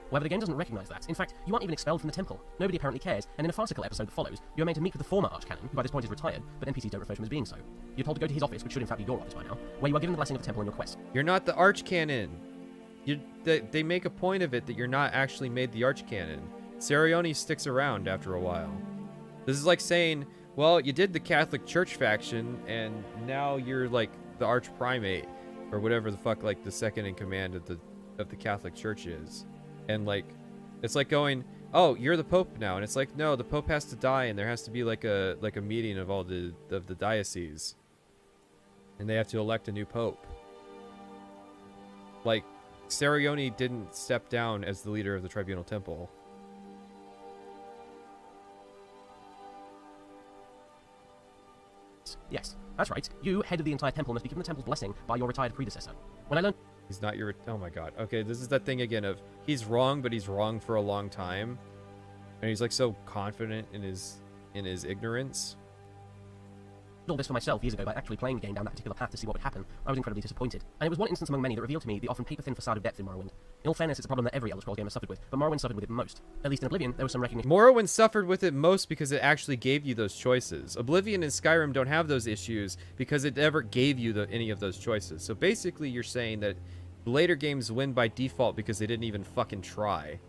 However, the game doesn't recognize that. In fact, you aren't even expelled from the temple. Nobody apparently cares, and in a farcical episode that follows, you are made to meet with the former Archcanon, who by this point is retired, but NPCs don't refer to him as being so. You're told to go to his office, which should in fact be your office by now, where you are given the blessing of the temple on your quest. You're not the Archcanon. They make a point of it that you're not actually made the Archcanon. Samyoline sticks around after a while. This is like saying, well, you did the Catholic Church faction, and now you're like the Archprimate, or whatever the fuck like the second in command of the Catholic Church is. And like, it's like going, oh, you're the Pope now, and it's like, no, the Pope has to die, and there has to be like a meeting of all the dioceses, and they have to elect a new Pope. Like, Samyoline didn't step down as the leader of the Tribunal Temple. Yes, that's right. You, head of the entire temple, must be given the temple's blessing by your retired predecessor. When I learned... He's not your... Oh my god. Okay, this is that thing again of, he's wrong, but he's wrong for a long time. And he's like so confident in his ignorance. All this for myself years ago by actually playing the game down that particular path to see what would happen. I was incredibly disappointed. And it was one instance among many that revealed to me the often paper-thin facade of depth in Morrowind. In all fairness, it's a problem that every Elder Scrolls game has suffered with, but Morrowind suffered with it most. At least in Oblivion, there was some recognition. Morrowind suffered with it most because it actually gave you those choices. Oblivion and Skyrim don't have those issues because it never gave you any of those choices. So basically you're saying that later games win by default because they didn't even fucking try.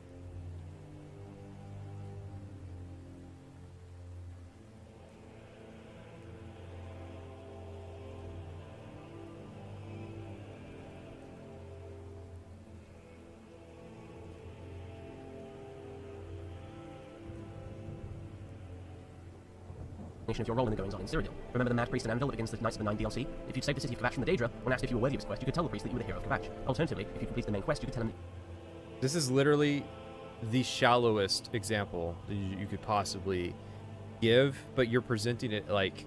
Of your role in the goings-on in Cyrodiil. Remember the Mad Priest and Anvil that begins the Knights of the Nine DLC? If you'd saved the city of Kvatch from the Daedra, when asked if you were worthy of his quest, you could tell the priest that you were the hero of Kvatch. Alternatively, if you completed the main quest, you could tell him... This is literally the shallowest example that you could possibly give, but you're presenting it like,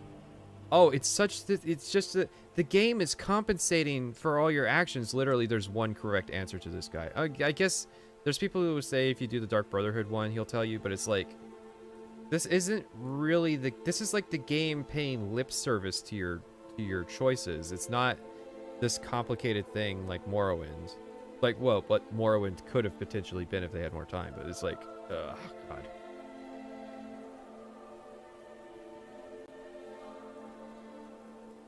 oh, it's just that the game is compensating for all your actions. Literally, there's one correct answer to this guy. I guess there's people who will say if you do the Dark Brotherhood one, he'll tell you, but it's like, this isn't really this is like the game paying lip service to your choices. It's not this complicated thing like Morrowind. Like, well, what Morrowind could have potentially been if they had more time, but it's like, ugh, God.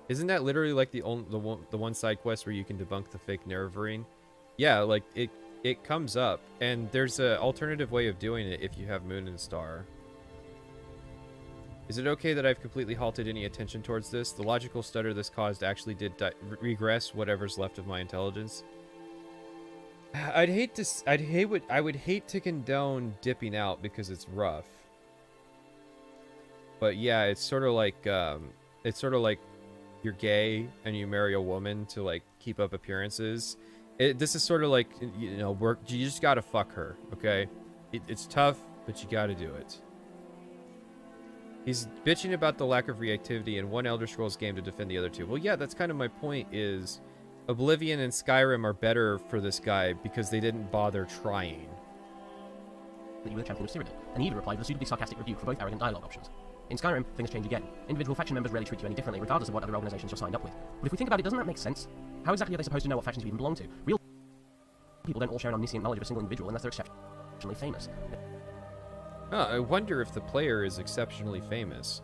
Isn't that literally like the one side quest where you can debunk the fake Nerevarine? Yeah, like it comes up, and there's an alternative way of doing it if you have Moon and Star. Is it okay that I've completely halted any attention towards this? The logical stutter this caused actually did regress whatever's left of my intelligence. I would hate to condone dipping out because it's rough. But yeah, it's sort of like you're gay and you marry a woman to like keep up appearances. This is sort of like, you know, you just gotta fuck her, okay? It's tough, but you gotta do it. He's bitching about the lack of reactivity in one Elder Scrolls game to defend the other two. Well, yeah, that's kind of my point is Oblivion and Skyrim are better for this guy because they didn't bother trying. That you were the champion of Cyrodiil, and he even replied with a suitably sarcastic rebuke for both arrogant dialogue options. In Skyrim, things change again. Individual faction members rarely treat you any differently, regardless of what other organizations you're signed up with. But if we think about it, doesn't that make sense? How exactly are they supposed to know what factions you even belong to? Real people don't all share an omniscient knowledge of a single individual unless they're exceptionally famous. I wonder if the player is exceptionally famous.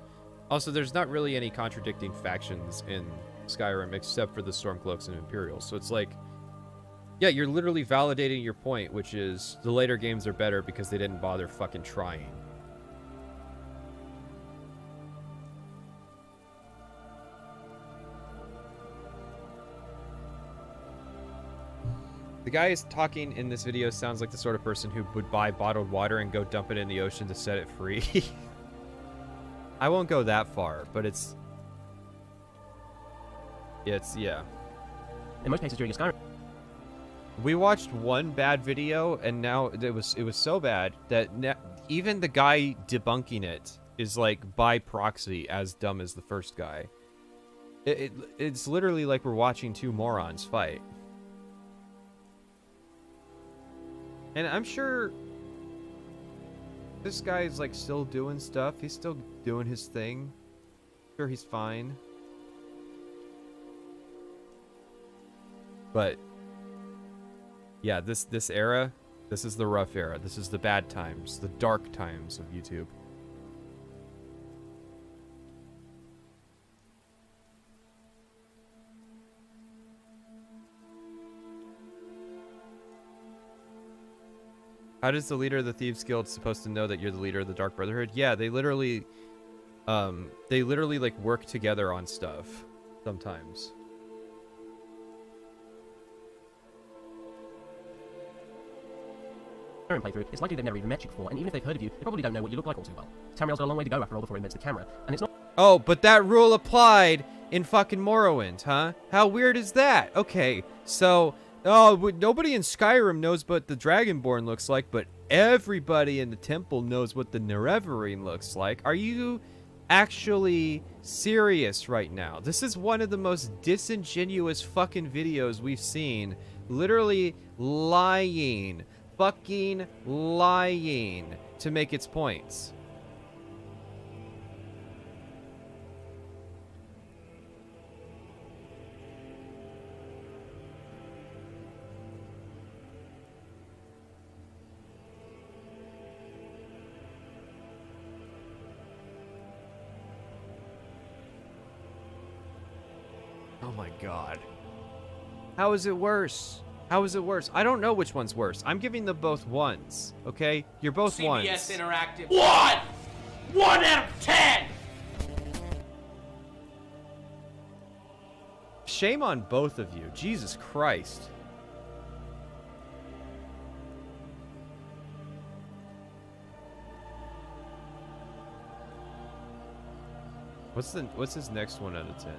Also, there's not really any contradicting factions in Skyrim except for the Stormcloaks and Imperials. So it's like, yeah, you're literally validating your point, which is the later games are better because they didn't bother fucking trying. The guy is talking in this video sounds like the sort of person who would buy bottled water and go dump it in the ocean to set it free. I won't go that far, but it's yeah. In most cases during a Skyrim, we watched one bad video, and now it was so bad that even the guy debunking it is like by proxy as dumb as the first guy. It's literally like we're watching two morons fight. And I'm sure this guy is like still doing stuff. He's still doing his thing. Sure, he's fine. But yeah, this era, this is the rough era. This is the bad times, the dark times of YouTube. How does the leader of the Thieves Guild supposed to know that you're the leader of the Dark Brotherhood? Yeah, they literally like work together on stuff sometimes. playthrough, it's likely they've never even met you before, and even if they've heard of you, they probably don't know what you look like all too well. Tamriel's got a long way to go after all before he admits the camera, and it's not. Oh, but that rule applied in fucking Morrowind, huh? How weird is that? Okay, so nobody in Skyrim knows what the Dragonborn looks like, but everybody in the temple knows what the Nerevarine looks like. Are you actually serious right now? This is one of the most disingenuous fucking videos we've seen. Literally lying. Fucking lying to make its points. Oh my god. How is it worse? How is it worse? I don't know which one's worse. I'm giving them both ones, okay? You're both ones. CBS Interactive. 1! 1 out of 10! Shame on both of you. Jesus Christ. What's his next 1 out of 10?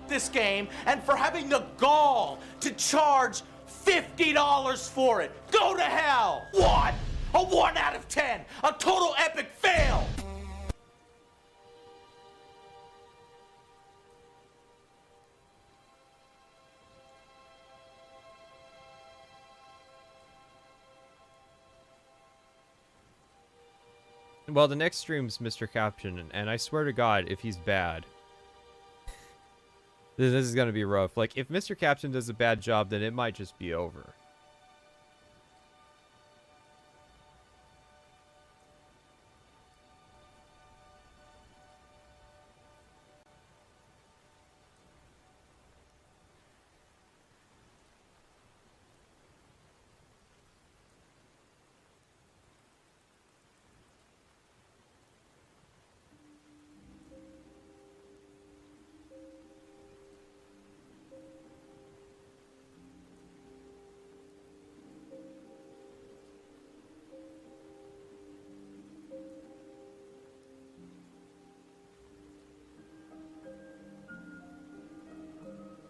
This game, and for having the gall to charge $50 for it. Go to hell! What? A 1 out of 10! A total epic fail! Well, the next stream's Mr. Caption, and I swear to God, if he's bad, this is going to be rough. Like, if Mr. Caption does a bad job, then it might just be over.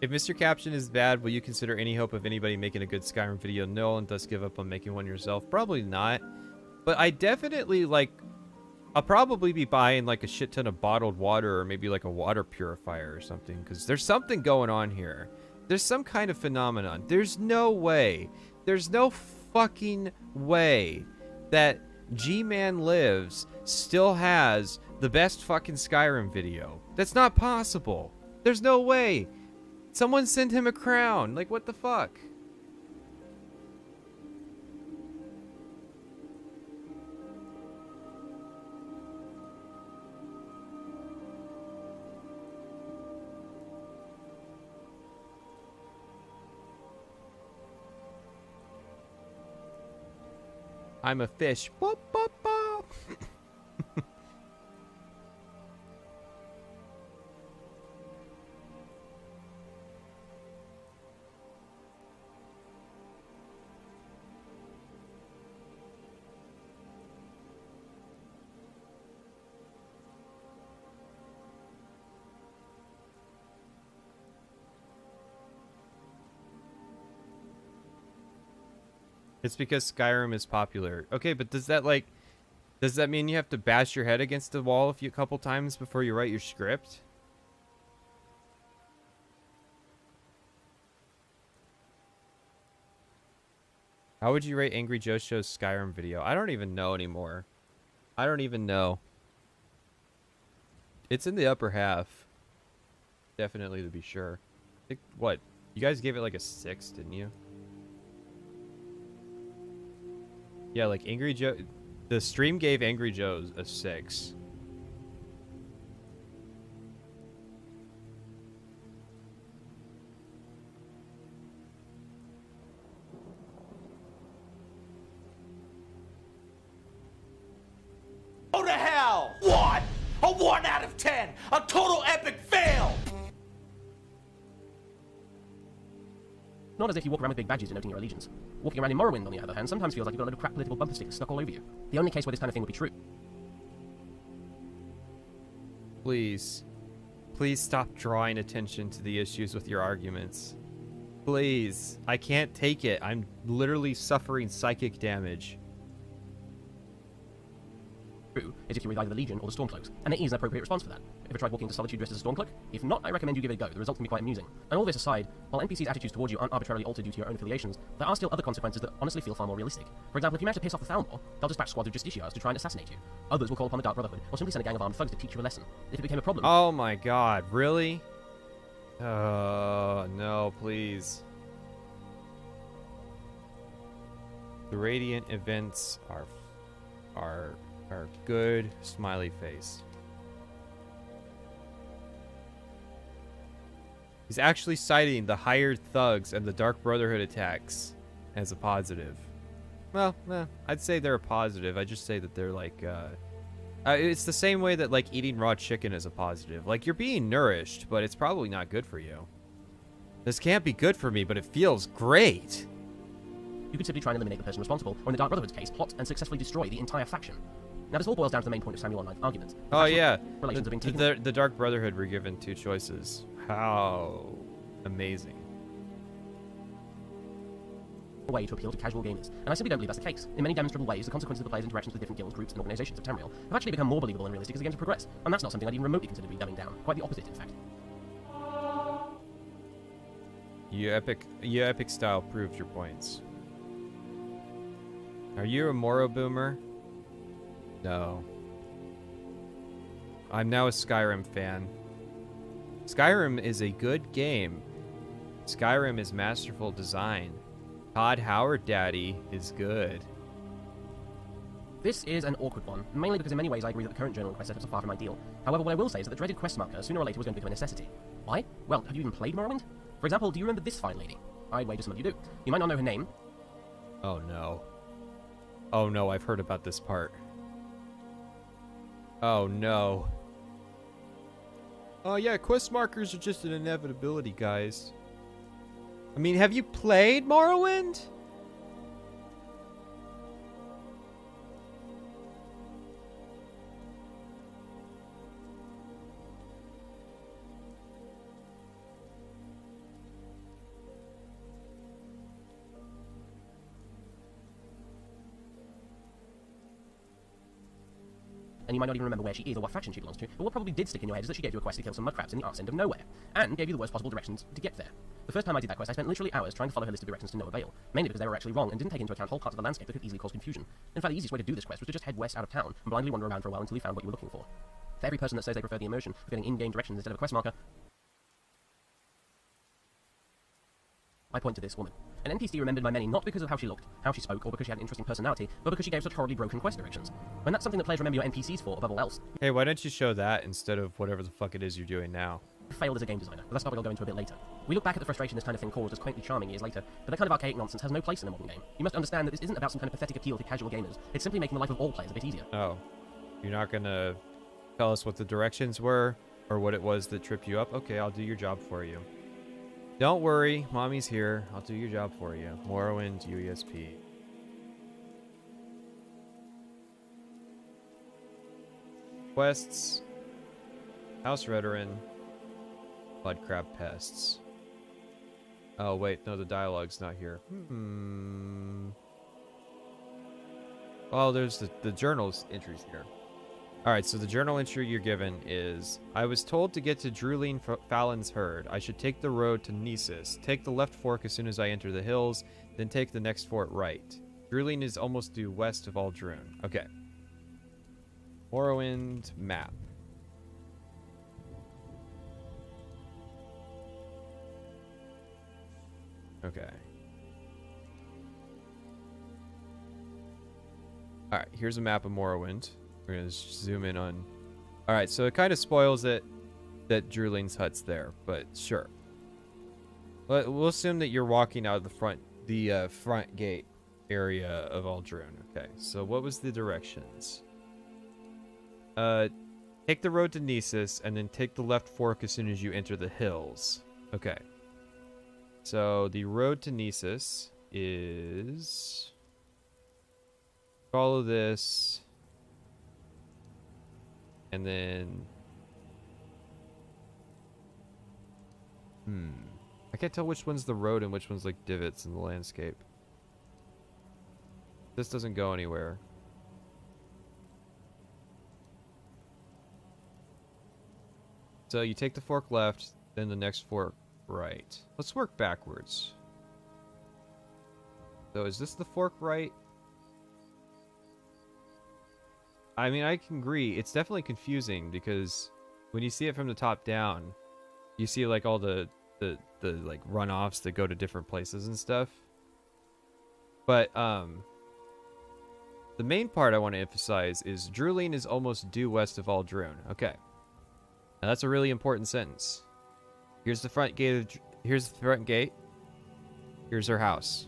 If Mr. Caption is bad, will you consider any hope of anybody making a good Skyrim video? No, and thus give up on making one yourself? Probably not. But I definitely, like, I'll probably be buying, like, a shit ton of bottled water or maybe, like, a water purifier or something. Because there's something going on here. There's some kind of phenomenon. There's no way. There's no fucking way that G-Man Lives still has the best fucking Skyrim video. That's not possible. There's no way. Someone send him a crown. Like, what the fuck? I'm a fish. Boop, boop, boop. It's because Skyrim is popular. Okay, but does that mean you have to bash your head against the wall a couple times before you write your script? How would you rate Angry Joe Show's Skyrim video? I don't even know anymore. I don't even know. It's in the upper half. Definitely, to be sure. I think, what? You guys gave it like a 6, didn't you? Yeah, like Angry Joe... The stream gave Angry Joe's a 6. Go to hell! What? A 1 out of 10! A total epic fail! Not as if you walk around with big badges denoting your allegiance. Walking around in Morrowind, on the other hand, sometimes feels like you've got a load of crap political bumper stickers stuck all over you. The only case where this kind of thing would be true. Please. Please stop drawing attention to the issues with your arguments. Please. I can't take it. I'm literally suffering psychic damage. True is if you're with either the Legion or the Stormcloaks, and it is an appropriate response for that. Ever tried walking into Solitude dressed as a Stormcloak? If not, I recommend you give it a go. The results can be quite amusing. And all this aside, while NPCs' attitudes towards you aren't arbitrarily altered due to your own affiliations, there are still other consequences that honestly feel far more realistic. For example, if you manage to piss off the Thalmor, they'll dispatch squads of Justiciars to try and assassinate you. Others will call upon the Dark Brotherhood, or simply send a gang of armed thugs to teach you a lesson. If it became a problem... Oh my god, really? No, please. The Radiant events are good, smiley face. He's actually citing the hired thugs and the Dark Brotherhood attacks as a positive. Well, I'd say they're a positive. I just say that they're like, it's the same way that like eating raw chicken is a positive. Like, you're being nourished, but it's probably not good for you. This can't be good for me, but it feels great. You could simply try and eliminate the person responsible, or in the Dark Brotherhood's case, plot and successfully destroy the entire faction. Now, this all boils down to the main point of Samyoline's argument. Oh yeah, relations have been taken... the Dark Brotherhood were given 2 choices. How amazing. A way to appeal to casual gamers, and I simply don't believe that's the case. In many demonstrable ways, the consequences of the players' interactions with different guilds, groups, and organizations of Tamriel have actually become more believable and realistic as the games have progressed, and that's not something I'd even remotely consider to be dumbing down. Quite the opposite, in fact. Your epic style proves your points. Are you a Moro boomer? No. I'm now a Skyrim fan. Skyrim is a good game. Skyrim is masterful design. Todd Howard Daddy is good. This is an awkward one, mainly because in many ways I agree that the current journal and quest setups are far from ideal. However, what I will say is that the dreaded quest marker sooner or later was going to become a necessity. Why? Well, have you even played Morrowind? For example, do you remember this fine lady? I'd wager some of you do. You might not know her name. Oh no. Oh no, I've heard about this part. Oh no. Oh yeah, quest markers are just an inevitability, guys. I mean, have you played Morrowind? and you might not even remember where she is or what faction she belongs to, but what probably did stick in your head is that she gave you a quest to kill some mudcrabs in the arse end of nowhere, and gave you the worst possible directions to get there. The first time I did that quest, I spent literally hours trying to follow her list of directions to no avail, mainly because they were actually wrong and didn't take into account whole parts of the landscape that could easily cause confusion. In fact, the easiest way to do this quest was to just head west out of town and blindly wander around for a while until you found what you were looking for. For every person that says they prefer the immersion of getting in-game directions instead of a quest marker, I point to this woman. An NPC remembered by many not because of how she looked, how she spoke, or because she had an interesting personality, but because she gave such horribly broken quest directions. When that's something that players remember your NPCs for above all else. Hey, why don't you show that instead of whatever the fuck it is you're doing now? Failed as a game designer, but that's a topic I'll go into a bit later. We look back at the frustration this kind of thing caused as quaintly charming years later, but that kind of archaic nonsense has no place in a modern game. You must understand that this isn't about some kind of pathetic appeal to casual gamers. It's simply making the life of all players a bit easier. Oh. You're not gonna tell us what the directions were, or what it was that tripped you up? Okay, I'll do your job for you. Don't worry, mommy's here. I'll do your job for you. Morrowind UESP. Quests. House Veteran. Mudcrab pests. Oh, wait. No, the dialogue's not here. Well, there's the journal's entries here. Alright, so the journal entry you're given is, I was told to get to Druline Fallon's herd. I should take the road to Nisus. Take the left fork as soon as I enter the hills, then take the next fort right. Druline is almost due west of Aldrune. Okay. Morrowind map. Okay. Alright, here's a map of Morrowind. We're going to zoom in on... Alright, so it kind of spoils it that Druline's hut's there, but sure. But we'll assume that you're walking out of the front gate area of Aldrune. Okay, so what was the directions? Take the road to Nisus, and then take the left fork as soon as you enter the hills. Okay. So the road to Nisus is... Follow this... And then... I can't tell which one's the road and which one's like divots in the landscape. This doesn't go anywhere. So you take the fork left, then the next fork right. Let's work backwards. So is this the fork right? I mean, I can agree. It's definitely confusing because when you see it from the top down, you see like all the like runoffs that go to different places and stuff. But the main part I want to emphasize is Druline is almost due west of Aldrune. Okay. Now that's a really important sentence. Here's the front gate. Here's the front gate. Here's her house.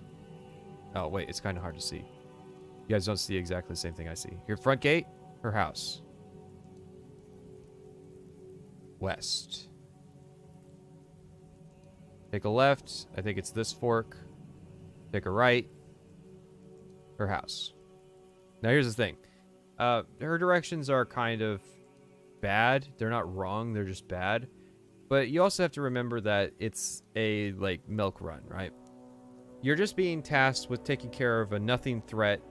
Oh, wait. It's kind of hard to see. You guys don't see exactly the same thing I see. Here, front gate, her house. West. Take a left. I think it's this fork. Take a right. Her house. Now, here's the thing. Her directions are kind of bad. They're not wrong. They're just bad. But you also have to remember that it's a, like, milk run, right? You're just being tasked with taking care of a nothing threat,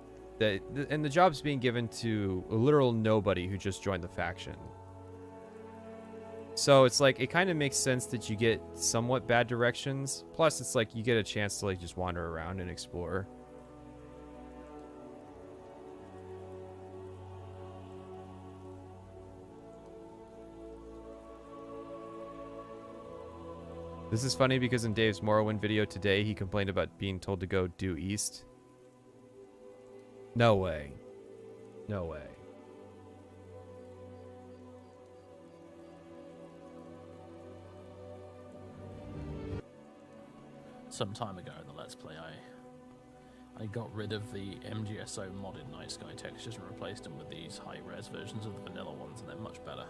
and the job's being given to a literal nobody who just joined the faction. So it's like, it kind of makes sense that you get somewhat bad directions. Plus, it's like you get a chance to, like, just wander around and explore. This is funny because in Dave's Morrowind video today, he complained about being told to go due east. No way. No way. Some time ago in the Let's Play, I got rid of the MGSO modded night sky textures and replaced them with these high-res versions of the vanilla ones, and they're much better.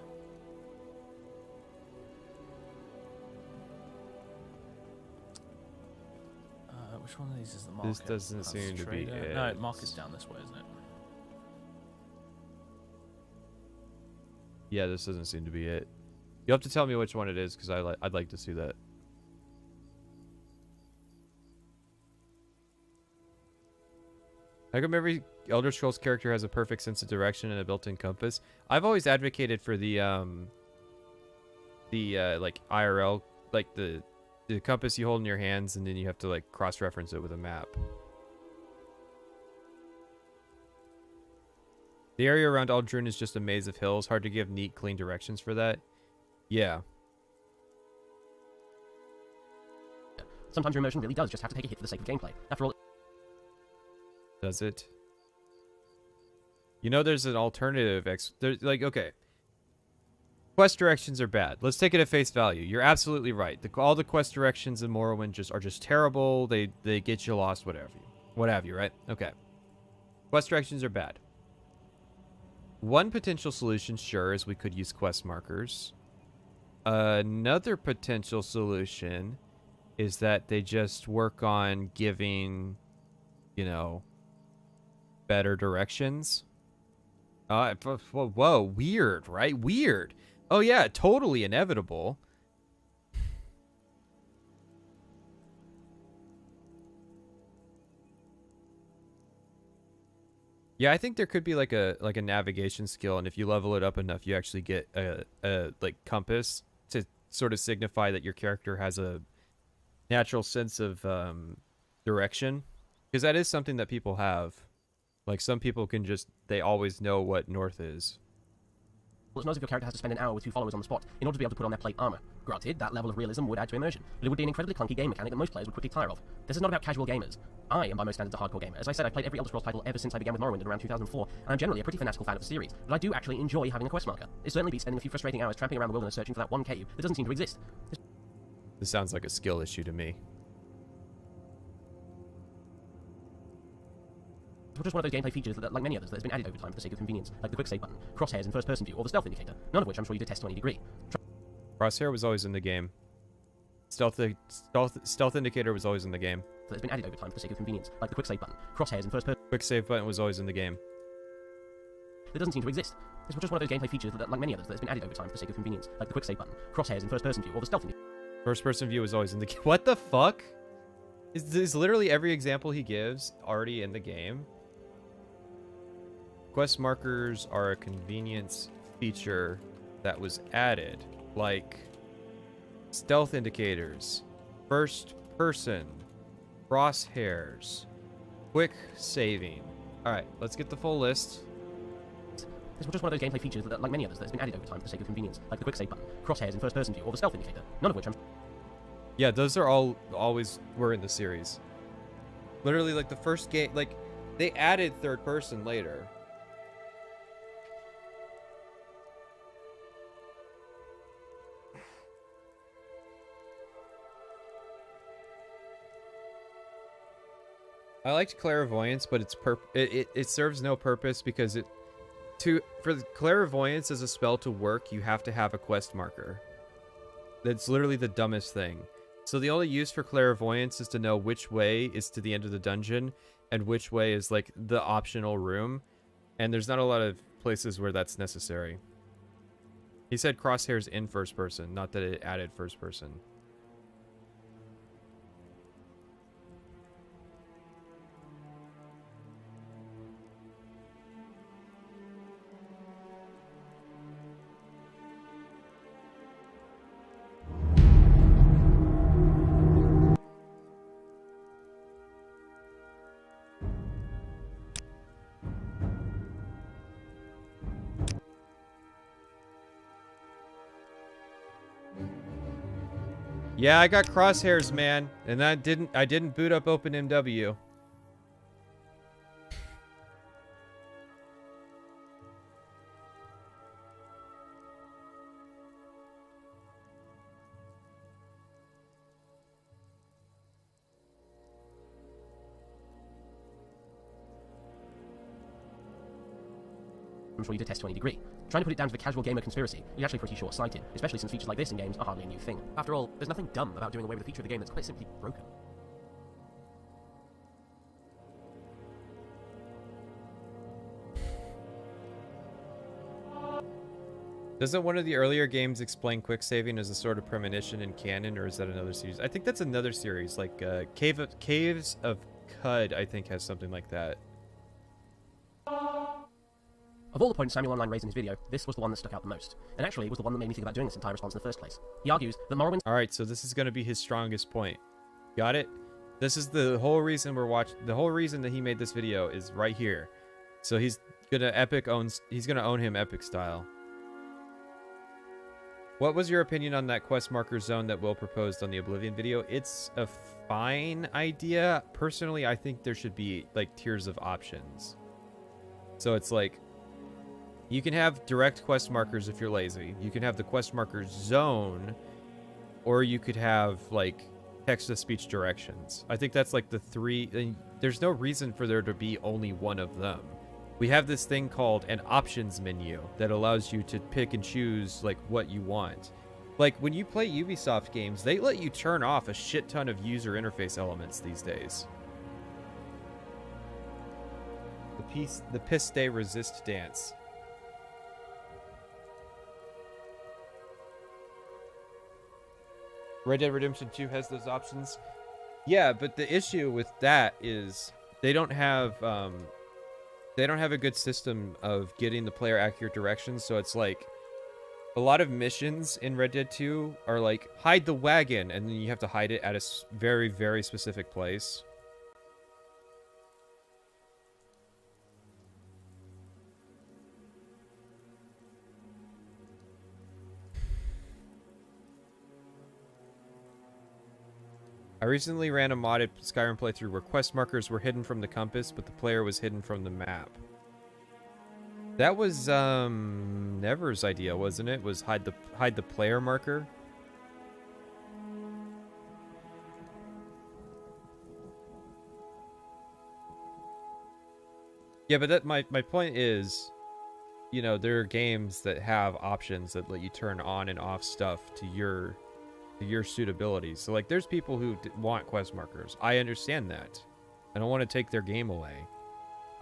Which one of these is the market? This doesn't seem to be it. No, market's down this way, isn't it? Yeah, this doesn't seem to be it. You'll have to tell me which one it is, because I'd like to see that. How come every Elder Scrolls character has a perfect sense of direction and a built-in compass? I've always advocated for the like IRL, like the compass you hold in your hands, and then you have to like cross-reference it with a map. The area around Aldrun is just a maze of hills. Hard to give neat, clean directions for that. Yeah. Sometimes your emotion really does just have to take a hit for the sake of gameplay. After all... Does it? You know, there's an alternative. There's like, okay. Quest directions are bad. Let's take it at face value. You're absolutely right. All the quest directions in Morrowind are just terrible. They get you lost, what have you, right? Okay. Quest directions are bad. One potential solution, sure, is we could use quest markers. Another potential solution is that they just work on giving, you know, better directions. Whoa, weird, right? Weird. Oh yeah, totally inevitable. Yeah, I think there could be like a navigation skill, and if you level it up enough, you actually get a like compass to sort of signify that your character has a natural sense of direction, because that is something that people have. Like some people can just, they always know what north is. Well, it's not as if your character has to spend an hour with 2 followers on the spot in order to be able to put on their plate armor. Granted, that level of realism would add to immersion, but it would be an incredibly clunky game mechanic that most players would quickly tire of. This is not about casual gamers. I am by most standards a hardcore gamer. As I said, I've played every Elder Scrolls title ever since I began with Morrowind in around 2004, and I'm generally a pretty fanatical fan of the series, but I do actually enjoy having a quest marker. It certainly beats spending a few frustrating hours tramping around the wilderness searching for that one cave that doesn't seem to exist. This sounds like a skill issue to me. It's just one of those gameplay features that, like many others, that has been added over time for the sake of convenience, like the quick save button, crosshairs in first-person view, or the stealth indicator, none of which I'm sure you detest to any degree. Crosshair was always in the game. Stealth indicator was always in the game. That has been added over time for the sake of convenience, like the quick save button, crosshairs in first-person... Quick save button was always in the game. That doesn't seem to exist. It's just one of those gameplay features that, like many others, that has been added over time for the sake of convenience, like the quick save button, crosshairs in first-person view, or the stealth indicator. First-person view was always in the game. What the fuck? Is literally every example he gives already in the game? Quest markers are a convenience feature that was added, like stealth indicators, first person, crosshairs, quick saving. Alright, let's get the full list. This was just one of those gameplay features that, like many others, that has been added over time for the sake of convenience, like the quick save button, crosshairs in first-person view, or the stealth indicator, none of which I'm... Yeah, those are all always were in the series. Literally, like the first game, like they added third person later. I liked clairvoyance, but it serves no purpose because for the clairvoyance as a spell to work, you have to have a quest marker. That's literally the dumbest thing. So the only use for clairvoyance is to know which way is to the end of the dungeon and which way is like the optional room, and there's not a lot of places where that's necessary. He said crosshairs in first person, not that it added first person. Yeah, I got crosshairs, man, and I didn't boot up OpenMW. I'm sure you detest to any degree. Trying to put it down to the casual gamer conspiracy is actually pretty short-sighted, especially since features like this in games are hardly a new thing. After all, there's nothing dumb about doing away with a feature of the game that's quite simply broken. Doesn't one of the earlier games explain quick saving as a sort of premonition in canon, or is that another series? I think that's another series, like Caves of Cud, I think has something like that. Of all the points Samyoline raised in his video, this was the one that stuck out the most, and actually was the one that made me think about doing this entire response in the first place. He argues that Morrowind's... Alright, so this is going to be his strongest point. Got it? This is the whole reason we're watching... The whole reason that he made this video is right here. So he's gonna own him epic style. What was your opinion on that quest marker zone that Will proposed on the Oblivion video? It's a fine idea. Personally, I think there should be like tiers of options. So it's like, you can have direct quest markers if you're lazy. You can have the quest marker zone, or you could have like text-to-speech directions. I think that's like the three, and there's no reason for there to be only one of them. We have this thing called an options menu that allows you to pick and choose like what you want. Like when you play Ubisoft games, they let you turn off a shit ton of user interface elements these days. The Piste Resist dance. Red Dead Redemption 2 has those options. Yeah, but the issue with that is they don't have a good system of getting the player accurate directions. So it's like a lot of missions in Red Dead 2 are like hide the wagon, and then you have to hide it at a very, very specific place. I recently ran a modded Skyrim playthrough where quest markers were hidden from the compass, but the player was hidden from the map. That was Never's idea, wasn't it? Was hide the player marker. Yeah, but my point is, you know, there are games that have options that let you turn on and off stuff to your suitability. So like there's people who want quest markers. I understand that. I don't want to take their game away.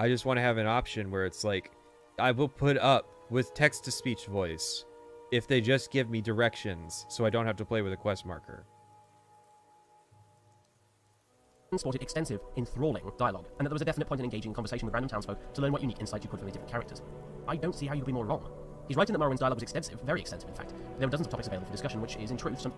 I just want to have an option where it's like I will put up with text-to-speech voice if they just give me directions so I don't have to play with a quest marker. Sported extensive, enthralling dialogue, and that there was a definite point in engaging in conversation with random townsfolk to learn what unique insight you could from the different characters. I don't see how you could be more wrong. He's writing that Morrowind's dialogue was extensive, very extensive in fact. There were dozens of topics available for discussion, which is in truth some...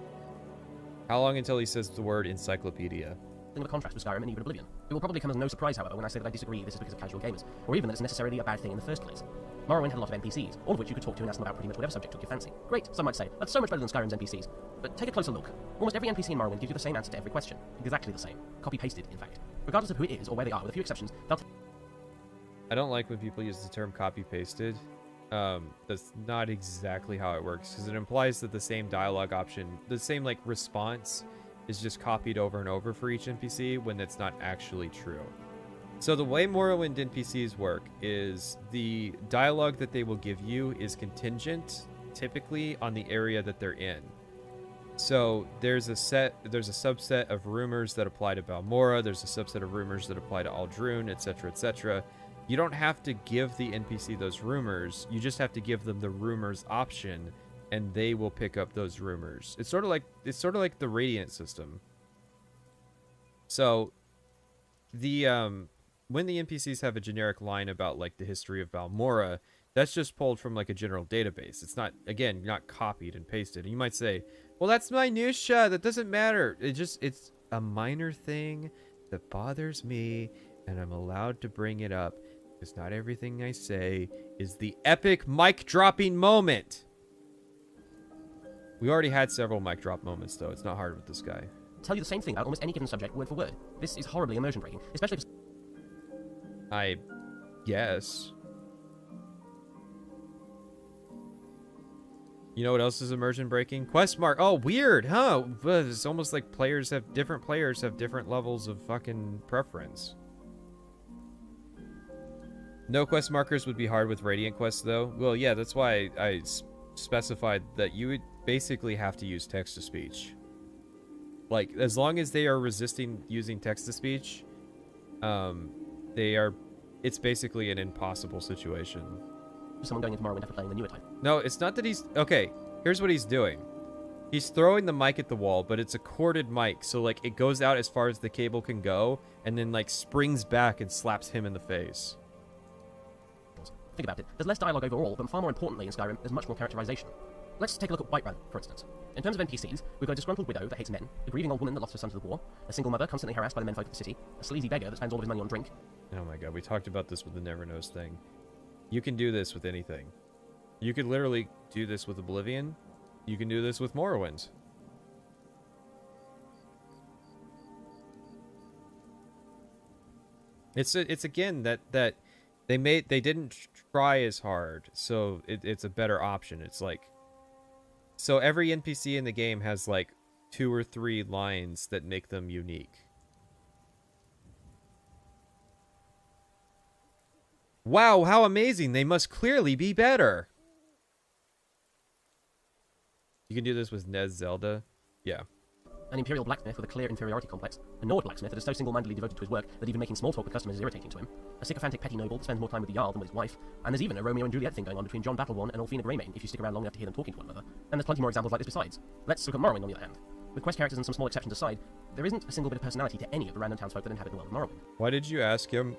How long until he says the word encyclopedia? Of a contrast with Skyrim and even Oblivion. It will probably come as no surprise, however, when I say that I disagree this is because of casual gamers, or even that it's necessarily a bad thing in the first place. Morrowind had a lot of NPCs, all of which you could talk to and ask them about pretty much whatever subject took your fancy. Great, some might say, that's so much better than Skyrim's NPCs. But take a closer look. Almost every NPC in Morrowind gives you the same answer to every question. Exactly the same. Copy-pasted, in fact. Regardless of who it is or where they are, with a few exceptions, they'll... I don't like when people use the term copy-pasted. That's not exactly how it works, because it implies that the same dialogue option, the same like response, is just copied over and over for each NPC when it's not actually true. So the way Morrowind NPCs work is the dialogue that they will give you is contingent, typically on the area that they're in. So there's a subset of rumors that apply to Balmora, there's a subset of rumors that apply to Aldrune, etc., etc. You don't have to give the NPC those rumors, you just have to give them the rumors option, and they will pick up those rumors. It's sort of like the Radiant system. So the when the NPCs have a generic line about like the history of Balmora, that's just pulled from like a general database. It's not, again, not copied and pasted. And you might say, well, that's minutia, that doesn't matter. It's a minor thing that bothers me, and I'm allowed to bring it up because not everything I say is the epic mic dropping moment. We already had several mic drop moments, though. It's not hard with this guy. Tell you the same thing about almost any given subject, word for word. This is horribly immersion breaking, especially for... I guess. You know what else is immersion breaking? Quest mark. Oh, weird, huh? It's almost like different players have different levels of fucking preference. No quest markers would be hard with Radiant quests, though. Well, yeah, that's why I specified that you would basically have to use text-to-speech. Like, as long as they are resisting using text-to-speech, it's basically an impossible situation. Someone going into Morrowind after playing the newer type. No, it's not that he's... Okay, here's what he's doing. He's throwing the mic at the wall, but it's a corded mic, so, like, it goes out as far as the cable can go, and then, like, springs back and slaps him in the face. Think about it, there's less dialogue overall, but far more importantly in Skyrim, there's much more characterization. Let's take a look at Whiterun, for instance. In terms of NPCs, we've got a disgruntled widow that hates men, a grieving old woman that lost her son to the war, a single mother constantly harassed by the menfolk of the city, a sleazy beggar that spends all of his money on drink. Oh my god, we talked about this with the Never Knows thing. You can do this with anything. You could literally do this with Oblivion. You can do this with Morrowind. It's again that they didn't try as hard, so it's a better option. It's like, so every NPC in the game has like 2 or 3 lines that make them unique. Wow, how amazing! They must clearly be better. You can do this with Nez Zelda. Yeah. An Imperial blacksmith with a clear inferiority complex, a Nord blacksmith that is so single-mindedly devoted to his work that even making small talk with customers is irritating to him, a sycophantic petty noble that spends more time with the Jarl than with his wife, and there's even a Romeo and Juliet thing going on between John Battleborn and Ulfina Greymane if you stick around long enough to hear them talking to one another. And there's plenty more examples like this besides. Let's look at Morrowind on the other hand. With quest characters and some small exceptions aside, there isn't a single bit of personality to any of the random townsfolk that inhabit the world of Morrowind. Why did you ask him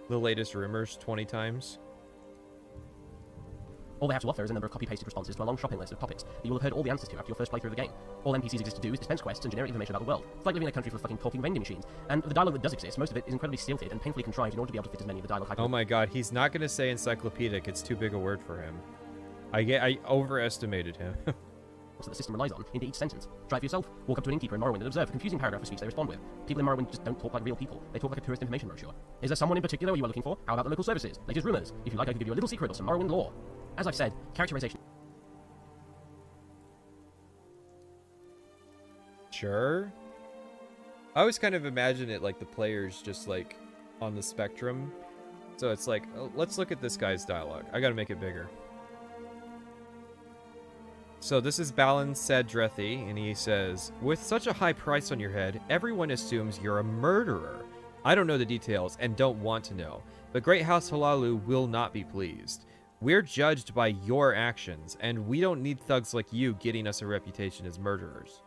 the latest rumors 20 times? All they have to offer is a number of copy-pasted responses to a long shopping list of topics that you will have heard all the answers to after your first playthrough of the game. All NPCs exist to do is dispense quests and generate information about the world. It's like living in a country full of fucking talking vending machines. And the dialogue that does exist, most of it is incredibly stilted and painfully contrived in order to be able to fit as many of the dialogue Oh my god, he's not going to say encyclopedic. It's too big a word for him. I overestimated him. that the system relies on into each sentence. Try it for yourself. Walk up to an innkeeper in Morrowind and observe the confusing paragraph of speech they respond with. People in Morrowind just don't talk like real people. They talk like a tourist information brochure. Is there someone in particular you are looking for? How about the local services? Latest rumors? If you like, I could give you a little secret or some Morrowind lore. As I've said, characterization. Sure. I always kind of imagine it like the players just like on the spectrum. So it's like, oh, let's look at this guy's dialogue. I gotta make it bigger. So this is Balan Sadrethi, and he says, with such a high price on your head, everyone assumes you're a murderer. I don't know the details and don't want to know, but Great House Halalu will not be pleased. We're judged by your actions, and we don't need thugs like you getting us a reputation as murderers.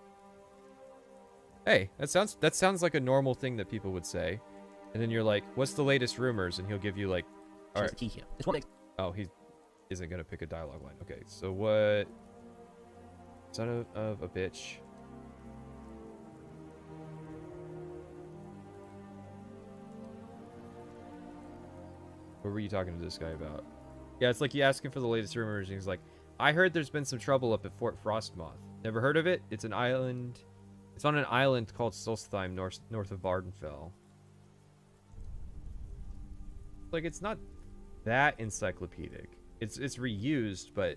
Hey, that sounds like a normal thing that people would say. And then you're like, what's the latest rumors? And he'll give you like, all right. The key here. It's what makes... Oh, he isn't going to pick a dialogue line. Okay, so what... Son of a bitch. What were you talking to this guy about? Yeah, it's like you ask him for the latest rumors, and he's like, I heard there's been some trouble up at Fort Frostmoth. Never heard of it? It's an island... It's on an island called Solstheim, north of Vardenfell. Like, it's not that encyclopedic. It's reused, but...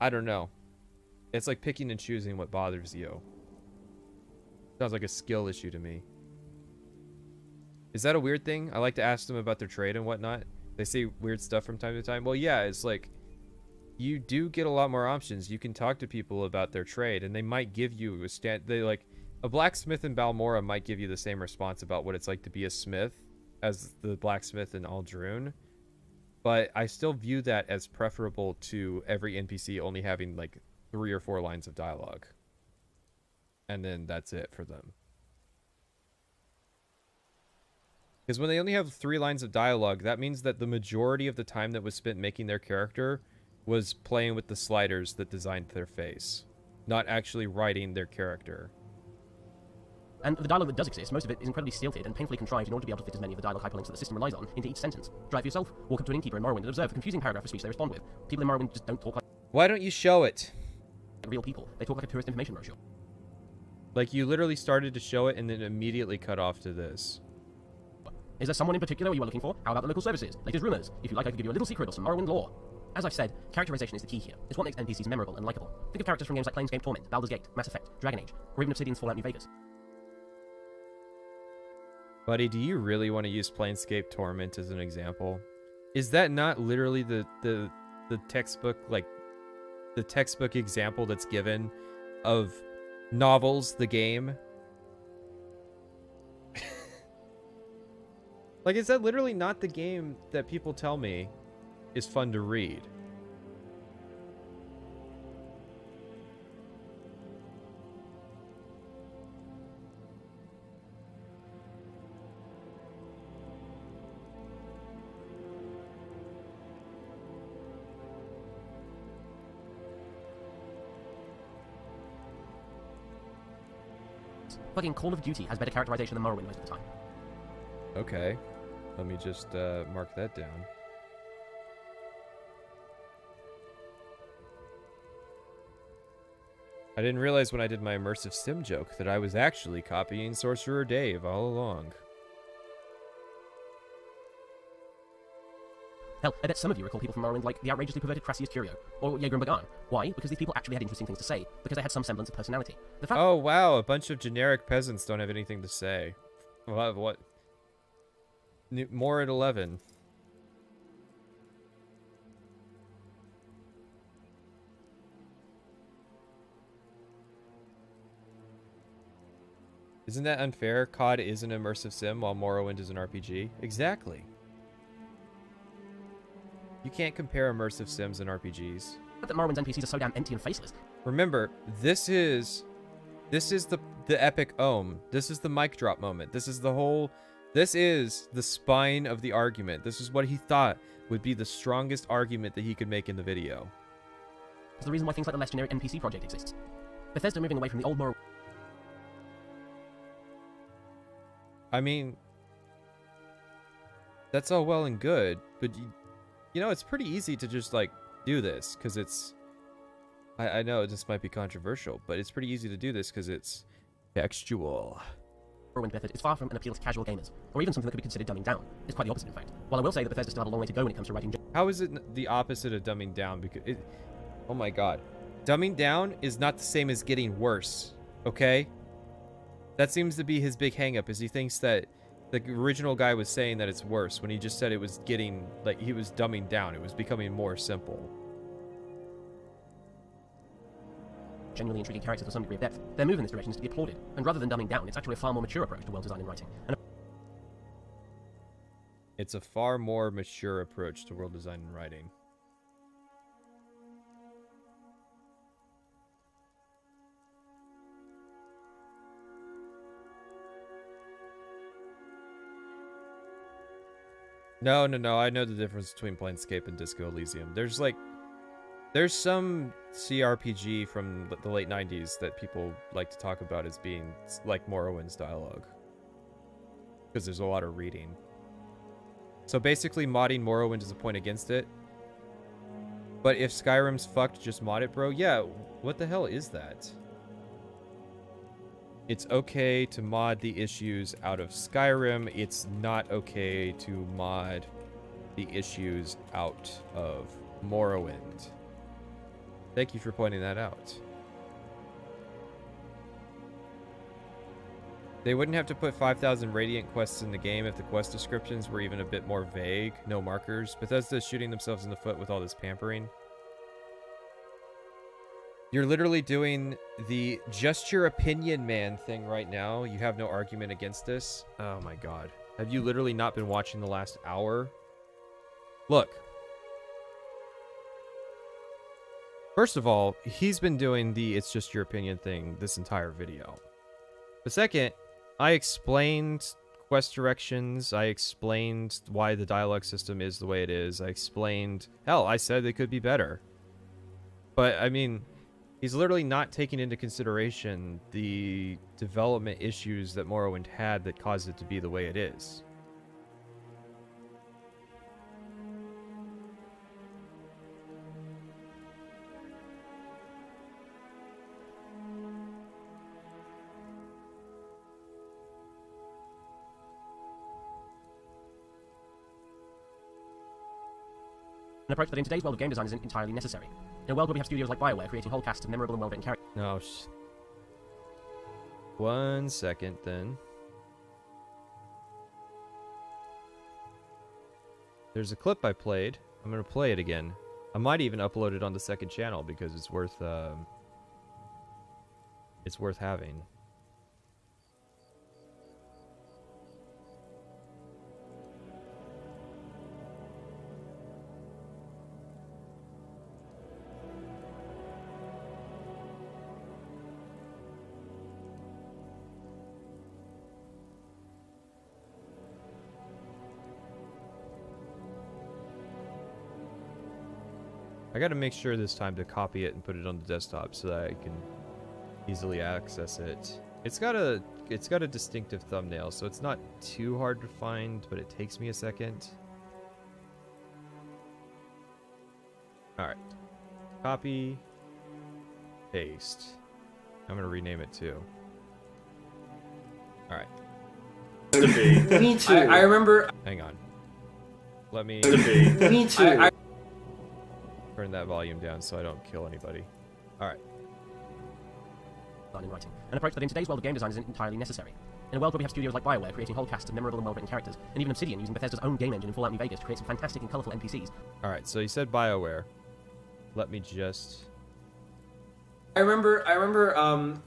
I don't know. It's like picking and choosing what bothers you. Sounds like a skill issue to me. Is that a weird thing? I like to ask them about their trade and whatnot. They say weird stuff from time to time. Well, yeah, it's like... You do get a lot more options. You can talk to people about their trade, and they might give you a blacksmith in Balmora might give you the same response about what it's like to be a smith as the blacksmith in Aldrune. But I still view that as preferable to every NPC only having like 3 or 4 lines of dialogue. And then that's it for them. Because when they only have 3 lines of dialogue, that means that the majority of the time that was spent making their character was playing with the sliders that designed their face, not actually writing their character. And the dialogue that does exist, most of it is incredibly stilted and painfully contrived in order to be able to fit as many of the dialogue hyperlinks that the system relies on into each sentence. Try it for yourself. Walk up to an innkeeper in Morrowind and observe the confusing paragraph of speech they respond with. People in Morrowind just don't talk like... Why don't you show it? Real people. They talk like a tourist information brochure. Like, you literally started to show it and then immediately cut off to this. Is there someone in particular you are looking for? How about the local services? Latest rumors? If you like, I could give you a little secret or some Morrowind lore. As I've said, characterization is the key here. It's what makes NPCs memorable and likable. Think of characters from games like Planescape Torment, Baldur's Gate, Mass Effect, Dragon Age, or even Obsidian's Fallout New Vegas. Buddy, do you really want to use Planescape Torment as an example? Is that not literally the textbook, like, the textbook example that's given of novels, the game? Like, is that literally not the game that people tell me is fun to read? exists. Fucking Call of Duty has better characterization than Morrowind most of the time. Okay. Let me just mark that down. I didn't realize when I did my immersive sim joke that I was actually copying SorcererDave all along. Hell, I bet some of you recall people from Morrowind like the outrageously perverted Crassius Curio, or Jaeger and Bagan. Why? Because these people actually had interesting things to say, because they had some semblance of personality. The fact Oh wow, a bunch of generic peasants don't have anything to say. What? More at 11. Isn't that unfair? COD is an immersive sim while Morrowind is an RPG. Exactly. You can't compare immersive sims and RPGs. that Morrowind's NPCs are so damn empty and faceless. Remember, this is the epic ohm. This is the mic drop moment. This is the spine of the argument. This is what he thought would be the strongest argument that he could make in the video. It's the reason why things like the less generic NPC project exists. Bethesda moving away from the old Morrowind. I mean, that's all well and good, but you know, it's pretty easy to just like do this because it's. I know this might be controversial, but it's pretty easy to do this because it's textual. Morrowind method is far from an appeal to casual gamers, or even something that could be considered dumbing down. It's quite the opposite, in fact. While I will say that Bethesda still have a long way to go when it comes to writing. How is it the opposite of dumbing down? Because oh my god, dumbing down is not the same as getting worse. Okay, that seems to be his big hang-up, is he thinks that the original guy was saying that it's worse when he just said it was getting, like, he was dumbing down. It was becoming more simple. Genuinely intriguing characters with some degree of depth. Their move in this direction is to be applauded, and rather than dumbing down, it's actually a far more mature approach to world design and writing. It's a far more mature approach to world design and writing. No, I know the difference between Planescape and Disco Elysium. There's some CRPG from the late 90s that people like to talk about as being like Morrowind's dialogue. Because there's a lot of reading. So basically modding Morrowind is a point against it. But if Skyrim's fucked, just mod it, bro. Yeah, what the hell is that? It's okay to mod the issues out of Skyrim. It's not okay to mod the issues out of Morrowind. Thank you for pointing that out. They wouldn't have to put 5,000 Radiant quests in the game if the quest descriptions were even a bit more vague. No markers. Bethesda is shooting themselves in the foot with all this pampering. You're literally doing the just your opinion man thing right now. You have no argument against this. Oh my god. Have you literally not been watching the last hour? Look. First of all, he's been doing the it's just your opinion thing this entire video. The second, I explained quest directions. I explained why the dialogue system is the way it is. I explained... Hell, I said it could be better. But, I mean... He's literally not taking into consideration the development issues that Morrowind had that caused it to be the way it is. An approach that in today's world of game design isn't entirely necessary. In a world where we have studios like BioWare creating whole casts of memorable and well-written characters. No, 1 second then. There's a clip I played. I'm gonna play it again. I might even upload it on the second channel because it's worth having. I gotta make sure this time to copy it and put it on the desktop so that I can easily access it. It's got a distinctive thumbnail, so it's not too hard to find, but it takes me a second. All right, copy, paste. I'm gonna rename it too. All right. Me too. I remember. Hang on. Let me. Me too. Turn that volume down so I don't kill anybody. All right. In writing, an approach that in today's world of game design isn't entirely necessary. In a world where we have studios like BioWare creating whole casts of memorable and well-written characters, and even Obsidian using Bethesda's own game engine in Fallout New Vegas to create some fantastic and colourful NPCs. All right, so you said BioWare. Let me just. I remember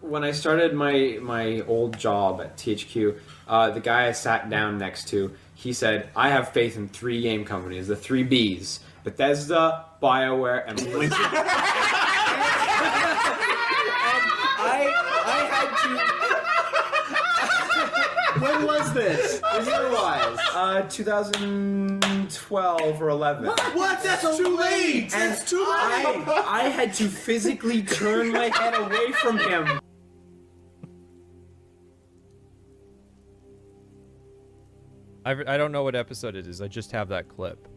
when I started my old job at THQ, the guy I sat down next to, he said, "I have faith in 3 game companies, the 3 Bs: Bethesda, BioWare, and Blizzard." I had to. When was this? Year-wise? 2012 or 11. What? That's too late! And That's too late! I had to physically turn my head away from him. I don't know what episode it is. I just have that clip.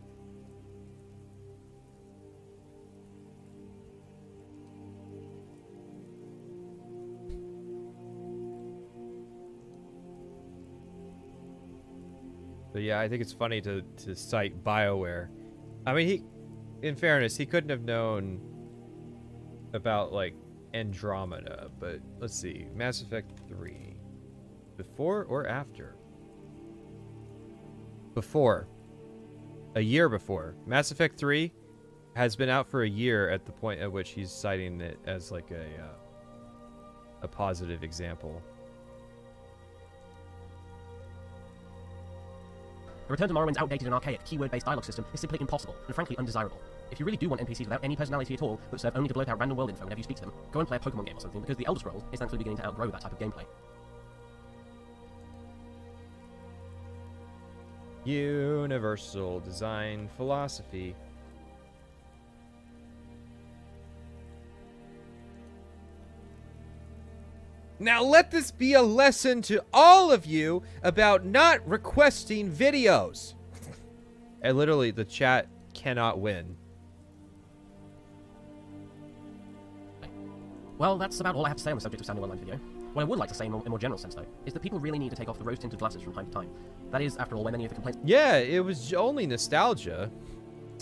But yeah, I think it's funny to cite BioWare. I mean, in fairness, he couldn't have known about, like, Andromeda, but let's see. Mass Effect 3. Before or after? Before. A year before. Mass Effect 3 has been out for a year at the point at which he's citing it as, like, a positive example. The return to Morrowind's outdated and archaic keyword-based dialogue system is simply impossible, and frankly undesirable. If you really do want NPCs without any personality at all, but serve only to bloat out random world info whenever you speak to them, go and play a Pokemon game or something, because the Elder Scrolls is thankfully beginning to outgrow that type of gameplay. Universal design philosophy. Now let this be a lesson to all of you about not requesting videos. And literally, the chat cannot win. Well, that's about all I have to say on the subject of Samyoline video. What I would like to say in a more general sense, though, is that people really need to take off the rose-tinted glasses from time to time. That is, after all, where many of the complaints... Yeah, it was only nostalgia.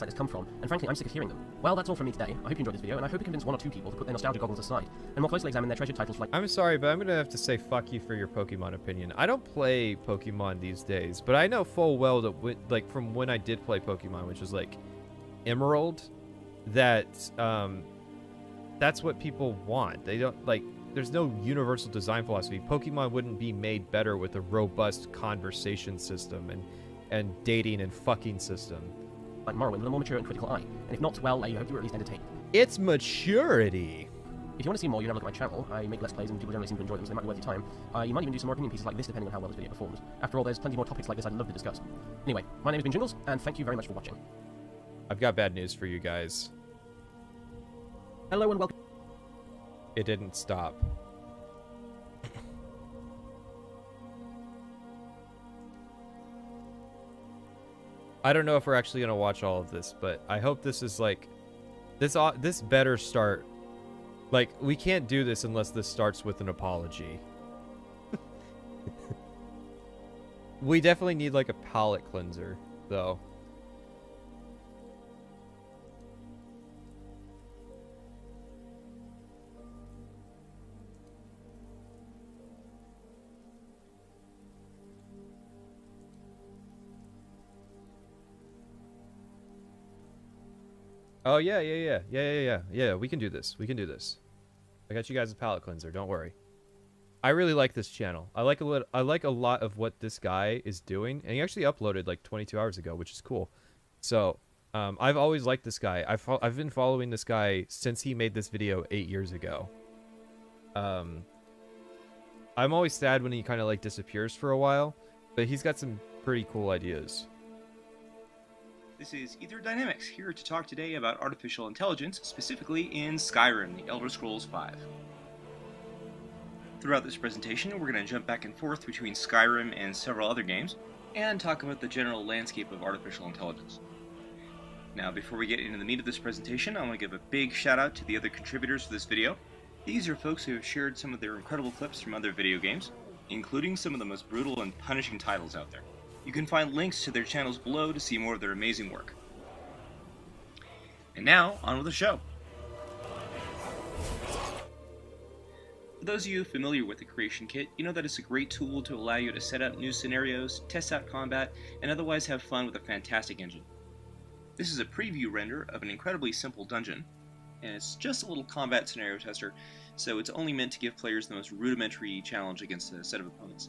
...has come from, and frankly, I'm sick of hearing them. Well, that's all from me today. I hope you enjoyed this video, and I hope it convinced 1 or 2 people to put their nostalgia goggles aside, and more closely examine their treasured titles like... I'm sorry, but I'm gonna have to say fuck you for your Pokemon opinion. I don't play Pokemon these days, but I know full well that, like, from when I did play Pokemon, which was, like, Emerald, that, that's what people want. They don't, like... There's no universal design philosophy. Pokemon wouldn't be made better with a robust conversation system and dating and fucking system. Like Morrowind with a more mature and critical eye. And if not, well, I hope you were at least entertained. It's maturity. If you want to see more, you can have a look at my channel. I make Let's Plays and people generally seem to enjoy them, so they might be worth your time. You might even do some more opinion pieces like this depending on how well this video performs. After all, there's plenty more topics like this I'd love to discuss. Anyway, my name has been Jingles, and thank you very much for watching. I've got bad news for you guys. Hello and welcome. It didn't stop. I don't know if we're actually gonna watch all of this, but I hope this is like this better start. Like, we can't do this unless this starts with an apology. We definitely need like a palate cleanser, though. Oh, yeah, we can do this. We can do this. I got you guys a palate cleanser, don't worry. I really like this channel. I like a lot of what this guy is doing, and he actually uploaded like 22 hours ago, which is cool. So, I've always liked this guy. I've been following this guy since he made this video 8 years ago. I'm always sad when he kind of like disappears for a while, but he's got some pretty cool ideas. This is Ether Dynamics, here to talk today about artificial intelligence, specifically in Skyrim, the Elder Scrolls V. Throughout this presentation, we're going to jump back and forth between Skyrim and several other games, and talk about the general landscape of artificial intelligence. Now, before we get into the meat of this presentation, I want to give a big shout out to the other contributors to this video. These are folks who have shared some of their incredible clips from other video games, including some of the most brutal and punishing titles out there. You can find links to their channels below to see more of their amazing work. And now, on with the show. For those of you familiar with the Creation Kit, you know that it's a great tool to allow you to set up new scenarios, test out combat, and otherwise have fun with a fantastic engine. This is a preview render of an incredibly simple dungeon, and it's just a little combat scenario tester, so it's only meant to give players the most rudimentary challenge against a set of opponents.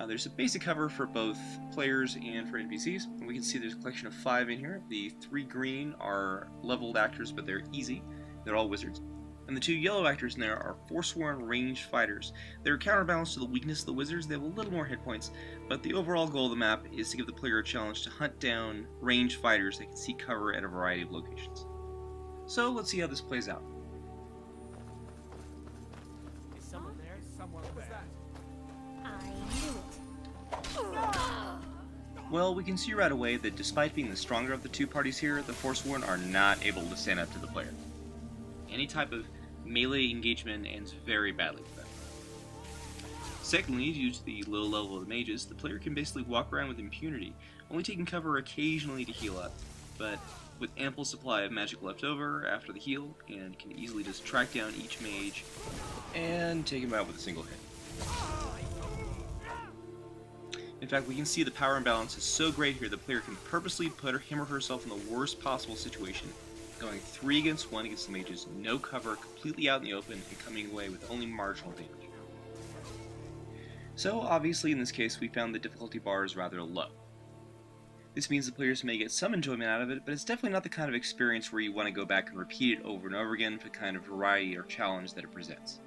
There's a basic cover for both players and for NPCs, and we can see there's a collection of 5 in here. The 3 green are leveled actors, but they're easy. They're all wizards. And the 2 yellow actors in there are Forsworn ranged fighters. They're counterbalanced to the weakness of the wizards. They have a little more hit points, but the overall goal of the map is to give the player a challenge to hunt down ranged fighters that can seek cover at a variety of locations. So let's see how this plays out. Is someone there? Someone there. I knew it. Well, we can see right away that despite being the stronger of the 2 parties here, the Forsworn are not able to stand up to the player. Any type of melee engagement ends very badly for them. Secondly, due to the low level of the mages, the player can basically walk around with impunity, only taking cover occasionally to heal up, but with ample supply of magic left over after the heal, and can easily just track down each mage and take him out with a single hit. In fact, we can see the power imbalance is so great here the player can purposely put him or herself in the worst possible situation, going 3 against 1 against the mages, no cover, completely out in the open, and coming away with only marginal damage. So, obviously in this case, we found the difficulty bar is rather low. This means the players may get some enjoyment out of it, but it's definitely not the kind of experience where you want to go back and repeat it over and over again for the kind of variety or challenge that it presents.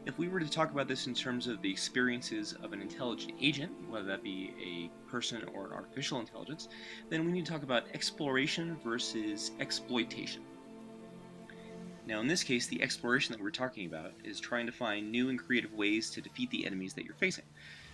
If we were to talk about this in terms of the experiences of an intelligent agent, whether that be a person or an artificial intelligence, then we need to talk about exploration versus exploitation. Now in this case, the exploration that we're talking about is trying to find new and creative ways to defeat the enemies that you're facing.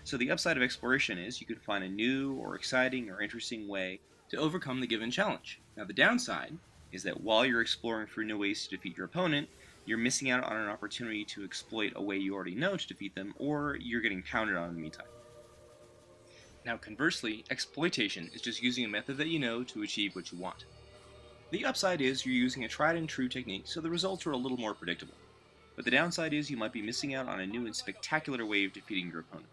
So the upside of exploration is you can find a new or exciting or interesting way to overcome the given challenge. Now the downside is that while you're exploring for new ways to defeat your opponent, you're missing out on an opportunity to exploit a way you already know to defeat them, or you're getting pounded on in the meantime. Now conversely, exploitation is just using a method that you know to achieve what you want. The upside is you're using a tried and true technique, so the results are a little more predictable. But the downside is you might be missing out on a new and spectacular way of defeating your opponent.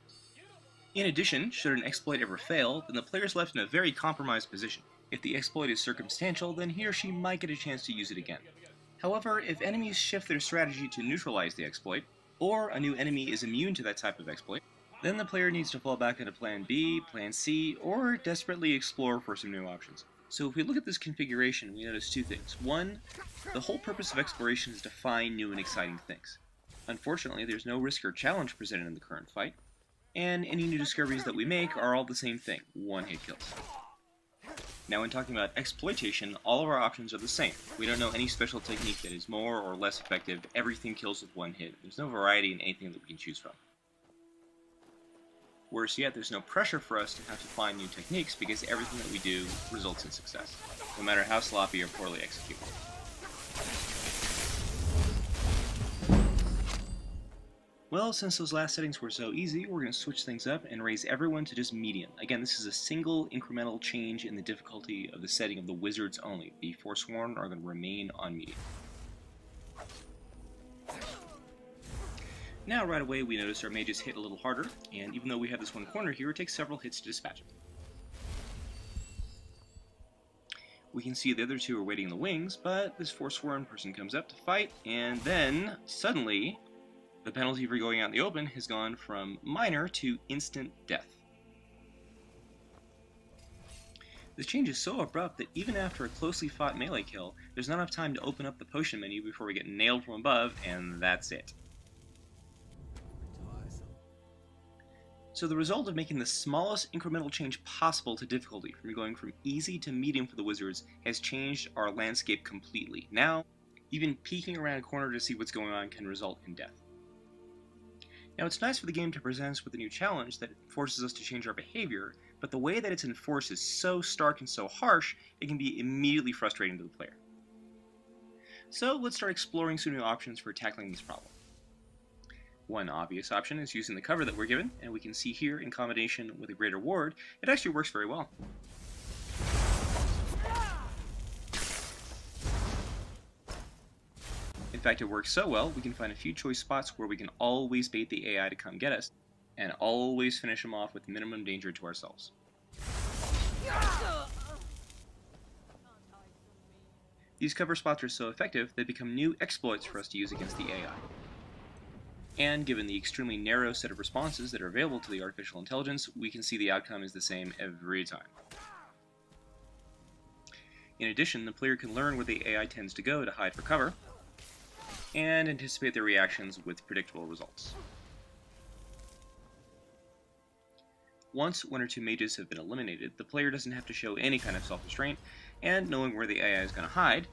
In addition, should an exploit ever fail, then the player's left in a very compromised position. If the exploit is circumstantial, then he or she might get a chance to use it again. However, if enemies shift their strategy to neutralize the exploit, or a new enemy is immune to that type of exploit, then the player needs to fall back into Plan B, Plan C, or desperately explore for some new options. So if we look at this configuration, we notice 2 things. 1, the whole purpose of exploration is to find new and exciting things. Unfortunately, there's no risk or challenge presented in the current fight, and any new discoveries that we make are all the same thing, 1-hit kills. Now when talking about exploitation, all of our options are the same. We don't know any special technique that is more or less effective. Everything kills with 1 hit. There's no variety in anything that we can choose from. Worse yet, there's no pressure for us to have to find new techniques because everything that we do results in success, no matter how sloppy or poorly executed. Well, since those last settings were so easy, we're going to switch things up and raise everyone to just medium. Again, this is a single incremental change in the difficulty of the setting of the wizards only. The Forsworn are going to remain on medium. Now, right away, we notice our mages hit a little harder, and even though we have this one corner here, it takes several hits to dispatch them. We can see the other 2 are waiting in the wings, but this Forsworn person comes up to fight, and then, suddenly, the penalty for going out in the open has gone from minor to instant death. This change is so abrupt that even after a closely fought melee kill, there's not enough time to open up the potion menu before we get nailed from above, and that's it. So the result of making the smallest incremental change possible to difficulty, from going from easy to medium for the wizards, has changed our landscape completely. Now, even peeking around a corner to see what's going on can result in death. Now, it's nice for the game to present us with a new challenge that forces us to change our behavior, but the way that it's enforced is so stark and so harsh, it can be immediately frustrating to the player. So let's start exploring some new options for tackling this problem. One obvious option is using the cover that we're given, and we can see here in combination with a greater reward, it actually works very well. In fact, it works so well, we can find a few choice spots where we can always bait the AI to come get us, and always finish them off with minimum danger to ourselves. These cover spots are so effective, they become new exploits for us to use against the AI. And given the extremely narrow set of responses that are available to the artificial intelligence, we can see the outcome is the same every time. In addition, the player can learn where the AI tends to go to hide for cover, and anticipate their reactions with predictable results. Once one or two mages have been eliminated, the player doesn't have to show any kind of self-restraint, and knowing where the AI is going to hide,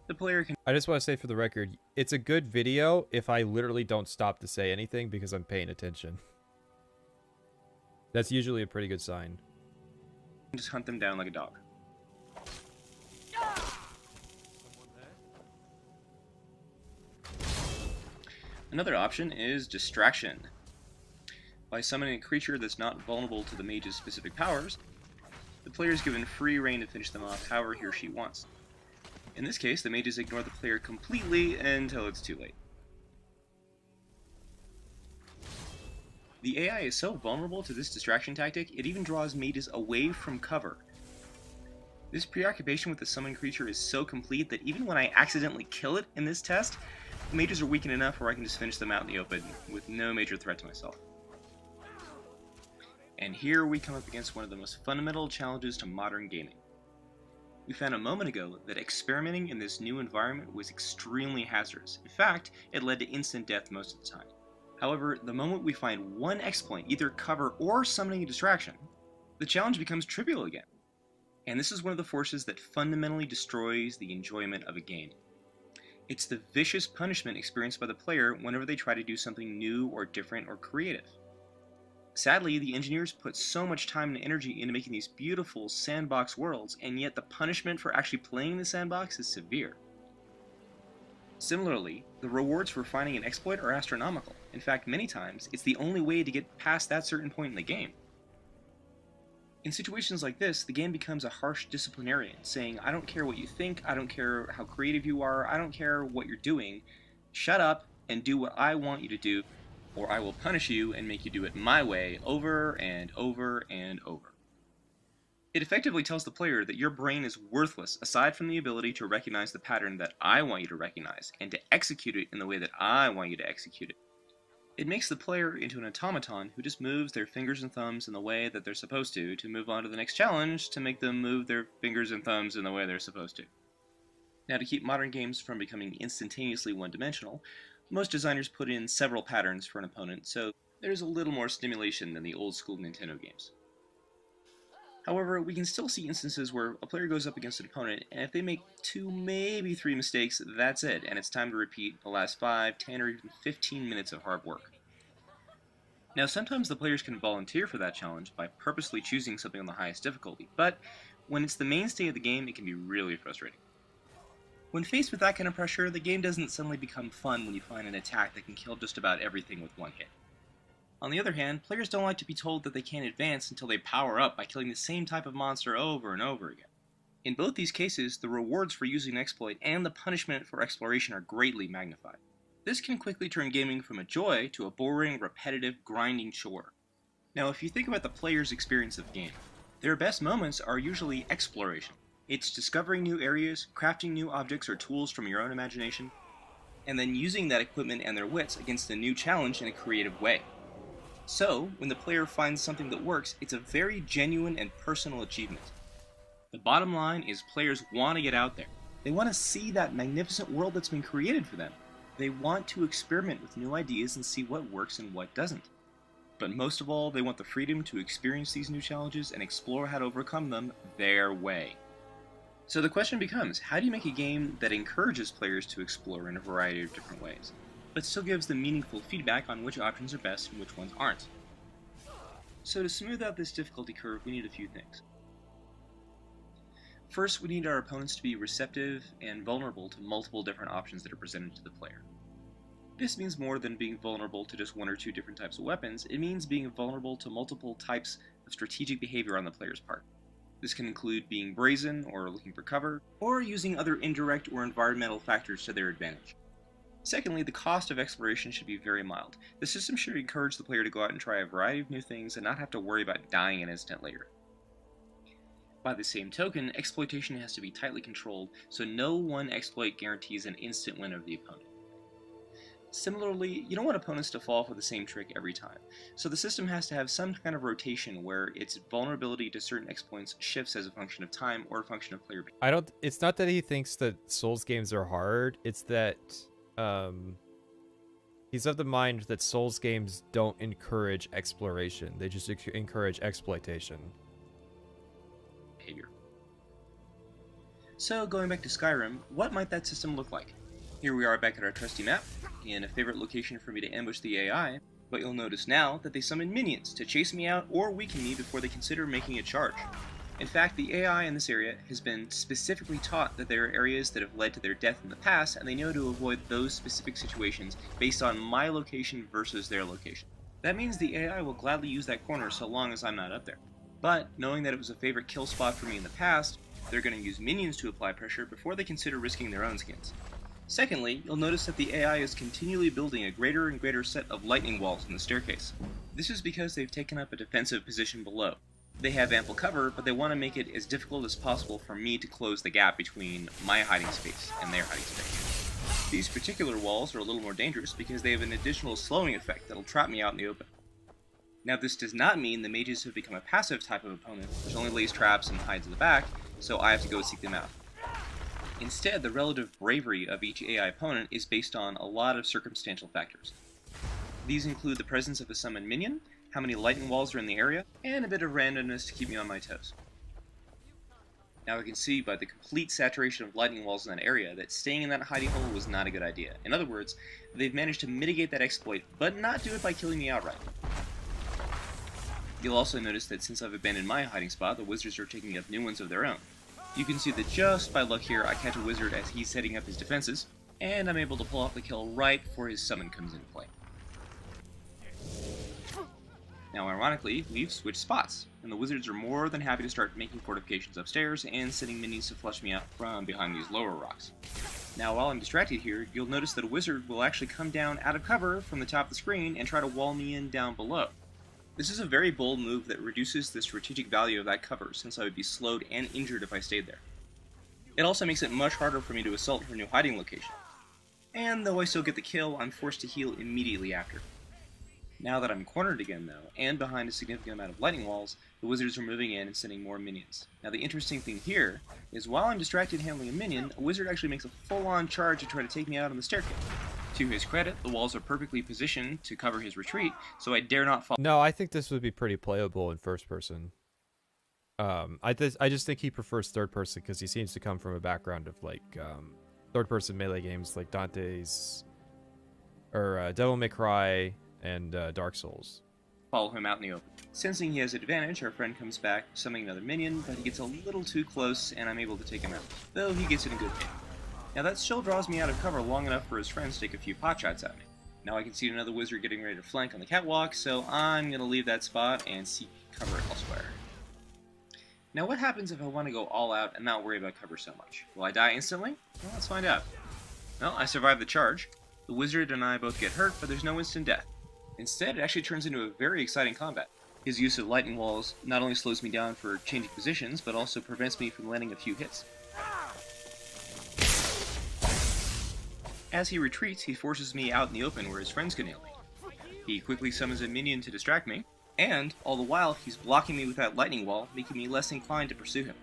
the player can... I just want to say for the record, it's a good video if I literally don't stop to say anything because I'm paying attention. That's usually a pretty good sign. Just hunt them down like a dog. Another option is distraction. By summoning a creature that's not vulnerable to the mage's specific powers, the player is given free reign to finish them off however he or she wants. In this case, the mages ignore the player completely until it's too late. The AI is so vulnerable to this distraction tactic, it even draws mages away from cover. This preoccupation with the summoned creature is so complete that even when I accidentally kill it in this test, the mages are weakened enough where I can just finish them out in the open with no major threat to myself. And here we come up against one of the most fundamental challenges to modern gaming. We found a moment ago that experimenting in this new environment was extremely hazardous. In fact, it led to instant death most of the time. However, the moment we find one exploit, either cover or summoning a distraction, the challenge becomes trivial again. And this is one of the forces that fundamentally destroys the enjoyment of a game. It's the vicious punishment experienced by the player whenever they try to do something new or different or creative. Sadly, the engineers put so much time and energy into making these beautiful sandbox worlds, and yet the punishment for actually playing the sandbox is severe. Similarly, the rewards for finding an exploit are astronomical. In fact, many times, it's the only way to get past that certain point in the game. In situations like this, the game becomes a harsh disciplinarian, saying, I don't care what you think, I don't care how creative you are, I don't care what you're doing, shut up and do what I want you to do, or I will punish you and make you do it my way over and over and over. It effectively tells the player that your brain is worthless aside from the ability to recognize the pattern that I want you to recognize and to execute it in the way that I want you to execute it. It makes the player into an automaton who just moves their fingers and thumbs in the way that they're supposed to move on to the next challenge to make them move their fingers and thumbs in the way they're supposed to. Now, to keep modern games from becoming instantaneously one-dimensional, most designers put in several patterns for an opponent, so there's a little more stimulation than the old-school Nintendo games. However, we can still see instances where a player goes up against an opponent, and if they make 2, maybe 3 mistakes, that's it, and it's time to repeat the last 5, 10, or even 15 minutes of hard work. Now, sometimes the players can volunteer for that challenge by purposely choosing something on the highest difficulty, but when it's the mainstay of the game, it can be really frustrating. When faced with that kind of pressure, the game doesn't suddenly become fun when you find an attack that can kill just about everything with one hit. On the other hand, players don't like to be told that they can't advance until they power up by killing the same type of monster over and over again. In both these cases, the rewards for using an exploit and the punishment for exploration are greatly magnified. This can quickly turn gaming from a joy to a boring, repetitive, grinding chore. Now, if you think about the player's experience of the game, their best moments are usually exploration. It's discovering new areas, crafting new objects or tools from your own imagination, and then using that equipment and their wits against a new challenge in a creative way. So, when the player finds something that works, it's a very genuine and personal achievement. The bottom line is players want to get out there. They want to see that magnificent world that's been created for them. They want to experiment with new ideas and see what works and what doesn't. But most of all, they want the freedom to experience these new challenges and explore how to overcome them their way. So the question becomes, how do you make a game that encourages players to explore in a variety of different ways, but still gives them meaningful feedback on which options are best and which ones aren't. So to smooth out this difficulty curve, we need a few things. First, we need our opponents to be receptive and vulnerable to multiple different options that are presented to the player. This means more than being vulnerable to just one or two different types of weapons. It means being vulnerable to multiple types of strategic behavior on the player's part. This can include being brazen or looking for cover, or using other indirect or environmental factors to their advantage. Secondly, the cost of exploration should be very mild. The system should encourage the player to go out and try a variety of new things and not have to worry about dying an instant later. By the same token, exploitation has to be tightly controlled, so no one exploit guarantees an instant win over the opponent. Similarly, you don't want opponents to fall for the same trick every time, so the system has to have some kind of rotation where its vulnerability to certain exploits shifts as a function of time or a function of player behavior. It's not that he thinks that Souls games are hard, it's that he's of the mind that Souls games don't encourage exploration, they just encourage exploitation. Behavior. So, going back to Skyrim, what might that system look like? Here we are back at our trusty map, in a favorite location for me to ambush the AI, but you'll notice now that they summon minions to chase me out or weaken me before they consider making a charge. In fact, the AI in this area has been specifically taught that there are areas that have led to their death in the past, and they know to avoid those specific situations based on my location versus their location. That means the AI will gladly use that corner so long as I'm not up there. But, knowing that it was a favorite kill spot for me in the past, they're going to use minions to apply pressure before they consider risking their own skins. Secondly, you'll notice that the AI is continually building a greater and greater set of lightning walls in the staircase. This is because they've taken up a defensive position below. They have ample cover, but they want to make it as difficult as possible for me to close the gap between my hiding space and their hiding space. These particular walls are a little more dangerous because they have an additional slowing effect that'll trap me out in the open. Now, this does not mean the mages have become a passive type of opponent, which only lays traps and hides in the back, so I have to go seek them out. Instead, the relative bravery of each AI opponent is based on a lot of circumstantial factors. These include the presence of a summoned minion, how many lightning walls are in the area, and a bit of randomness to keep me on my toes. Now I can see by the complete saturation of lightning walls in that area that staying in that hiding hole was not a good idea. In other words, they've managed to mitigate that exploit, but not do it by killing me outright. You'll also notice that since I've abandoned my hiding spot, the wizards are taking up new ones of their own. You can see that just by luck here, I catch a wizard as he's setting up his defenses, and I'm able to pull off the kill right before his summon comes into play. Now, ironically, we've switched spots, and the wizards are more than happy to start making fortifications upstairs and sending minions to flush me out from behind these lower rocks. Now, while I'm distracted here, you'll notice that a wizard will actually come down out of cover from the top of the screen and try to wall me in down below. This is a very bold move that reduces the strategic value of that cover, since I would be slowed and injured if I stayed there. It also makes it much harder for me to assault her new hiding location. And though I still get the kill, I'm forced to heal immediately after. Now that I'm cornered again though, and behind a significant amount of lightning walls, the wizards are moving in and sending more minions. Now the interesting thing here is while I'm distracted handling a minion, a wizard actually makes a full-on charge to try to take me out on the staircase. To his credit, the walls are perfectly positioned to cover his retreat, so I dare not fall. No, I think this would be pretty playable in first person. I just think he prefers third person because he seems to come from a background of like third person melee games like Dante's or Devil May Cry and Dark Souls. Follow him out in the open. Sensing he has an advantage, our friend comes back, summoning another minion, but he gets a little too close and I'm able to take him out, though he gets it in good time. Now that still draws me out of cover long enough for his friends to take a few potshots at me. Now I can see another wizard getting ready to flank on the catwalk, so I'm going to leave that spot and seek cover elsewhere. Now what happens if I want to go all out and not worry about cover so much? Will I die instantly? Well, let's find out. Well, I survived the charge. The wizard and I both get hurt, but there's no instant death. Instead, it actually turns into a very exciting combat. His use of lightning walls not only slows me down for changing positions, but also prevents me from landing a few hits. As he retreats, he forces me out in the open where his friends can nail me. He quickly summons a minion to distract me, and all the while he's blocking me with that lightning wall, making me less inclined to pursue him.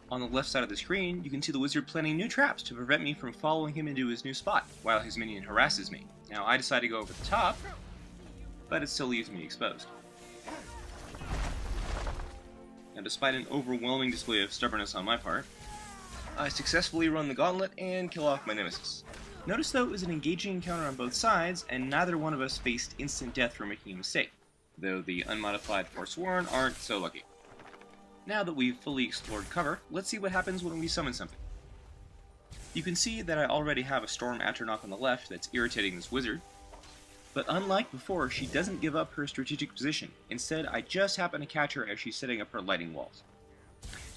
On the left side of the screen, you can see the wizard planning new traps to prevent me from following him into his new spot, while his minion harasses me. Now I decide to go over the top, but it still leaves me exposed. Now despite an overwhelming display of stubbornness on my part, I successfully run the gauntlet and kill off my nemesis. Notice though it was an engaging encounter on both sides, and neither one of us faced instant death for making a mistake, though the unmodified Forsworn aren't so lucky. Now that we've fully explored cover, let's see what happens when we summon something. You can see that I already have a Storm Atronach on the left that's irritating this wizard, but unlike before, she doesn't give up her strategic position. Instead, I just happen to catch her as she's setting up her lightning walls.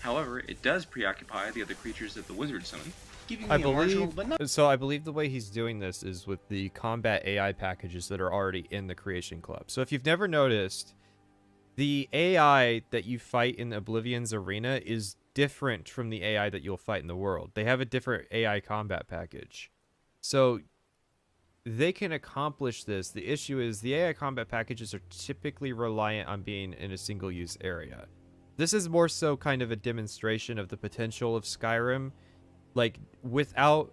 However, it does preoccupy the other creatures that the wizard summoned, giving me a marginal but not... So I believe the way he's doing this is with the combat AI packages that are already in the Creation Club. So if you've never noticed, the AI that you fight in Oblivion's arena is different from the AI that you'll fight in the world. They have a different AI combat package. So they can accomplish this. The issue is the AI combat packages are typically reliant on being in a single-use area. This is more so kind of a demonstration of the potential of Skyrim, like without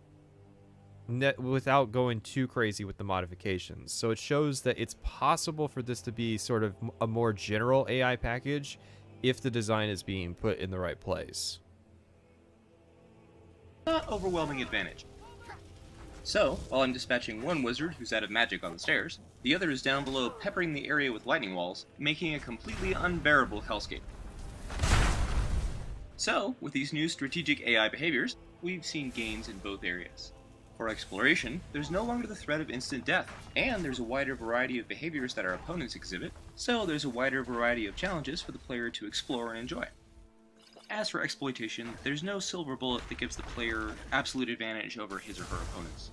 going too crazy with the modifications. So it shows that it's possible for this to be sort of a more general AI package if the design is being put in the right place. Not overwhelming advantage. So, while I'm dispatching one wizard who's out of magic on the stairs, the other is down below peppering the area with lightning walls, making a completely unbearable hellscape. So, with these new strategic AI behaviors, we've seen gains in both areas. For exploration, there's no longer the threat of instant death, and there's a wider variety of behaviors that our opponents exhibit, so there's a wider variety of challenges for the player to explore and enjoy. As for exploitation, there's no silver bullet that gives the player absolute advantage over his or her opponents.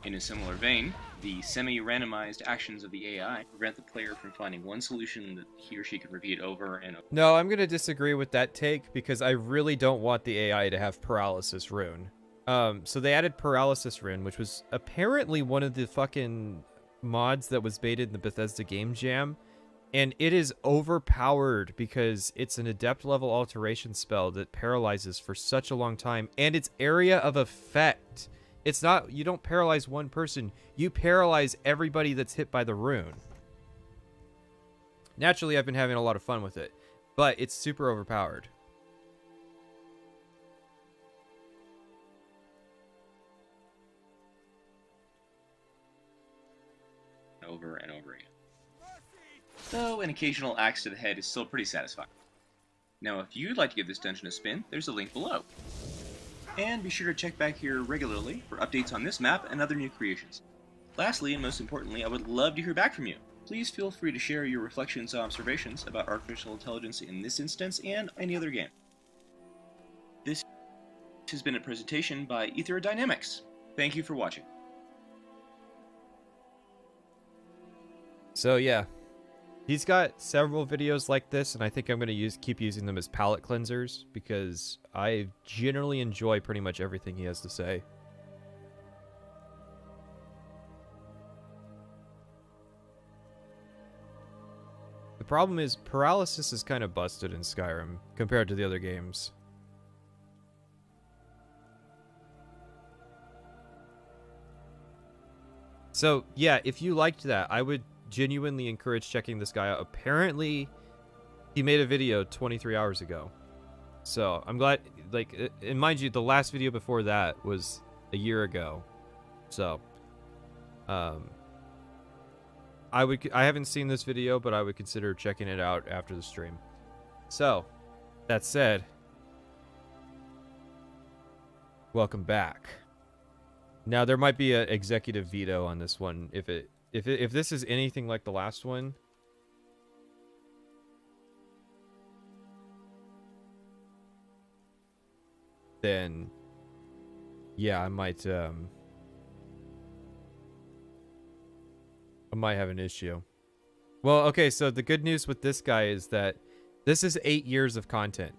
In a similar vein, the semi-randomized actions of the AI prevent the player from finding one solution that he or she can repeat over and over. No, I'm going to disagree with that take because I really don't want the AI to have Paralysis Rune. So they added Paralysis Rune, which was apparently one of the fucking mods that was baited in the Bethesda Game Jam. And it is overpowered because it's an adept level alteration spell that paralyzes for such a long time. And its area of effect. It's not, you don't paralyze one person, you paralyze everybody that's hit by the rune. Naturally, I've been having a lot of fun with it, but it's super overpowered. Over and over again. Though an occasional axe to the head is still pretty satisfying. Now, if you'd like to give this dungeon a spin, there's a link below. And be sure to check back here regularly for updates on this map and other new creations. Lastly, and most importantly, I would love to hear back from you. Please feel free to share your reflections and observations about artificial intelligence in this instance and any other game. This has been a presentation by Ether Dynamics. Thank you for watching. So yeah, he's got several videos like this, and I think I'm going to keep using them as palate cleansers because I generally enjoy pretty much everything he has to say. The problem is paralysis is kind of busted in Skyrim compared to the other games. So yeah, if you liked that, I would genuinely encourage checking this guy out. Apparently, he made a video 23 hours ago. So I'm glad, like, and mind you, the last video before that was a year ago. So, I haven't seen this video, but I would consider checking it out after the stream. So, that said, welcome back. Now there might be an executive veto on this one if this is anything like the last one. Then yeah, I might have an issue. Well, okay, so the good news with this guy is that this is 8 years of content.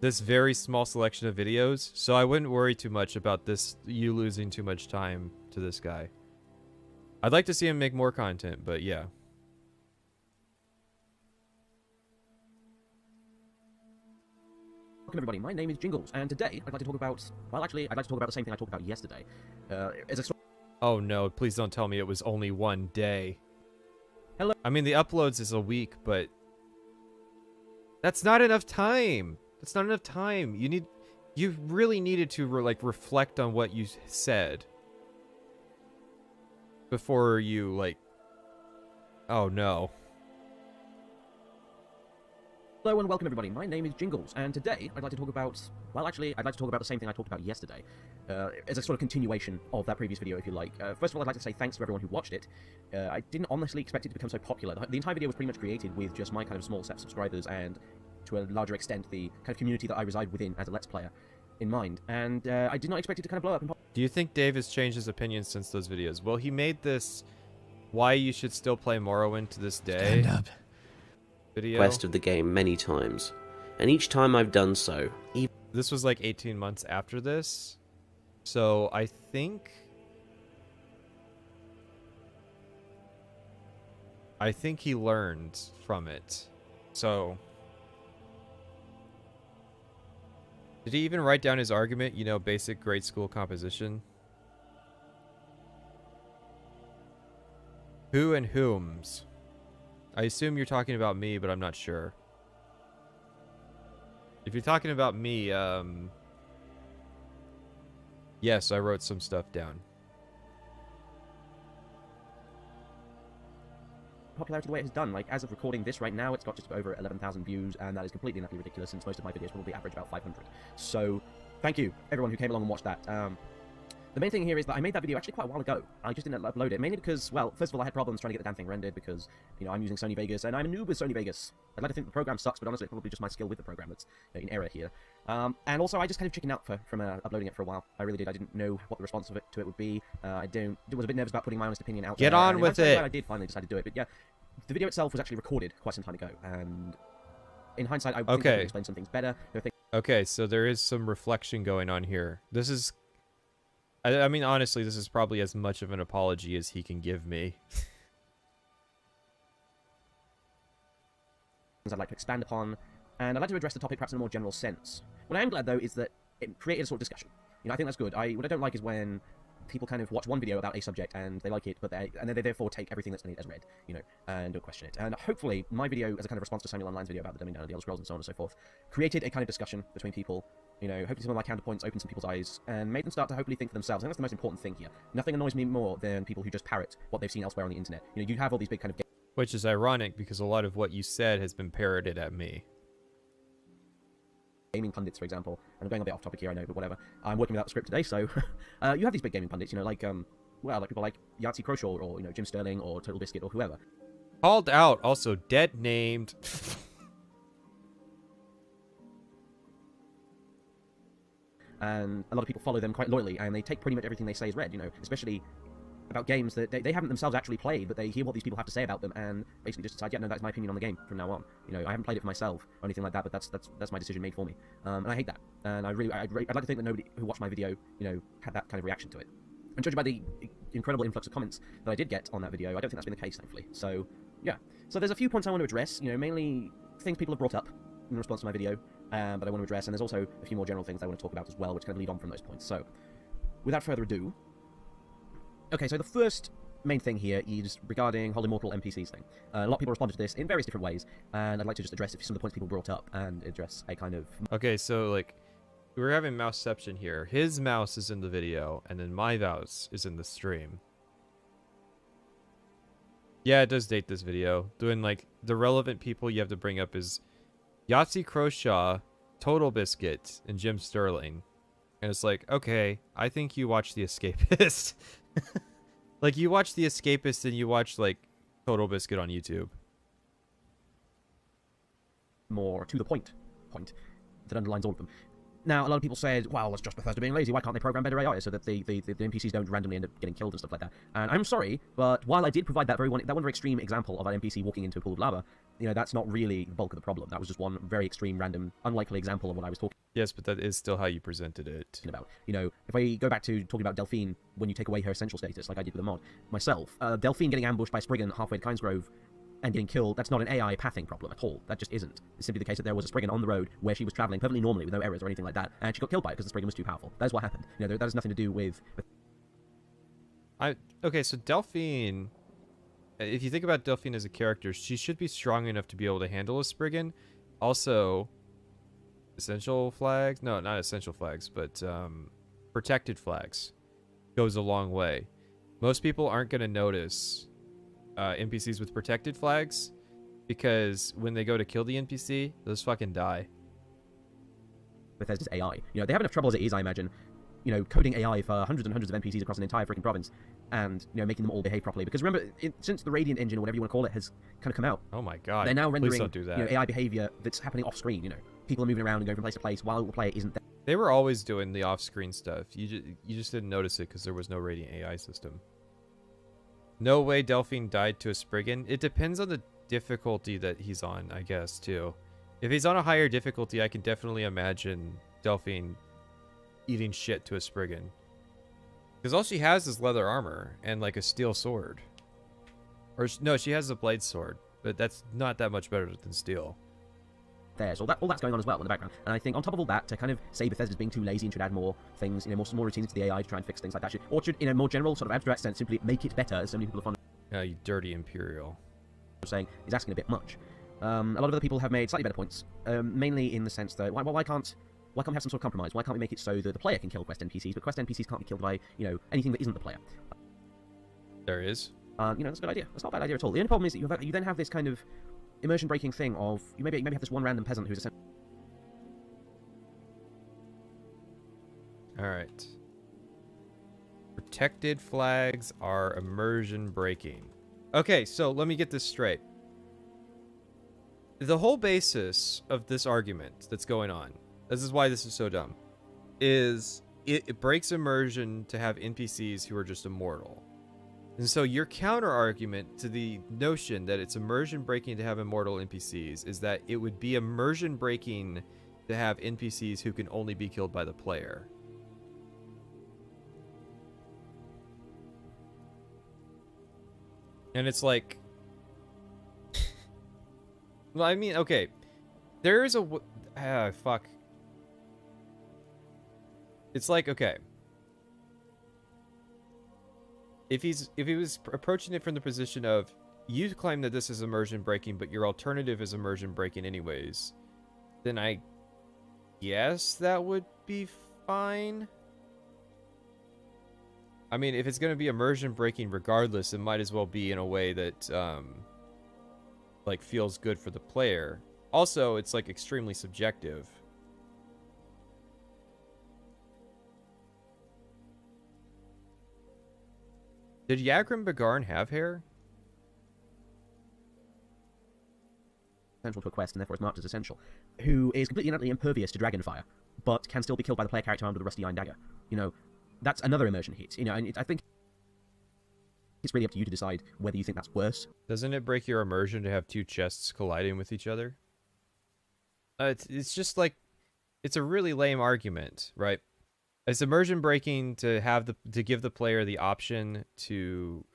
This very small selection of videos, so I wouldn't worry too much about this, you losing too much time to this guy. I'd like to see him make more content, but yeah. Welcome everybody, my name is Jingles, and today I'd like to talk about, well actually, I'd like to talk about the same thing I talked about yesterday. Oh no, please don't tell me it was only one day. Hello. I mean, the uploads is a week, but that's not enough time. That's not enough time. You need, You really needed to reflect on what you said before you oh no. Hello and welcome everybody, my name is Jingles, and today I'd like to talk about, well actually, I'd like to talk about the same thing I talked about yesterday, as a sort of continuation of that previous video, if you like. First of all, I'd like to say thanks to everyone who watched it. I didn't honestly expect it to become so popular. The entire video was pretty much created with just my kind of small set of subscribers, and to a larger extent, the kind of community that I reside within as a Let's Player in mind, and I did not expect it to kind of blow up. Do you think Dave has changed his opinion since those videos? Well, he made this why you should still play Morrowind to this day video. Quest of the game many times, and each time I've done so, this was like 18 months after this, so I think he learned from it. So did he even write down his argument, you know, basic grade school composition? Who and whom's? I assume you're talking about me, but I'm not sure. If you're talking about me, yes, I wrote some stuff down. Popularity the way it has done. Like, as of recording this right now, it's got just over 11,000 views, and that is completely and utterly ridiculous since most of my videos probably average about 500. So, thank you, everyone who came along and watched that. The main thing here is that I made that video actually quite a while ago. I just didn't upload it, mainly because, well, first of all, I had problems trying to get the damn thing rendered because, you know, I'm using Sony Vegas, and I'm a noob with Sony Vegas. I'd like to think the program sucks, but honestly, it's probably just my skill with the program that's in error here. And also, I just kind of chickened out from uploading it for a while. I really did. I didn't know what the response to it would be. I was a bit nervous about putting my honest opinion out there. Get on with it! I did finally decide to do it, but yeah, the video itself was actually recorded quite some time ago, and in hindsight, I think I could explain some things better. Okay, so there is some reflection going on here. This is... I mean, honestly, this is probably as much of an apology as he can give me. I'd like to expand upon, and I'd like to address the topic perhaps in a more general sense. What I am glad, though, is that it created a sort of discussion. You know, I think that's good. What I don't like is when people kind of watch one video about a subject and they like it, but they therefore take everything that's in it as read, you know, and don't question it. And hopefully, my video, as a kind of response to Samyoline's video about the dumbing down of the Elder Scrolls and so on and so forth, created a kind of discussion between people. You know, hopefully some of my counterpoints opened some people's eyes and made them start to hopefully think for themselves. I think that's the most important thing here. Nothing annoys me more than people who just parrot what they've seen elsewhere on the internet. You know, you have all these big kind of... Which is ironic, because a lot of what you said has been parroted at me. Gaming pundits, for example, and I'm going a bit off topic here, I know, but whatever. I'm working without the script today, so you have these big gaming pundits, you know, like, well, like people like Yahtzee Croshaw, or, you know, Jim Sterling, or Total Biscuit, or whoever. Called out, also dead named. And a lot of people follow them quite loyally, and they take pretty much everything they say as read, you know, especially about games that they haven't themselves actually played, but they hear what these people have to say about them, and basically just decide, yeah, no, that's my opinion on the game from now on. You know, I haven't played it for myself or anything like that, but that's my decision made for me, and I hate that. And I'd like to think that nobody who watched my video, you know, had that kind of reaction to it. And judging by the incredible influx of comments that I did get on that video, I don't think that's been the case, thankfully. So, yeah. So there's a few points I want to address, you know, mainly things people have brought up in response to my video, but I want to address, and there's also a few more general things I want to talk about as well, which kind of lead on from those points. So, without further ado... Okay, so the first main thing here is regarding whole immortal NPCs thing. A lot of people responded to this in various different ways, and I'd like to just address some of the points people brought up and address a kind of... Okay, so, like, we're having mouseception here. His mouse is in the video, and then my mouse is in the stream. Yeah, it does date this video. Doing, like, the relevant people you have to bring up is Yahtzee Croshaw, Total Biscuit, and Jim Sterling. And it's like, okay, I think you watch The Escapist. Like, you watch The Escapist and you watch, like, Total Biscuit on YouTube. More to the point that underlines all of them. Now, a lot of people said, well, it's just Bethesda being lazy. Why can't they program better AI so that the NPCs don't randomly end up getting killed and stuff like that? And I'm sorry, but while I did provide that one very extreme example of an NPC walking into a pool of lava, you know, that's not really the bulk of the problem. That was just one very extreme, random, unlikely example of what I was talking about. Yes, but that is still how you presented it. You know, if I go back to talking about Delphine, when you take away her essential status, like I did with the mod, myself, Delphine getting ambushed by Spriggan halfway to Kynesgrove and getting killed, that's not an AI pathing problem at all. That just isn't. It's simply the case that there was a Spriggan on the road where she was traveling perfectly normally with no errors or anything like that, and she got killed by it because the Spriggan was too powerful. That's what happened. You know, that has nothing to do with... Okay, so Delphine... If you think about Delphine as a character, she should be strong enough to be able to handle a Spriggan. Also, essential flags. No, not essential flags, but protected flags goes a long way. Most people aren't going to notice NPCs with protected flags because when they go to kill the NPC, those fucking die. Bethesda's AI. You know, they have enough trouble as it is, I imagine. You know, coding AI for hundreds and hundreds of NPCs across an entire freaking province, and you know, making them all behave properly. Because remember, since the Radiant engine or whatever you want to call it has kind of come out, oh my god, they're now rendering please don't do that. You know, AI behavior that's happening off screen. You know, people are moving around and going from place to place while the player isn't there. They were always doing the off-screen stuff. You just didn't notice it because there was no Radiant AI system. No way Delphine died to a Spriggan. It depends on the difficulty that he's on, I guess, too. If he's on a higher difficulty, I can definitely imagine Delphine eating shit to a Spriggan. Because all she has is leather armor and like a steel sword. Or no, she has a blade sword, but that's not that much better than steel. There, so all that's going on as well in the background. And I think on top of all that, to kind of say Bethesda's being too lazy and should add more things, you know, more routines to the AI to try and fix things like that, or should, in a more general sort of abstract sense, simply make it better, as so many people are fond of. You dirty Imperial. Saying is asking a bit much. A lot of other people have made slightly better points, mainly in the sense that why can't we have some sort of compromise? Why can't we make it so that the player can kill quest NPCs, but quest NPCs can't be killed by, you know, anything that isn't the player? There is. You know, that's a good idea. That's not a bad idea at all. The only problem is that you then have this kind of immersion-breaking thing of you maybe have this one random peasant who's essentially. All right. Protected flags are immersion breaking. Okay, so let me get this straight. The whole basis of this argument that's going on, this is why this is so dumb, is it breaks immersion to have NPCs who are just immortal. And so your counter argument to the notion that it's immersion breaking to have immortal NPCs is that it would be immersion breaking to have NPCs who can only be killed by the player. And it's like, well, I mean, okay, there is a fuck. It's like, okay, if he was approaching it from the position of you claim that this is immersion breaking, but your alternative is immersion breaking anyways, then I guess that would be fine. I mean, if it's going to be immersion breaking regardless, it might as well be in a way that like feels good for the player. Also, it's like extremely subjective. Did Yagrim Bagarn have hair? Essential to a quest and therefore is marked as essential. Who is completely and utterly impervious to dragonfire, but can still be killed by the player character armed with a rusty iron dagger. You know, that's another immersion hit. You know, and I think it's really up to you to decide whether you think that's worse. Doesn't it break your immersion to have two chests colliding with each other? It's just like, it's a really lame argument, right? It's immersion breaking to give the player the option to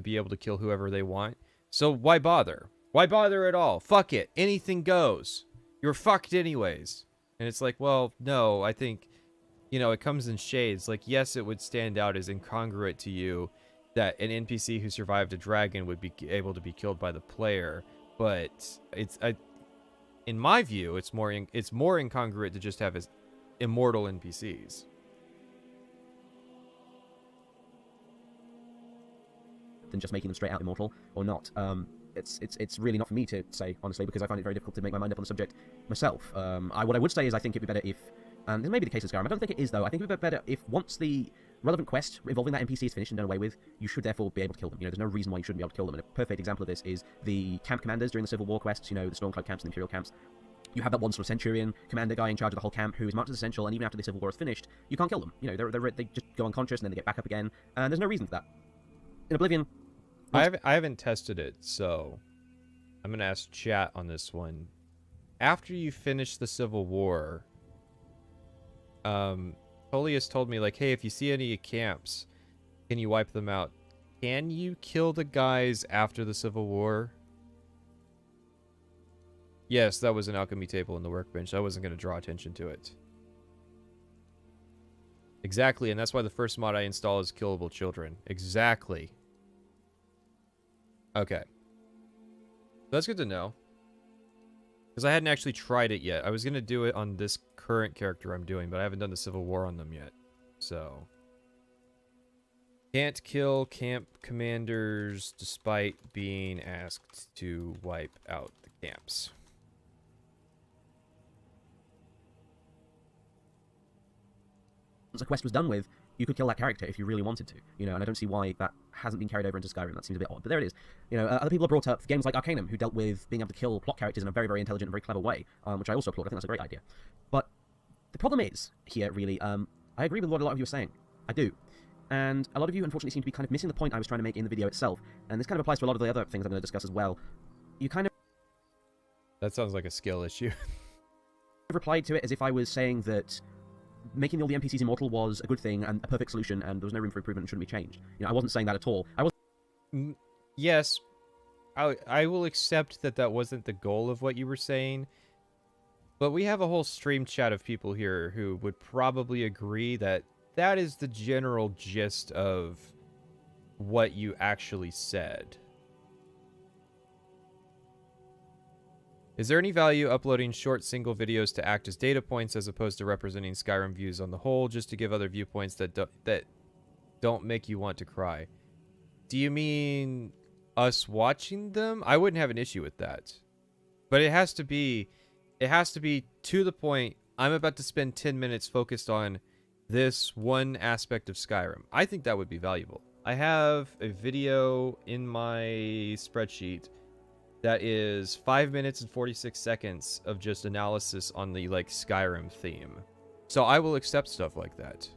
be able to kill whoever they want. So why bother? Why bother at all? Fuck it. Anything goes. You're fucked anyways. And it's like, well, no, I think, you know, it comes in shades. Like, yes, it would stand out as incongruent to you that an NPC who survived a dragon would be able to be killed by the player, but in my view, it's more incongruent to just have as immortal NPCs. Than just making them straight out immortal or not. It's really not for me to say, honestly, because I find it very difficult to make my mind up on the subject myself. What I would say is I think it'd be better if, and this may be the case with Skyrim, I don't think it is though, I think it'd be better if once the relevant quest involving that NPC is finished and done away with, you should therefore be able to kill them. You know, there's no reason why you shouldn't be able to kill them. And a perfect example of this is the camp commanders during the Civil War quests, you know, the Stormcloak camps and the Imperial camps. You have that one sort of Centurion commander guy in charge of the whole camp who is marked as essential, and even after the Civil War is finished, you can't kill them. You know, they just go unconscious and then they get back up again, and there's no reason for that. In Oblivion... I haven't tested it, so I'm going to ask chat on this one. After you finish the Civil War, Holius told me, like, hey, if you see any camps, can you wipe them out? Can you kill the guys after the Civil War? Yes, that was an alchemy table in the workbench. I wasn't going to draw attention to it. Exactly, and that's why the first mod I install is Killable Children. Exactly. Okay. That's good to know. Because I hadn't actually tried it yet. I was going to do it on this current character I'm doing, but I haven't done the Civil War on them yet. So... Can't kill camp commanders despite being asked to wipe out the camps. Once a quest was done with, you could kill that character if you really wanted to, you know, and I don't see why that hasn't been carried over into Skyrim. That seems a bit odd, but there it is. You know, other people have brought up games like Arcanum, who dealt with being able to kill plot characters in a very, very intelligent and very clever way, which I also applaud. I think that's a great idea. But the problem is, here, really, I agree with what a lot of you are saying. I do. And a lot of you, unfortunately, seem to be kind of missing the point I was trying to make in the video itself. And this kind of applies to a lot of the other things I'm going to discuss as well. You kind of... That sounds like a skill issue. replied to it as if I was saying that making all the NPCs immortal was a good thing and a perfect solution and there was no room for improvement and shouldn't be changed. You know, I wasn't saying that at all. I was... Yes, I will accept that that wasn't the goal of what you were saying. But we have a whole stream chat of people here who would probably agree that that is the general gist of what you actually said. Is there any value uploading short single videos to act as data points as opposed to representing Skyrim views on the whole, just to give other viewpoints that don't make you want to cry? Do you mean us watching them? I wouldn't have an issue with that. But it has to be to the point. I'm about to spend 10 minutes focused on this one aspect of Skyrim. I think that would be valuable. I have a video in my spreadsheet that is 5 minutes and 46 seconds of just analysis on the Skyrim theme. So I will accept stuff like that.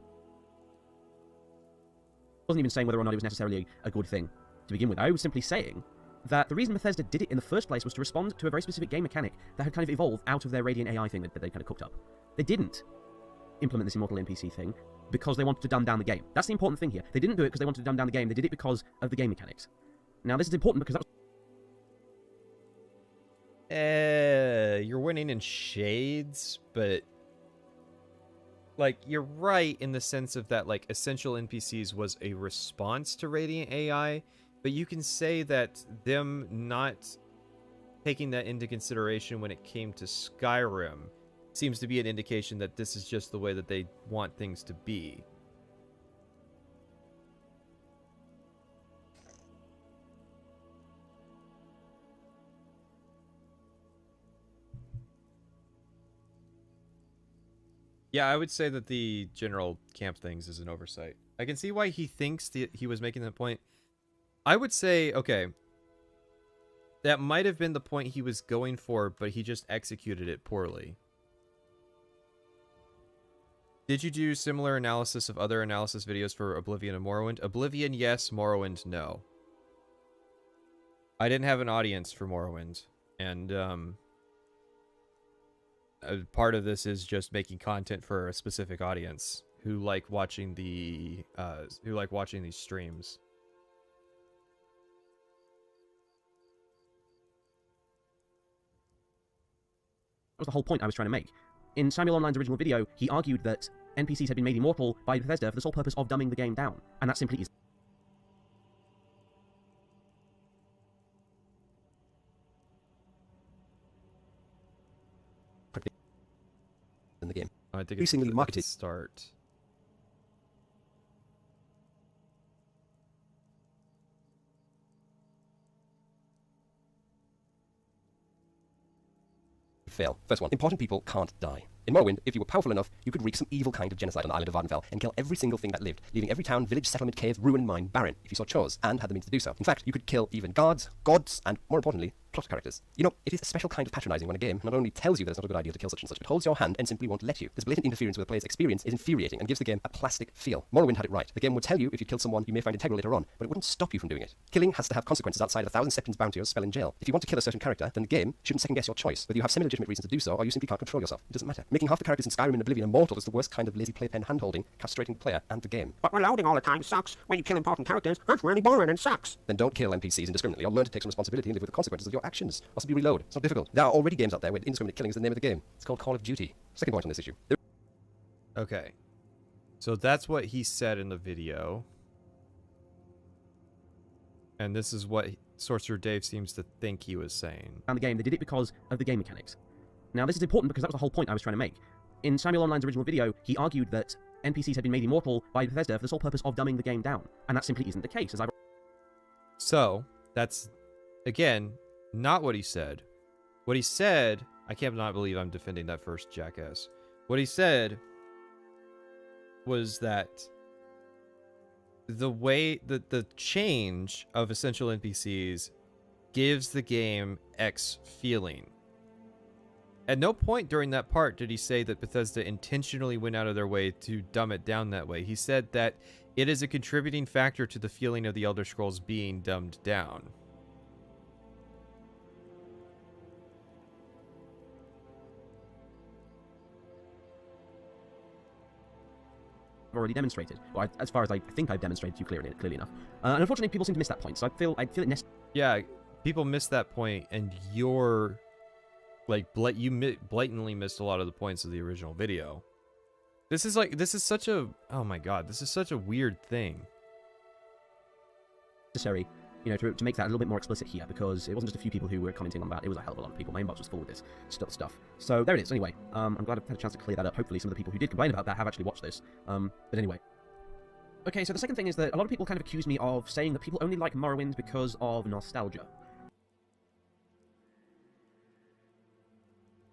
I wasn't even saying whether or not it was necessarily a good thing to begin with. I was simply saying that the reason Bethesda did it in the first place was to respond to a very specific game mechanic that had kind of evolved out of their Radiant AI thing that they kind of cooked up. They didn't implement this immortal NPC thing because they wanted to dumb down the game. That's the important thing here. They didn't do it because they wanted to dumb down the game. They did it because of the game mechanics. Now, this is important because that was... You're winning in shades, but... you're right in the sense of that, Essential NPCs was a response to Radiant AI, but you can say that them not taking that into consideration when it came to Skyrim seems to be an indication that this is just the way that they want things to be. Yeah, I would say that the general camp things is an oversight. I can see why he thinks he was making that point. I would say, okay, that might have been the point he was going for, but he just executed it poorly. Did you do similar analysis of other analysis videos for Oblivion and Morrowind? Oblivion, yes. Morrowind, no. I didn't have an audience for Morrowind, and part of this is just making content for a specific audience who like watching these streams. That was the whole point I was trying to make. In Samyoline's original video, he argued that NPCs had been made immortal by Bethesda for the sole purpose of dumbing the game down, and that simply is. In the game. I think increasingly it's marketed. Start. Fail. First one. Important people can't die. In Morrowind, if you were powerful enough, you could wreak some evil kind of genocide on the island of Vardenfell and kill every single thing that lived, leaving every town, village, settlement, cave, ruin, and mine barren if you so chose and had the means to do so. In fact, you could kill even guards, gods, and, more importantly, plot characters. You know, it is a special kind of patronizing when a game not only tells you that it's not a good idea to kill such and such, but holds your hand and simply won't let you. This blatant interference with the player's experience is infuriating and gives the game a plastic feel. Morrowind had it right. The game would tell you if you killed someone you may find integral later on, but it wouldn't stop you from doing it. Killing has to have consequences outside of 1,000 Septons bounty or spell in jail. If you want to kill a certain character, then the game shouldn't second-guess your choice, whether you have semi-legitimate reasons to do so or you simply can't control yourself. It doesn't matter. Making half the characters in Skyrim and Oblivion immortal is the worst kind of lazy playpen hand-holding, castrating the player and the game. But reloading all the time sucks. When you kill important characters, that's really boring and sucks. Then don't kill NPCs indiscriminately, or learn to take some responsibility and live with the consequences of your actions. Or simply reload. It's not difficult. There are already games out there where indiscriminate killing is the name of the game. It's called Call of Duty. Second point on this issue. Okay. So that's what he said in the video. And this is what SorcererDave seems to think he was saying. And the game, they did it because of the game mechanics. Now, this is important because that was the whole point I was trying to make. In Samyoline's original video, he argued that NPCs had been made immortal by Bethesda for the sole purpose of dumbing the game down, and that simply isn't the case, as I've... So, that's, again, not what he said. What he said, I cannot believe I'm defending that first jackass. What he said was that the way that the change of essential NPCs gives the game X feeling. At no point during that part did he say that Bethesda intentionally went out of their way to dumb it down that way. He said that it is a contributing factor to the feeling of the Elder Scrolls being dumbed down. already demonstrated. Or as far as I think I've demonstrated to you clearly enough. And unfortunately, people seem to miss that point. So I feel it necessary. Yeah, people miss that point, and you're like you blatantly missed a lot of the points of the original video. This is such a, oh my god, this is such a weird thing. Necessary, you know, to make that a little bit more explicit here, because it wasn't just a few people who were commenting on that. It was a hell of a lot of people. My inbox was full of this stuff. So there it is. Anyway, I'm glad I've had a chance to clear that up. Hopefully some of the people who did complain about that have actually watched this. But anyway. Okay, so the second thing is that a lot of people kind of accuse me of saying that people only like Morrowind because of nostalgia.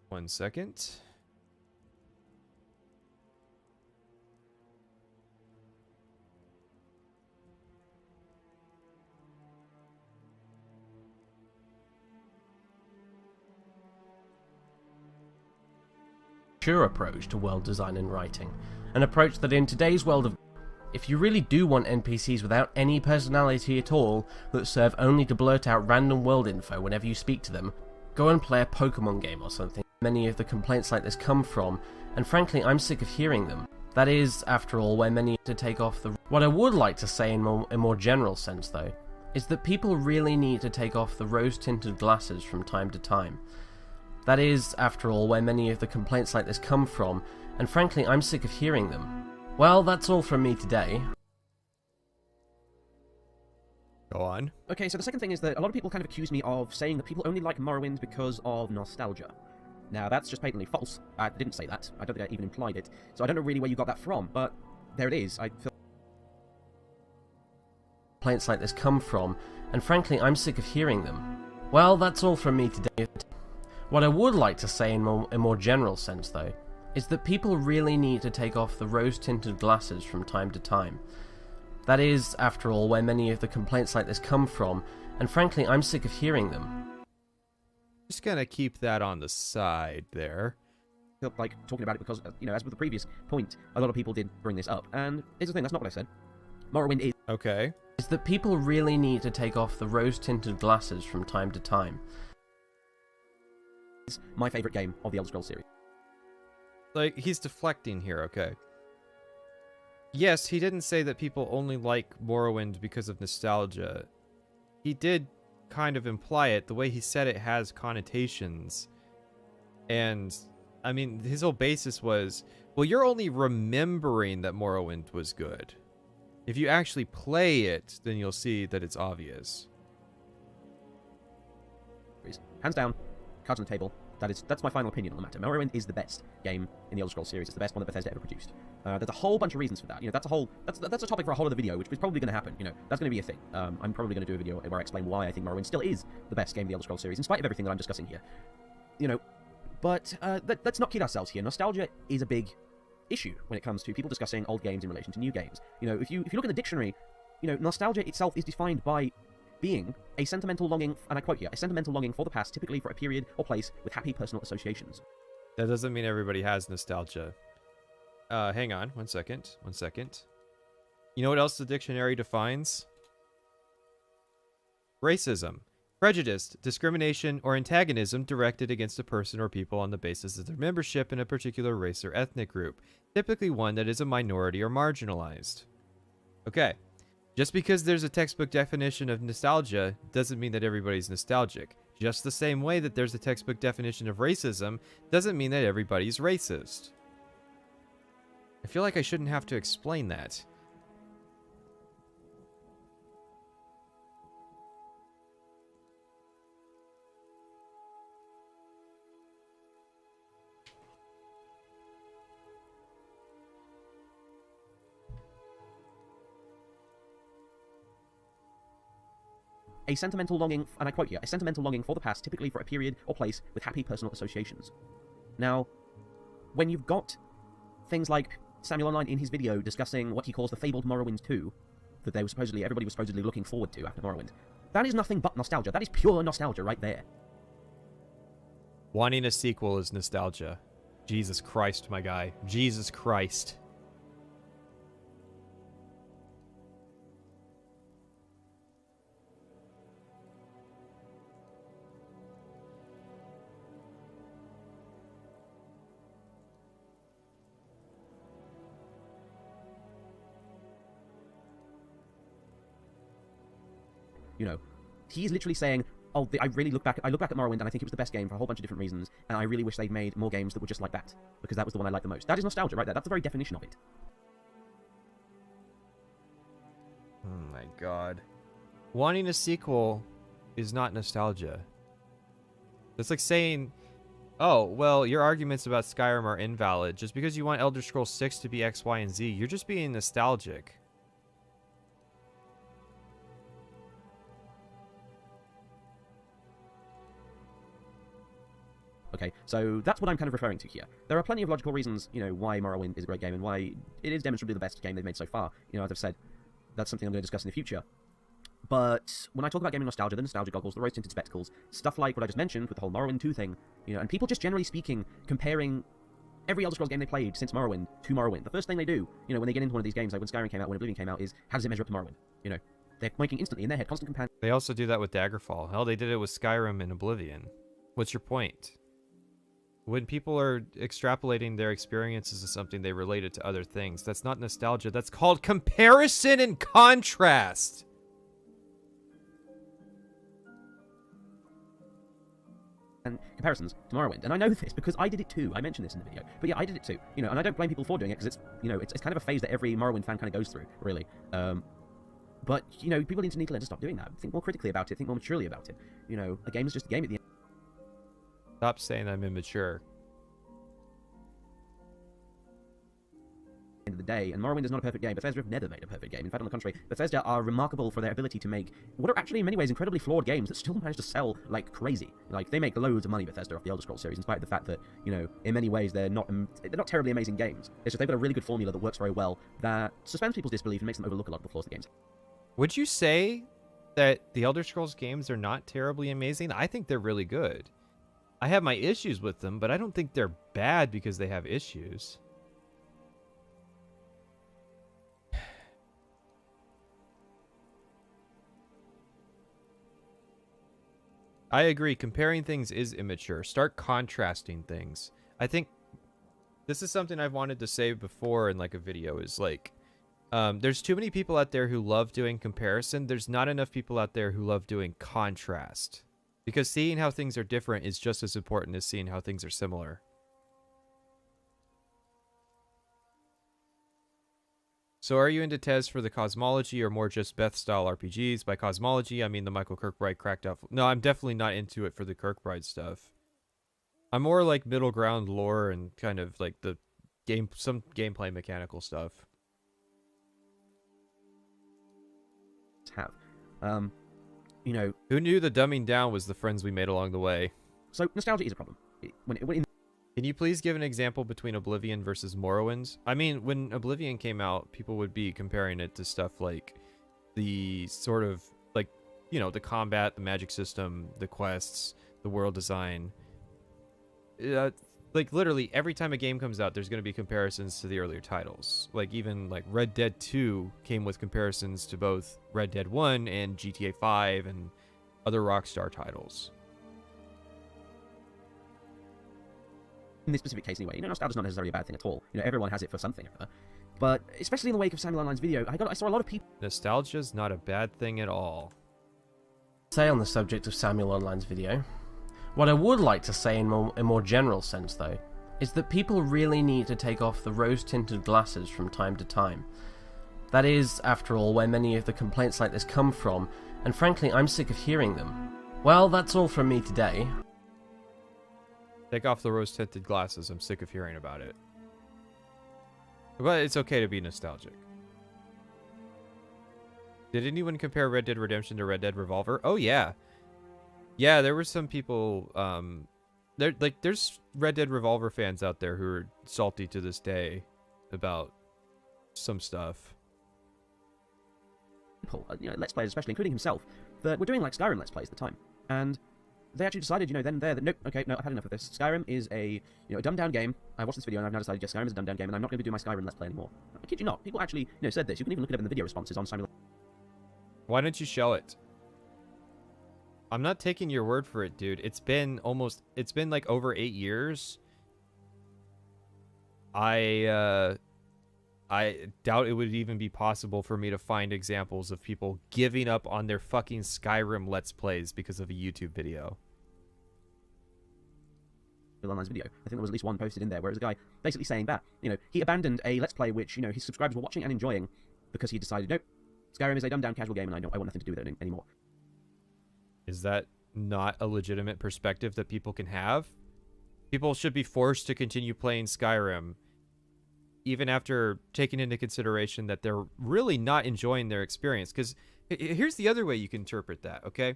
1 second. Mature approach to world design and writing, an approach that in today's world of, if you really do want NPCs without any personality at all, that serve only to blurt out random world info whenever you speak to them, go and play a Pokemon game or something. Many of the complaints like this come from, and frankly I'm sick of hearing them. That is, after all, where many to take off the... What I would like to say in a more general sense though, is that people really need to take off the rose-tinted glasses from time to time. That is, after all, where many of the complaints like this come from, and frankly I'm sick of hearing them. Well, that's all from me today. Go on. Okay, so the second thing is that a lot of people kind of accuse me of saying that people only like Morrowind because of nostalgia. Now, that's just patently false. I didn't say that. I don't think I even implied it. So I don't know really where you got that from, but there it is. I feel... Complaints like this come from, and frankly I'm sick of hearing them. Well, that's all from me today. What I would like to say in a more general sense though, is that people really need to take off the rose-tinted glasses from time to time. That is, after all, where many of the complaints like this come from, and frankly I'm sick of hearing them. Just gonna keep that on the side there. Like, talking about it because, you know, as with the previous point, a lot of people did bring this up, and here's the thing, that's not what I said. Morrowind is... Okay. Is that people really need to take off the rose-tinted glasses from time to time. My favourite game of the Elder Scrolls series. Like, he's deflecting here, okay. Yes, he didn't say that people only like Morrowind because of nostalgia. He did kind of imply it. The way he said it has connotations. And, I mean, his whole basis was, well, you're only remembering that Morrowind was good. If you actually play it, then you'll see that it's obvious. Hands down, cards on the table. That's my final opinion on the matter. Morrowind is the best game in the Elder Scrolls series. It's the best one that Bethesda ever produced. There's a whole bunch of reasons for that. You know, that's a topic for a whole other video, which is probably going to happen. You know, that's going to be a thing. I'm probably going to do a video where I explain why I think Morrowind still is the best game in the Elder Scrolls series, in spite of everything that I'm discussing here. You know, but let's not kid ourselves here. Nostalgia is a big issue when it comes to people discussing old games in relation to new games. You know, if you look in the dictionary, you know, nostalgia itself is defined by being a sentimental longing, and I quote here, a sentimental longing for the past, typically for a period or place with happy personal associations. That doesn't mean everybody has nostalgia. Hang on, 1 second. You know what else the dictionary defines? Racism. Prejudice, discrimination, or antagonism directed against a person or people on the basis of their membership in a particular race or ethnic group, typically one that is a minority or marginalized. Okay. Just because there's a textbook definition of nostalgia doesn't mean that everybody's nostalgic. Just the same way that there's a textbook definition of racism doesn't mean that everybody's racist. I feel like I shouldn't have to explain that. a sentimental longing, and I quote here, a sentimental longing for the past, typically for a period or place with happy personal associations. Now, when you've got things like Samyoline in his video discussing what he calls the fabled Morrowind 2, that everybody was supposedly looking forward to after Morrowind, that is nothing but nostalgia. That is pure nostalgia right there. Wanting a sequel is nostalgia. Jesus Christ, my guy. Jesus Christ. You know, he's literally saying, oh, I look back at Morrowind and I think it was the best game for a whole bunch of different reasons, and I really wish they'd made more games that were just like that, because that was the one I liked the most. That is nostalgia right there. That's the very definition of it. Oh my god. Wanting a sequel is not nostalgia. It's like saying, oh, well, your arguments about Skyrim are invalid. Just because you want Elder Scrolls 6 to be X, Y, and Z, you're just being nostalgic. Okay, so that's what I'm kind of referring to here. There are plenty of logical reasons, you know, why Morrowind is a great game and why it is demonstrably the best game they've made so far. You know, as I've said, that's something I'm going to discuss in the future. But when I talk about gaming nostalgia, the nostalgia goggles, the rose-tinted spectacles, stuff like what I just mentioned with the whole Morrowind 2 thing, you know, and people just generally speaking, comparing every Elder Scrolls game they played since Morrowind to Morrowind. The first thing they do, you know, when they get into one of these games, like when Skyrim came out, when Oblivion came out, is how does it measure up to Morrowind? You know, they're making instantly in their head constant companion. They also do that with Daggerfall. Hell, they did it with Skyrim and Oblivion. What's your point? When people are extrapolating their experiences to something, they relate it to other things. That's not nostalgia. That's called comparison and contrast. And comparisons to Morrowind. And I know this because I did it too. I mentioned this in the video. But yeah, I did it too. You know, and I don't blame people for doing it because it's, you know, it's kind of a phase that every Morrowind fan kind of goes through, really. But, you know, people need to learn to stop doing that. Think more critically about it. Think more maturely about it. You know, a game is just a game at the end. Stop saying I'm immature. End of the day, and Morrowind is not a perfect game. Bethesda have never made a perfect game. In fact, on the contrary, Bethesda are remarkable for their ability to make what are actually in many ways incredibly flawed games that still manage to sell like crazy. Like, they make loads of money, Bethesda, off the Elder Scrolls series, in spite of the fact that, you know, in many ways they're not terribly amazing games. It's just they've got a really good formula that works very well that suspends people's disbelief and makes them overlook a lot of the flaws of the games. Would you say that the Elder Scrolls games are not terribly amazing? I think they're really good. I have my issues with them, but I don't think they're bad because they have issues. I agree. Comparing things is immature. Start contrasting things. I think this is something I've wanted to say before in like a video is like, there's too many people out there who love doing comparison. There's not enough people out there who love doing contrast. Because seeing how things are different is just as important as seeing how things are similar. So are you into TES for the cosmology or more just Beth-style RPGs? By cosmology, I mean the Michael Kirkbride cracked out... No, I'm definitely not into it for the Kirkbride stuff. I'm more like middle ground lore and kind of like the some gameplay mechanical stuff. You know... Who knew the dumbing down was the friends we made along the way? So, nostalgia is a problem. Can you please give an example between Oblivion versus Morrowind? I mean, when Oblivion came out, people would be comparing it to stuff like the sort of, like, you know, the combat, the magic system, the quests, the world design. Like, literally, every time a game comes out, there's going to be comparisons to the earlier titles. Like, even, like, Red Dead 2 came with comparisons to both Red Dead 1 and GTA 5 and other Rockstar titles. In this specific case anyway, you know, nostalgia's not necessarily a bad thing at all. You know, everyone has it for something. But, especially in the wake of Samyoline's video, I saw a lot of people... Nostalgia's not a bad thing at all. Say on the subject of Samyoline's video. What I would like to say in a more general sense, though, is that people really need to take off the rose-tinted glasses from time to time. That is, after all, where many of the complaints like this come from, and frankly, I'm sick of hearing them. Well, that's all from me today. Take off the rose-tinted glasses. I'm sick of hearing about it. But it's okay to be nostalgic. Did anyone compare Red Dead Redemption to Red Dead Revolver? Oh yeah. Yeah, there were some people there's Red Dead Revolver fans out there who are salty to this day about some stuff. People, Let's Players especially, including himself, that were doing like Skyrim Let's Plays at the time. And they actually decided, then and there, that nope, okay, no, I've had enough of this. Skyrim is a dumbed down game. I watched this video and I've now decided, yes, Skyrim is a dumbed down game and I'm not going to do my Skyrim Let's Play anymore. I kid you not, people actually, said this. You can even look it up in the video responses on Samyoline. Why don't you show it? I'm not taking your word for it, dude. It's been like over 8 years. I doubt it would even be possible for me to find examples of people giving up on their fucking Skyrim Let's Plays because of a YouTube video. Online's video. I think there was at least one posted in there where it was a guy basically saying that, he abandoned a Let's Play which, his subscribers were watching and enjoying because he decided, nope, Skyrim is a dumbed down casual game and I want nothing to do with it anymore. Is that not a legitimate perspective that people can have? People should be forced to continue playing Skyrim even after taking into consideration that they're really not enjoying their experience. Because here's the other way you can interpret that, okay?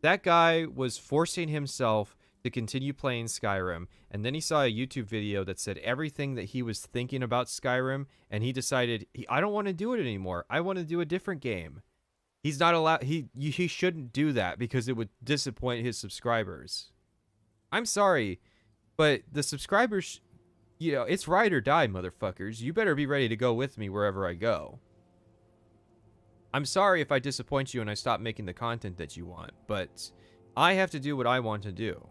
That guy was forcing himself to continue playing Skyrim, and then he saw a YouTube video that said everything that he was thinking about Skyrim, and he decided, I don't want to do it anymore. I want to do a different game. He's not allowed, he shouldn't do that because it would disappoint his subscribers. I'm sorry, but the subscribers, it's ride or die, motherfuckers. You better be ready to go with me wherever I go. I'm sorry if I disappoint you and I stop making the content that you want, but I have to do what I want to do.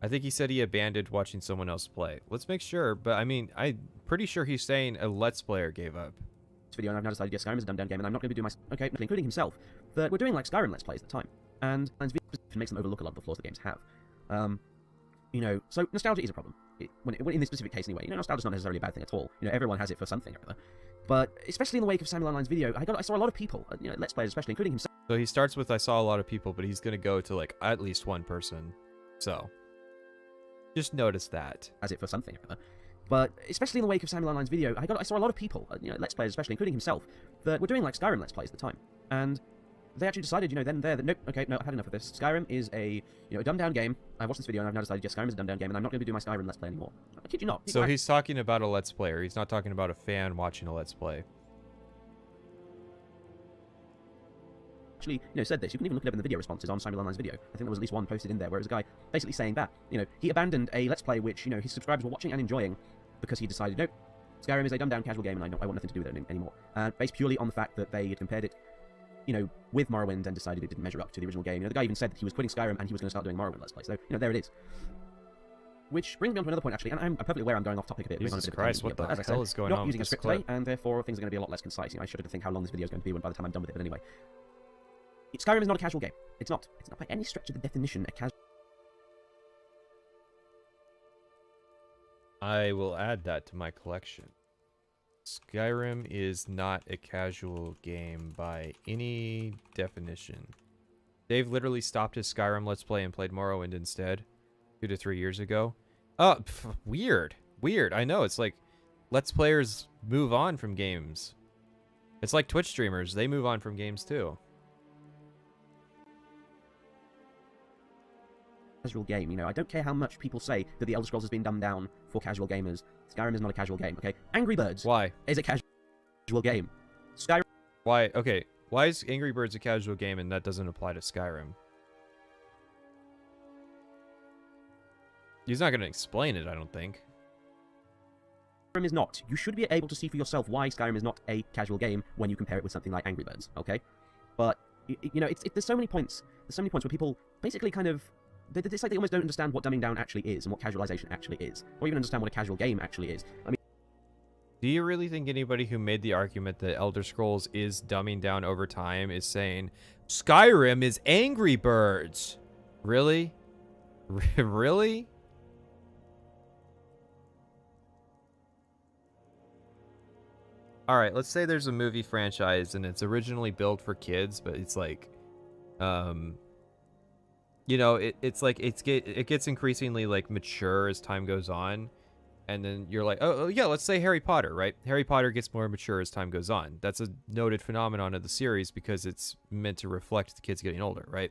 I think he said he abandoned watching someone else play. Let's make sure, but I mean, I'm pretty sure he's saying a Let's Player gave up. This video, and I've now decided, yes, Skyrim is a dumbed down game, and I'm not going to do my... Okay, including himself, that we're doing like Skyrim Let's Plays at the time. And makes them overlook a lot of the flaws the games have. So nostalgia is a problem. In this specific case anyway. Nostalgia's not necessarily a bad thing at all. Everyone has it for something or other. But especially in the wake of Samyoline's video, I saw a lot of people, Let's Players especially, including himself. So he starts with, I saw a lot of people, but he's going to go to like at least one person. So just notice that. Has it for something or other. But especially in the wake of Samyoline's video, I saw a lot of people, Let's Players especially, including himself, that were doing like Skyrim Let's Plays at the time. And they actually decided, then and there, that nope, okay, no, I've had enough of this. Skyrim is a dumbed down game. I watched this video and I've now decided, yes, Skyrim is a dumbed down game and I'm not going to do my Skyrim Let's Play anymore. I kid you not. So he's talking about a Let's Player. He's not talking about a fan watching a Let's Play. Actually, said this. You can even look it up in the video responses on Samyoline's video. I think there was at least one posted in there where it was a guy basically saying that, he abandoned a Let's Play which, his subscribers were watching and enjoying because he decided, nope, Skyrim is a dumbed down casual game and I want nothing to do with it anymore. Based purely on the fact that they had compared it with Morrowind and decided it didn't measure up to the original game. The guy even said that he was quitting Skyrim and he was going to start doing Morrowind Let's Play. So, there it is. Which brings me on to another point, actually, and I'm perfectly aware I'm going off topic a bit. Jesus Christ, what the hell is going on? Not using a script today, and therefore things are going to be a lot less concise. I shudder to think how long this video is going to be by the time I'm done with it, but anyway. Skyrim is not a casual game. It's not. It's not by any stretch of the definition a casual... I will add that to my collection. Skyrim is not a casual game by any definition. Dave literally stopped his Skyrim Let's Play and played Morrowind instead 2 to 3 years ago. Oh, weird. Weird. I know, it's like Let's Players move on from games. It's like Twitch streamers. They move on from games too. Casual game, I don't care how much people say that the Elder Scrolls has been dumbed down for casual gamers. Skyrim is not a casual game, okay? Angry Birds. Why? Is a casual game. Skyrim. Why? Okay. Why is Angry Birds a casual game and that doesn't apply to Skyrim? He's not going to explain it, I don't think. Skyrim is not. You should be able to see for yourself why Skyrim is not a casual game when you compare it with something like Angry Birds, okay? But, there's so many points. There's so many points where people basically kind of... It's like they almost don't understand what dumbing down actually is and what casualization actually is. Or even understand what a casual game actually is. I mean... Do you really think anybody who made the argument that Elder Scrolls is dumbing down over time is saying, Skyrim is Angry Birds? Really? Really? Alright, let's say there's a movie franchise and it's originally built for kids, but it's like... it's like it gets increasingly like mature as time goes on, And then you're like, oh, yeah, let's say Harry Potter, right? Harry Potter gets more mature as time goes on. That's a noted phenomenon of the series because it's meant to reflect the kids getting older, right?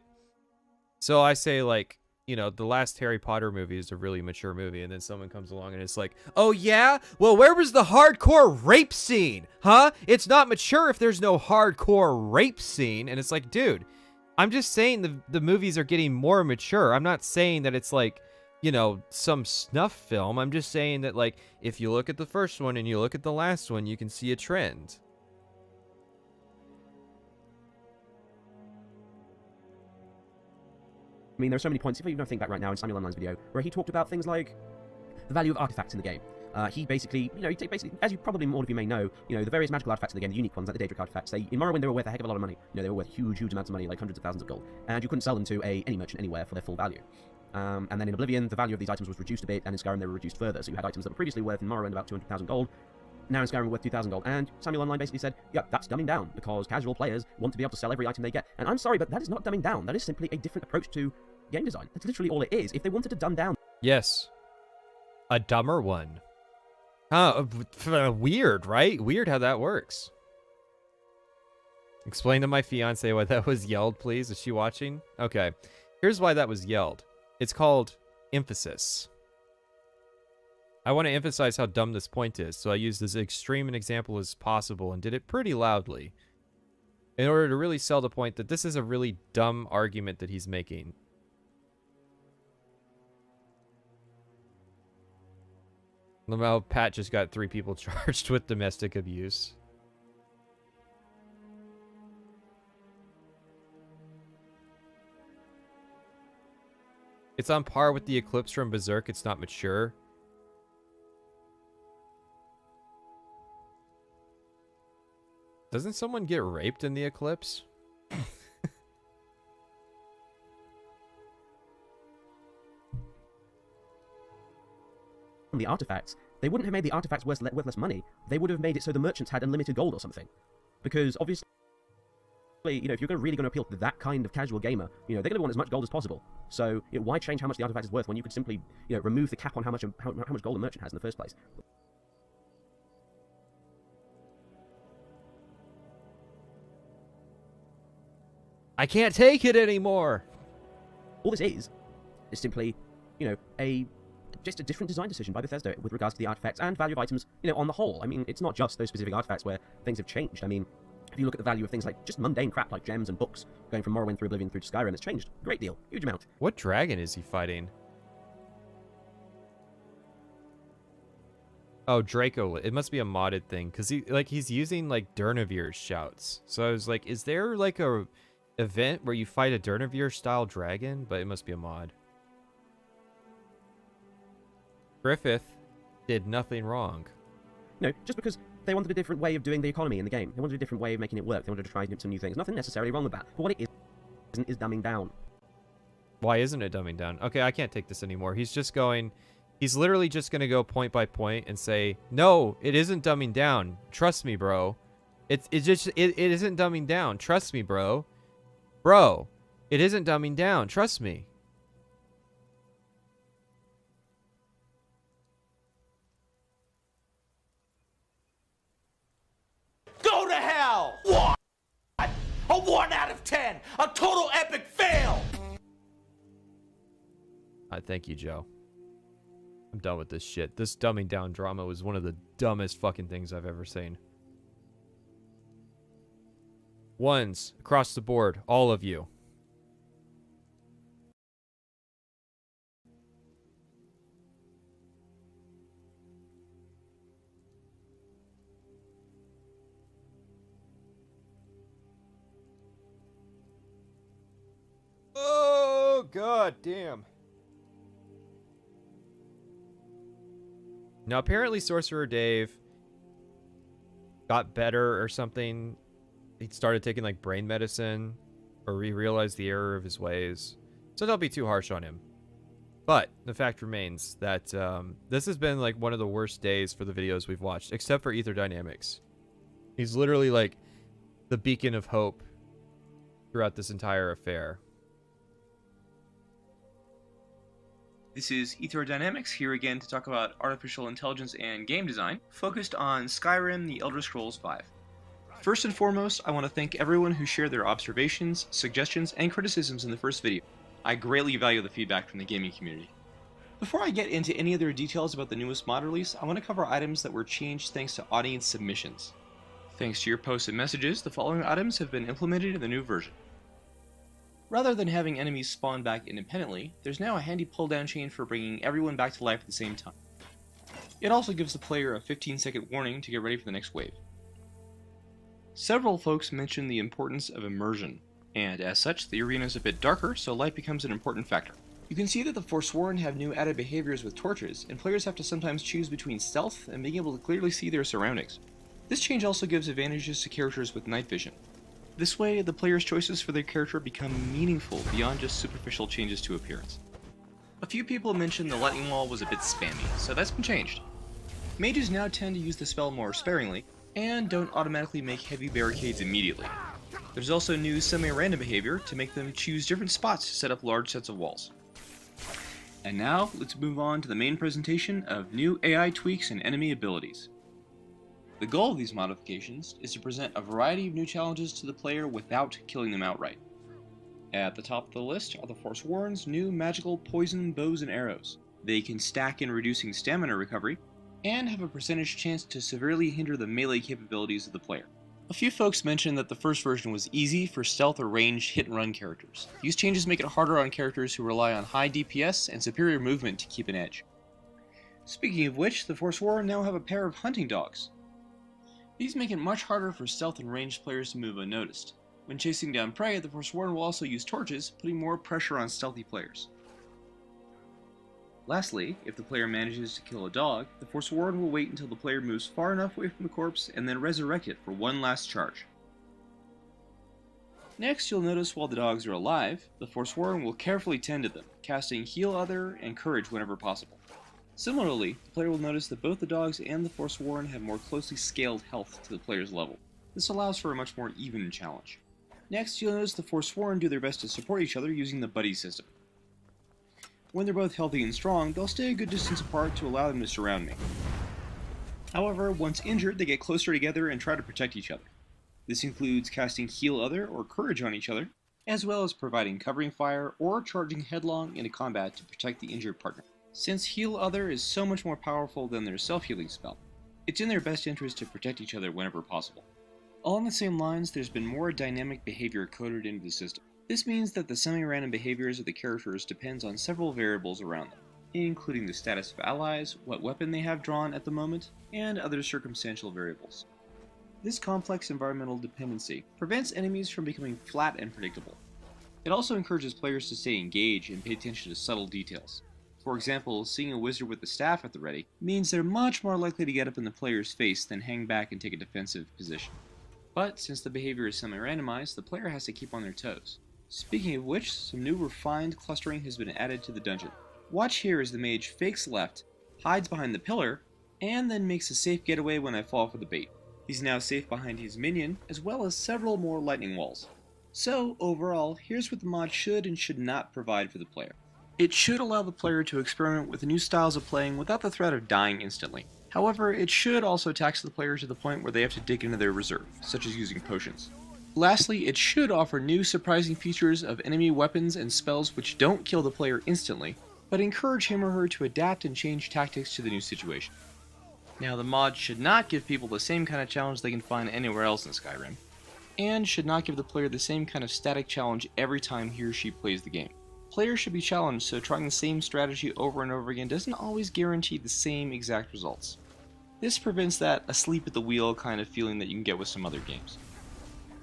So I say, like, you know, the last Harry Potter movie is a really mature movie, and then someone comes along and it's like, oh, yeah? Well, where was the hardcore rape scene? Huh? It's not mature if there's no hardcore rape scene. And it's like, dude, I'm just saying the movies are getting more mature. I'm not saying that it's like, you know, some snuff film. I'm just saying that, like, if you look at the first one and you look at the last one, you can see a trend. I mean, there are so many points, if you even think back right now in Samyoline's video, where he talked about things like the value of artifacts in the game. He basically, you know, as you probably all of you may know, you know, the various magical artifacts in the game, the unique ones, like the Daedric artifacts, in Morrowind they were worth a heck of a lot of money. You know, they were worth huge, huge amounts of money, like hundreds of thousands of gold. And you couldn't sell them to any merchant anywhere for their full value. And then in Oblivion, the value of these items was reduced a bit, and in Skyrim they were reduced further. So you had items that were previously worth in Morrowind about 200,000 gold, now in Skyrim were worth 2,000 gold. And Samuel Online basically said, yeah, that's dumbing down, because casual players want to be able to sell every item they get. And I'm sorry, but that is not dumbing down. That is simply a different approach to game design. That's literally all it is. If they wanted to dumb down... Yes. A dumber one. Huh, weird, right? Weird how that works. Explain to my fiance why that was yelled, please. Is she watching? Okay. Here's why that was yelled. It's called emphasis. I want to emphasize how dumb this point is, so I used as extreme an example as possible and did it pretty loudly in order to really sell the point that this is a really dumb argument that he's making. Well, Pat just got 3 people charged with domestic abuse. It's on par with the Eclipse from Berserk. It's not mature. Doesn't someone get raped in the Eclipse? The artifacts, they wouldn't have made the artifacts worth less money. They would have made it so the merchants had unlimited gold or something. Because obviously, you know, if you're really going to appeal to that kind of casual gamer, you know, they're going to want as much gold as possible. So, you know, why change how much the artifact is worth when you could simply, you know, remove the cap on how much gold a merchant has in the first place? I can't take it anymore. All this is simply, you know, just a different design decision by Bethesda with regards to the artifacts and value of items, you know, on the whole. I mean, it's not just those specific artifacts where things have changed. I mean, if you look at the value of things like just mundane crap like gems and books, going from Morrowind through Oblivion through to Skyrim, it's changed a great deal, huge amount. What dragon is he fighting? Oh, Draco. It must be a modded thing, because he's using like Durnavir's shouts. So I was like, is there like a event where you fight a Durnavir style dragon? But it must be a mod. Griffith did nothing wrong. No, just because they wanted a different way of doing the economy in the game. They wanted a different way of making it work. They wanted to try some new things. Nothing necessarily wrong with that. But what it isn't is dumbing down. Why isn't it dumbing down? Okay, I can't take this anymore. He's literally just going to go point by point and say, no, it isn't dumbing down. Trust me, bro. It isn't dumbing down. Trust me, bro. Bro, it isn't dumbing down. Trust me. Go to hell! What? A 1 out of 10! A total epic fail! Thank you, Joe. I'm done with this shit. This dumbing down drama was one of the dumbest fucking things I've ever seen. Ones across the board, all of you. Oh, god damn. Now, apparently SorcererDave got better or something. He started taking, like, brain medicine, or he realized the error of his ways. So don't be too harsh on him. But the fact remains that this has been, like, one of the worst days for the videos we've watched, except for Ether Dynamics. He's literally, like, the beacon of hope throughout this entire affair. This is Ether Dynamics here again to talk about artificial intelligence and game design, focused on Skyrim: The Elder Scrolls V. First and foremost, I want to thank everyone who shared their observations, suggestions, and criticisms in the first video. I greatly value the feedback from the gaming community. Before I get into any other details about the newest mod release, I want to cover items that were changed thanks to audience submissions. Thanks to your posts and messages, the following items have been implemented in the new version. Rather than having enemies spawn back independently, there's now a handy pull-down chain for bringing everyone back to life at the same time. It also gives the player a 15-second warning to get ready for the next wave. Several folks mentioned the importance of immersion, and as such, the arena is a bit darker, so light becomes an important factor. You can see that the Forsworn have new added behaviors with torches, and players have to sometimes choose between stealth and being able to clearly see their surroundings. This change also gives advantages to characters with night vision. This way, the player's choices for their character become meaningful beyond just superficial changes to appearance. A few people mentioned the lightning wall was a bit spammy, so that's been changed. Mages now tend to use the spell more sparingly, and don't automatically make heavy barricades immediately. There's also new semi-random behavior to make them choose different spots to set up large sets of walls. And now, let's move on to the main presentation of new AI tweaks and enemy abilities. The goal of these modifications is to present a variety of new challenges to the player without killing them outright. At the top of the list are the Forsworn's new magical poison bows and arrows. They can stack in reducing stamina recovery, and have a percentage chance to severely hinder the melee capabilities of the player. A few folks mentioned that the first version was easy for stealth or ranged hit-and-run characters. These changes make it harder on characters who rely on high DPS and superior movement to keep an edge. Speaking of which, the Forsworn now have a pair of hunting dogs. These make it much harder for stealth and ranged players to move unnoticed. When chasing down prey, the Forsworn will also use torches, putting more pressure on stealthy players. Lastly, if the player manages to kill a dog, the Forsworn will wait until the player moves far enough away from the corpse and then resurrect it for one last charge. Next, you'll notice while the dogs are alive, the Forsworn will carefully tend to them, casting Heal Other and Courage whenever possible. Similarly, the player will notice that both the dogs and the Forsworn have more closely scaled health to the player's level. This allows for a much more even challenge. Next, you'll notice the Forsworn do their best to support each other using the buddy system. When they're both healthy and strong, they'll stay a good distance apart to allow them to surround me. However, once injured, they get closer together and try to protect each other. This includes casting Heal Other or Courage on each other, as well as providing covering fire or charging headlong into combat to protect the injured partner. Since Heal Other is so much more powerful than their self-healing spell, it's in their best interest to protect each other whenever possible. Along the same lines, there's been more dynamic behavior coded into the system. This means that the semi-random behaviors of the characters depends on several variables around them, including the status of allies, what weapon they have drawn at the moment, and other circumstantial variables. This complex environmental dependency prevents enemies from becoming flat and predictable. It also encourages players to stay engaged and pay attention to subtle details. For example, seeing a wizard with the staff at the ready means they're much more likely to get up in the player's face than hang back and take a defensive position. But since the behavior is semi-randomized, the player has to keep on their toes. Speaking of which, some new refined clustering has been added to the dungeon. Watch here as the mage fakes left, hides behind the pillar, and then makes a safe getaway when I fall for the bait. He's now safe behind his minion, as well as several more lightning walls. So, overall, here's what the mod should and should not provide for the player. It should allow the player to experiment with new styles of playing without the threat of dying instantly. However, it should also tax the player to the point where they have to dig into their reserve, such as using potions. Lastly, it should offer new surprising features of enemy weapons and spells which don't kill the player instantly, but encourage him or her to adapt and change tactics to the new situation. Now, the mod should not give people the same kind of challenge they can find anywhere else in Skyrim, and should not give the player the same kind of static challenge every time he or she plays the game. Players should be challenged, so trying the same strategy over and over again doesn't always guarantee the same exact results. This prevents that asleep at the wheel kind of feeling that you can get with some other games.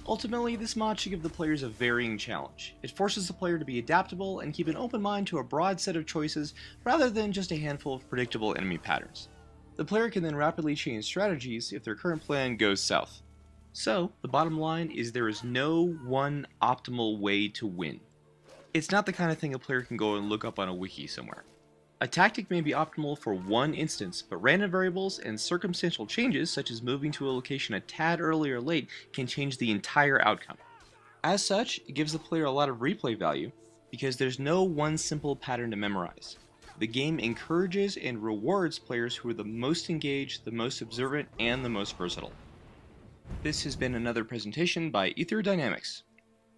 Ultimately, this mod should give the players a varying challenge. It forces the player to be adaptable and keep an open mind to a broad set of choices rather than just a handful of predictable enemy patterns. The player can then rapidly change strategies if their current plan goes south. So, the bottom line is there is no one optimal way to win. It's not the kind of thing a player can go and look up on a wiki somewhere. A tactic may be optimal for one instance, but random variables and circumstantial changes, such as moving to a location a tad early or late, can change the entire outcome. As such, it gives the player a lot of replay value, because there's no one simple pattern to memorize. The game encourages and rewards players who are the most engaged, the most observant, and the most versatile. This has been another presentation by Ether Dynamics.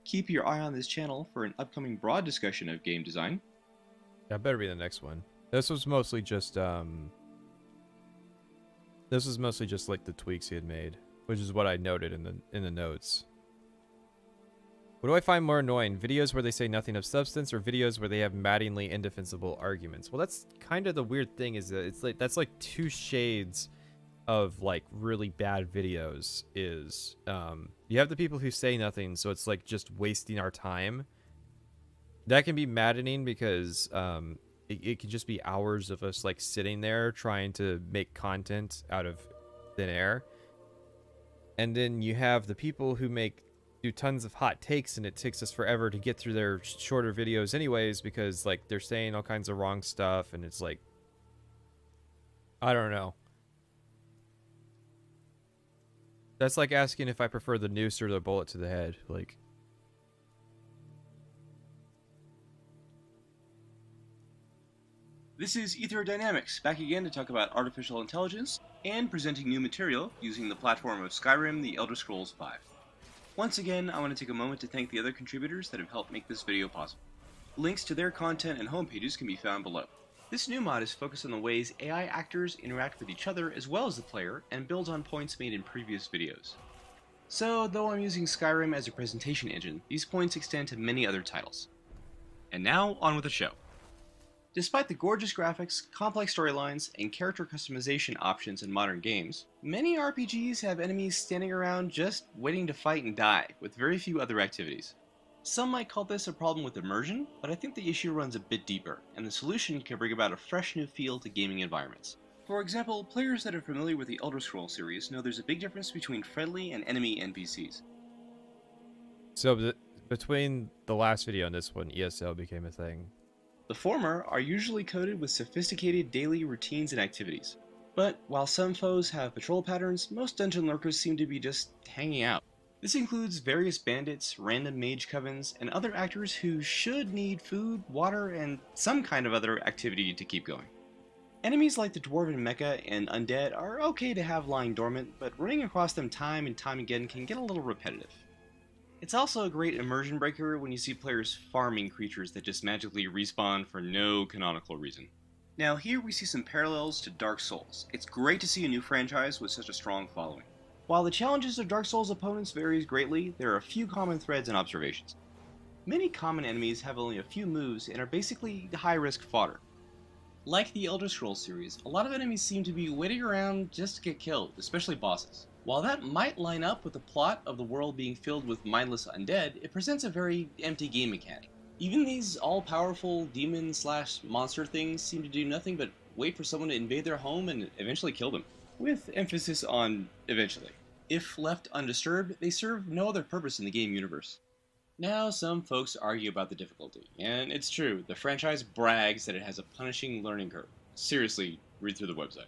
Keep your eye on this channel for an upcoming broad discussion of game design. That better be the next one. This was mostly just like the tweaks he had made, which is what I noted in the notes. What do I find more annoying? Videos where they say nothing of substance, or videos where they have maddeningly indefensible arguments? Well, that's kind of the weird thing, is that it's like that's like two shades of like really bad videos. Is you have the people who say nothing, so it's like just wasting our time. That can be maddening because it can just be hours of us like sitting there trying to make content out of thin air. And then you have the people who do tons of hot takes, and it takes us forever to get through their shorter videos anyways, because like they're saying all kinds of wrong stuff, and it's like, I don't know. That's like asking if I prefer the noose or the bullet to the head. Like, This is Ether Dynamics, back again to talk about artificial intelligence and presenting new material using the platform of Skyrim, The Elder Scrolls V. Once again, I want to take a moment to thank the other contributors that have helped make this video possible. Links to their content and homepages can be found below. This new mod is focused on the ways AI actors interact with each other as well as the player, and builds on points made in previous videos. So, though I'm using Skyrim as a presentation engine, these points extend to many other titles. And now, on with the show. Despite the gorgeous graphics, complex storylines, and character customization options in modern games, many RPGs have enemies standing around just waiting to fight and die, with very few other activities. Some might call this a problem with immersion, but I think the issue runs a bit deeper, and the solution can bring about a fresh new feel to gaming environments. For example, players that are familiar with the Elder Scrolls series know there's a big difference between friendly and enemy NPCs. so between the last video and this one, ESL became a thing. The former are usually coded with sophisticated daily routines and activities. But while some foes have patrol patterns, most dungeon lurkers seem to be just hanging out. This includes various bandits, random mage covens, and other actors who should need food, water, and some kind of other activity to keep going. Enemies like the Dwarven Mecha and Undead are okay to have lying dormant, but running across them time and time again can get a little repetitive. It's also a great immersion breaker when you see players farming creatures that just magically respawn for no canonical reason. Now here we see some parallels to Dark Souls. It's great to see a new franchise with such a strong following. While the challenges of Dark Souls opponents varies greatly, there are a few common threads and observations. Many common enemies have only a few moves and are basically high-risk fodder. Like the Elder Scrolls series, a lot of enemies seem to be waiting around just to get killed, especially bosses. While that might line up with the plot of the world being filled with mindless undead, it presents a very empty game mechanic. Even these all-powerful demon/monster things seem to do nothing but wait for someone to invade their home and eventually kill them. With emphasis on eventually. If left undisturbed, they serve no other purpose in the game universe. Now, some folks argue about the difficulty, and it's true, the franchise brags that it has a punishing learning curve. Seriously, read through the website.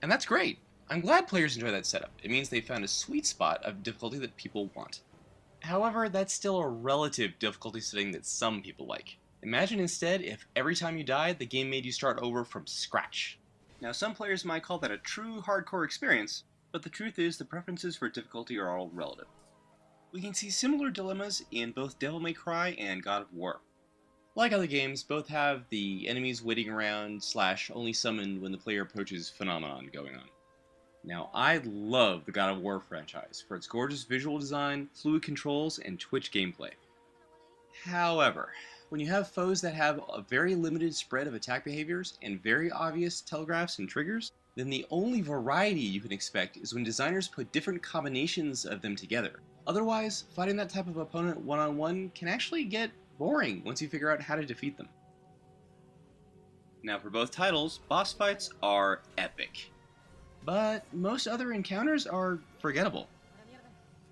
And that's great! I'm glad players enjoy that setup. It means they found a sweet spot of difficulty that people want. However, that's still a relative difficulty setting that some people like. Imagine instead if every time you died, the game made you start over from scratch. Now, some players might call that a true hardcore experience, but the truth is the preferences for difficulty are all relative. We can see similar dilemmas in both Devil May Cry and God of War. Like other games, both have the enemies waiting around / only summoned when the player approaches phenomenon going on. Now, I love the God of War franchise for its gorgeous visual design, fluid controls, and Twitch gameplay. However, when you have foes that have a very limited spread of attack behaviors and very obvious telegraphs and triggers, then the only variety you can expect is when designers put different combinations of them together. Otherwise, fighting that type of opponent one-on-one can actually get boring once you figure out how to defeat them. Now for both titles, boss fights are epic. But most other encounters are forgettable.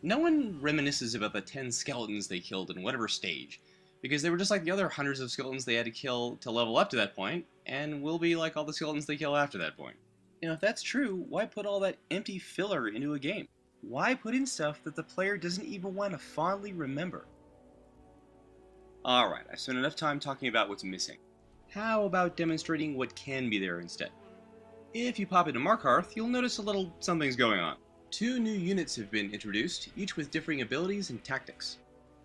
No one reminisces about the 10 skeletons they killed in whatever stage, because they were just like the other hundreds of skeletons they had to kill to level up to that point, and will be like all the skeletons they kill after that point. Now if that's true, why put all that empty filler into a game? Why put in stuff that the player doesn't even want to fondly remember? Alright, I've spent enough time talking about what's missing. How about demonstrating what can be there instead? If you pop into Markarth, you'll notice a little something's going on. 2 new units have been introduced, each with differing abilities and tactics.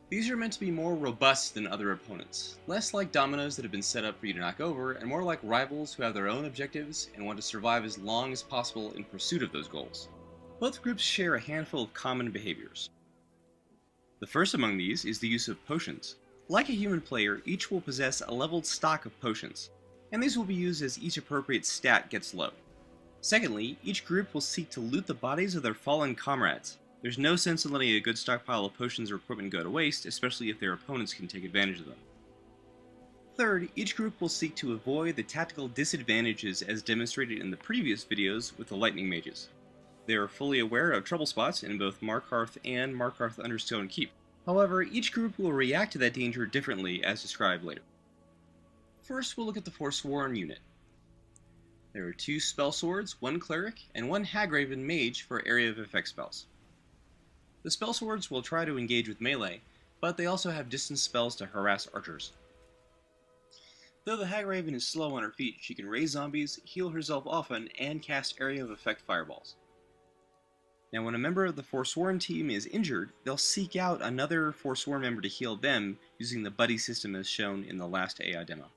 These are meant to be more robust than other opponents, less like dominoes that have been set up for you to knock over, and more like rivals who have their own objectives and want to survive as long as possible in pursuit of those goals. Both groups share a handful of common behaviors. The first among these is the use of potions. Like a human player, each will possess a leveled stock of potions, and these will be used as each appropriate stat gets low. Secondly, each group will seek to loot the bodies of their fallen comrades. There's no sense in letting a good stockpile of potions or equipment go to waste, especially if their opponents can take advantage of them. Third, each group will seek to avoid the tactical disadvantages as demonstrated in the previous videos with the lightning mages. They are fully aware of trouble spots in both Markarth and Markarth Understone Keep. However, each group will react to that danger differently as described later. First, we'll look at the Forsworn unit. There are 2 spell swords, 1 cleric, and 1 Hagraven mage for area of effect spells. The spell swords will try to engage with melee, but they also have distance spells to harass archers. Though the Hagraven is slow on her feet, she can raise zombies, heal herself often, and cast area of effect fireballs. Now when a member of the Forsworn team is injured, they'll seek out another Forsworn member to heal them using the buddy system as shown in the last AI demo.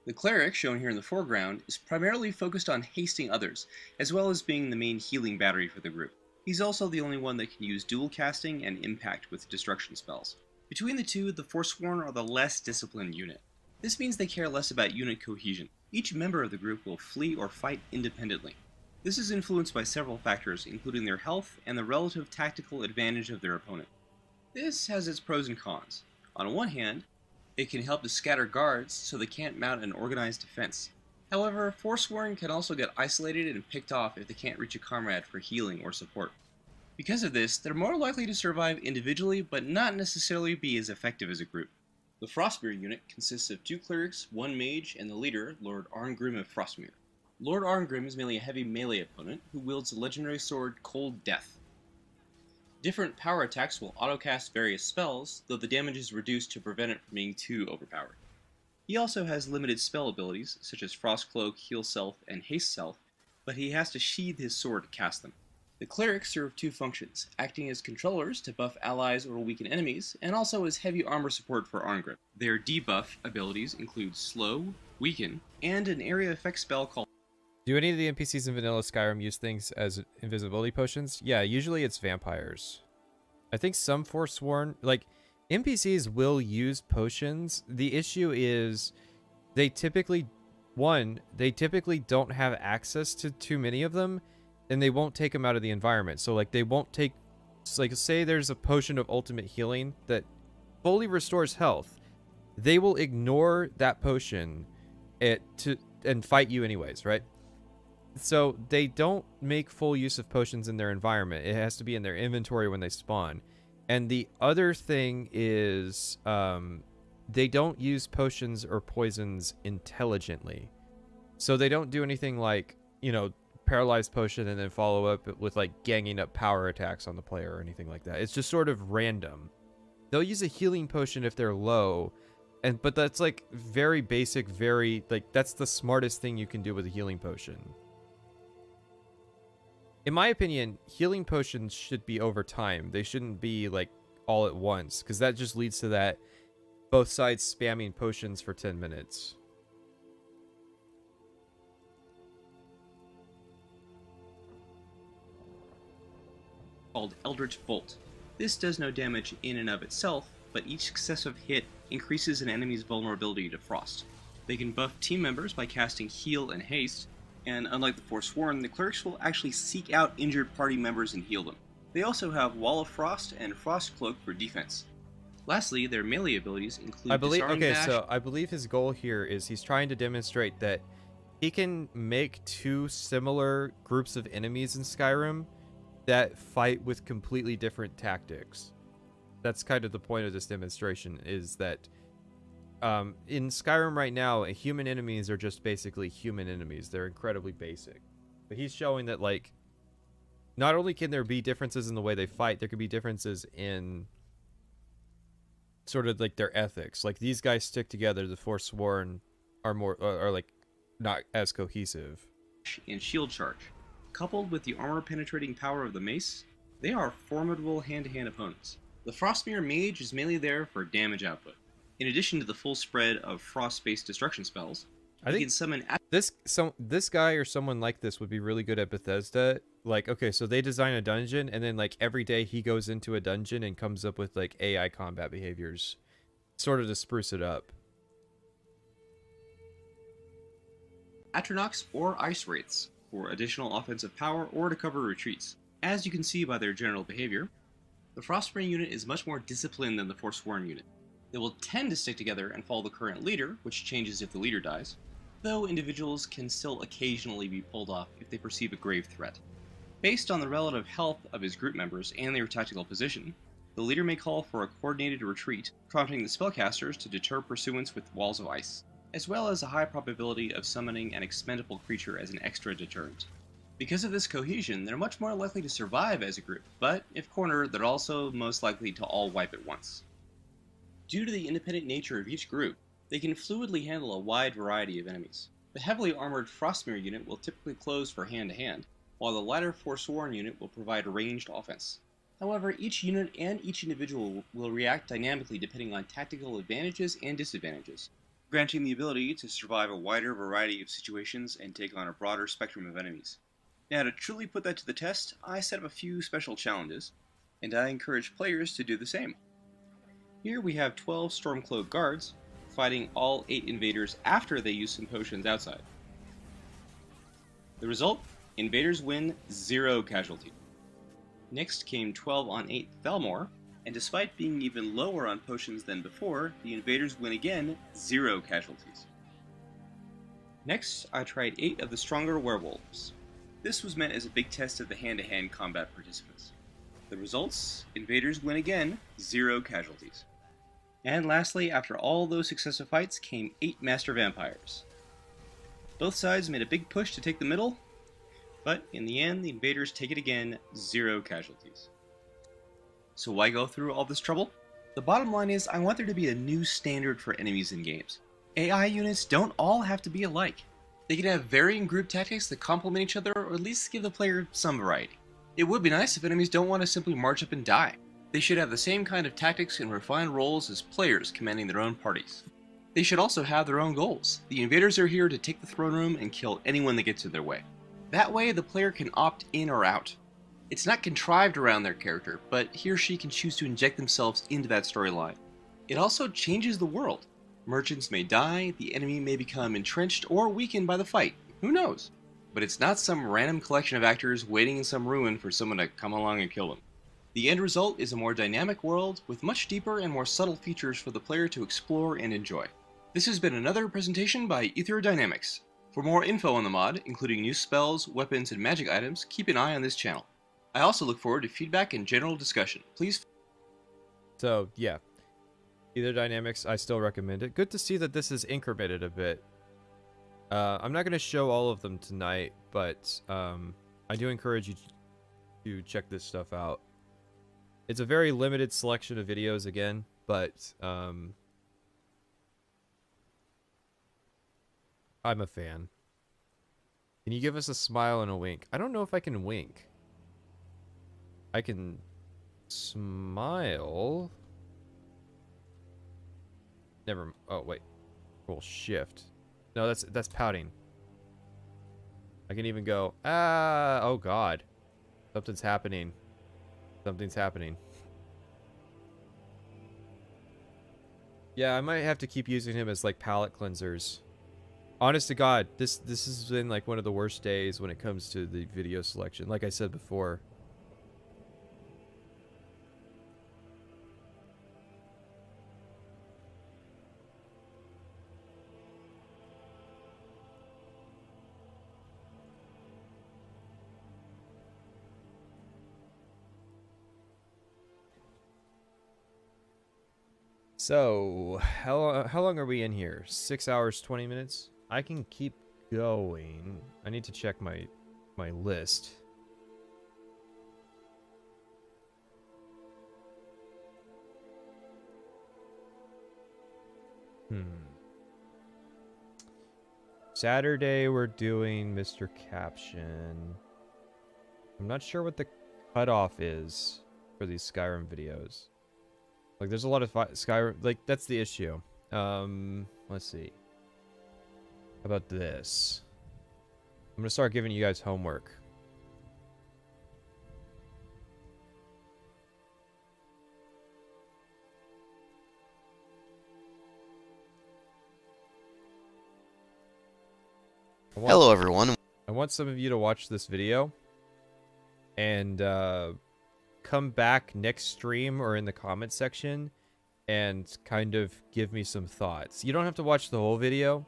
The cleric, shown here in the foreground, is primarily focused on hasting others, as well as being the main healing battery for the group. He's also the only one that can use dual casting and impact with destruction spells. Between the two, the Forsworn are the less disciplined unit. This means they care less about unit cohesion. Each member of the group will flee or fight independently. This is influenced by several factors, including their health and the relative tactical advantage of their opponent. This has its pros and cons. On one hand, it can help to scatter guards so they can't mount an organized defense. However, Forsworn can also get isolated and picked off if they can't reach a comrade for healing or support. Because of this, they're more likely to survive individually, but not necessarily be as effective as a group. The Frostmere unit consists of 2 clerics, 1 mage, and the leader, Lord Arngrim of Frostmere. Lord Arngrim is mainly a heavy melee opponent who wields the legendary sword Cold Death. Different power attacks will autocast various spells, though the damage is reduced to prevent it from being too overpowered. He also has limited spell abilities, such as Frost Cloak, Heal Self, and Haste Self, but he has to sheathe his sword to cast them. The clerics serve 2 functions, acting as controllers to buff allies or weaken enemies, and also as heavy armor support for Arngrim. Their debuff abilities include Slow, Weaken, and an area effect spell called... Do any of the NPCs in vanilla Skyrim use things as invisibility potions? Yeah, usually it's vampires. I think some Forsworn, like, NPCs will use potions. The issue is they typically don't have access to too many of them, and they won't take them out of the environment. So, like, they won't take, like, say there's a potion of ultimate healing that fully restores health. They will ignore that potion and fight you anyways, right? So they don't make full use of potions in their environment. It has to be in their inventory when they spawn. And the other thing is they don't use potions or poisons intelligently. So they don't do anything like, you know, paralyzed potion and then follow up with like ganging up power attacks on the player or anything like that. It's just sort of random. They'll use a healing potion if they're low, but that's like very basic, very like that's the smartest thing you can do with a healing potion. In my opinion, healing potions should be over time. They shouldn't be like all at once, because that just leads to that both sides spamming potions for 10 minutes. Called Eldritch Bolt. This does no damage in and of itself, but each successive hit increases an enemy's vulnerability to frost. They can buff team members by casting Heal and Haste, and unlike the Forsworn, the clerics will actually seek out injured party members and heal them. They also have Wall of Frost and Frost Cloak for defense. Lastly, their melee abilities include Disarming Dash. So I believe his goal here is he's trying to demonstrate that he can make 2 similar groups of enemies in Skyrim that fight with completely different tactics. That's kind of the point of this demonstration, is that in Skyrim right now, human enemies are just basically human enemies. They're incredibly basic. But he's showing that, like, not only can there be differences in the way they fight, there could be differences in sort of like their ethics. Like these guys stick together. The Forsworn are more are like not as cohesive. And shield charge. Coupled with the armor-penetrating power of the mace, they are formidable hand-to-hand opponents. The Frostmere Mage is mainly there for damage output. In addition to the full spread of frost-based destruction spells, I think can summon this guy or someone like this would be really good at Bethesda. Like, okay, so they design a dungeon, and then like every day he goes into a dungeon and comes up with like AI combat behaviors, sort of to spruce it up. Atronachs or Ice Wraiths for additional offensive power or to cover retreats. As you can see by their general behavior, the Frostmere unit is much more disciplined than the Forsworn unit. They will tend to stick together and follow the current leader, which changes if the leader dies, though individuals can still occasionally be pulled off if they perceive a grave threat. Based on the relative health of his group members and their tactical position, the leader may call for a coordinated retreat, prompting the spellcasters to deter pursuance with walls of ice, as well as a high probability of summoning an expendable creature as an extra deterrent. Because of this cohesion, they're much more likely to survive as a group, but if cornered, they're also most likely to all wipe at once. Due to the independent nature of each group, they can fluidly handle a wide variety of enemies. The heavily armored Frostmere unit will typically close for hand-to-hand, while the lighter Forsworn unit will provide ranged offense. However, each unit and each individual will react dynamically depending on tactical advantages and disadvantages, granting the ability to survive a wider variety of situations and take on a broader spectrum of enemies. Now, to truly put that to the test, I set up a few special challenges, and I encourage players to do the same. Here we have 12 Stormcloak guards, fighting all 8 invaders after they use some potions outside. The result? Invaders win 0 casualties. Next came 12 on 8 Thalmor, and despite being even lower on potions than before, the invaders win again 0 casualties. Next, I tried 8 of the stronger werewolves. This was meant as a big test of the hand-to-hand combat participants. The results? Invaders win again 0 casualties. And lastly, after all those successive fights came 8 Master Vampires. Both sides made a big push to take the middle, but in the end, the invaders take it again, 0 casualties. So why go through all this trouble? The bottom line is, I want there to be a new standard for enemies in games. AI units don't all have to be alike. They can have varying group tactics that complement each other, or at least give the player some variety. It would be nice if enemies don't want to simply march up and die. They should have the same kind of tactics and refined roles as players commanding their own parties. They should also have their own goals. The invaders are here to take the throne room and kill anyone that gets in their way. That way, the player can opt in or out. It's not contrived around their character, but he or she can choose to inject themselves into that storyline. It also changes the world. Merchants may die, the enemy may become entrenched or weakened by the fight. Who knows? But it's not some random collection of actors waiting in some ruin for someone to come along and kill them. The end result is a more dynamic world with much deeper and more subtle features for the player to explore and enjoy. This has been another presentation by Etherodynamics. For more info on the mod, including new spells, weapons, and magic items, keep an eye on this channel. I also look forward to feedback and general discussion. Please. So, yeah. Etherodynamics, I still recommend it. Good to see that this is incremented a bit. I'm not going to show all of them tonight, but I do encourage you to check this stuff out. It's a very limited selection of videos again, but I'm a fan. Can you give us a smile and a wink? I don't know if I can wink. I can smile. Never. Oh wait. Cool. Shift. No, that's pouting. I can even go. Ah. Oh God. Something's happening. Something's happening. Yeah, I might have to keep using him as like palate cleansers. Honest to God, this has been like one of the worst days when it comes to the video selection. Like I said before. So, how long are we in here? 6 hours, 20 minutes? I can keep going. I need to check my list. Saturday we're doing Mr. Caption. I'm not sure what the cutoff is for these Skyrim videos. Like, there's a lot of Skyrim. Like, that's the issue. Let's see. How about this? I'm gonna start giving you guys homework. Hello, everyone. I want some of you to watch this video and come back next stream or in the comment section and kind of give me some thoughts. You don't have to watch the whole video.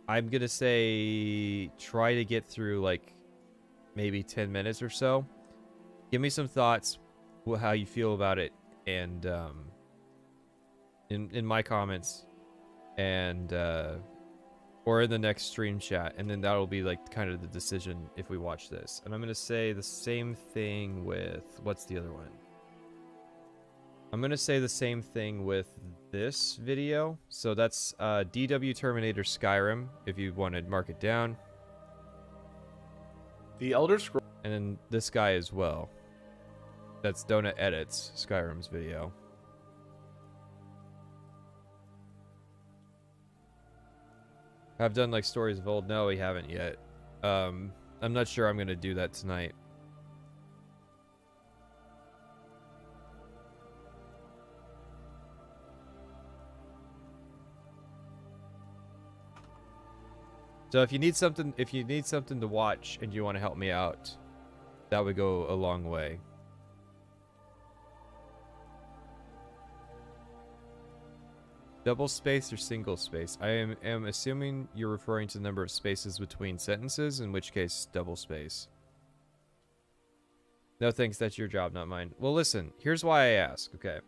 I'm gonna say try to get through like maybe 10 minutes or so. Give me some thoughts, how you feel about it, and in my comments, and or in the next stream chat, and then that'll be like kind of the decision if we watch this. And I'm gonna say the same thing with, what's the other one? I'm gonna say the same thing with this video. So that's DW Terminator Skyrim, if you want to mark it down. The Elder Scrolls. And then this guy as well. That's Donut Edits Skyrim's video. I've done like stories of old. No, we haven't yet. I'm not sure I'm gonna do that tonight. So if you need something to watch and you want to help me out, that would go a long way. Double space or single space? I am assuming you're referring to the number of spaces between sentences, in which case double space. No thanks, that's your job, not mine. Well, listen, here's why I ask, okay?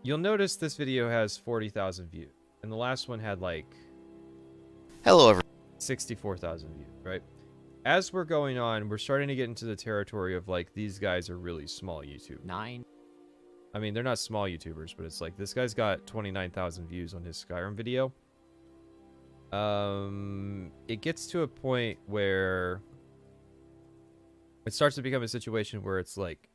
You'll notice this video has 40,000 views, and the last one had like... Hello, everyone. 64,000 views, right? As we're going on, we're starting to get into the territory of like, these guys are really small YouTube. 9. I mean, they're not small YouTubers, but it's like, this guy's got 29,000 views on his Skyrim video. It gets to a point where it starts to become a situation where it's like,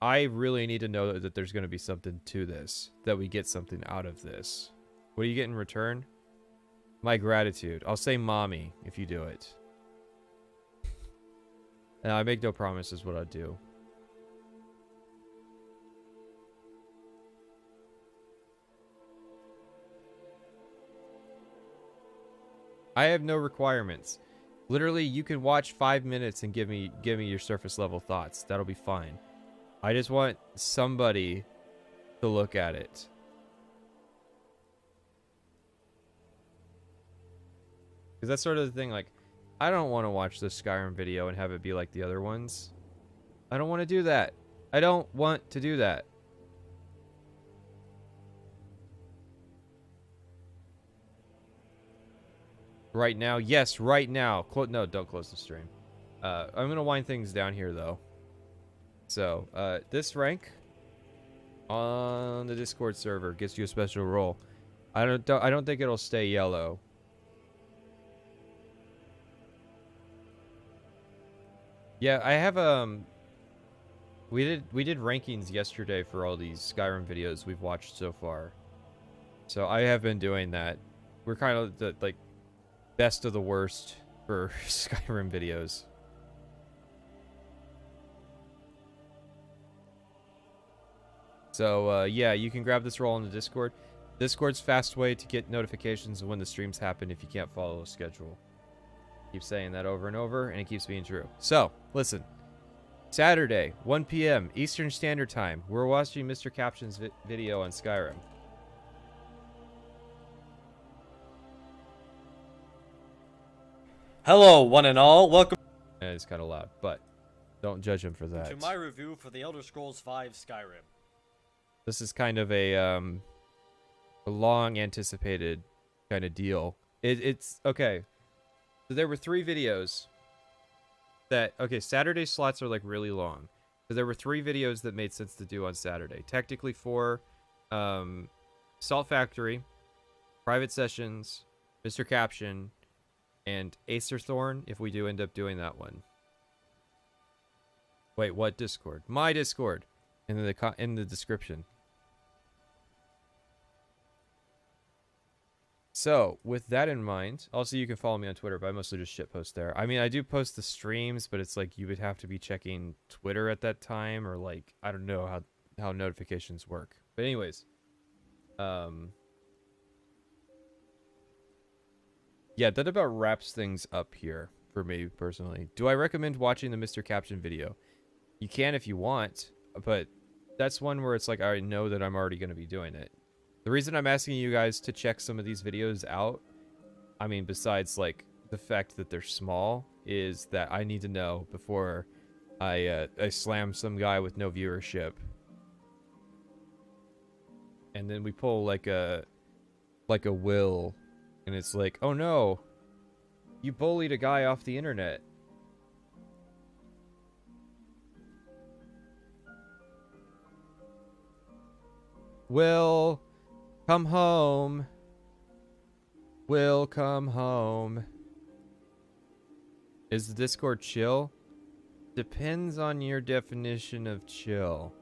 I really need to know that there's going to be something to this, that we get something out of this. What do you get in return? My gratitude. I'll say mommy if you do it. Now, I make no promises what I'll do. I have no requirements. Literally, you can watch 5 minutes and give me your surface level thoughts. That'll be fine. I just want somebody to look at it. Because that's sort of the thing, like, I don't want to watch this Skyrim video and have it be like the other ones. I don't want to do that. I don't want to do that. Right now, yes, right now. No, don't close the stream. I'm gonna wind things down here though. So, this rank on the Discord server gets you a special role. I don't think it'll stay yellow. Yeah, I have we did rankings yesterday for all these Skyrim videos we've watched so far. So I have been doing that. We're kind of the like best of the worst for Skyrim videos. So yeah, you can grab this role on the Discord. Discord's fast way to get notifications of when the streams happen if you can't follow a schedule. Keep saying that over and over, and it keeps being true. So, listen. Saturday, 1 p.m. Eastern Standard Time. We're watching Mr. Caption's video on Skyrim. Hello, one and all. Welcome. And it's kind of loud, but don't judge him for that. To my review for the Elder Scrolls V Skyrim. This is kind of a long anticipated kind of deal. It's okay. So there were 3 videos that, okay, Saturday slots are like really long. So there were 3 videos that made sense to do on Saturday. Technically 4, Salt Factory, private sessions, Mr. Caption, and Acerthorn if we do end up doing that one. Wait, what Discord? My Discord in the description. So, with that in mind, also you can follow me on Twitter, but I mostly just shitpost there. I mean, I do post the streams, but it's like you would have to be checking Twitter at that time, or like, I don't know how notifications work. But anyways, yeah, that about wraps things up here for me personally. Do I recommend watching the Mr. Caption video? You can if you want, but that's one where it's like I know that I'm already going to be doing it. The reason I'm asking you guys to check some of these videos out, I mean, besides like the fact that they're small, is that I need to know before I slam some guy with no viewership. And then we pull like a Will, and it's like, oh no, you bullied a guy off the internet. Will, come home. Will, come home. Is the Discord chill? Depends on your definition of chill.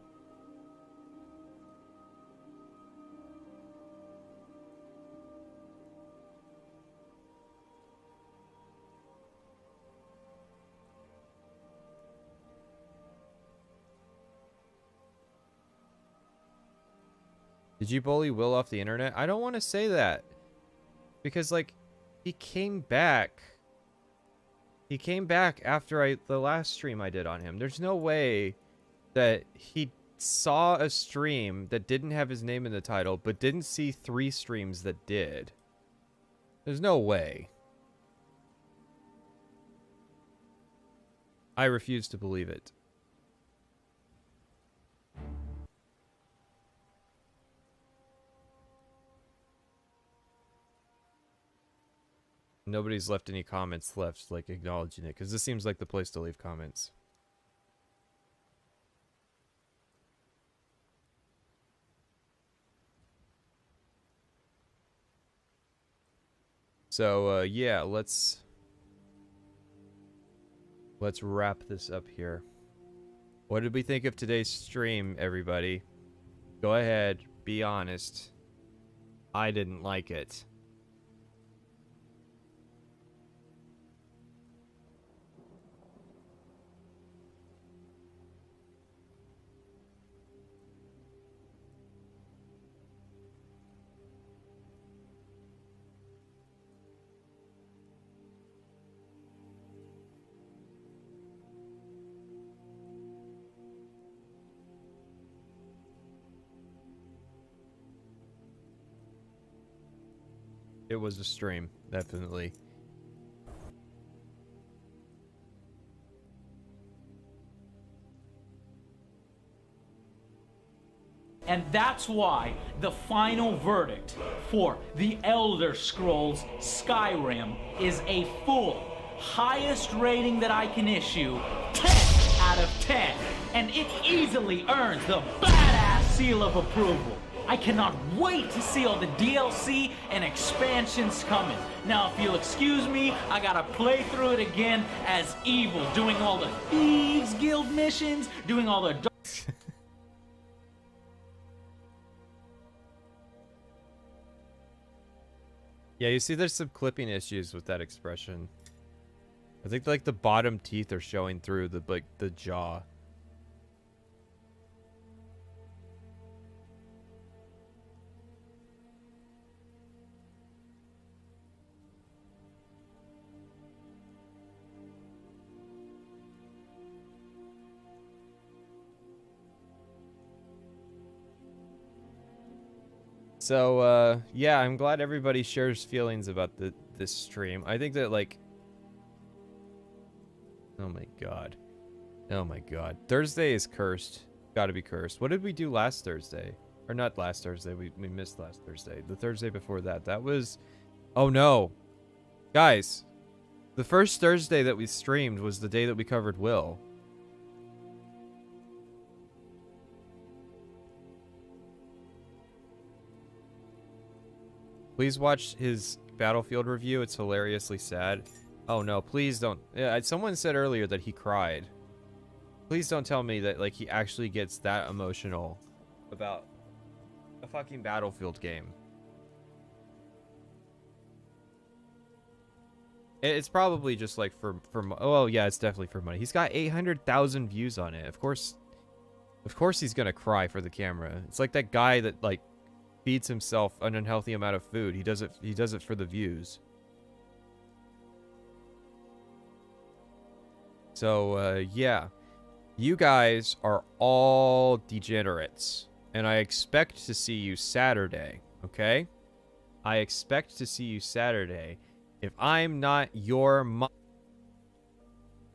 Did you bully Will off the internet? I don't want to say that. Because, like, he came back. He came back after the last stream I did on him. There's no way that he saw a stream that didn't have his name in the title, but didn't see 3 streams that did. There's no way. I refuse to believe it. Nobody's left any comments left, like, acknowledging it, because this seems like the place to leave comments. So, yeah, let's wrap this up here. What did we think of today's stream, everybody? Go ahead, be honest. I didn't like it. It was a stream, definitely. And that's why the final verdict for The Elder Scrolls Skyrim is a full, highest rating that I can issue, 10 out of 10. And it easily earns the badass seal of approval. I cannot wait to see all the DLC and expansions coming. Now, if you'll excuse me, I gotta play through it again as evil, doing all the Thieves Guild missions, doing all the... Yeah, you see there's some clipping issues with that expression. I think, like, the bottom teeth are showing through the, like, the jaw. So, yeah, I'm glad everybody shares feelings about this stream. I think that, like... Oh my god. Oh my god. Thursday is cursed. Gotta be cursed. What did we do last Thursday? Or not last Thursday, we missed last Thursday. The Thursday before that. That was... Oh no! Guys! The first Thursday that we streamed was the day that we covered Will. Please watch his Battlefield review. It's hilariously sad. Oh no, please don't. Yeah, someone said earlier that he cried. Please don't tell me that like he actually gets that emotional about a fucking Battlefield game. It's probably just like for oh yeah, it's definitely for money. He's got 800,000 views on it. Of course he's gonna cry for the camera. It's like that guy that like feeds himself an unhealthy amount of food. He does it for the views. So yeah, you guys are all degenerates, and I expect to see you Saturday. Okay, I expect to see you Saturday. If I'm not your mom.